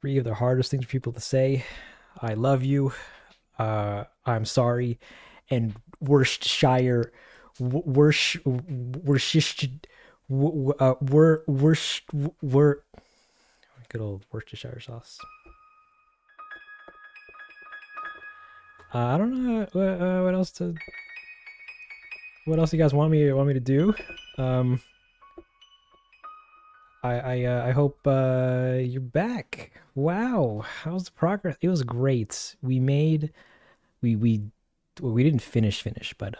3 of the hardest things for people to say: I love you, I'm sorry, and Worcestershire, Worsh, Worcestershire, Wor, good old Worcestershire sauce. I don't know what else to. What else you guys want me to do? I hope you're back. Wow, how's the progress? It was great. We didn't finish, but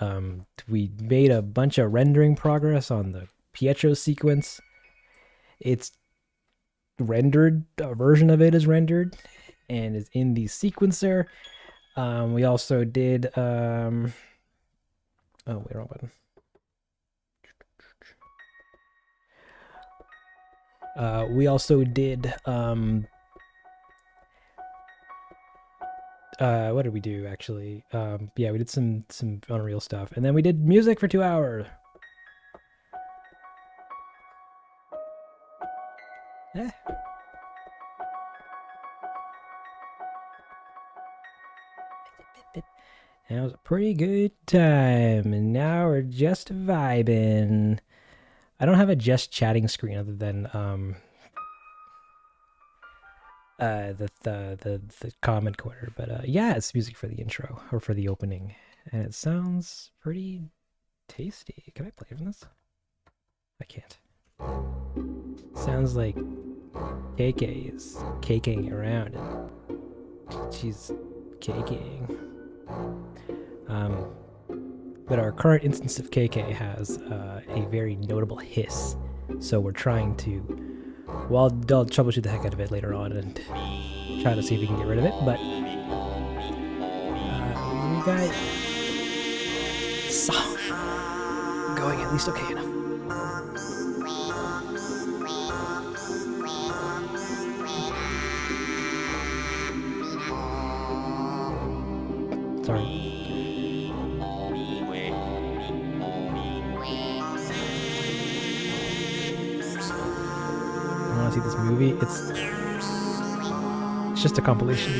we made a bunch of rendering progress on the Pietro sequence. It's rendered. A version of it is rendered and is in the sequencer. We also did oh wait, wrong button. We also did what did we do actually? Yeah, we did some Unreal stuff, and then we did music for 2 hours. Eh. That was a pretty good time, and now we're just vibing. I don't have a just chatting screen other than the comment corner, but yeah, it's music for the intro or for the opening, and it sounds pretty tasty. Can I play from this? I can't. Sounds like KK is caking around and she's caking. But our current instance of KK has a very notable hiss, so we're trying to. Well, I'll troubleshoot the heck out of it later on and try to see if we can get rid of it. But we got song going at least okay enough. Sorry. See this movie, it's just a compilation.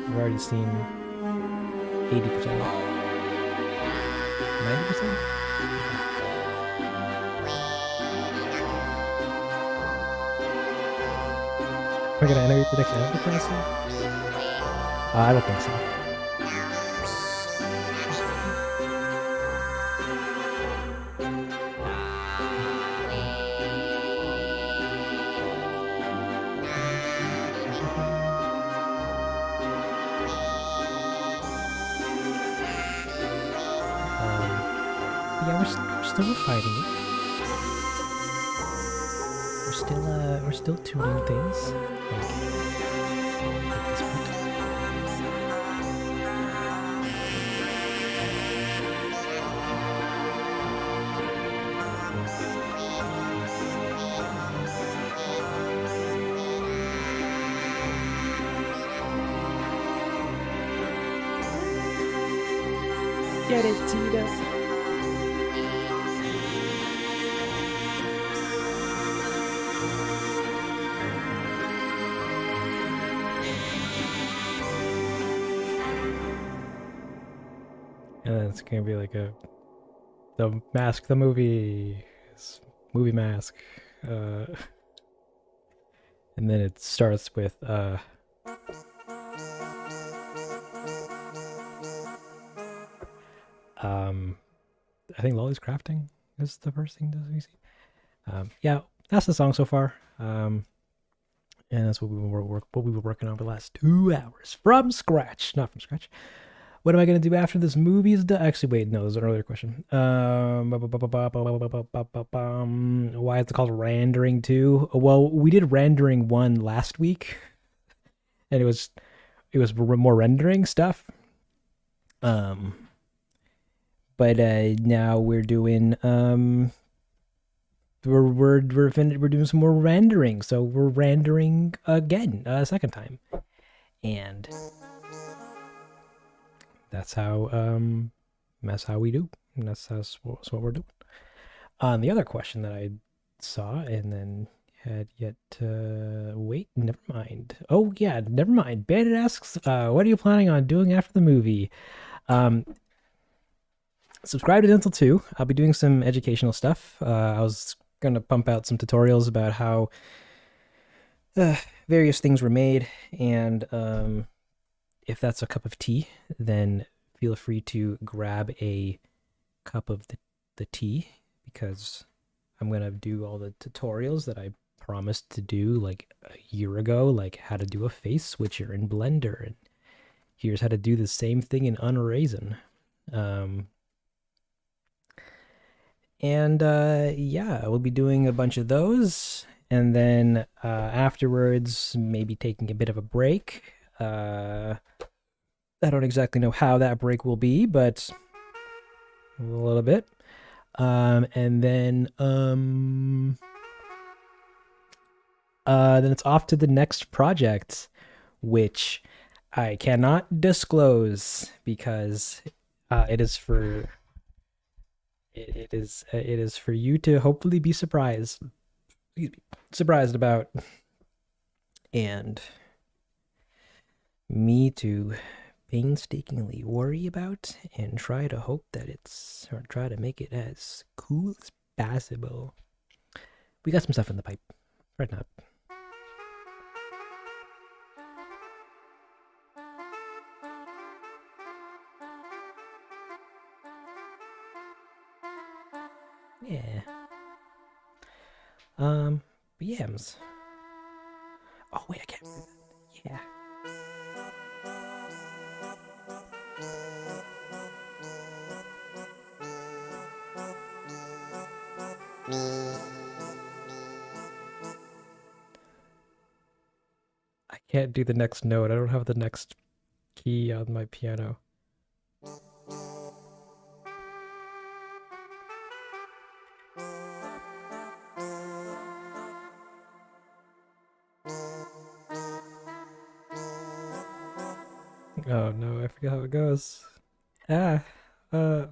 I've already seen 80%, 90%. We're gonna integrate the next Animal Crossing? I don't think so. Yeah, we're still refining it. We're still tuning things. Like this part. Get it, Tito. And then it's gonna be like the mask, the movie mask, and then it starts with I think Lolly's Crafting is the first thing that we see. Yeah, that's the song so far. And that's what we were working on for the last 2 hours from scratch, not from scratch. What am I going to do after this movie is done? Actually, wait, no, there's an earlier question. Why is it called Raandering 2? Well, we did Raandering 1 last week. and it was more rendering stuff. Um, but now we're doing we're doing some more rendering, so we're rendering again a second time, and that's how we do. And that's what we're doing. The other question that I saw and then had yet to wait. Never mind. Oh yeah, never mind. Bandit asks, "What are you planning on doing after the movie?" Um, Subscribe to Dental 2. I'll be doing some educational stuff. I was gonna pump out some tutorials about how uh, various things were made, and if that's a cup of tea, then feel free to grab a cup of the tea because I'm gonna do all the tutorials that I promised to do like a year ago, like how to do a face switcher in Blender, and here's how to do the same thing in Unraisin. Um, and yeah, we'll be doing a bunch of those, and then afterwards, maybe taking a bit of a break. I don't exactly know how that break will be, but a little bit. And then it's off to the next project, which I cannot disclose because it is for it is for you to hopefully be surprised about, and me to painstakingly worry about and try to hope that it's or try to make it as cool as possible. We got some stuff in the pipe right now. Yeah. But yams. Oh wait, I can't do that. Yeah. I can't do the next note. I don't have the next key on my piano. Oh no, I forget how it goes. Ah, uh,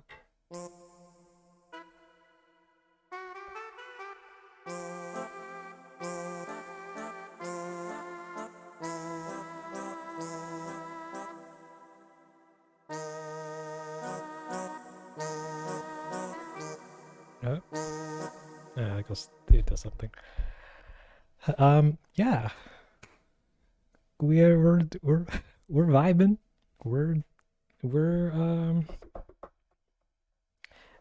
uh, I guess it does something. Yeah, we're we're vibing. We're we're.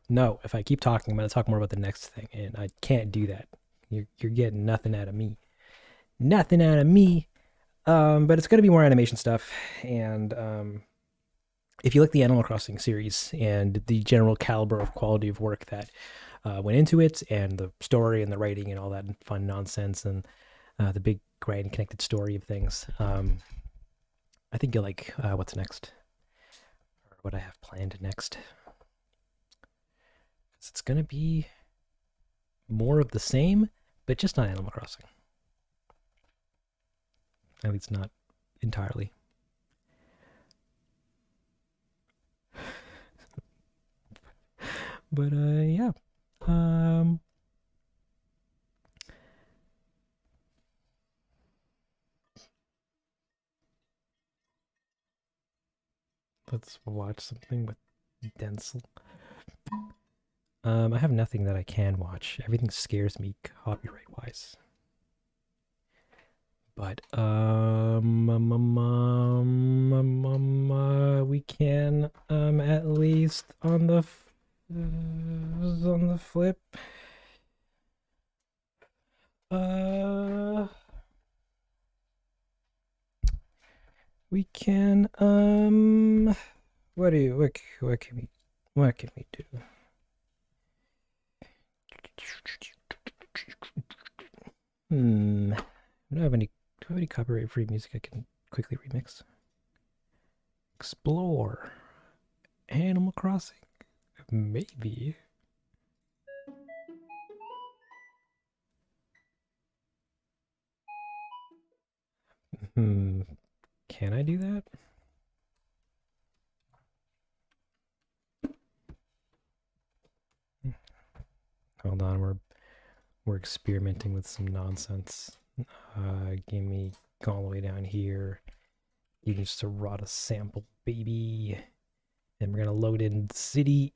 No, if I keep talking, I'm gonna talk more about the next thing, and I can't do that. You're getting nothing out of me. Nothing out of me. But it's gonna be more animation stuff, and if you like the Animal Crossing series and the general caliber of quality of work that went into it, and the story and the writing and all that fun nonsense, and the big grand connected story of things, I think you'll like what's next, or what I have planned next. It's gonna be more of the same, but just not Animal Crossing. At least not entirely. But yeah. Um, let's watch something with Densle. I have nothing that I can watch. Everything scares me copyright wise. But we can at least on the flip uh we can what can we do? I don't have any copyright free music I can quickly remix. Explore. Animal Crossing. Maybe. Can I do that? Hold on, we're experimenting with some nonsense. Give me go all the way down here. You can just rot a sample, baby. And we're gonna load in the city.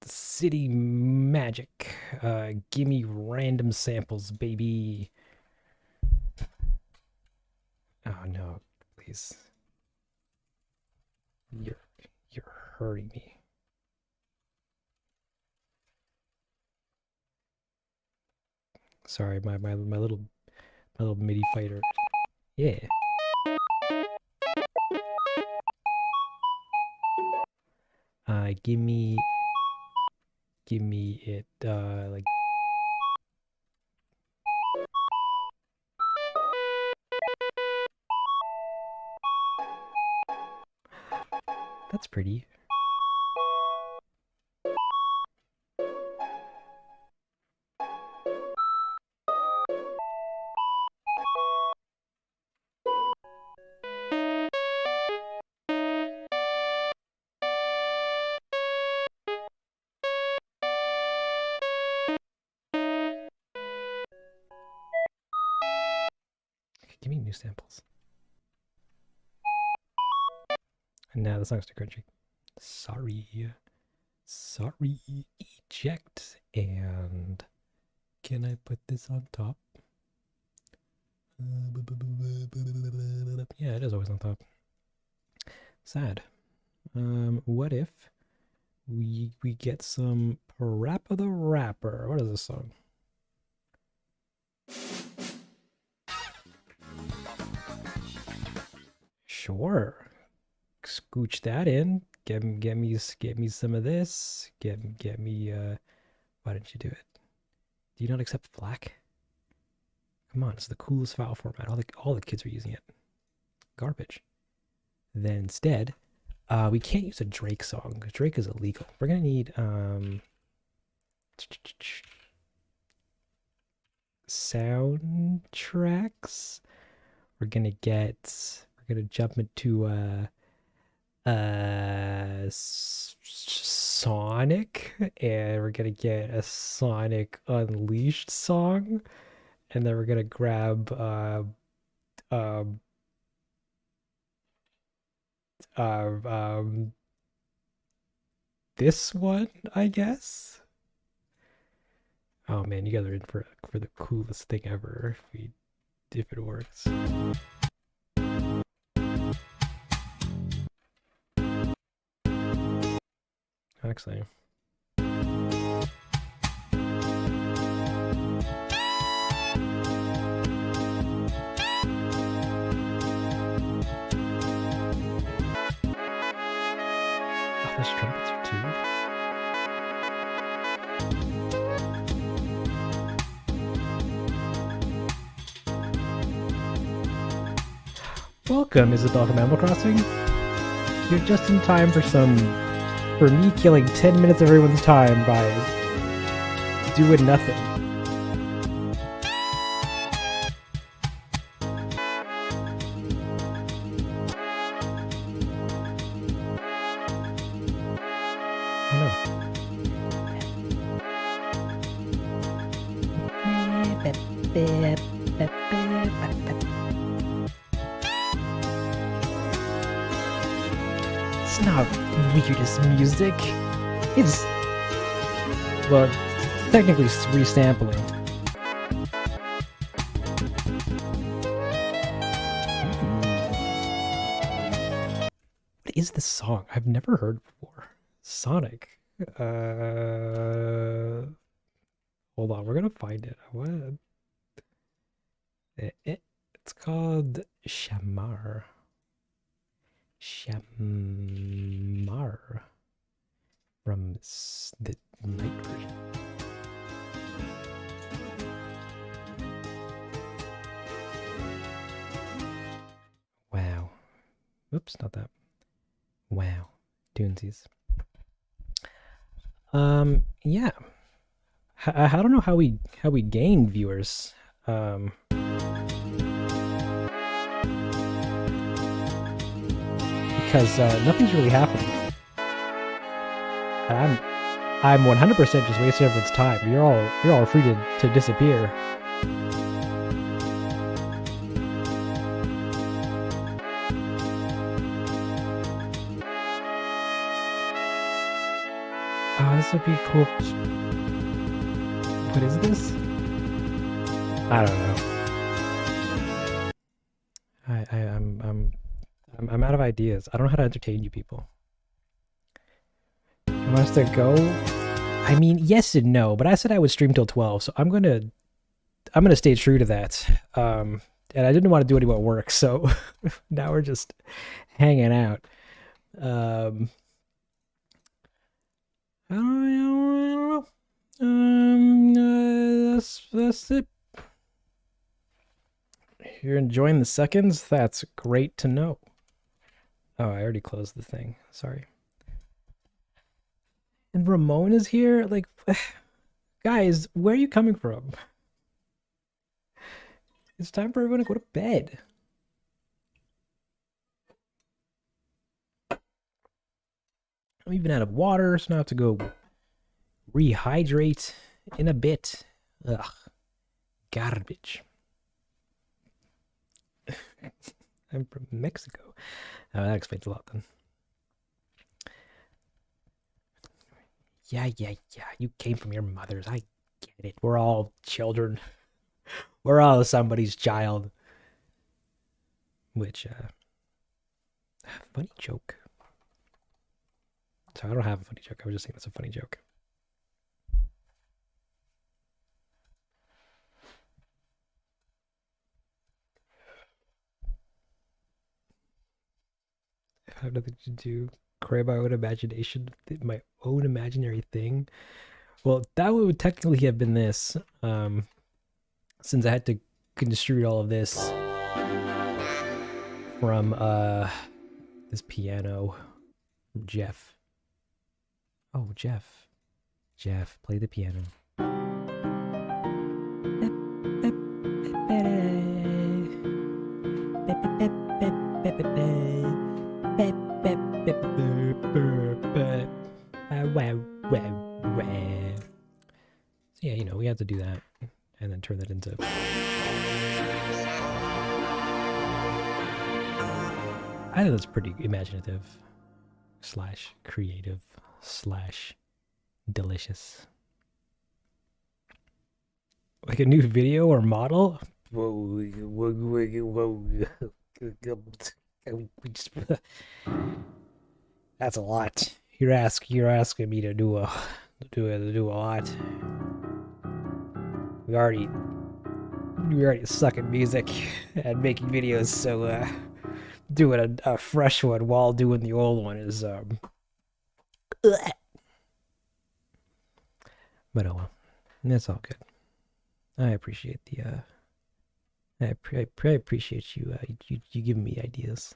The city magic. Give me random samples, baby. Oh no, please. You're hurting me. Sorry, my little MIDI fighter. Yeah. Give me it like that's pretty. Give me new samples. And now the song's too crunchy. Sorry. Eject. And can I put this on top? Yeah, it is always on top. Sad. What if we get some Parappa the Rapper? What is this song? Sure. Scooch that in. Get me some of this. Get me why didn't you do it? Do you not accept FLAC? Come on, it's the coolest file format. All the kids are using it. Garbage. Then instead, we can't use a Drake song. Drake is illegal. We're gonna need soundtracks. We're gonna jump into Sonic, and we're gonna get a Sonic Unleashed song, and then we're gonna grab this one, I guess. Oh man, you guys are in for the coolest thing ever if it works. Actually. Oh, there's trumpets here too. Welcome, Isabel from Animal Crossing. You're just in time for me killing 10 minutes of everyone's time by doing nothing. It's not weirdest music. It's, well, technically resampling. What is this song? I've never heard before. Sonic. Hold on, we're gonna find it. What? It's called Shamar. Shamar from the night version. Oops, not that. Wow. Doonsies. Yeah. I don't know how we gain viewers. Because nothing's really happening. I'm 100% just wasting everyone's time. You're all free to disappear. Oh, this would be cool. What is this? I don't know. I'm out of ideas. I don't know how to entertain you people. You want us to go? I mean, yes and no, but I said I would stream till 12, so I'm gonna stay true to that. And I didn't want to do any more work, so now we're just hanging out. I don't know. That's it. You're enjoying the seconds? That's great to know. Oh, I already closed the thing. Sorry. And Ramon is here? Like, guys, where are you coming from? It's time for everyone to go to bed. I'm even out of water, so now I have to go rehydrate in a bit. Ugh. Garbage. I'm from Mexico. Oh, that explains a lot then. Yeah. You came from your mothers. I get it. We're all children. We're all somebody's child. Which, funny joke. So I don't have a funny joke. I was just saying that's a funny joke. I have nothing to do. Create my own imagination, my own imaginary thing. Well, that would technically have been this, since I had to construe all of this from this piano from Jeff. Oh, Jeff, play the piano. So yeah, you know, we have to do that and then turn that into. I think that's pretty imaginative / creative / delicious. Like a new video or model? That's a lot. You're asking me to do a lot. We already suck at music and making videos, so doing a fresh one while doing the old one is but oh well, that's all good. I appreciate the I appreciate you you giving me ideas.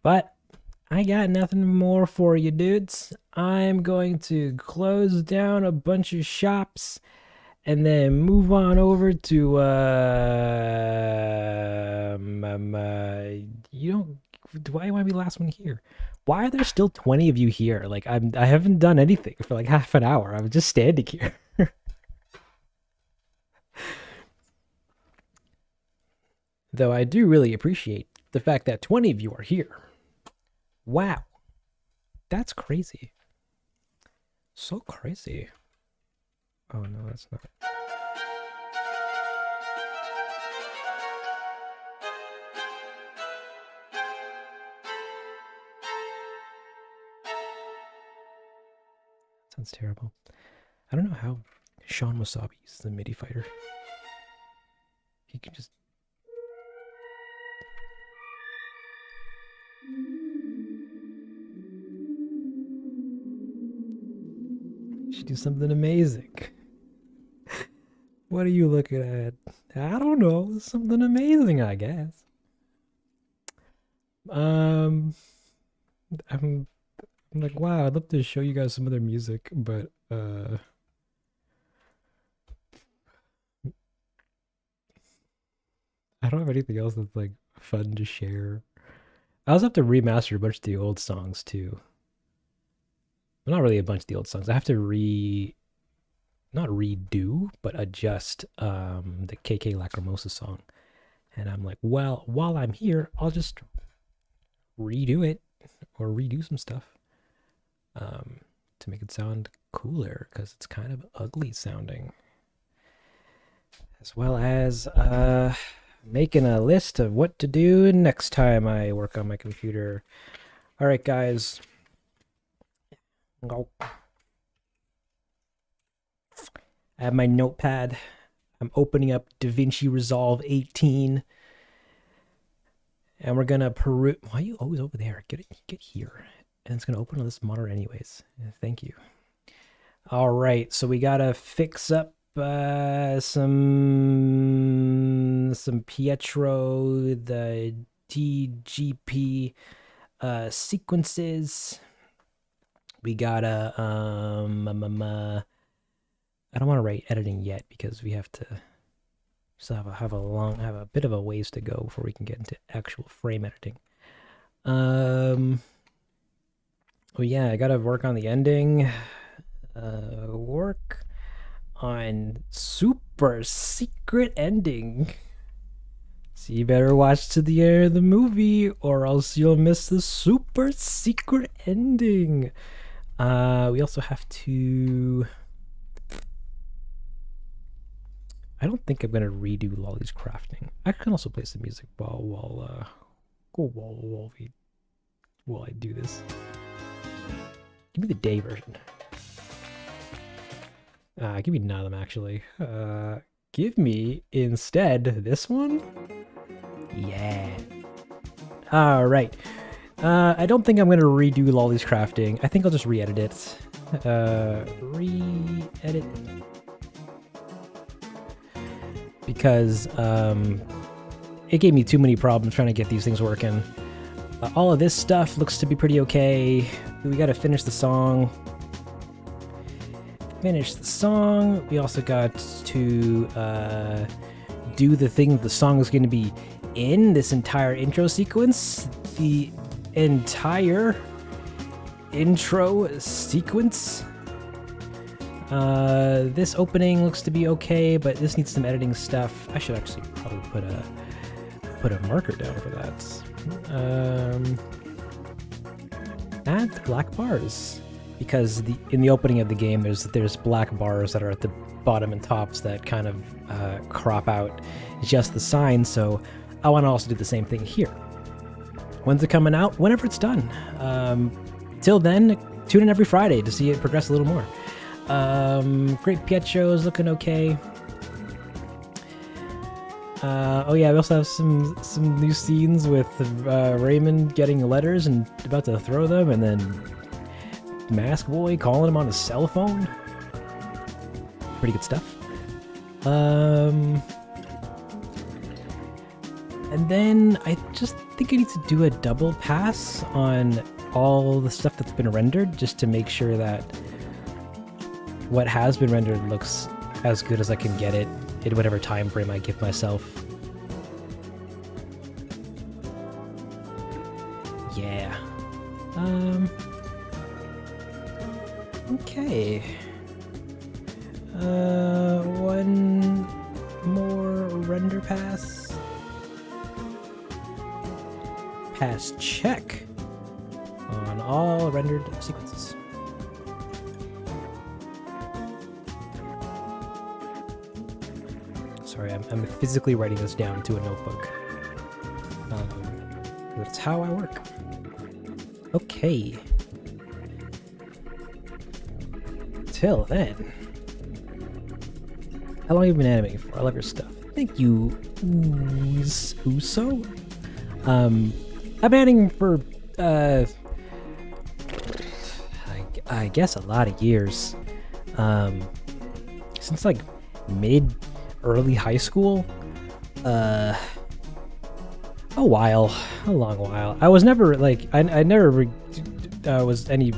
But I got nothing more for you dudes. I'm going to close down a bunch of shops and then move on over to you don't. Why am I the last one here? Why are there still 20 of you here? Like I haven't done anything for like half an hour. I'm just standing here. Though I do really appreciate the fact that 20 of you are here. Wow. That's crazy. So crazy. Oh no, that's not. Sounds terrible. I don't know how Sean Wasabi uses a MIDI fighter. He can just. He should do something amazing. What are you looking at? I don't know. Something amazing, I guess. Um, I'm, I'm like, wow, I'd love to show you guys some other music, but I don't have anything else that's like fun to share. I also have to remaster a bunch of the old songs too. Well, not really a bunch of the old songs. I have to not redo, but adjust the KK Lacrimosa song. And I'm like, well, while I'm here, I'll just redo it or redo some stuff to make it sound cooler because it's kind of ugly sounding. As well as making a list of what to do next time I work on my computer. All right, guys. I have my notepad. I'm opening up DaVinci Resolve 18. And we're gonna peruse. Why are you always over there? Get here. And it's gonna open on this monitor anyways. Thank you. All right, so we gotta fix up some Pietro, the TGP sequences. We gotta I don't want to write editing yet because we have to still have a bit of a ways to go before we can get into actual frame editing. Oh yeah, I gotta work on the ending. Work on super secret ending. So you better watch to the end of the movie or else you'll miss the super secret ending. We also have to... I don't think I'm gonna redo Lolly's crafting. I can also play some music while I do this. Give me the day version. Give me none of them actually. Give me instead this one. Yeah. All right. I don't think I'm gonna redo Lolly's crafting. I think I'll just re-edit it. Re-edit. Because it gave me too many problems trying to get these things working. All of this stuff looks to be pretty okay. We gotta finish the song. We also got to do the thing the song is going to be in this entire intro sequence. The entire intro sequence. This opening looks to be okay, but this needs some editing stuff. I should actually probably put a marker down for that. Add black bars. Because in the opening of the game, there's black bars that are at the bottom and tops that kind of crop out just the sign. So I want to also do the same thing here. When's it coming out? Whenever it's done. Till then, tune in every Friday to see it progress a little more. Great Pietro is looking okay. Oh yeah, we also have some new scenes with Raymond getting letters and about to throw them, and then Mask Boy calling him on his cell phone. Pretty good stuff. And then I just think I need to do a double pass on all the stuff that's been rendered just to make sure that what has been rendered looks as good as I can get it in whatever time frame I give myself. Yeah. Okay. One more render pass. Pass check on all rendered sequences. Sorry, I'm physically writing this down to a notebook. That's how I work. Okay. Till then. How long have you been animating for? I love your stuff. Thank you, Uso. I've been animating for, I guess a lot of years. Since like early high school. A while, a long while. I was never like I never was any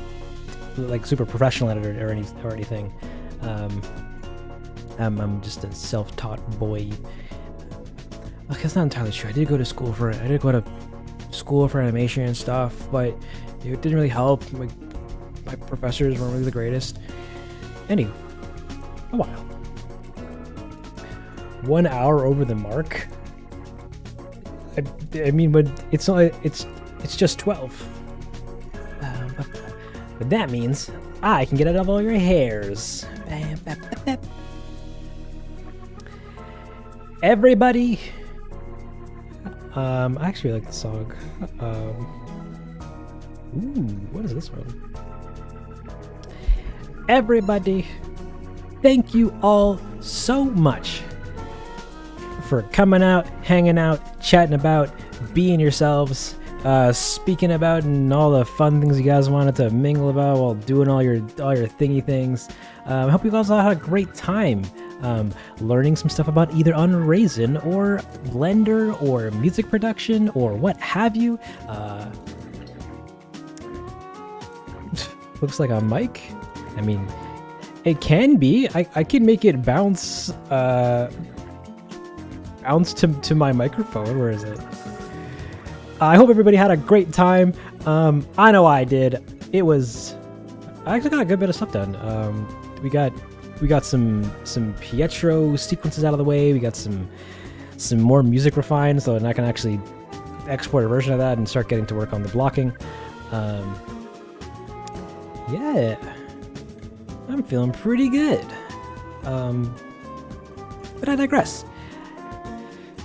like super professional at it or anything. Um, I'm just a self-taught boy. Okay, that's not entirely true. I did go to school for it. I did go to school for animation and stuff, but it didn't really help. My professors weren't really the greatest. Anyway, a while. 1 hour over the mark. I mean, but it's not. It's just 12. But that means I can get out of all your hairs. Everybody. I actually like the song. Ooh, what is this one? Everybody, thank you all so much for coming out, hanging out, chatting about, being yourselves, speaking about, and all the fun things you guys wanted to mingle about while doing all your thingy things. I hope you guys all had a great time learning some stuff about either Unraisin or Blender or music production or what have you. Looks like a mic. I mean, it can be. I can make it bounce to my microphone. Where is it? I hope everybody had a great time. I know I did. I actually got a good bit of stuff done. We got some Pietro sequences out of the way. We got some more music refined, so I can actually export a version of that and start getting to work on the blocking. Yeah, I'm feeling pretty good. But I digress.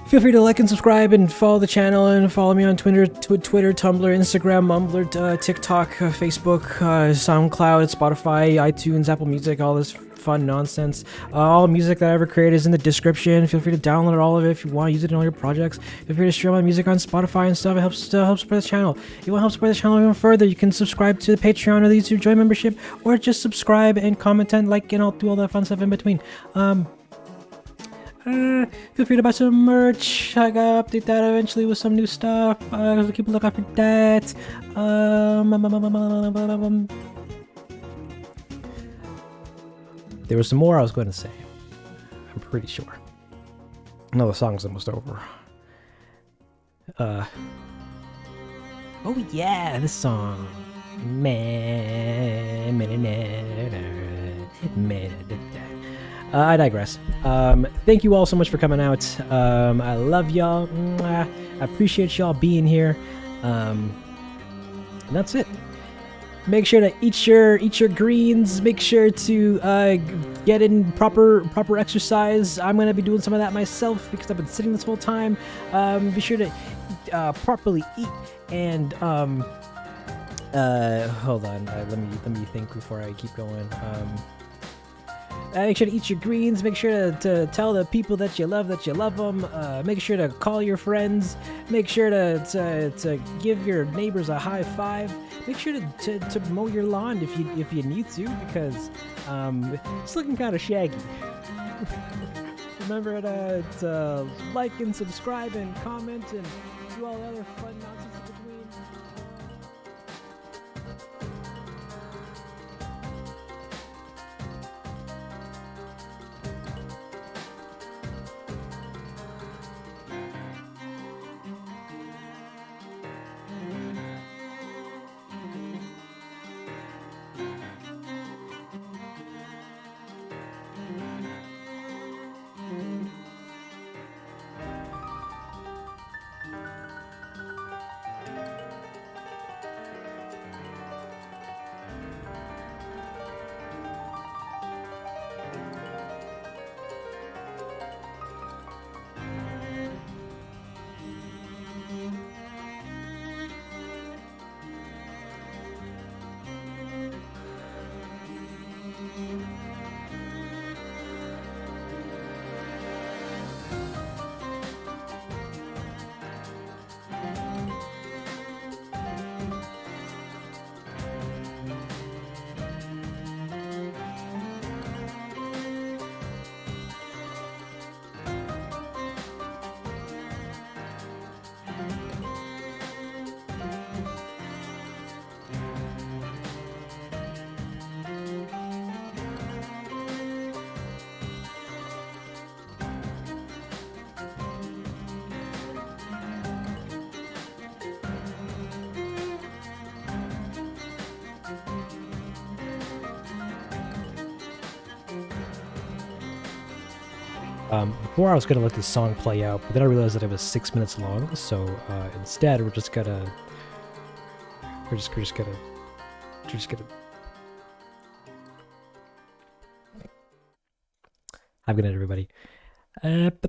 Feel free to like and subscribe and follow the channel and follow me on Twitter, Tumblr, Instagram, Mumbler, TikTok, Facebook, SoundCloud, Spotify, iTunes, Apple Music, all this fun nonsense. All music that I ever created is in the description. Feel free to download all of it if you want to use it in all your projects. Feel free to stream my music on Spotify and stuff. It helps support the channel. If you want to help support the channel even further, you can subscribe to the Patreon or the YouTube Join membership, or just subscribe and comment and like, and I'll do all that fun stuff in between. Feel free to buy some merch. I gotta update that eventually with some new stuff. So keep a lookout for that. There was some more I was going to say. I'm pretty sure. No, the song's almost over. Oh yeah, this song. I digress. Thank you all so much for coming out. I love y'all. I appreciate y'all being here. And that's it. Make sure to eat your greens. Make sure to get in proper exercise. I'm gonna be doing some of that myself because I've been sitting this whole time. Be sure to properly eat and hold on. Let me think before I keep going. Make sure to eat your greens. Make sure to tell the people that you love them. Make sure to call your friends. Make sure to give your neighbors a high five. Make sure to mow your lawn if you need to, because it's looking kind of shaggy. Remember to like and subscribe and comment and do all the other fun nonsense in between. Before I was gonna let this song play out, but then I realized that it was 6 minutes long. So instead, we're just gonna we're just gonna. Have a good night, everybody.